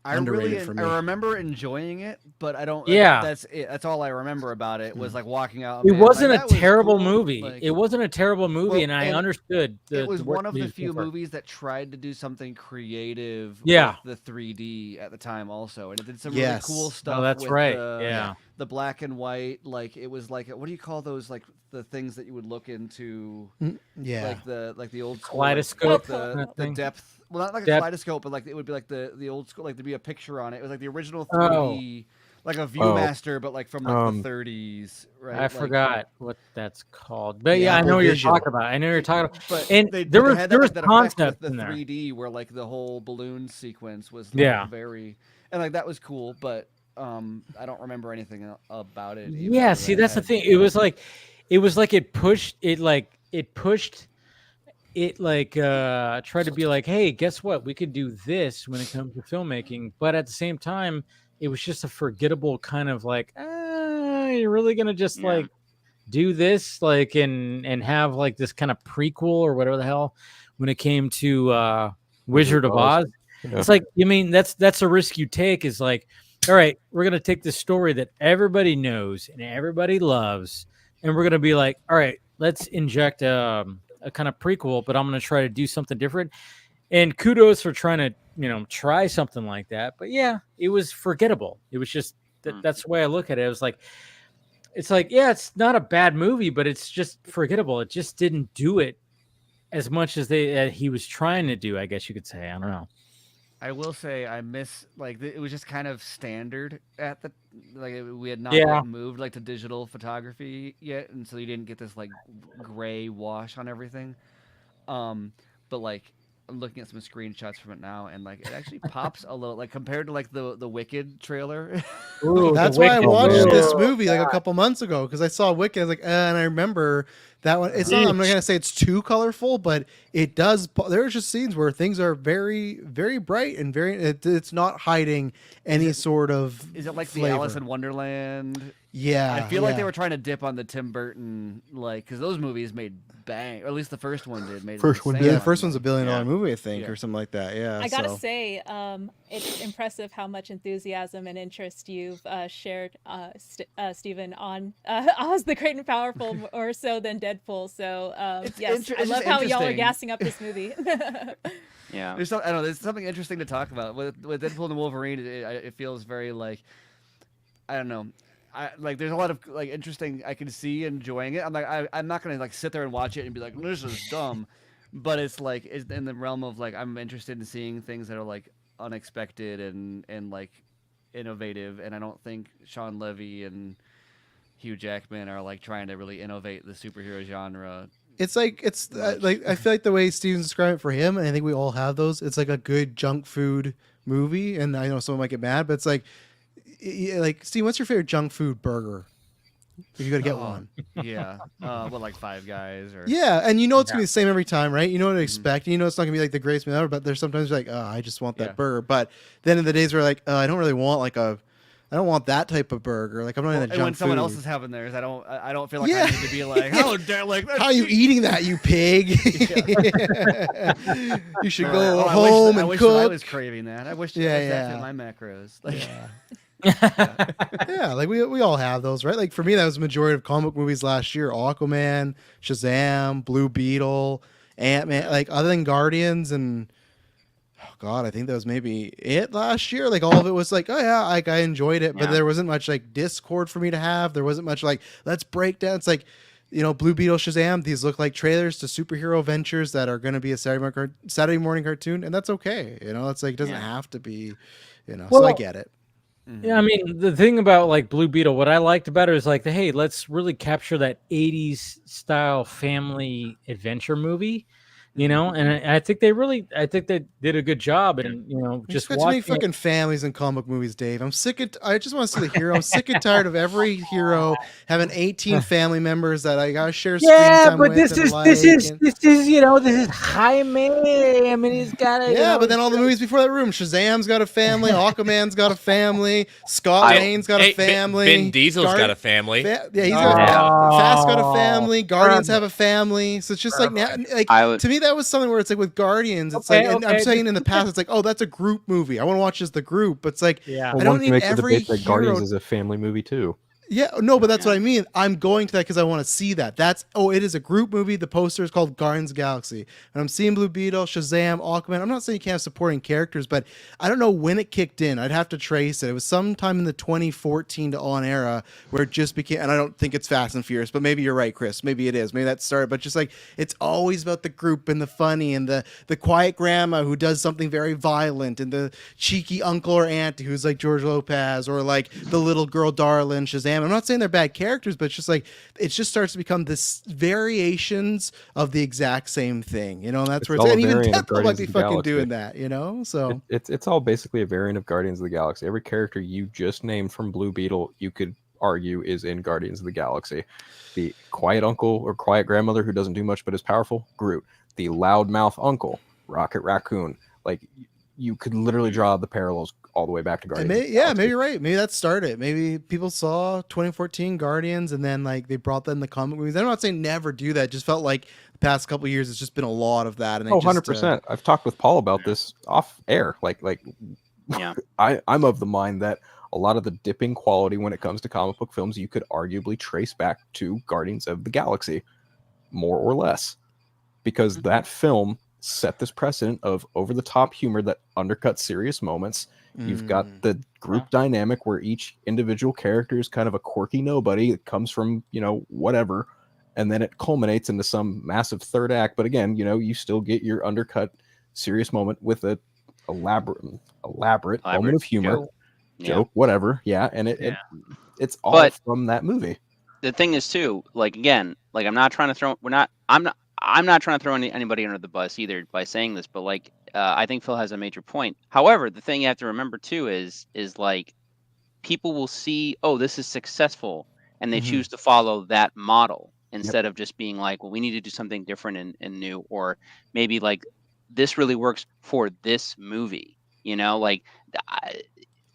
L: I
I: Underrated for me.
L: I remember enjoying it, but I don't.
B: Yeah.
L: that's it. That's all I remember about it was like walking out.
B: It
L: and being like,
B: wasn't
L: "That
B: a
L: was
B: terrible
L: cool."
B: movie.
L: Like,
B: It wasn't a terrible movie,
L: Well,
B: and I
L: and
B: understood.
L: it was
B: what
L: one of
B: he
L: the
B: was
L: few
B: going for.
L: movies that tried to do something creative
B: Yeah.
L: with the 3D at the time also, and it did some
I: Yes.
L: really cool stuff.
B: Oh, that's
L: with
B: right.
L: the,
B: Yeah.
L: the black and white, like it was like what do you call those, like the things that you would look into,
I: Yeah.
L: like the old school,
B: Kaleidoscope
L: like
B: kind of
L: the
B: thing?
L: depth. Well, not like a
B: Depth.
L: kaleidoscope, but like it would be like the old school, like there'd be a picture on it. It was like the original
B: Oh.
L: 3D, like a ViewMaster, but like from like the 30s, right?
B: I
L: Like,
B: forgot what that's called, but
I: The
B: yeah, I
I: Apple
B: know what you're
I: Vision.
B: talking about. I know what you're talking about.
L: But
B: And
L: they,
B: there
L: but they
B: was
L: had
B: there
L: that,
B: was
L: like, that effect
B: concept
L: with
B: in
L: the
B: there.
L: 3D where like the whole balloon sequence was like,
B: Yeah.
L: very, and like that was cool, but I don't remember anything about it. even
B: Yeah,
L: though
B: see,
L: I
B: that's the
L: had-
B: thing. It was like it pushed it like tried to be like, hey, guess what? We could do this when it comes to filmmaking, but at the same time, it was just a forgettable kind of like, you're really gonna just
K: Yeah.
B: like do this like and have like this kind of prequel or whatever the hell when it came to Wizard of Oz.
M: Yeah.
B: It's like, you mean that's a risk you take, is like, all right, we're gonna take this story that everybody knows and everybody loves, and we're gonna be like, all right, let's inject a kind of prequel, but I'm gonna try to do something different. And kudos for trying to, you know, try something like that. But yeah, it was forgettable. It was just that's the way I look at it. It was like, it's like, yeah, it's not a bad movie, but it's just forgettable. It just didn't do it as much as he was trying to do, I guess you could say. I don't know.
L: I will say I miss like it was just kind of standard at the we had not
B: Yeah.
L: yet moved like to digital photography yet, and so you didn't get this like gray wash on everything. But like I'm looking at some screenshots from it now, and like it actually pops a little, like compared to like the Wicked trailer.
B: Ooh,
I: That's
B: The
I: why I
B: Wicked.
I: watched
B: Oh,
I: this movie like a couple months ago, because I saw Wicked. I was like, and I remember that one. It's not, I'm not gonna say it's too colorful, but it does. There's just scenes where things are very, very bright and very. It's not hiding any sort of.
L: Is it like
I: flavor.
L: the Alice in Wonderland?
I: Yeah,
L: I feel like they
I: yeah.
L: were trying to dip on the Tim Burton, like, because those movies made bang, or at least the first one did. Made
M: First one
L: insane
I: Yeah, the
M: did.
I: first one's $1 billion movie, I think,
L: Yeah.
I: or something like that. Yeah,
J: I gotta
I: so.
J: say, it's impressive how much enthusiasm and interest you've shared, Stephen, on Oz the Great and Powerful, more so than Deadpool. So yes, I
L: it's
J: love
L: just
J: how y'all are
L: interesting.
J: gassing up this movie.
K: Yeah.
L: I don't know. There's something interesting to talk about with Deadpool and Wolverine. It feels very like, I don't know. There's a lot of like interesting. I can see enjoying it. I'm like I'm not gonna like sit there and watch it and be like, this is dumb. but it's like it's in the realm of like I'm interested in seeing things that are like unexpected and like innovative, and I don't think Sean Levy and Hugh Jackman are like trying to really innovate the superhero genre.
I: It's like like I feel like the way Steven's described it for him, and I think we all have those. It's like a good junk food movie, and I know someone might get mad, but it's like Steve, what's your favorite junk food burger? You got to get one.
L: Yeah, what like Five Guys or
I: and you know it's gonna be the same every time, right? You know what to expect. You know it's not gonna be like the greatest meal ever, but there's sometimes you're like, oh, I just want that burger. But then in the days where like, I don't really want I don't want that type of burger. Like I'm not in that junk
L: when someone
I: food.
L: else is having theirs, I don't feel like I need to be like, how dare how
I: are you eating that, you pig? You should go home and cook.
L: I was craving that. I wish that fit my macros. Like,
I: yeah, like we all have those, right? Like for me, that was the majority of comic movies last year: Aquaman, Shazam, Blue Beetle, Ant-Man. Like other than Guardians and God, I think that was maybe it last year. Like all of it was like, oh yeah, like I enjoyed it, but there wasn't much like Discord for me to have. There wasn't much like let's break down. It's like, Blue Beetle, Shazam. These look like trailers to superhero ventures that are going to be a Saturday morning cartoon, and that's okay. It's like it doesn't have to be, so I get it.
B: Yeah, I mean, the thing about like Blue Beetle, what I liked about it is like, hey, let's really capture that 80s style family adventure movie, and I think they did a good job. And, just
I: too many fucking families in comic movies, Dave. I'm sick of, I just want to see the hero. I'm sick and tired of every hero having 18 family members that I gotta share screen time with.
B: This is Jaime. I mean, he's got a
I: but then all the movies before that room, Shazam's got a family, Aquaman's got a family, Scott Lane's got a family,
D: Ben Diesel's got a family.
I: He's got Fast got a family, Guardians have a family. So it's just like now, to me that was something where it's like with Guardians, it's and I'm saying in the past, it's like, oh, that's a group movie. I want to watch just the group. But it's like, I don't need every hero.
M: Guardians is a family movie too.
I: Yeah, no, but that's what I mean. I'm going to that because I want to see that. It is a group movie. The poster is called Guardians of the Galaxy. And I'm seeing Blue Beetle, Shazam, Aquaman. I'm not saying you can't have supporting characters, but I don't know when it kicked in. I'd have to trace it. It was sometime in the 2014 to on era where it just became, and I don't think it's Fast and Furious, but maybe you're right, Chris. Maybe it is. Maybe that started, but just like, it's always about the group and the funny and the quiet grandma who does something very violent and the cheeky uncle or aunt who's like George Lopez or like the little girl darling Shazam. I'm not saying they're bad characters, but it's just like it just starts to become this variations of the exact same thing, and that's where it's and even Deadpool might be fucking doing that, So
M: it's all basically a variant of Guardians of the Galaxy. Every character you just named from Blue Beetle, you could argue is in Guardians of the Galaxy. The quiet uncle or quiet grandmother who doesn't do much but is powerful, Groot. The loudmouth uncle, Rocket Raccoon. Like you could literally draw the parallels all the way back to Guardians.
I: Maybe you're right. Maybe that started. Maybe people saw 2014 Guardians and then like they brought that in the comic movies. I'm not saying never do that. It just felt like the past couple of years, it's just been a lot of that. And
M: 100%. I've talked with Paul about this off air. I'm of the mind that a lot of the dipping quality when it comes to comic book films, you could arguably trace back to Guardians of the Galaxy, more or less, because that film set this precedent of over-the-top humor that undercuts serious moments. You've got the group dynamic where each individual character is kind of a quirky nobody that comes from, whatever, and then it culminates into some massive third act. But again, you still get your undercut serious moment with a elaborate moment of humor, joke, whatever. Yeah, and it's all from that movie.
K: The thing is too, like again, like I'm not trying to throw anybody under the bus either by saying this, but like I think Phil has a major point. However, the thing you have to remember too is like people will see, oh, this is successful, and they choose to follow that model instead of just being like, well, we need to do something different and new, or maybe like this really works for this movie. Like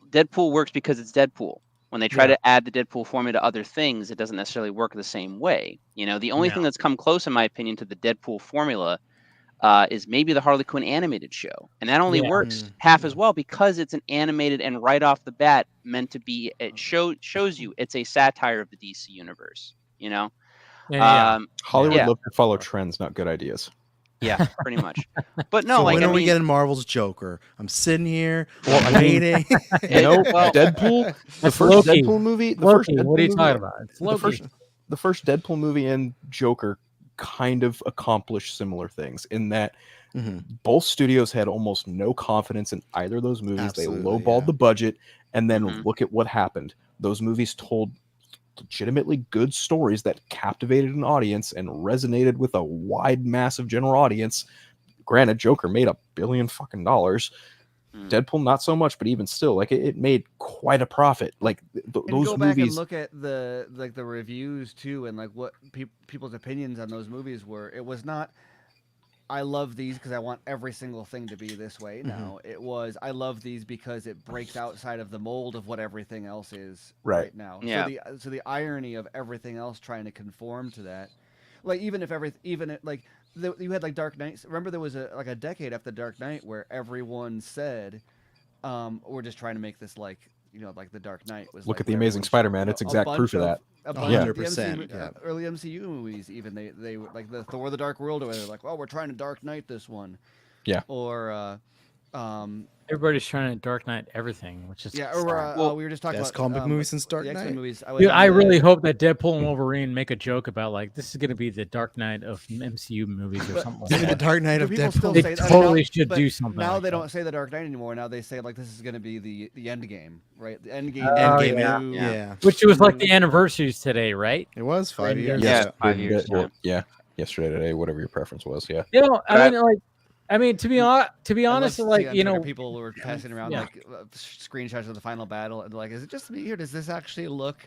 K: Deadpool works because it's Deadpool. When they try to add the Deadpool formula to other things, it doesn't necessarily work the same way. The only thing that's come close, in my opinion, to the Deadpool formula is maybe the Harley Quinn animated show. And that only works half as well because it's an animated and right off the bat meant to be, it shows you it's a satire of the DC universe,
M: Hollywood loves to follow trends, not good ideas.
K: Yeah, pretty much. But no,
I: so when are we getting Marvel's Joker? I'm sitting here waiting.
M: Deadpool, the first Deadpool movie.
B: What are you talking about? It's Loki.
M: The first Deadpool movie and Joker kind of accomplish similar things in that both studios had almost no confidence in either of those movies.
I: Absolutely,
M: they lowballed the budget, and then look at what happened. Those movies told legitimately good stories that captivated an audience and resonated with a wide mass of general audience. Granted, Joker made $1 billion fucking dollars. Deadpool not so much, but even still, like it made quite a profit. Like those
L: go back
M: movies.
L: and look at the reviews too, and like what people's opinions on those movies were. It was not, I love these because I want every single thing to be this way. No, it was, I love these because it breaks outside of the mold of what everything else is right now.
K: Yeah.
L: So the irony of everything else trying to conform to that, like you had like Dark Knight. Remember there was a decade after Dark Knight where everyone said, we're just trying to make this like the Dark Knight was.
M: Look
L: like
M: at the Amazing Spider-Man. It's exact proof of that.
I: 100%.
L: Early MCU movies, even they like the Thor: The Dark World, or they're like, well, we're trying to Dark Knight this one.
M: Yeah.
L: Or
B: everybody's trying to Dark Knight everything, which is
L: we were just talking
I: best
L: about
I: comic movies since Dark
L: the
I: Knight.
L: X-Men movies.
B: Dude, I really hope that Deadpool and Wolverine make a joke about like this is going to be the Dark Knight of MCU movies or something. Like
I: The
B: that.
I: Dark Knight of
L: People
I: Deadpool.
L: still
B: They
L: say that.
B: totally should
L: But
B: do something.
L: Now
B: like
L: they
B: that.
L: don't say the Dark Knight anymore. Now they say like this is going to be the end game, right? The end game.
I: Endgame, yeah.
B: Which was like the anniversaries today, right?
I: It was 5 years.
K: Yeah, 5 years.
M: Yeah. Yesterday, today, whatever your preference was. Yeah.
B: You know, I mean, to be honest, like
L: on
B: you
L: Twitter,
B: know,
L: people were passing around like screenshots of the final battle, and they're like, "Is it just me here? Does this actually look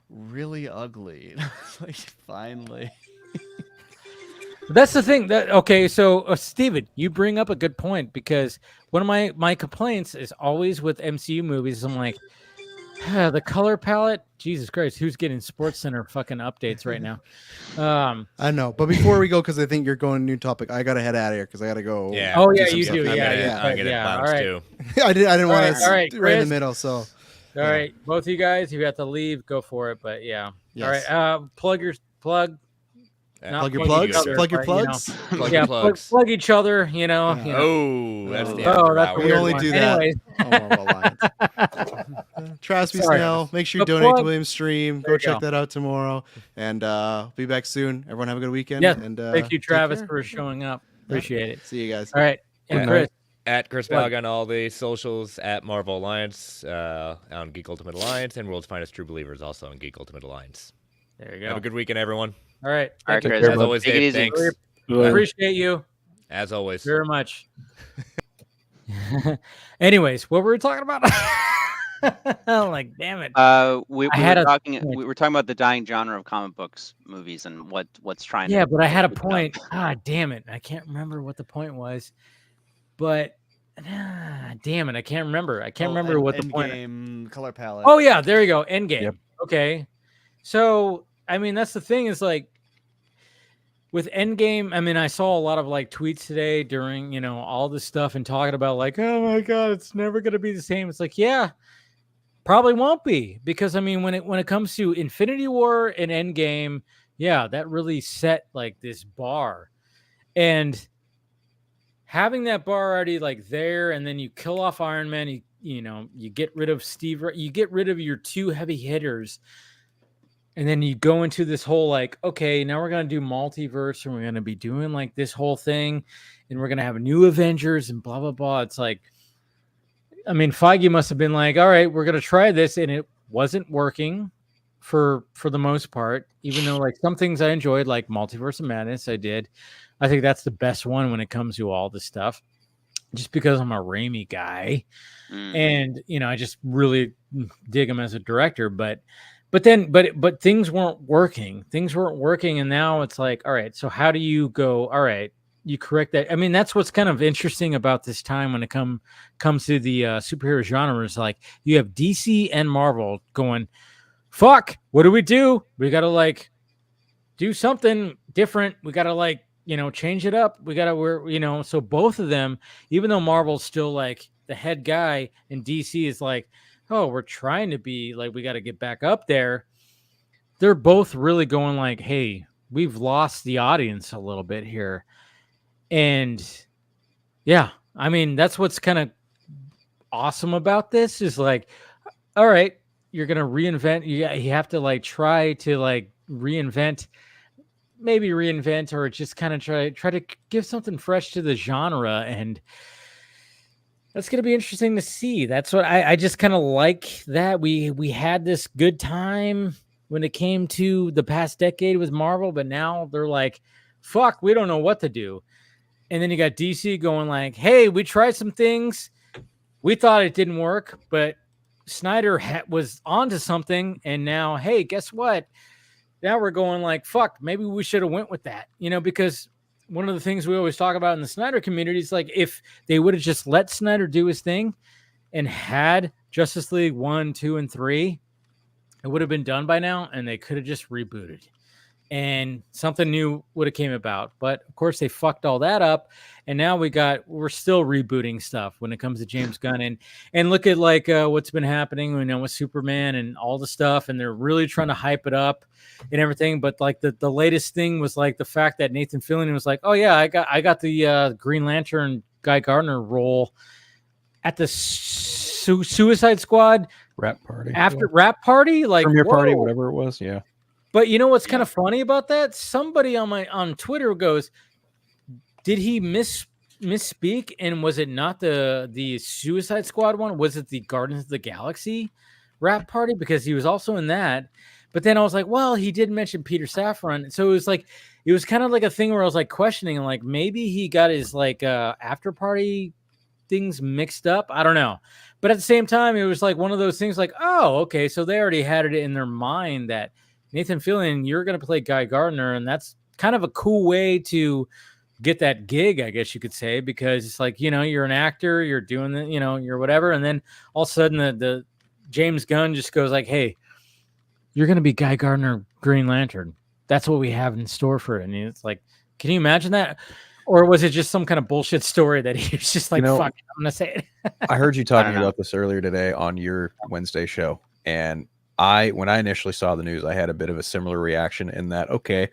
L: really ugly?" Like, finally.
B: That's the thing. So Steven, you bring up a good point because one of my complaints is always with MCU movies. I'm like, the color palette. Jesus Christ, who's getting Sports Center fucking updates right now?
I: I know, but before we go, because I think you're going to new topic, I gotta head out of here because I gotta go.
D: Yeah.
B: Oh yeah,
I: some
B: you
I: stuff.
B: do.
D: I'm gonna bounce
B: all right.
D: too.
I: I didn't want to
B: all right,
I: right in the
B: Chris.
I: middle. So
B: All right, both of you guys, you have to leave. Go for it. But yeah.
I: Yes.
B: All right. Plug. Not
I: plug your
B: plug each
I: plugs.
B: other,
I: Plug your
B: but, you know.
I: plugs.
D: Plug
B: Yeah,
D: your plugs.
B: plug each other. You know.
I: Yeah.
B: You know.
D: Oh, that's the
B: Oh,
D: after
B: that's
D: hour.
B: a
I: We
B: weird
I: only
B: one.
I: do that.
B: Anyways.
I: Oh, Marvel Alliance. Travis B.
B: Sorry.
I: Snell. Make sure you
B: The
I: donate
B: plug.
I: to William's stream.
B: There
I: Go
B: you
I: check
B: go.
I: that out tomorrow. And be back soon. Everyone have a good weekend.
B: Yes.
I: And
B: Thank you,
I: take
B: Travis,
I: care.
B: for showing up. Appreciate it.
I: See you guys.
B: All right. And
M: Good
B: Chris.
D: At Chris
B: Plug.
D: Balg on all the socials, at Marvel Alliance, on Geek Ultimate Alliance, and World's Finest True Believers also on Geek Ultimate Alliance.
B: There you go.
D: Have a good weekend, everyone.
B: All right.
K: All right,
B: Thank you.
K: Chris.
D: As always,
K: Take it
D: Dave,
K: easy.
D: thanks.
B: Appreciate you
D: As always.
B: very much. Anyways, what were we talking about? I'm like, damn it.
K: We
B: had
K: were
B: a
K: talking.
B: point.
K: We were talking about the dying genre of comic books movies and what's trying.
B: Yeah,
K: to
B: but I had a
K: pick it up.
B: point. Ah, damn it. I can't remember what the point was. But damn it, I can't remember. I can't remember what the point.
L: Endgame color palette.
B: Oh yeah, there you go. Endgame.
M: Yep.
B: Okay. So I mean, that's the thing is like with Endgame. I mean, I saw a lot of like tweets today during all this stuff and talking about like, oh my god, it's never gonna be the same. It's like, yeah, probably won't be because I mean, when it comes to Infinity War and Endgame, yeah, that really set like this bar, and having that bar already like there, and then you kill off Iron Man, you get rid of Steve, you get rid of your two heavy hitters. And then you go into this whole like, okay, now we're going to do multiverse and we're going to be doing like this whole thing and we're going to have a new Avengers and blah, blah, blah. It's like, I mean, Feige must have been like, all right, we're going to try this. And it wasn't working for the most part, even though like some things I enjoyed, like Multiverse of Madness, I did. I think that's the best one when it comes to all this stuff, just because I'm a Raimi guy. And, I just really dig him as a director, but things weren't working. And now it's like, all right, so how do you go? All right, you correct that. I mean, that's what's kind of interesting about this time when it comes to the superhero genre is like you have DC and Marvel going, fuck, what do? We got to like do something different. We got to like, change it up. We got to, so both of them, even though Marvel's still like the head guy and DC is like, oh, we're trying to be like, we got to get back up there. They're both really going like, hey, we've lost the audience a little bit here. And yeah, I mean, that's what's kind of awesome about this is like, all right, you're going to reinvent. You have to like try to like reinvent maybe reinvent or just kind of try to give something fresh to the genre, and that's going to be interesting to see. That's what I just kind of like, that we had this good time when it came to the past decade with Marvel, but now they're like, fuck, we don't know what to do. And then you got DC going like, hey, we tried some things, we thought it didn't work, but Snyder was onto something, and now, hey, guess what? Now we're going like, fuck, maybe we should have went with that, because one of the things we always talk about in the Snyder community is like, if they would have just let Snyder do his thing and had Justice League 1, 2, and 3, it would have been done by now, and they could have just rebooted and something new would have came about. But of course they fucked all that up, and now we're still rebooting stuff when it comes to James Gunn, and look at like what's been happening, with Superman and all the stuff, and they're really trying to hype it up and everything. But like the latest thing was like the fact that Nathan Fillion was like, oh yeah, I got the Green Lantern Guy Gardner role at the Suicide Squad
M: rap party,
B: rap party, like
M: premiere party,
B: whoa.
M: whatever it was. Yeah.
B: But you know what's kind of funny about that? Somebody on Twitter goes, did he misspeak? And was it not the Suicide Squad one? Was it the Guardians of the Galaxy rap party? Because he was also in that. But then I was like, well, he did mention Peter Safran. So it was kind of like a thing where I was like questioning, like maybe he got his like after party things mixed up. I don't know. But at the same time, it was like one of those things like, oh, okay. So they already had it in their mind that Nathan Fillion, you're going to play Guy Gardner, and that's kind of a cool way to get that gig, I guess you could say, because it's like, you're an actor, you're doing the, you're whatever, and then all of a sudden the James Gunn just goes like, hey, you're going to be Guy Gardner, Green Lantern. That's what we have in store for it. And it's like, can you imagine that? Or was it just some kind of bullshit story that he was just like, fuck it, I'm going to say it?
M: I heard you talking about this earlier today on your Wednesday show, and when I initially saw the news, I had a bit of a similar reaction in that, okay,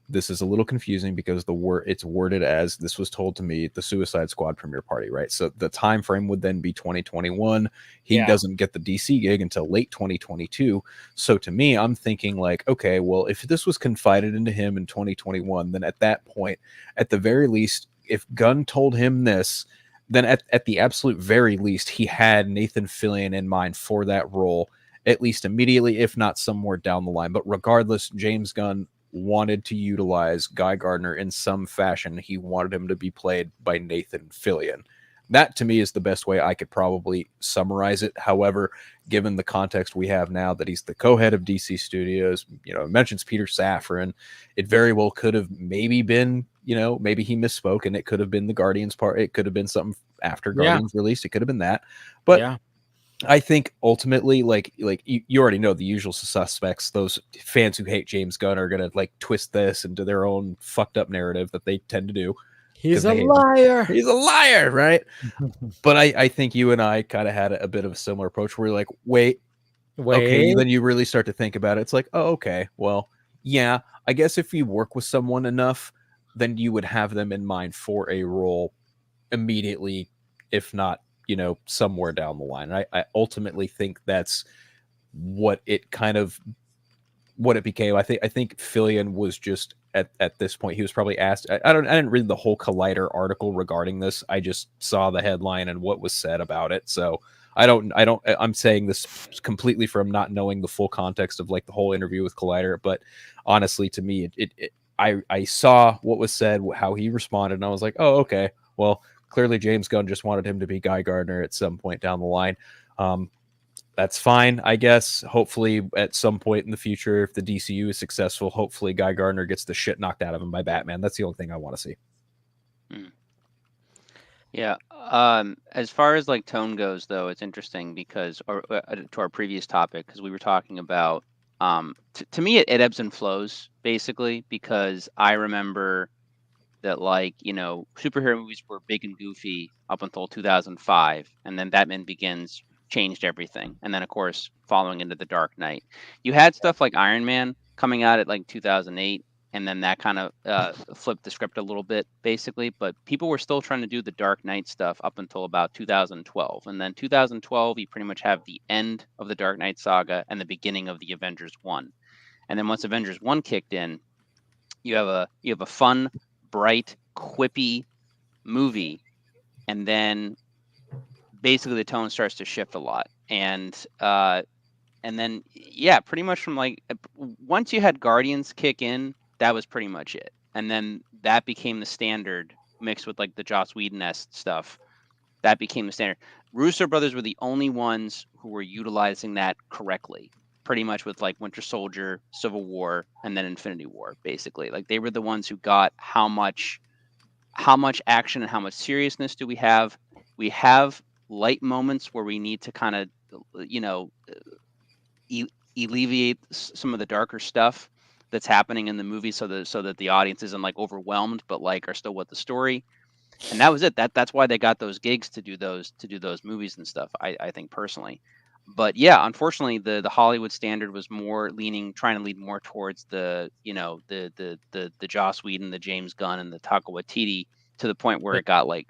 M: this is a little confusing because it's worded as this was told to me at the Suicide Squad premiere party, right? So the time frame would then be 2021. He doesn't get the DC gig until late 2022. So to me, I'm thinking like, okay, well, if this was confided into him in 2021, then at that point, at the very least, if Gunn told him this, then at the absolute very least, he had Nathan Fillion in mind for that role, at least immediately, if not somewhere down the line. But regardless, James Gunn wanted to utilize Guy Gardner in some fashion. He wanted him to be played by Nathan Fillion. That, to me, is the best way I could probably summarize it. However, given the context we have now, that he's the co-head of DC Studios, it mentions Peter Safran, it very well could have maybe been, maybe he misspoke, and it could have been the Guardians part. It could have been something after Guardians released. It could have been that. But I think ultimately, like you already know the usual suspects. Those fans who hate James Gunn are gonna like twist this into their own fucked up narrative that they tend to do.
B: He's a liar.
M: He's a liar, right? But I think you and I kind of had a bit of a similar approach where you're like, wait, okay. Then you really start to think about it. It's like, oh, okay, well, yeah, I guess if you work with someone enough, then you would have them in mind for a role immediately, if not, somewhere down the line. I ultimately think that's what it became. I think Fillion was just at this point, he was probably asked. I didn't read the whole Collider article regarding this. I just saw the headline and what was said about it. So I'm saying this completely from not knowing the full context of like the whole interview with Collider. But honestly, to me, I saw what was said, how he responded, and I was like, oh, okay, well, clearly James Gunn just wanted him to be Guy Gardner at some point down the line. That's fine, I guess. Hopefully at some point in the future, if the DCU is successful, hopefully Guy Gardner gets the shit knocked out of him by Batman. That's the only thing I want to see.
K: Yeah. As far as like tone goes, though, it's interesting because to our previous topic, because we were talking about, to me, it ebbs and flows, basically, because I remember that, like, superhero movies were big and goofy up until 2005, and then Batman Begins changed everything. And then, of course, following into The Dark Knight, you had stuff like Iron Man coming out at like 2008, and then that kind of flipped the script a little bit, basically. But people were still trying to do the Dark Knight stuff up until about 2012. And then 2012, you pretty much have the end of the Dark Knight saga and the beginning of the Avengers 1. And then once Avengers 1 kicked in, You have a fun, bright, quippy movie, and then basically the tone starts to shift a lot. And then yeah, pretty much from like once you had Guardians kick in, that was pretty much it. And then that became the standard mixed with like the Joss Whedon-esque stuff. That became the standard. Russo brothers were the only ones who were utilizing that correctly. Pretty much with like Winter Soldier, Civil War, and then Infinity War, basically. Like they were the ones who got how much action and how much seriousness do we have. We have light moments where we need to kind of, alleviate some of the darker stuff that's happening in the movie, so that the audience isn't like overwhelmed, but like are still with the story. And that was it. That's why they got those gigs to do those movies and stuff. I think personally. But yeah, unfortunately, the Hollywood standard was more trying to lead more towards the Joss Whedon, the James Gunn, and the Taika Waititi, to the point where it got like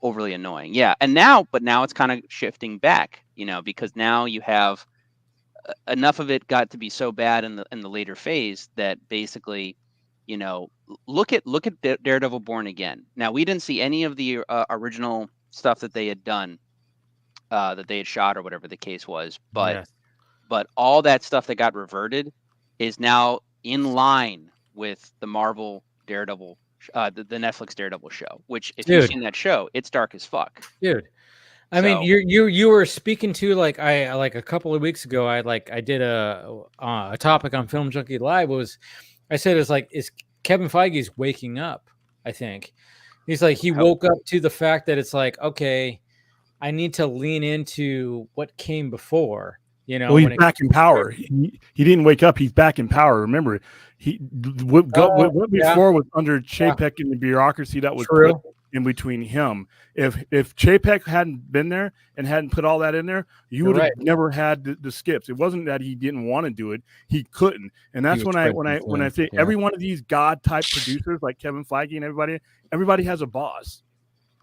K: overly annoying. Yeah, but now it's kind of shifting back, because now you have enough of it got to be so bad in the later phase that basically, look at Daredevil Born Again. Now we didn't see any of the original stuff that they had done. That they had shot or whatever the case was, but all that stuff that got reverted is now in line with the Marvel Daredevil, the Netflix Daredevil show. Which, if you've seen that show, it's dark as fuck,
B: dude. I mean, you were speaking to like a couple of weeks ago. I did a topic on Film Junkie Live. I said is Kevin Feige's waking up? I think he's like he woke up to the fact that it's like, okay, I need to lean into what came before,
E: Well, he's back in power. He didn't wake up. He's back in power. Remember, what before was under Chapek and the bureaucracy that was put in between him. If Chapek hadn't been there and hadn't put all that in there, you would have never had the skips. It wasn't that he didn't want to do it; he couldn't. And that's when I say every one of these God type producers like Kevin Feige and everybody has a boss.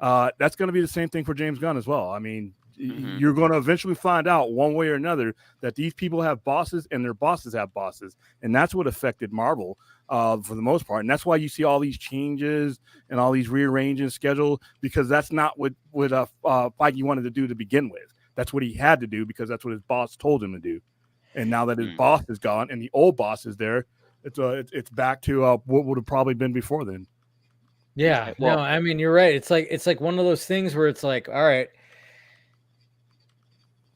E: That's going to be the same thing for James Gunn as well. I mean, you're going to eventually find out one way or another that these people have bosses and their bosses have bosses. And that's what affected Marvel for the most part. And that's why you see all these changes and all these rearranging schedule, because that's not what Feige wanted to do to begin with. That's what he had to do because that's what his boss told him to do. And now that his boss is gone and the old boss is there, it's back to what would have probably been before then.
B: Yeah, no, I mean, you're right. It's like one of those things where it's like, all right,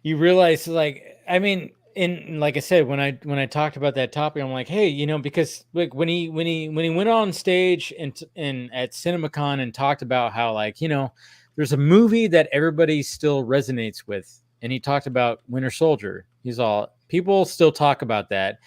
B: you realize, like, I mean, like I said, when I talked about that topic, I'm like, hey, because like when he went on stage and at CinemaCon and talked about how, like, there's a movie that everybody still resonates with, and he talked about Winter Soldier. People still talk about that,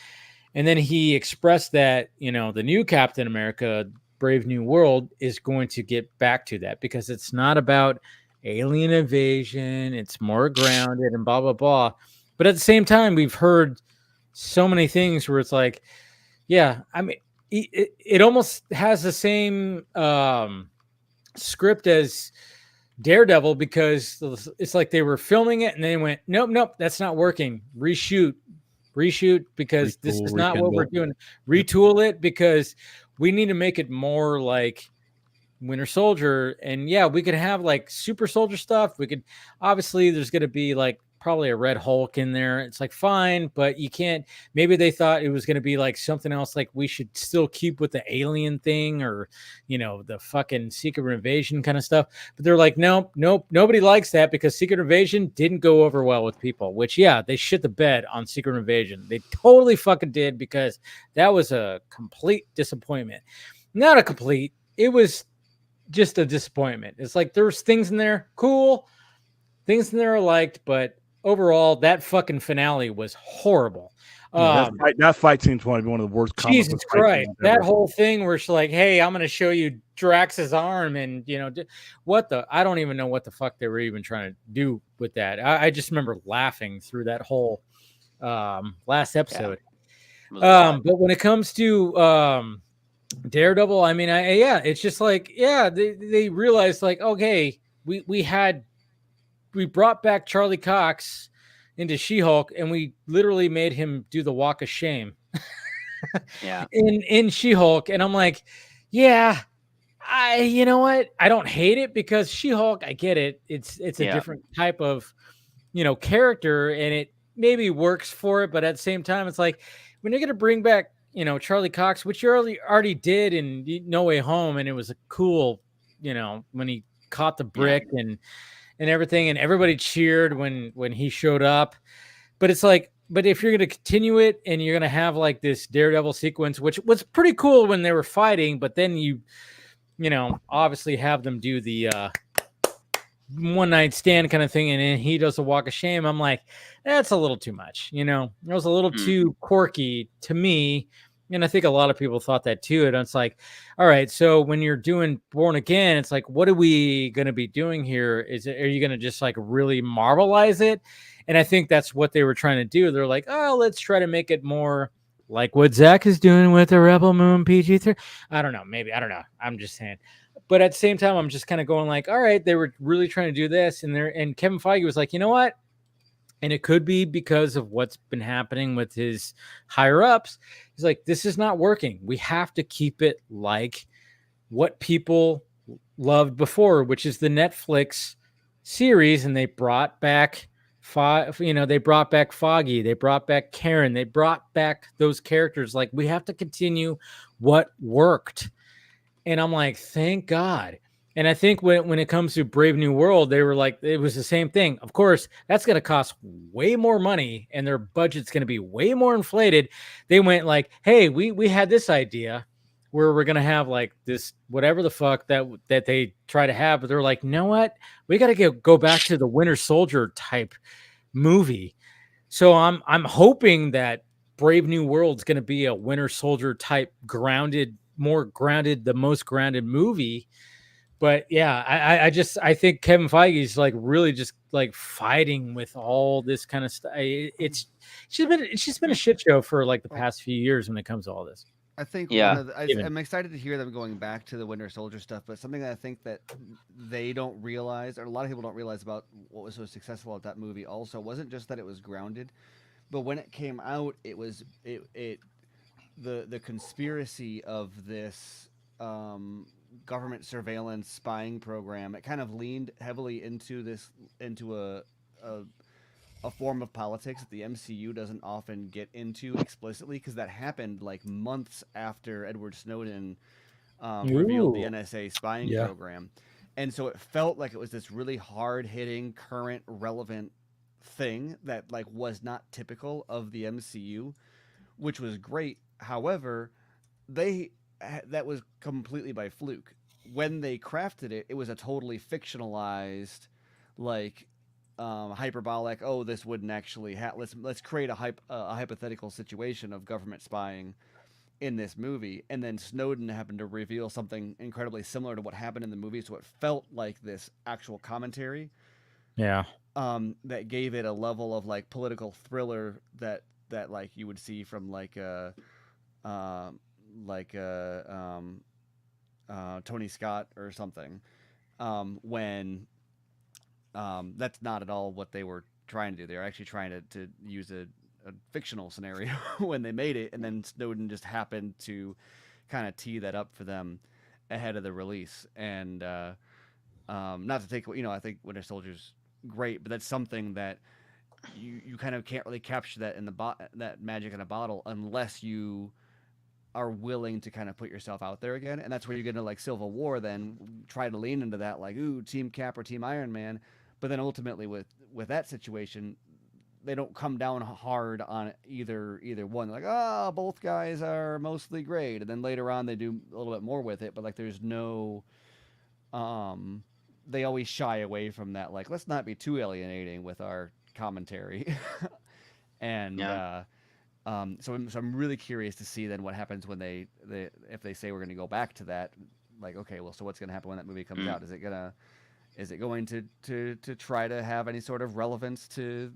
B: and then he expressed that the new Captain America, Brave New World, is going to get back to that because it's not about alien invasion. It's more grounded and blah, blah, blah. But at the same time, we've heard so many things where it's like, yeah, I mean, it almost has the same script as Daredevil, because it's like they were filming it and they went, nope, that's not working. Reshoot because this is not what we're doing. Retool it because we need to make it more like Winter Soldier. And yeah, we could have like super soldier stuff. We could, obviously there's going to be like probably a Red Hulk in there. It's like, fine, but you can't, maybe they thought it was going to be like something else. Like we should still keep with the alien thing or, the fucking Secret Invasion kind of stuff. But they're like, nope. Nobody likes that because Secret Invasion didn't go over well with people, which, yeah, they shit the bed on Secret Invasion. They totally fucking did, because that was a complete disappointment. Not a complete, it was just a disappointment. It's like there's things in there, cool, things in there I liked, but overall, that fucking finale was horrible.
E: That fight seems to be one of the worst.
B: Jesus Christ! That whole thing where she's like, "Hey, I'm going to show you Drax's arm," and I don't even know what the fuck they were even trying to do with that. I just remember laughing through that whole last episode. Yeah. But when it comes to Daredevil, I mean, it's just like, yeah, they realized like, okay, we brought back Charlie Cox into She-Hulk, and we literally made him do the walk of shame.
K: Yeah.
B: in She-Hulk, and I'm like, yeah, you know what? I don't hate it because She-Hulk, I get it. It's a
K: Yeah.
B: different type of, character, and it maybe works for it, but at the same time, it's like when you're gonna bring back, Charlie Cox, which you already did in No Way Home, and it was a cool, when he caught the brick and everything, and everybody cheered when he showed up. But it's like, but if you're going to continue it and you're going to have like this Daredevil sequence, which was pretty cool when they were fighting, but then you obviously have them do the one night stand kind of thing, and then he does a walk of shame. I'm like, that's a little too much. It was a little too quirky to me. And I think a lot of people thought that too. And it's like, all right, so when you're doing Born Again, it's like, what are we going to be doing here? Are you going to just like really Marvelize it? And I think that's what they were trying to do. They're like, oh, let's try to make it more like what Zach is doing with the Rebel Moon PG-13. I don't know. Maybe. I don't know. I'm just saying. But at the same time, I'm just kind of going like, all right, they were really trying to do this. And Kevin Feige was like, you know what? And it could be because of what's been happening with his higher ups. He's like, this is not working. We have to keep it like what people loved before, which is the Netflix series. And they brought back they brought back Foggy, they brought back Karen, they brought back those characters. Like, we have to continue what worked. And I'm like, thank God. And I think when it comes to Brave New World, they were like, it was the same thing. Of course, that's going to cost way more money and their budget's going to be way more inflated. They went like, hey, we had this idea where we're going to have like this, whatever the fuck that they try to have. But they're like, you know what? We got to go back to the Winter Soldier type movie. So I'm hoping that Brave New World's going to be a Winter Soldier type the most grounded movie. But yeah, I think Kevin Feige is like really just like fighting with all this kind of stuff. It's just been a shit show for like the past few years when it comes to all this.
L: I think I'm excited to hear them going back to the Winter Soldier stuff, but something that I think that they don't realize, or a lot of people don't realize about what was so successful at that movie also wasn't just that it was grounded, but when it came out, it was the conspiracy of this government surveillance spying program. It kind of leaned heavily into a form of politics that the MCU doesn't often get into explicitly, because that happened like months after Edward Snowden revealed the NSA spying program. And so it felt like it was this really hard-hitting, current, relevant thing that like was not typical of the MCU, which was great. However, that was completely by fluke. When they crafted it, it was a totally fictionalized, like hyperbolic. Oh, this wouldn't actually let's create a hypothetical situation of government spying in this movie, and then Snowden happened to reveal something incredibly similar to what happened in the movie, so it felt like this actual commentary.
B: Yeah.
L: That gave it a level of like political thriller that like you would see from Tony Scott or something, when that's not at all what they were trying to do. They were actually trying to use a fictional scenario when they made it, and then Snowden just happened to kind of tee that up for them ahead of the release. And not to take, I think Winter Soldier's great, but that's something that you kind of can't really capture that in that magic in a bottle unless you are willing to kind of put yourself out there again. And that's where you get into like Civil War, then try to lean into that, like, ooh, Team Cap or Team Iron Man. But then ultimately with that situation, they don't come down hard on either one. Like, oh, both guys are mostly great. And then later on they do a little bit more with it, but like there's no they always shy away from that, like, let's not be too alienating with our commentary. And so I'm really curious to see then what happens when they if they say we're going to go back to that. Like, okay, well, so what's going to happen when that movie comes out? Is it going to try to have any sort of relevance to,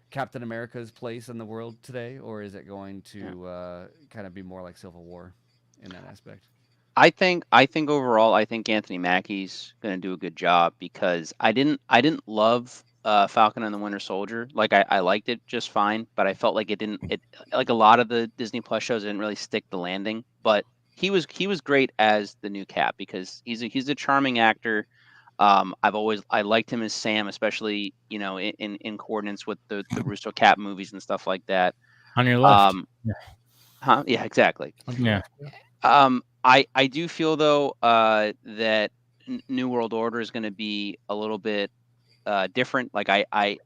L: Captain America's place in the world today, or is it going to kind of be more like Civil War in that aspect?
K: I think overall, I think Anthony Mackie's going to do a good job, because I didn't love Falcon and the Winter Soldier. Like I liked it just fine, but I felt like it didn't. It like a lot of the Disney Plus shows didn't really stick the landing. But he was great as the new Cap because he's a charming actor. I liked him as Sam, especially in coordinates with the Russo Cap movies and stuff like that.
B: On your left.
K: Huh? Yeah, exactly.
B: Yeah.
K: I do feel though that New World Order is going to be a little bit different. Like I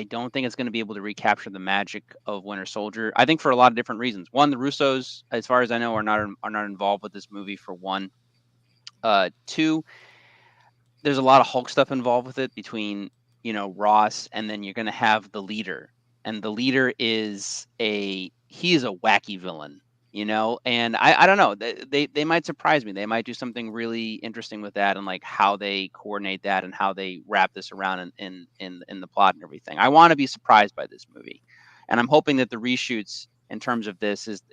K: don't think it's going to be able to recapture the magic of Winter Soldier. I think for a lot of different reasons. One, the Russos, as far as I know, are not involved with this movie. For one, two, there's a lot of Hulk stuff involved with it between Ross, and then you're going to have the leader, and the leader is a wacky villain. And I don't know, they might surprise me. They might do something really interesting with that, and like how they coordinate that and how they wrap this around in the plot and everything. I want to be surprised by this movie, and I'm hoping that the reshoots in terms of this is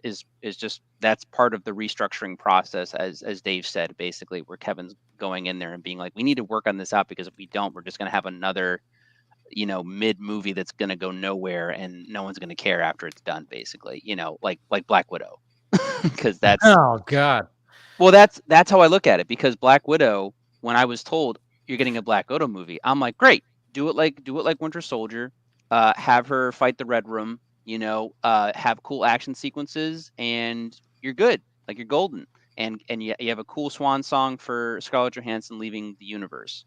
K: just that's part of the restructuring process, as Dave said, basically, where Kevin's going in there and being like, we need to work on this out, because if we don't, we're just going to have another mid movie that's going to go nowhere and no one's going to care after it's done, basically, like Black Widow. Because that's
B: oh god.
K: Well, that's how I look at it, because Black Widow, when I was told you're getting a Black Widow movie, I'm like, great, do it like Winter Soldier, have her fight the Red Room, have cool action sequences, and you're good, like you're golden, and you have a cool swan song for Scarlett Johansson leaving the universe,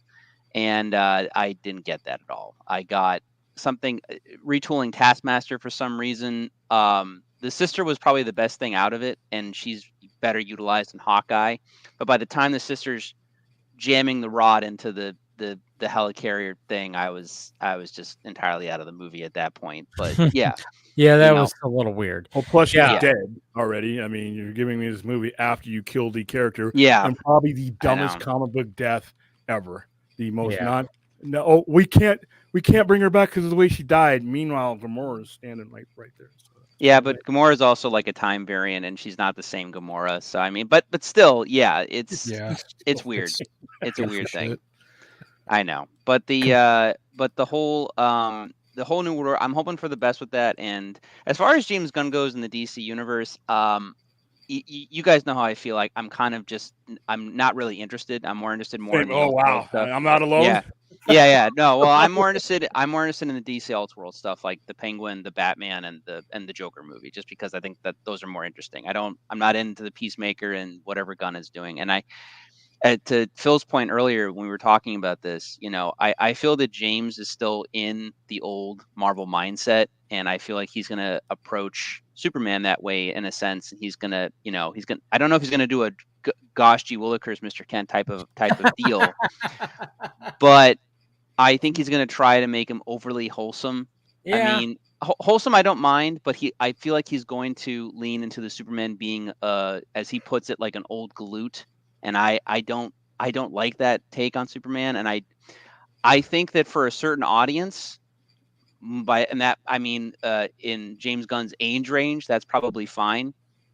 K: and I didn't get that at all. I got something retooling Taskmaster for some reason. The sister was probably the best thing out of it, and she's better utilized in Hawkeye. But by the time the sister's jamming the rod into the helicarrier thing, I was just entirely out of the movie at that point. But yeah,
B: yeah, that was a little weird.
E: Well, plus she's dead already. I mean, you're giving me this movie after you killed the character.
K: Yeah,
E: and probably the dumbest comic book death ever. The most we can't bring her back because of the way she died. Meanwhile, Gamora's standing right there. So.
K: Yeah, but Gamora is also like a time variant, and she's not the same Gamora. So I mean, but still, yeah, it's weird. It's a weird thing. I know, but the whole New World, I'm hoping for the best with that. And as far as James Gunn goes in the DC universe, you guys know how I feel. Like I'm not really interested. I'm more interested in
E: wow, stuff. I'm not alone.
K: Yeah. No, well, I'm more interested in the DC Elseworld stuff, like the Penguin, the Batman, and the Joker movie, just because I think that those are more interesting. I'm not into the Peacemaker and whatever Gunn is doing. And to Phil's point earlier when we were talking about this, I feel that James is still in the old Marvel mindset, and I feel like he's going to approach Superman that way in a sense. And he's going to, I don't know if he's going to do a gosh gee willikers Mr. Kent type of deal, but I think he's going to try to make him overly wholesome. Yeah. I mean, wholesome I don't mind, but I feel like he's going to lean into the Superman being, as he puts it, like an old galoot. And I don't like that take on Superman. And I think that for a certain audience, in James Gunn's age range, that's probably fine.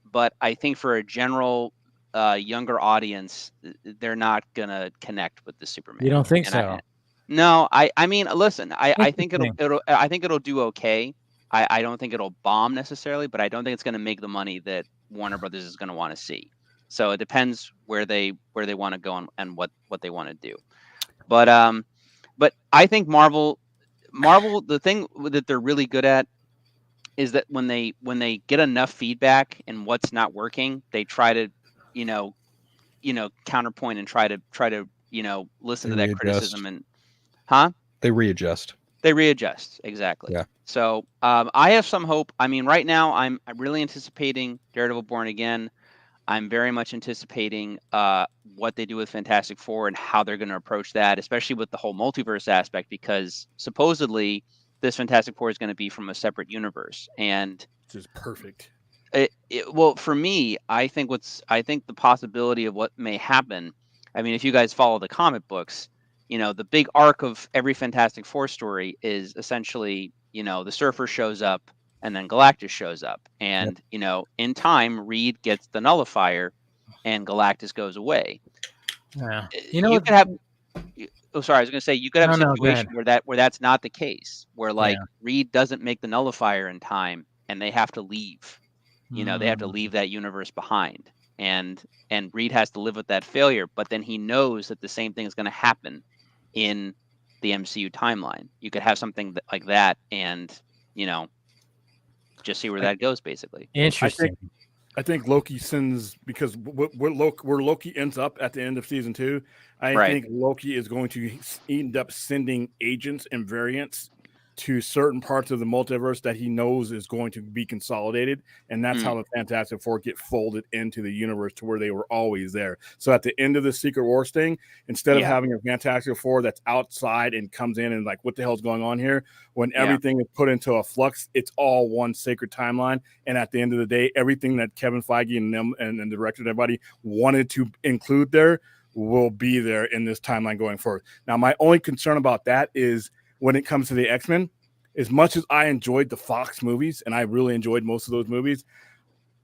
K: But I think for a general younger audience, they're not gonna connect with the Superman.
B: You don't think so?
K: No, I mean, listen, I think it'll do okay. I don't think it'll bomb necessarily, but I don't think it's gonna make the money that Warner Brothers is gonna want to see. So it depends where they want to go and what they want to do. But I think Marvel, the thing that they're really good at is that when they get enough feedback and what's not working, they try to counterpoint and try to listen to that criticism and
M: they readjust.
K: Exactly.
M: Yeah.
K: So I have some hope. I mean, right now I'm really anticipating Daredevil Born Again. I'm very much anticipating what they do with Fantastic Four and how they're going to approach that, especially with the whole multiverse aspect, because supposedly this Fantastic Four is going to be from a separate universe, and
E: which is perfect.
K: Well, for me, I think the possibility of what may happen. I mean, if you guys follow the comic books, the big arc of every Fantastic Four story is essentially, the Surfer shows up. And then Galactus shows up, and in time, Reed gets the nullifier, and Galactus goes away.
B: Yeah,
K: you could have. Oh, sorry. I was going to say you could have a
B: No, go
K: situation
B: ahead.
K: where that's not the case, where like
B: Yeah.
K: Reed doesn't make the nullifier in time, and they have to leave. You know, they have to leave that universe behind, and Reed has to live with that failure. But then he knows that the same thing is going to happen in the MCU timeline. You could have something like that, and just see where that goes. Basically,
B: Interesting.
E: I think Loki sends, because where Loki ends up at the end of season 2, I think Loki is going to end up sending agents and variants to certain parts of the multiverse that he knows is going to be consolidated, and that's how the Fantastic Four get folded into the universe to where they were always there. So at the end of the Secret Wars thing, instead of having a Fantastic Four that's outside and comes in and like, what the hell's going on here? When everything is put into a flux, it's all one sacred timeline. And at the end of the day, everything that Kevin Feige and them and the director and everybody wanted to include there will be there in this timeline going forward. Now, my only concern about that is when it comes to the X-Men, as much as I enjoyed the Fox movies, and I really enjoyed most of those movies,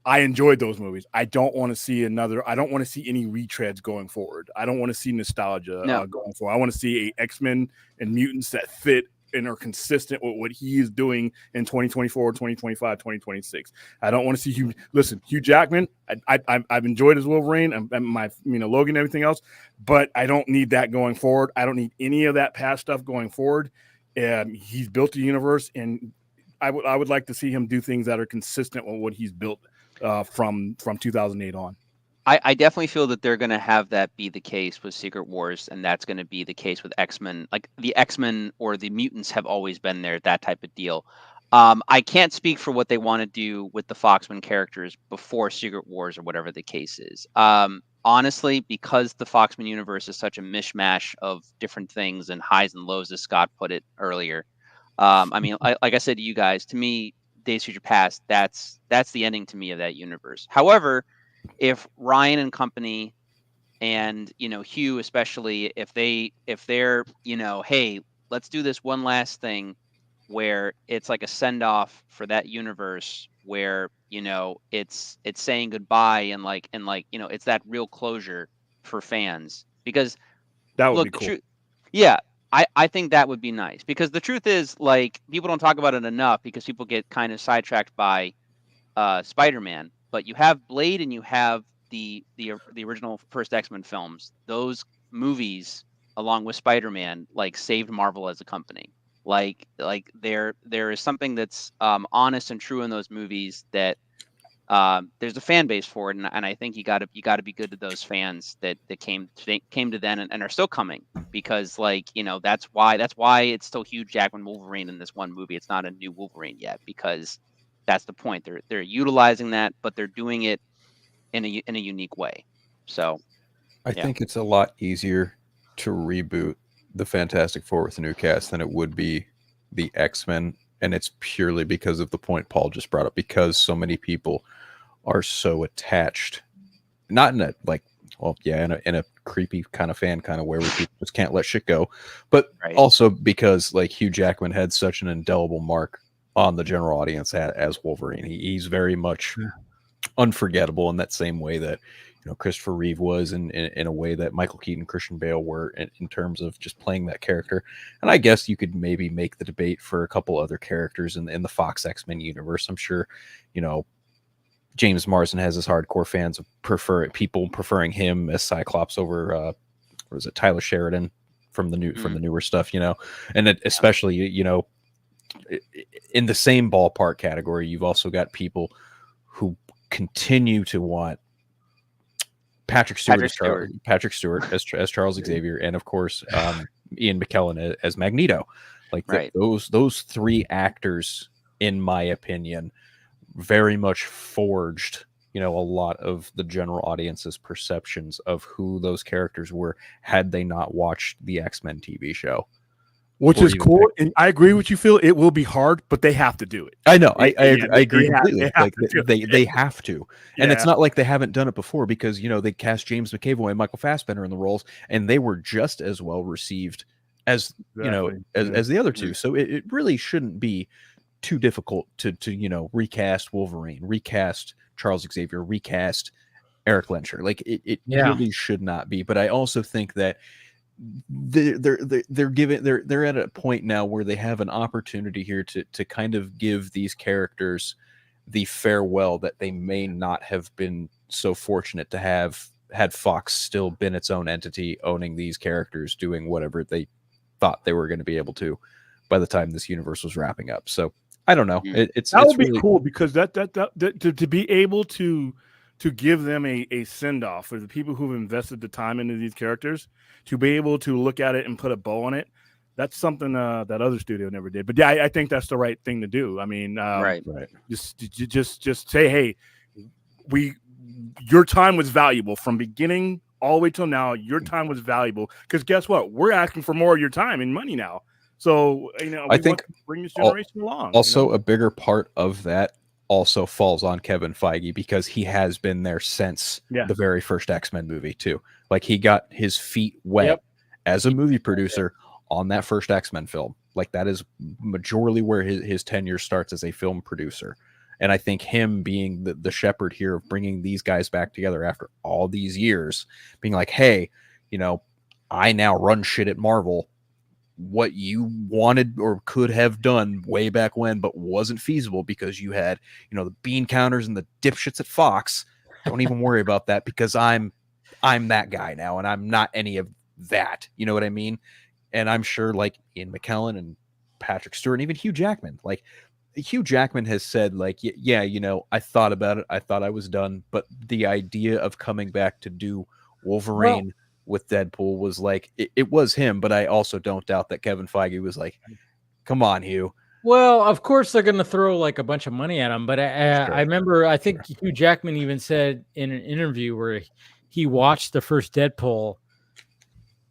E: I enjoyed those movies. I don't want to see I don't want to see any retreads going forward. I don't want to see nostalgia going forward. I want to see a X-Men and mutants that fit and are consistent with what he is doing in 2024, 2025, 2026. I don't want to see Hugh Jackman. I've enjoyed his Wolverine and my Logan and everything else, but I don't need that going forward. I don't need any of that past stuff going forward. He's built a universe, and I would like to see him do things that are consistent with what he's built from 2008 on.
K: I definitely feel that they're going to have that be the case with Secret Wars, and that's going to be the case with X-Men. Like the X-Men or the mutants have always been there, that type of deal. I can't speak for what they want to do with the Foxman characters before Secret Wars or whatever the case is. Honestly, because the Foxman universe is such a mishmash of different things and highs and lows, as Scott put it earlier. I mean, like I said to you guys, to me, Days of Future Past, that's the ending to me of that universe. However, if Ryan and company and Hugh especially, if they're hey, let's do this one last thing where it's like a send off for that universe where it's saying goodbye and it's that real closure for fans, because
E: that would be cool.
K: I think that would be nice, because the truth is, like, people don't talk about it enough because people get kind of sidetracked by Spider-Man. But you have Blade and you have the original first X-Men films. Those movies, along with Spider-Man, like saved Marvel as a company. Like there is something that's honest and true in those movies that there's a fan base for it, and I think you got to be good to those fans that came to then and are still coming, because that's why it's still Hugh Jackman Wolverine in this one movie. It's not a new Wolverine yet, because that's the point. They're utilizing that, but they're doing it in a unique way. So
M: I think it's a lot easier to reboot the Fantastic Four with a new cast than it would be the X-Men, and it's purely because of the point Paul just brought up, because so many people are so attached, not in a in a creepy kind of fan kind of way where people just can't let shit go, but also because like Hugh Jackman had such an indelible mark on the general audience as Wolverine. He's very much unforgettable in that same way that Christopher Reeve was in a way that Michael Keaton, Christian Bale were in terms of just playing that character. And I guess you could maybe make the debate for a couple other characters in the Fox X-Men universe. I'm sure James Marsden has his hardcore fans people preferring him as Cyclops over Tyler Sheridan from the newer stuff, and especially in the same ballpark category, you've also got people who continue to want Patrick Stewart as Charles Xavier, and of course Ian McKellen as Magneto. Like those three actors, in my opinion, very much forged a lot of the general audience's perceptions of who those characters were had they not watched the X-Men TV show.
E: Which is cool, and I agree with you, Phil. It will be hard, but they have to do it.
M: I know. I agree completely. They have to. And it's not like they haven't done it before, because, they cast James McAvoy and Michael Fassbender in the roles, and they were just as well received as, as the other two. So it really shouldn't be too difficult to recast Wolverine, recast Charles Xavier, recast Eric Lenscher. Like it really should not be. But I also think that they're at a point now where they have an opportunity here to kind of give these characters the farewell that they may not have been so fortunate to have had Fox still been its own entity, owning these characters, doing whatever they thought they were going to be able to by the time this universe was wrapping up. So I don't know.
E: That would be really cool, because that to be able to give them a send off for the people who've invested the time into these characters, to be able to look at it and put a bow on it. That's something that other studio never did. But yeah, I think that's the right thing to do. I mean,
K: right.
E: Just say, hey, your time was valuable from beginning all the way till now. Your time was valuable, because guess what? We're asking for more of your time and money now. So
M: I think
E: want to bring this generation along.
M: Also, a bigger part of that also falls on Kevin Feige, because he has been there since the very first X-Men movie too. Like, he got his feet wet as a movie producer on that first X-Men film. Like, that is majorly where his tenure starts as a film producer. And I think him being the shepherd here of bringing these guys back together after all these years, being like, hey, I now run shit at Marvel. What you wanted or could have done way back when, but wasn't feasible because you had, the bean counters and the dipshits at Fox. Don't even worry about that, because I'm that guy now, and I'm not any of that. You know what I mean? And I'm sure, like, Ian McKellen and Patrick Stewart and even Hugh Jackman, like, Hugh Jackman has said, like, yeah, I thought about it. I thought I was done. But the idea of coming back to do Wolverine with Deadpool was like, it was him. But I also don't doubt that Kevin Feige was like, come on, Hugh.
B: Well, of course they're going to throw like a bunch of money at him. But I remember, I think Hugh Jackman even said in an interview where he watched the first Deadpool.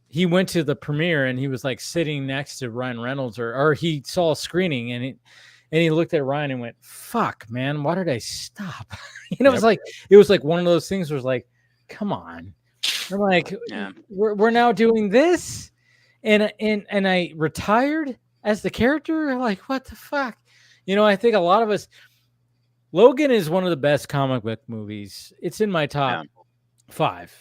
B: He went to the premiere and he was like sitting next to Ryan Reynolds, or he saw a screening, and he looked at Ryan and went, fuck, man, why did I stop? It was like one of those things where it's like, come on. I'm like, we're now doing this, and I retired as the character. Like, what the fuck? I think a lot of us, Logan is one of the best comic book movies. It's in my top five,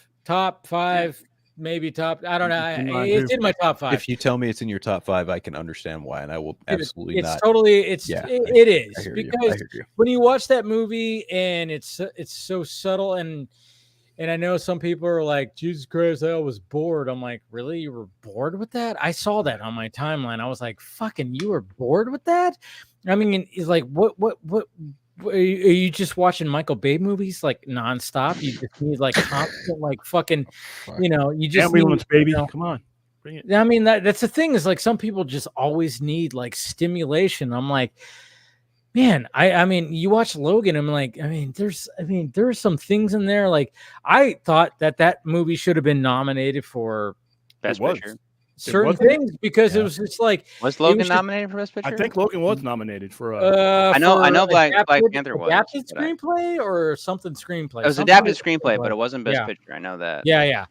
B: maybe top. I don't know. It's in my top 5.
M: If you tell me it's in your top 5, I can understand why, and I will absolutely
B: it's
M: not.
B: Totally, it is, because
M: you.
B: When you watch that movie and it's so subtle, and I know some people are like, Jesus Christ, I was bored. I'm like, really? You were bored with that? I saw that on my timeline. I was like, fucking, you were bored with that? I mean, it's like, what are you just watching Michael Bay movies like nonstop? You just need like constant, like fucking, you just
E: ambulance, baby. Come on, bring it.
B: I mean, that's the thing, is like some people just always need like stimulation. I'm like, man, I mean, you watch Logan, I'm like, there are some things in there. Like, I thought that movie should have been nominated for
K: Best Picture.
B: Certain things, because it was just like,
K: was Logan nominated for Best Picture?
E: I think Logan was nominated for.
K: I know Black Panther was
B: adapted screenplay or something screenplay.
K: It was adapted screenplay, but it wasn't Best Picture. I know that.
B: Yeah.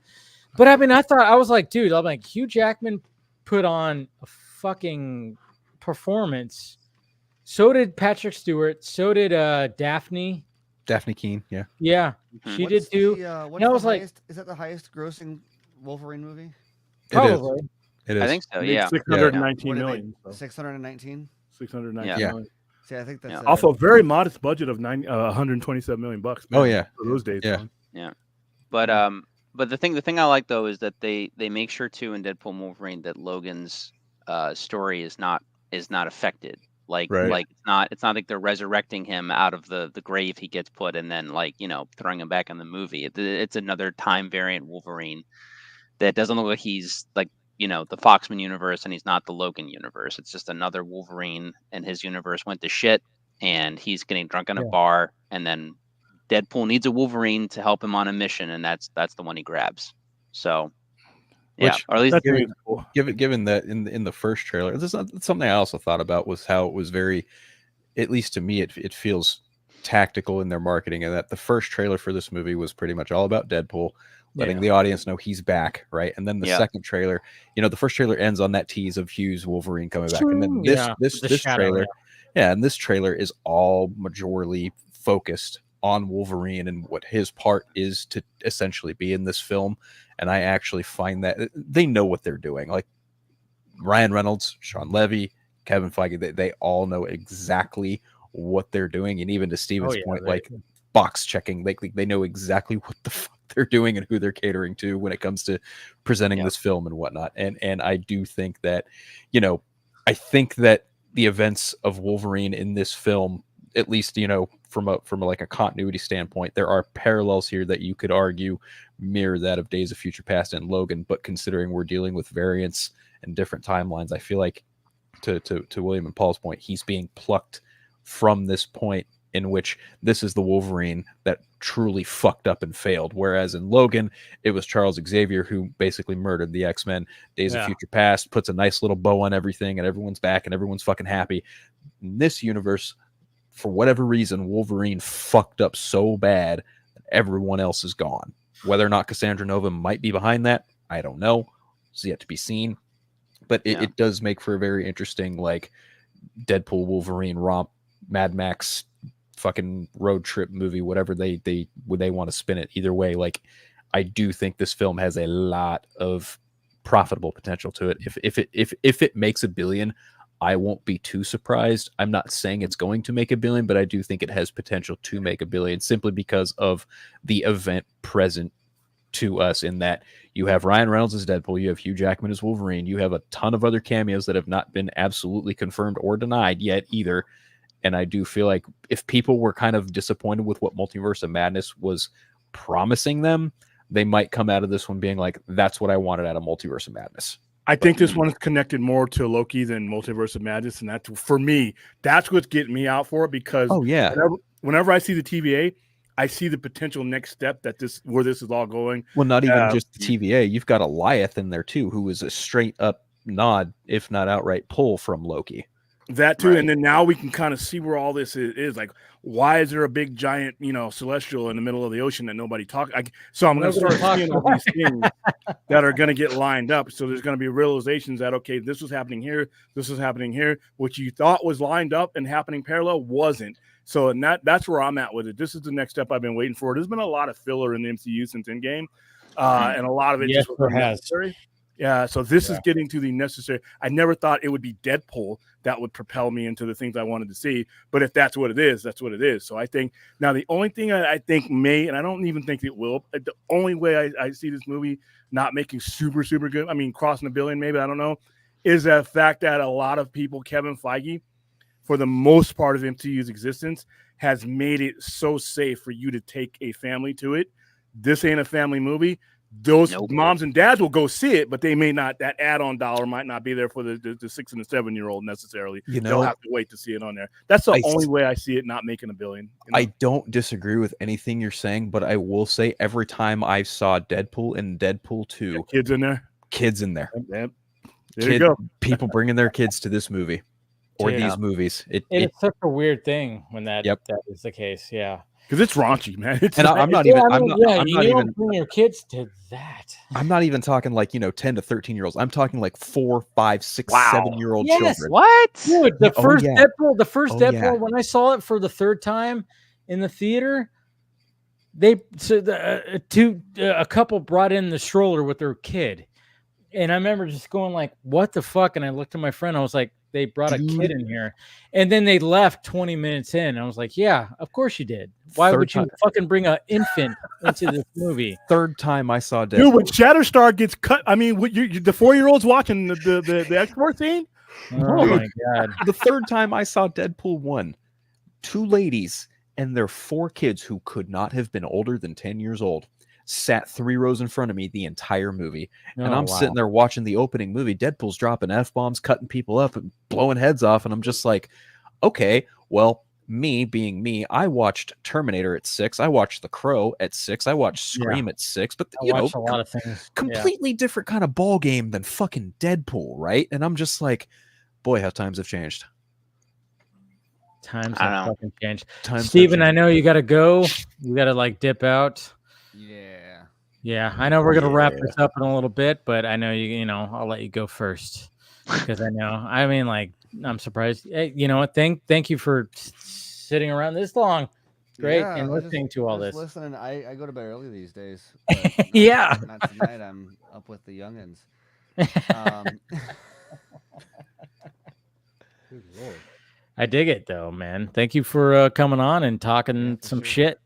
B: But I mean, I was like, dude, I'm like, Hugh Jackman put on a fucking performance. So did Patrick Stewart. So did Daphne
M: Keane. Yeah.
B: Yeah, she did too.
L: What's the highest, is that the highest grossing Wolverine movie?
B: Probably.
M: It is.
K: I think so. Yeah.
E: 619 million.
L: 619.
E: 619 million.
L: See, I think that's
E: also a very modest budget of 127 million bucks.
M: Oh yeah,
E: for those days.
K: Yeah. But the thing I like though is that they make sure too in Deadpool and Wolverine that Logan's story is not affected. Like it's not like they're resurrecting him out of the grave he gets put, and then throwing him back in the movie. It's another time variant Wolverine that doesn't look like he's like the Foxman universe, and he's not the Logan universe. It's just another Wolverine, and his universe went to shit, and he's getting drunk in a bar, and then Deadpool needs a Wolverine to help him on a mission, and that's the one he grabs. So or at least
M: given that in the first trailer, this is something I also thought about, was how it was very, at least to me, it feels tactical in their marketing, and that the first trailer for this movie was pretty much all about Deadpool, letting the audience know he's back, right? And then the second trailer, the first trailer ends on that tease of Hugh's Wolverine coming back, and then this trailer, and this trailer is all majorly focused on Wolverine and what his part is to essentially be in this film. And I actually find that they know what they're doing. Like Ryan Reynolds, Sean Levy, Kevin Feige, they all know exactly what they're doing. And even to Steven's point, like box checking, they know exactly what the fuck they're doing and who they're catering to when it comes to presenting this film and whatnot. And I do think that, you know, I think that the events of Wolverine in this film, at least, you know, from a like a continuity standpoint, there are parallels here that you could argue mirror that of Days of Future Past and Logan. But considering we're dealing with variants and different timelines, I feel like to William and Paul's point, he's being plucked from this point in which this is the Wolverine that truly fucked up and failed. Whereas in Logan, it was Charles Xavier who basically murdered the X-Men. Days of Future Past puts a nice little bow on everything and everyone's back and everyone's fucking happy. In this universe, for whatever reason, Wolverine fucked up so bad that everyone else is gone. Whether or not Cassandra Nova might be behind that, I don't know. It's yet to be seen. But it does make for a very interesting, like, Deadpool, Wolverine, romp, Mad Max, fucking road trip movie, whatever they want to spin it. Either way, like, I do think this film has a lot of profitable potential to it. If it makes $1 billion, I won't be too surprised. I'm not saying it's going to make $1 billion, but I do think it has potential to make $1 billion simply because of the event present to us, in that you have Ryan Reynolds as Deadpool, you have Hugh Jackman as Wolverine, you have a ton of other cameos that have not been absolutely confirmed or denied yet either. And I do feel like if people were kind of disappointed with what Multiverse of Madness was promising them, they might come out of this one being like, that's what I wanted out of Multiverse of Madness.
E: I think this one is connected more to Loki than Multiverse of Madness, and that's, for me, that's what's getting me out for it, because whenever I see the TVA, I see the potential next step that where this is all going.
M: Well, not even just the TVA. You've got Goliath in there too, who is a straight up nod, if not outright pull from Loki.
E: That too, and then now we can kind of see where all this is. Like, why is there a big giant, celestial in the middle of the ocean that nobody talks? So I'm going to start seeing all these things that are going to get lined up. So there's going to be realizations that, okay, this was happening here, this was happening here. What you thought was lined up and happening parallel wasn't. So, and that's where I'm at with it. This is the next step I've been waiting for. There's been a lot of filler in the MCU since Endgame, and a lot of it just was necessary. Yeah, so this is getting to the necessary. I never thought it would be Deadpool that would propel me into the things I wanted to see. But if that's what it is, that's what it is. So I think now the only thing I think may, and I don't even think it will, the only way I see this movie not making super, super good, I mean, crossing $1 billion, maybe, I don't know, is the fact that a lot of people, Kevin Feige, for the most part of MCU's existence, has made it so safe for you to take a family to it. This ain't a family movie. Those moms and dads will go see it, but they may not. That add-on dollar might not be there for the 6 and the 7-year-old necessarily. They'll have to wait to see it on there. That's the only way I see it not making $1 billion.
M: I don't disagree with anything you're saying, but I will say every time I saw Deadpool and Deadpool 2,
E: kids in there.
M: There
E: you go.
M: People bringing their kids to this movie or these movies.
B: It's such a weird thing when that is the case. Yeah.
E: Because it's raunchy, man.
M: I'm not even
B: bring your kids to that.
M: I'm not even talking like 10 to 13-year-olds. I'm talking like 4, 5, 6, 7-year-old children.
K: What?
B: Dude, the first Deadpool, when I saw it for the third time in the theater, a couple brought in the stroller with their kid, and I remember just going like, "What the fuck?" And I looked at my friend. I was like, "They brought a kid in here," and then they left 20 minutes in. I was like, "Yeah, of course you did. Why would you fucking bring an infant into this movie?"
M: Third time I saw Deadpool.
E: Dude, when Shatterstar gets cut, I mean, the 4-year-olds watching the export scene.
B: Oh my god!
M: The third time I saw Deadpool 1, 2 ladies and their 4 kids who could not have been older than 10 years old sat 3 rows in front of me the entire movie. And I'm sitting there watching the opening movie. Deadpool's dropping F-bombs, cutting people up and blowing heads off. And I'm just like, okay, well, me being me, I watched Terminator at 6. I watched The Crow at 6. I watched Scream at 6. But,
B: I watched a lot of things.
M: Completely different kind of ball game than fucking Deadpool, right? And I'm just like, boy, how times have changed.
B: Times have fucking changed. Steven, I know you got to go. You got to dip out. Yeah, I know we're gonna wrap this up in a little bit, but I know I'll let you go first because I know. I mean, I'm surprised. Hey, you know what? Thank you for sitting around this long. great
L: Yeah,
B: and listening to all this.
L: Listening, I go to bed early these days. But
B: Yeah.
L: Not tonight. I'm up with the youngins.
E: Good Lord.
B: I dig it though, man. Thank you for coming on and talking some shit.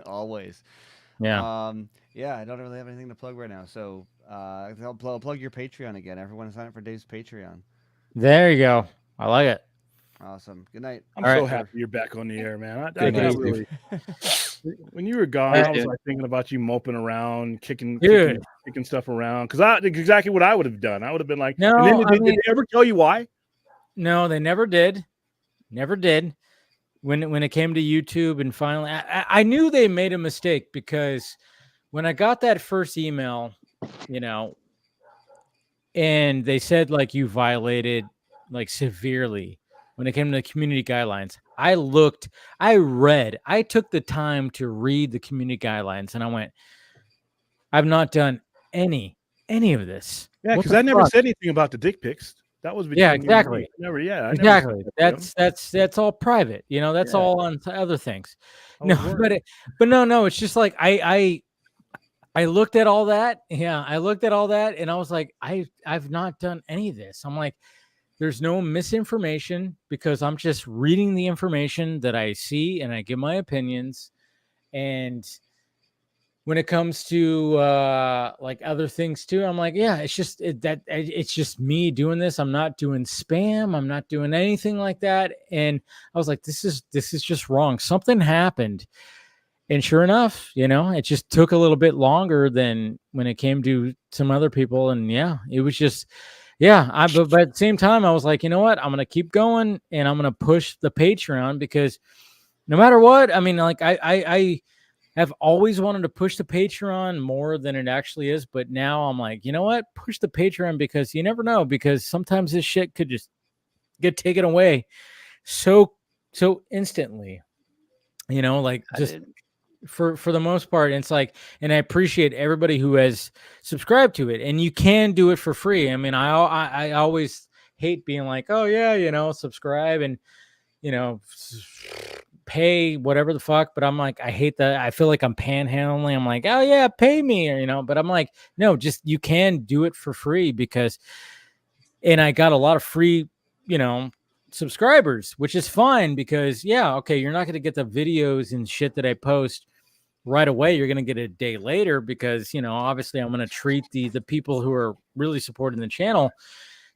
L: Always.
B: Yeah.
L: Yeah, I don't really have anything to plug right now. So I'll plug your Patreon again. Everyone sign up for Dave's Patreon.
B: There you go. I like it.
L: Awesome. Good night.
E: I'm so happy you're back on the air, man. I really, when you were gone, I was like thinking about you moping around, kicking stuff around. Because exactly what I would have done. I would have been like,
B: no.
E: And then, did they ever tell you why?
B: No, they never did. Never did. When it came to YouTube, and finally, I knew they made a mistake, because when I got that first email, and they said like you violated like severely when it came to the community guidelines, I took the time to read the community guidelines, and I went, I've not done any of this.
E: Yeah, because I never said anything about the dick pics. That was between
B: exactly.
E: Exactly.
B: That's all private. That's all on other things. No, it's just like I looked at all that. Yeah, I looked at all that, and I was like, I've not done any of this. I'm like, there's no misinformation, because I'm just reading the information that I see, and I give my opinions. And when it comes to like other things too, I'm like, yeah, it's just me doing this. I'm not doing spam. I'm not doing anything like that. And I was like, this is just wrong. Something happened. And sure enough, it just took a little bit longer than when it came to some other people. And yeah, it was just, yeah. But at the same time, I was like, you know what? I'm going to keep going, and I'm going to push the Patreon, because no matter what, I mean, like I have always wanted to push the Patreon more than it actually is. But now I'm like, you know what? Push the Patreon, because you never know, because sometimes this shit could just get taken away so instantly, like just for the most part. And it's like, and I appreciate everybody who has subscribed to it, and you can do it for free. I mean, I always hate being like, oh yeah, subscribe and, pay whatever the fuck, but I'm like, I hate that. I feel like I'm panhandling. I'm like, oh yeah, pay me, but I'm like, no, just, you can do it for free, because, and I got a lot of free, subscribers, which is fine, because yeah, okay, you're not going to get the videos and shit that I post right away. You're going to get it a day later, because, obviously I'm going to treat the people who are really supporting the channel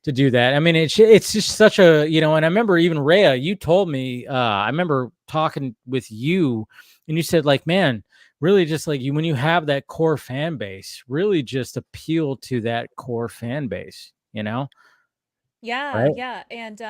B: to do that. I mean, it's just such a, and I remember even Rhea, you told me, I remember talking with you, and you said like, man, really just like when you have that core fan base, really just appeal to that core fan base,
J: Yeah,
B: right?
J: yeah. And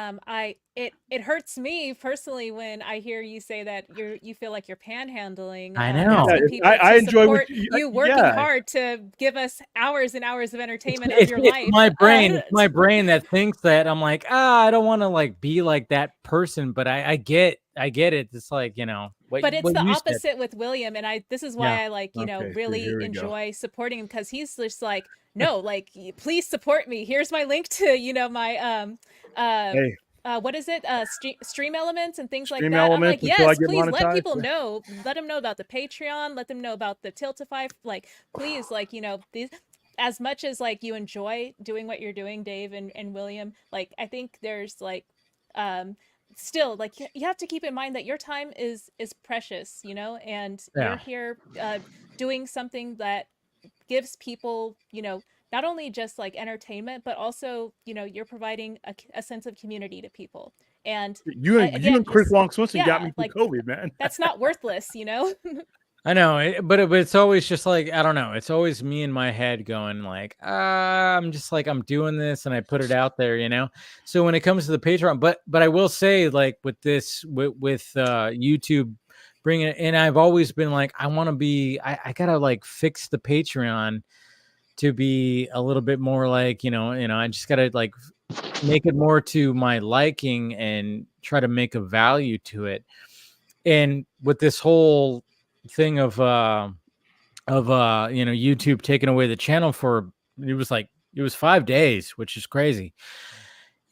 J: it hurts me personally when I hear you say that you feel like you're panhandling.
B: I know.
J: Asking people
E: I
J: to
E: enjoy
J: support
E: what
J: you working hard to give us hours and hours of entertainment of your
B: It's
J: life.
B: my brain that thinks that. I'm like, I don't want to like be like that person, but I get it. It's like,
J: but it's
B: what
J: the
B: you said.
J: opposite with William, and this is why
B: Yeah.
J: I like,
E: Okay,
J: really
E: here we go.
J: enjoy supporting him, because he's just like, no, like, please support me. Here's my link to, my
E: Hey.
J: what is it? Stream elements and things like
E: Stream
J: that. I'm like,
E: Elements until I
J: yes,
E: get
J: please let
E: monetized.
J: people know. Let them know about the Patreon. Let them know about the Tiltify. Like, please, like, these, as much as like you enjoy doing what you're doing, Dave and William, like, I think there's like, still, like, you have to keep in mind that your time is precious, and you're here doing something that gives people, not only just like entertainment, but also, you're providing a sense of community to people. And
E: you and Chris Long Swenson got me through
J: like,
E: COVID, man.
J: that's not worthless,
B: I know, but it's always just like, I don't know. It's always me in my head going like, I'm just like, I'm doing this and I put it out there, So when it comes to the Patreon, but I will say, like, with this, with YouTube bringing it, and I've always been like, I want to be, I gotta like fix the Patreon to be a little bit more like, I just gotta like make it more to my liking and try to make a value to it. And with this whole thing of YouTube taking away the channel for, it was 5 days, which is crazy.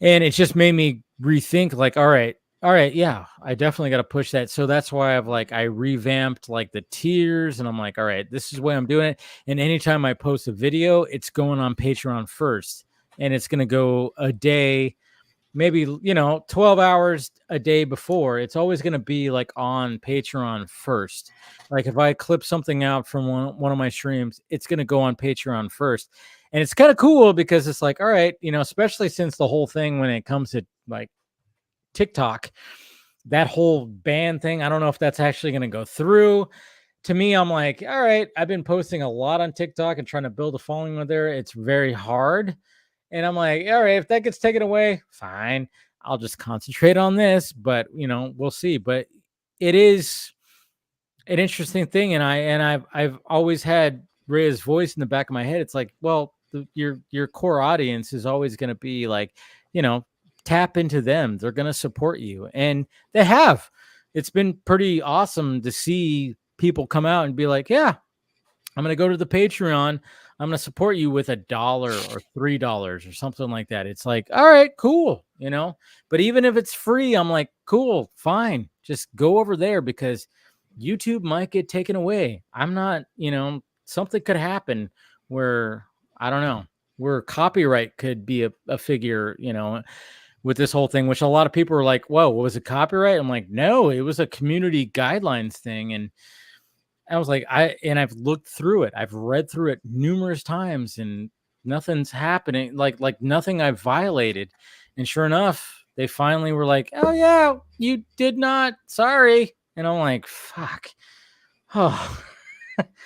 B: And it just made me rethink like, all right, All right, yeah, I definitely got to push that. So that's why I revamped like the tiers, and I'm like, all right, this is the way I'm doing it. And anytime I post a video, it's going on Patreon first, and it's gonna go a day, maybe 12 hours a day before. It's always gonna be like on Patreon first. Like if I clip something out from one of my streams, it's gonna go on Patreon first, and it's kind of cool because it's like, all right, especially since the whole thing when it comes to like TikTok, that whole ban thing, I don't know if that's actually going to go through. To me, I'm like, all right, I've been posting a lot on TikTok and trying to build a following with there. It's very hard. And I'm like, all right, if that gets taken away, fine. I'll just concentrate on this, but we'll see. But it is an interesting thing. And I've always had Rhea's voice in the back of my head. It's like, well, your core audience is always going to be like, tap into them. They're going to support you. And they have. It's been pretty awesome to see people come out and be like, yeah, I'm going to go to the Patreon. I'm going to support you with $1 or $3 or something like that. It's like, all right, cool. But even if it's free, I'm like, cool, fine. Just go over there because YouTube might get taken away. I'm not, something could happen where, I don't know, where copyright could be a figure, with this whole thing, which a lot of people were like, whoa, was it copyright? I'm like, no, it was a community guidelines thing. And I was like, I've looked through it. I've read through it numerous times and nothing's happening. Like nothing I've violated. And sure enough, they finally were like, oh yeah, you did not. Sorry. And I'm like, fuck. Oh.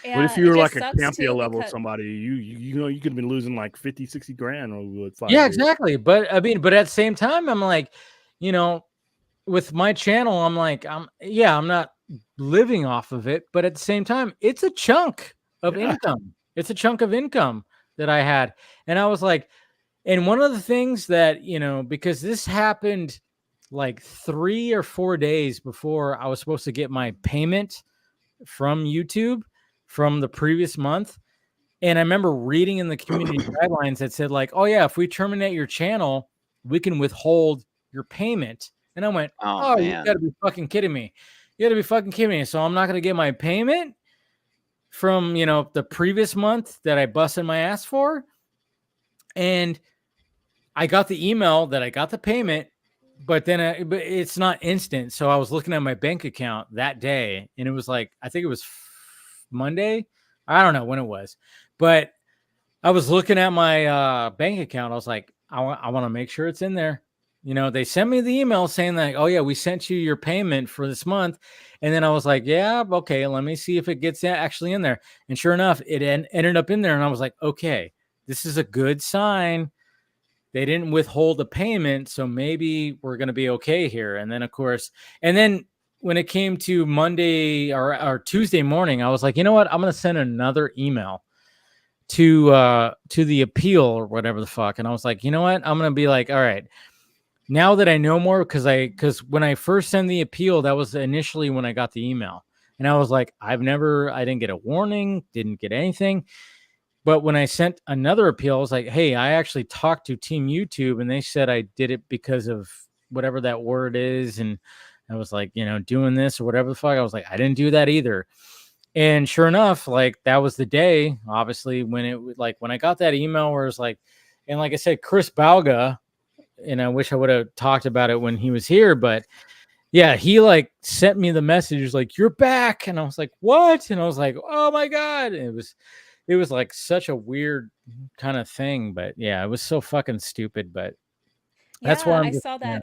E: Yeah, what if you were like a Campia level somebody? You could have been losing like 50, 60 grand over 5
B: Yeah,
E: days.
B: exactly. But I mean, but at the same time, I'm like, with my channel, I'm like, I'm not living off of it, but at the same time, it's a chunk of income. It's a chunk of income that I had. And I was like, and one of the things that, because this happened like 3 or 4 days before I was supposed to get my payment from YouTube from the previous month. And I remember reading in the community guidelines that said like, oh yeah, if we terminate your channel, we can withhold your payment. And I went, oh you gotta be fucking kidding me. You gotta be fucking kidding me. So I'm not gonna get my payment from, the previous month that I busted my ass for. And I got the email that I got the payment, but then but it's not instant. So I was looking at my bank account that day and it was like, I think it was Monday. I don't know when it was, but I was looking at my bank account. I was like, I want to make sure it's in there. They sent me the email saying that, oh yeah, we sent you your payment for this month. And then I was like, yeah, okay, let me see if it gets actually in there. And sure enough, it ended up in there. And I was like, okay, this is a good sign. They didn't withhold the payment. So maybe we're going to be okay here. And then of course, when it came to Monday or Tuesday morning, I was like, you know what? I'm going to send another email to the appeal or whatever the fuck. And I was like, you know what? I'm going to be like, all right, now that I know more, because when I first sent the appeal, that was initially when I got the email. And I was like, I didn't get a warning, didn't get anything. But when I sent another appeal, I was like, hey, I actually talked to Team YouTube and they said I did it because of whatever that word is. And I was like, doing this or whatever the fuck. I was like, I didn't do that either. And sure enough, like that was the day, obviously, when I got that email where it was like, and like I said, Chris Balga, and I wish I would have talked about it when he was here, but yeah, he like sent me the message like, you're back. And I was like, what? And I was like, oh my God. And it was like such a weird kind of thing, but yeah, it was so fucking stupid, but that's why
J: I saw that.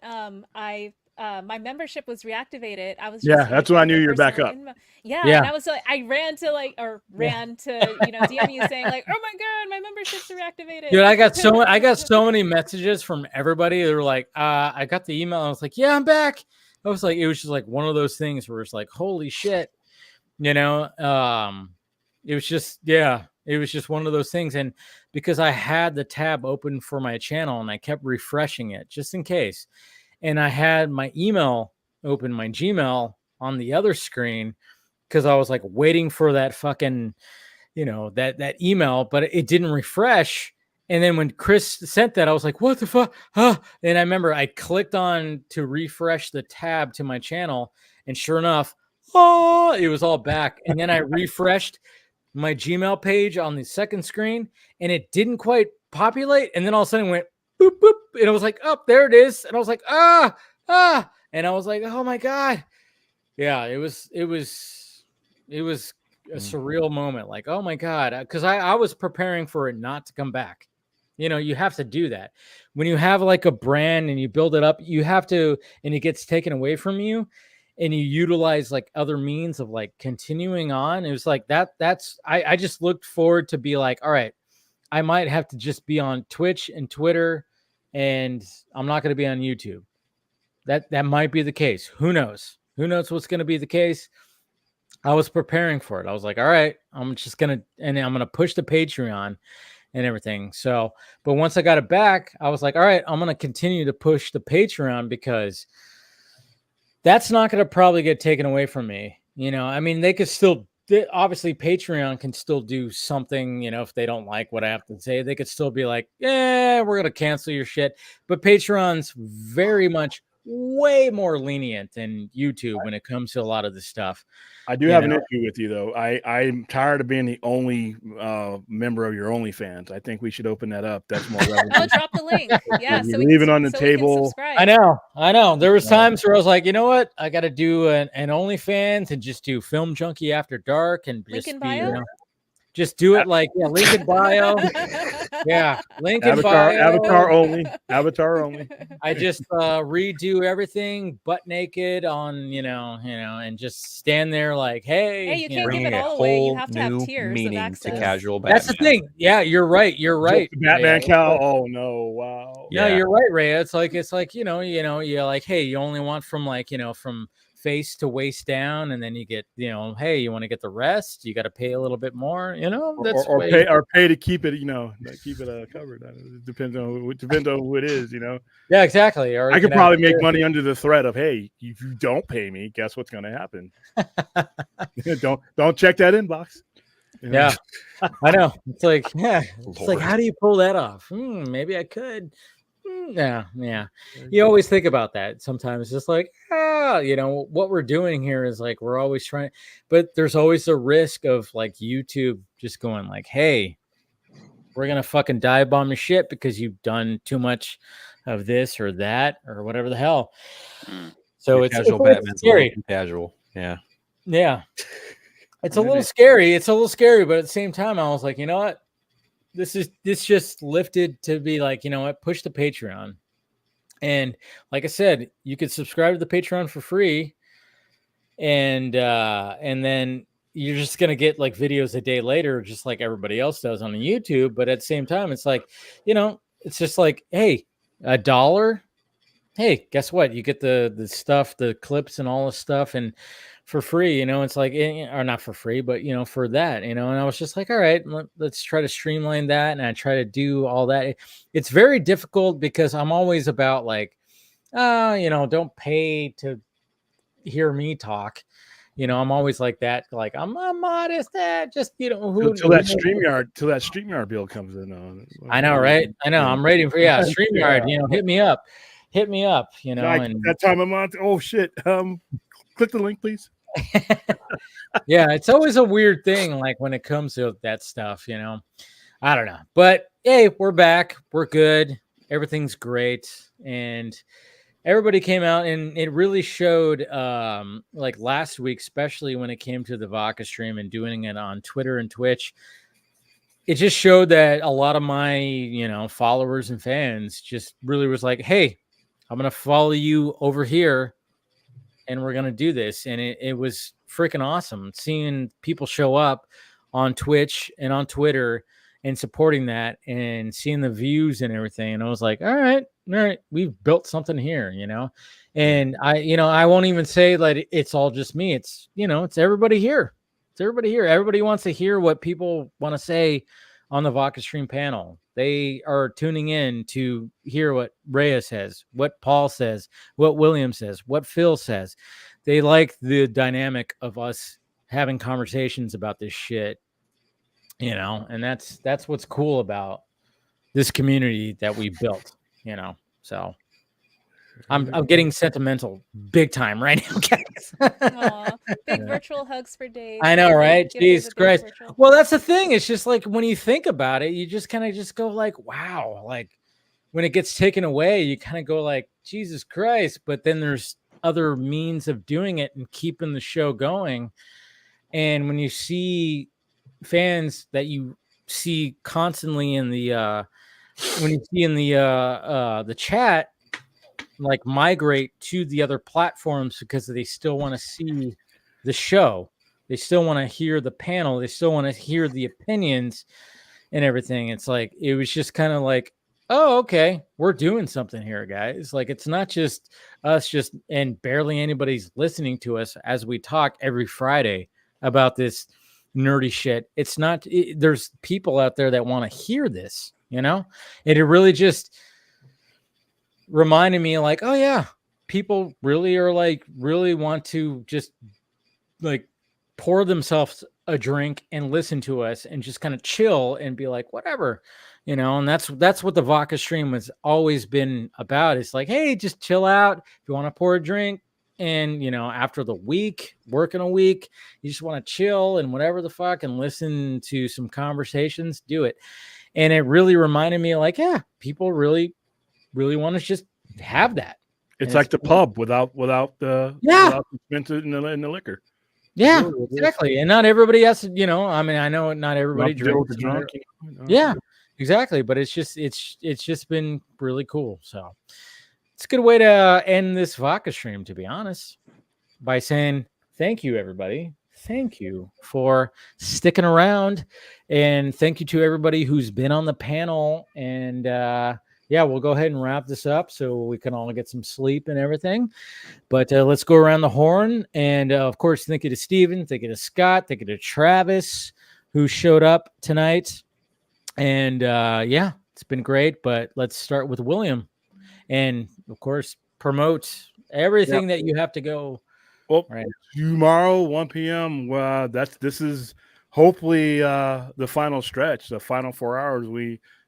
J: My membership was reactivated. I was
E: that's when I knew you were back up.
J: And I was like, I ran to DM you saying like, oh my God, my membership's reactivated.
B: Dude, I got so many messages from everybody. They were like, I got the email. I was like, yeah, I'm back. I was like, it was just like one of those things where it's like, holy shit, it was just, it was just one of those things. And because I had the tab open for my channel and I kept refreshing it just in case. And I had my email open, my Gmail on the other screen because I was like waiting for that fucking, that email, but it didn't refresh. And then when Chris sent that, I was like, what the fuck? Huh? And I remember I clicked on to refresh the tab to my channel. And sure enough, it was all back. And then I refreshed my Gmail page on the second screen and it didn't quite populate. And then all of a sudden it went boop, boop. And it was like, oh, there it is. And I was like, and I was like, oh my God. Yeah, it was a surreal moment. Like, oh my God. Cause I was preparing for it not to come back. You know, you have to do that when you have like a brand and you build it up, you have to, and it gets taken away from you and you utilize like other means of like continuing on. It was like I just looked forward to be like, all right, I might have to just be on Twitch and Twitter and I'm not going to be on YouTube. That might be the case. Who knows? Who knows what's going to be the case? I was preparing for it. I was like, all right, I'm going to push the Patreon and everything. So, but once I got it back, I was like, all right, I'm going to continue to push the Patreon because that's not going to probably get taken away from me. You know, I mean, obviously Patreon can still do something, you know, if they don't like what I have to say, they could still be like, yeah, we're going to cancel your shit. But Patreon's very much way more lenient than YouTube when it comes to a lot of this stuff.
E: I do have an issue with you though. I'm tired of being the only member of your OnlyFans. I think we should open that up. That's more relevant.
J: Oh, drop the link. Yeah,
E: so leave it on the table.
B: I know. There was times where I was like, you know what? I got to do an OnlyFans and just do Film Junkie After Dark and
J: link
B: just
J: in bio.
B: You know, just do it like link in bio. Yeah, link in bio.
E: Avatar only.
B: I just redo everything butt naked on, you know, and just stand there like, hey,
J: you can't give it all away. You have to have tiers
M: meaning
J: of access.
M: to casual Batman.
B: That's the thing. Yeah, you're right.
E: Batman cow. Oh no! Wow.
B: No, you're right, Ray. It's like you know, you're like, hey, you only want from like, you know, from face to waist down, and then you get, you know, hey, you want to get the rest, you got to pay a little bit more, you know, that's
E: pay to keep it, you know, keep it covered. It depends on who it is, you know.
B: Yeah, exactly. Or
E: I could probably make money under the threat of, hey, if you don't pay me, guess what's going to happen? don't check that inbox. You know?
B: Yeah, I know. It's like, yeah, it's like, how do you pull that off? Maybe I could. Yeah. You always think about that. Sometimes just like, you know, what we're doing here is like, we're always trying, but there's always a risk of like YouTube just going like, hey, we're going to fucking dive bomb your shit because you've done too much of this or that or whatever the hell. So it's
M: Batman's
B: scary.
M: Casual. Yeah.
B: Yeah. It's a little scary. It's a little scary, but at the same time, I was like, you know what? This just lifted to be like, you know what, push the Patreon. And like I said, you could subscribe to the Patreon for free. And then you're just going to get like videos a day later, just like everybody else does on the YouTube. But at the same time, it's like, you know, it's just like, hey, $1. Hey, guess what? You get the stuff, the clips and all the stuff. And for free, you know, it's like, or not for free, but, you know, for that, you know, and I was just like, all right, let's try to streamline that. And I try to do all that. It's very difficult because I'm always about like, you know, don't pay to hear me talk. You know, I'm always like that. Like I'm modest at just, you know,
E: till that StreamYard bill comes in.
B: I know, right? I know. I'm waiting for, StreamYard, you know, hit me up, you know, and
E: that time of month. Oh shit. Click the link, please.
B: Yeah, it's always a weird thing, like when it comes to that stuff, you know. I don't know, but hey, we're back, we're good, everything's great, and everybody came out, and it really showed, like last week, especially when it came to the Vodka stream and doing it on Twitter and Twitch. It just showed that a lot of my, you know, followers and fans just really was like, hey, I'm gonna follow you over here. And we're going to do this. And it was freaking awesome seeing people show up on Twitch and on Twitter and supporting that and seeing the views and everything. And I was like, all right, we've built something here, you know? And I won't even say that it's all just me. It's, you know, it's everybody here. It's everybody here. Everybody wants to hear what people want to say on the Vodka Stream panel. They are tuning in to hear what Rhea says, what Paul says, what William says, what Phil says. They like the dynamic of us having conversations about this shit, you know, and that's what's cool about this community that we built, you know. So I'm getting sentimental big time right now, guys.
J: Aw, big virtual hugs for Dave.
B: I know, right?
J: Give Dave a
B: Jesus
J: big
B: Christ.
J: virtual-
B: Well, that's the thing. It's just like when you think about it, you just kind of just go like, wow. Like when it gets taken away, you kind of go like, Jesus Christ. But then there's other means of doing it and keeping the show going. And when you see fans that you see constantly in the when you see in the chat like migrate to the other platforms because they still want to see the show, they still want to hear the panel, they still want to hear the opinions and everything, it's like it was just kind of like, oh, okay, we're doing something here, guys. Like it's not just us just and barely anybody's listening to us as we talk every Friday about this nerdy shit. It's not there's people out there that want to hear this, you know. And it really just reminded me like, oh yeah, people really are like really want to just like pour themselves a drink and listen to us and just kind of chill and be like whatever, you know. And that's what the Vodka stream has always been about. It's like, hey, just chill out. If you want to pour a drink, and you know, after the week, working a week, you just want to chill and whatever the fuck and listen to some conversations, do it. And it really reminded me like, yeah, people really want to just have that.
E: It's
B: And
E: like the pub without the without the expenses in the liquor.
B: Yeah,
E: Really, it is.
B: exactly. And not everybody has to, you know, I mean, I know not everybody
E: Not to deal with
B: drinks.
E: the drunk, you know.
B: Yeah, exactly. But it's just been really cool. So it's a good way to end this Vodka stream, to be honest, by saying thank you, everybody. Thank you for sticking around. And thank you to everybody who's been on the panel. And yeah, we'll go ahead and wrap this up so we can all get some sleep and everything. But let's go around the horn. And of course, thank you to Steven, thank you to Scott, thank you to Travis, who showed up tonight. And yeah, it's been great. But let's start with William. And of course, promote everything that you have to go.
E: Well,
B: right.
E: Tomorrow, 1 p.m. This is hopefully the final stretch, the final 4 hours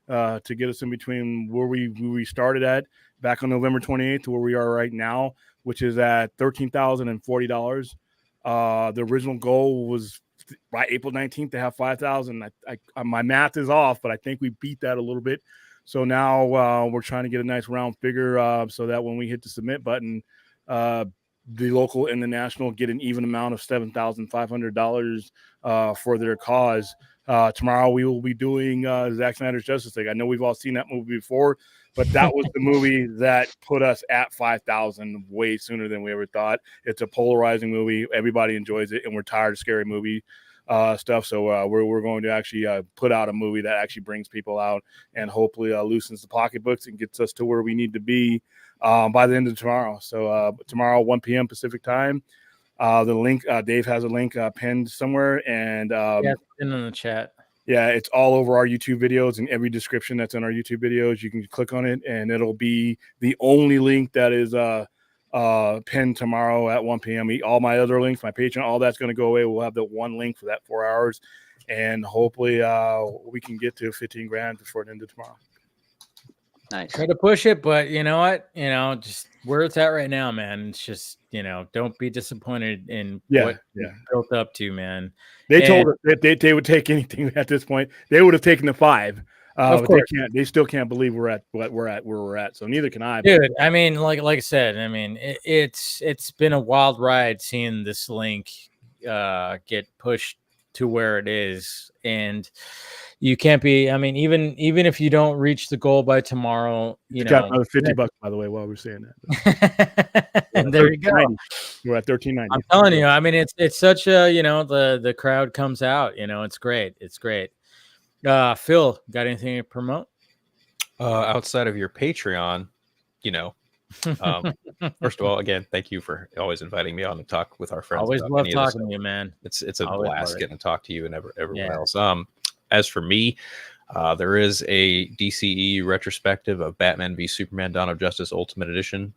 E: to get us in between where we started at back on November 28th to where we are right now, which is at $13,040. The original goal was by April 19th to have 5,000. My math is off, but I think we beat that a little bit. So now we're trying to get a nice round figure so that when we hit the submit button, the local and the national get an even amount of $7,500 for their cause. Tomorrow we will be doing Zack Snyder's Justice League. I know we've all seen that movie before, but that was the movie that put us at 5,000 way sooner than we ever thought. It's a polarizing movie. Everybody enjoys it, and we're tired of scary movie stuff. So we're going to actually put out a movie that actually brings people out and hopefully loosens the pocketbooks and gets us to where we need to be by the end of tomorrow. So tomorrow, 1 p.m. Pacific time. The link, Dave has a link pinned somewhere, and
B: yeah, it's in the chat.
E: Yeah, it's all over our YouTube videos and every description that's in our YouTube videos. You can click on it, and it'll be the only link that is pinned tomorrow at 1 p.m. All my other links, my Patreon, all that's going to go away. We'll have the one link for that 4 hours, and hopefully we can get to 15 grand before the end of tomorrow.
K: Nice.
B: Try to push it, but you know what? You know, just where it's at right now, man. It's just, you know, don't be disappointed in what you built up to, man.
E: They told us that they would take anything at this point. They would have taken the 5.
B: Of
E: but
B: course.
E: they still can't believe we're at where we're at. So neither can I.
B: Dude, I mean, like I said, I mean, it's been a wild ride seeing this link get pushed to where it is, and you can't be. I mean, even if you don't reach the goal by tomorrow, you know,
E: got another $50 by the way while we're saying that.
B: And there you go.
E: We're at $13.90.
B: I'm telling you, I mean, it's such a, you know, the crowd comes out. You know, it's great. It's great. Phil, got anything to promote?
M: Outside of your Patreon, you know. First of all, again, thank you for always inviting me on to talk with our friends.
B: Always love talking to you, man.
M: It's a blast getting to talk to you and everyone else.
B: As
M: for me, there is a DCE retrospective of Batman v Superman: Dawn of Justice Ultimate Edition.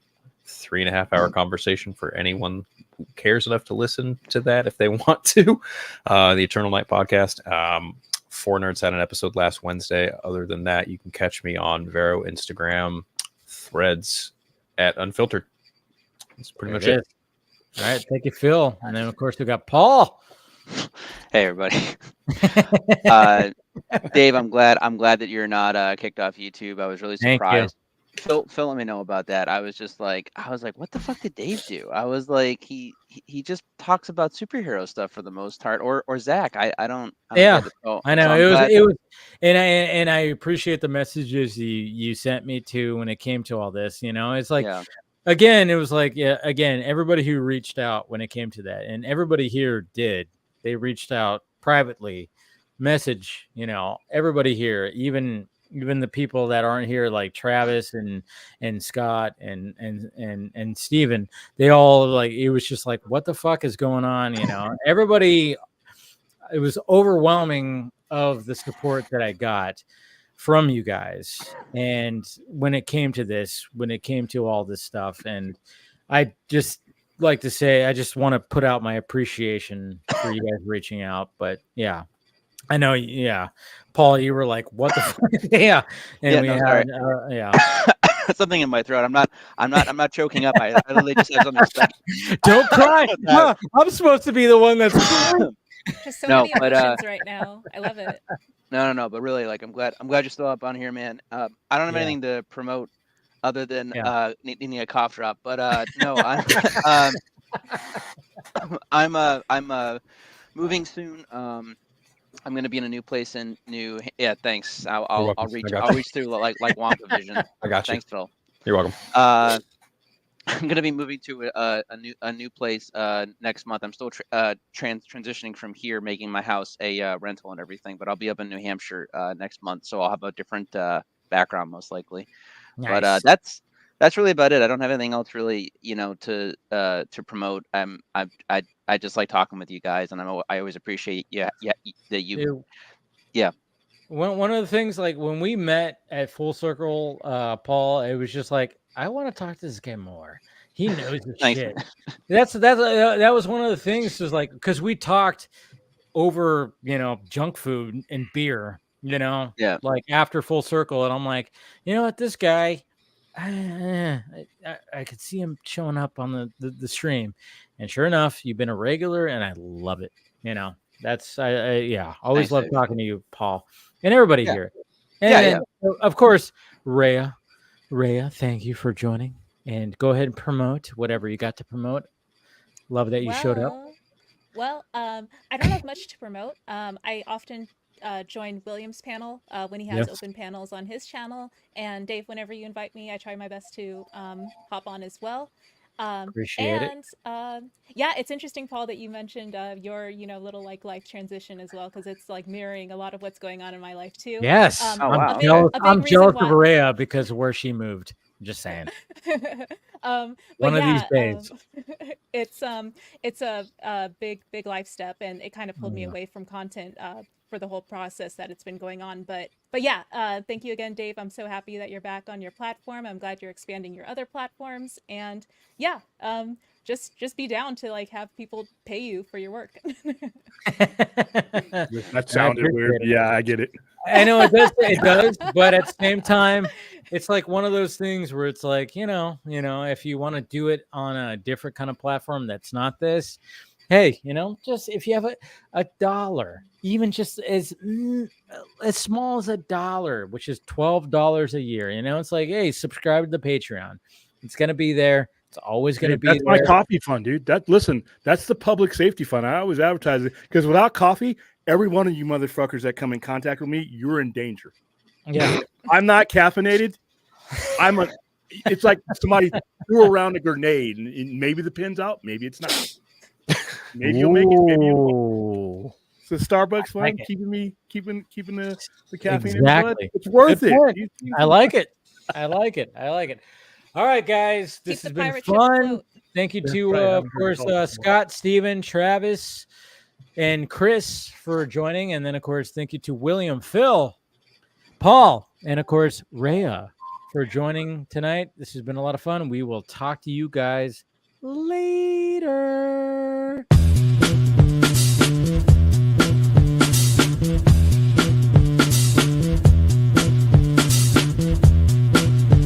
M: 3.5-hour conversation for anyone who cares enough to listen to that if they want to. The Eternal Night podcast. Four Nerds had an episode last Wednesday. Other than that, you can catch me on Vero, Instagram, Threads, at Unfiltered. That's pretty much it.
B: All right, thank you, Phil. And then, of course, we got Paul.
K: Hey, everybody. Dave, I'm glad that you're not kicked off YouTube. I was really surprised. Phil, let me know about that. I was like, what the fuck did Dave do? I was like, he just talks about superhero stuff for the most part, or Zach. I don't
B: yeah, I know.
K: So
B: it was, and I appreciate the messages you sent me to when it came to all this. You know, it's like. Yeah. Again, it was like, everybody who reached out when it came to that, and everybody here did. They reached out privately, message, everybody here, even the people that aren't here, like Travis and Scott and Steven, they all, like, it was just like, what the fuck is going on? Everybody, it was overwhelming of the support that I got from you guys. And when it came to all this stuff, and I just like to say, I just want to put out my appreciation for you guys reaching out. But yeah, I know. Yeah. Paul, you were like, what the fuck? Yeah. And
K: something in my throat. I'm not choking up. I literally just have something stuck.
B: Don't cry. I'm supposed to be the one that's
J: just so many emotions right now. I love it.
K: No, but really, like, I'm glad you're still up on here, man. I don't have anything to promote other than needing a cough drop, but no, I'm moving soon. I'm gonna be in a new place in thanks. I'll reach through like Wonka Vision.
M: I got you.
K: Thanks, Phil.
M: You're welcome.
K: I'm gonna be moving to a new place next month. I'm still transitioning from here, making my house a rental and everything. But I'll be up in New Hampshire next month, so I'll have a different background most likely. Nice. But that's really about it. I don't have anything else really, to promote. I just like talking with you guys, and I always appreciate that you. Yeah.
B: One of the things, like, when we met at Full Circle, Paul, it was just like, I want to talk to this guy more. He knows the shit. That was one of the things, was like, because we talked over, junk food and beer, like after Full Circle, and I'm like, you know what, this guy, I could see him showing up on the stream, and sure enough, you've been a regular, and I love it. That's always love talking to you, Paul, and everybody here. And of course, Rhea, thank you for joining, and go ahead and promote whatever you got to promote. Love that you showed up.
J: Well, I don't have much to promote. I often join William's panel when he has open panels on his channel, and Dave, whenever you invite me, I try my best to hop on as well.
B: Appreciate it.
J: Yeah, it's interesting, Paul, that you mentioned your little life transition as well, because it's like mirroring a lot of what's going on in my life too.
B: Yes. I'm jealous of Rhea because of where she moved. I'm just saying. One of these days.
J: It's a big life step, and it kind of pulled me away from content for the whole process that it's been going on. But yeah, thank you again, Dave. I'm so happy that you're back on your platform. I'm glad you're expanding your other platforms, and yeah, just be down to have people pay you for your work.
E: That sounded weird. Yeah, I get it.
B: I know it does, but at the same time, it's like one of those things where it's like, if you want to do it on a different kind of platform that's not this, hey, just if you have a dollar, even just as small as $1, which is $12 a year, it's like, hey, subscribe to the Patreon. It's going to be there. It's always going to be
E: that's there. My coffee fund, dude. That's the public safety fund. I always advertise it, because without coffee, every one of you motherfuckers that come in contact with me, you're in danger.
B: Yeah.
E: I'm not caffeinated. It's like somebody threw around a grenade, and maybe the pin's out, maybe it's not. Maybe you'll make it, maybe you won't. So Starbucks fun, keeping the caffeine in blood. It's worth it.
B: I like it. All right, guys, this has been fun. Thank you to, of course, Scott, Steven, Travis, and Chris for joining. And then, of course, thank you to William, Phil, Paul, and, of course, Rhea for joining tonight. This has been a lot of fun. We will talk to you guys later.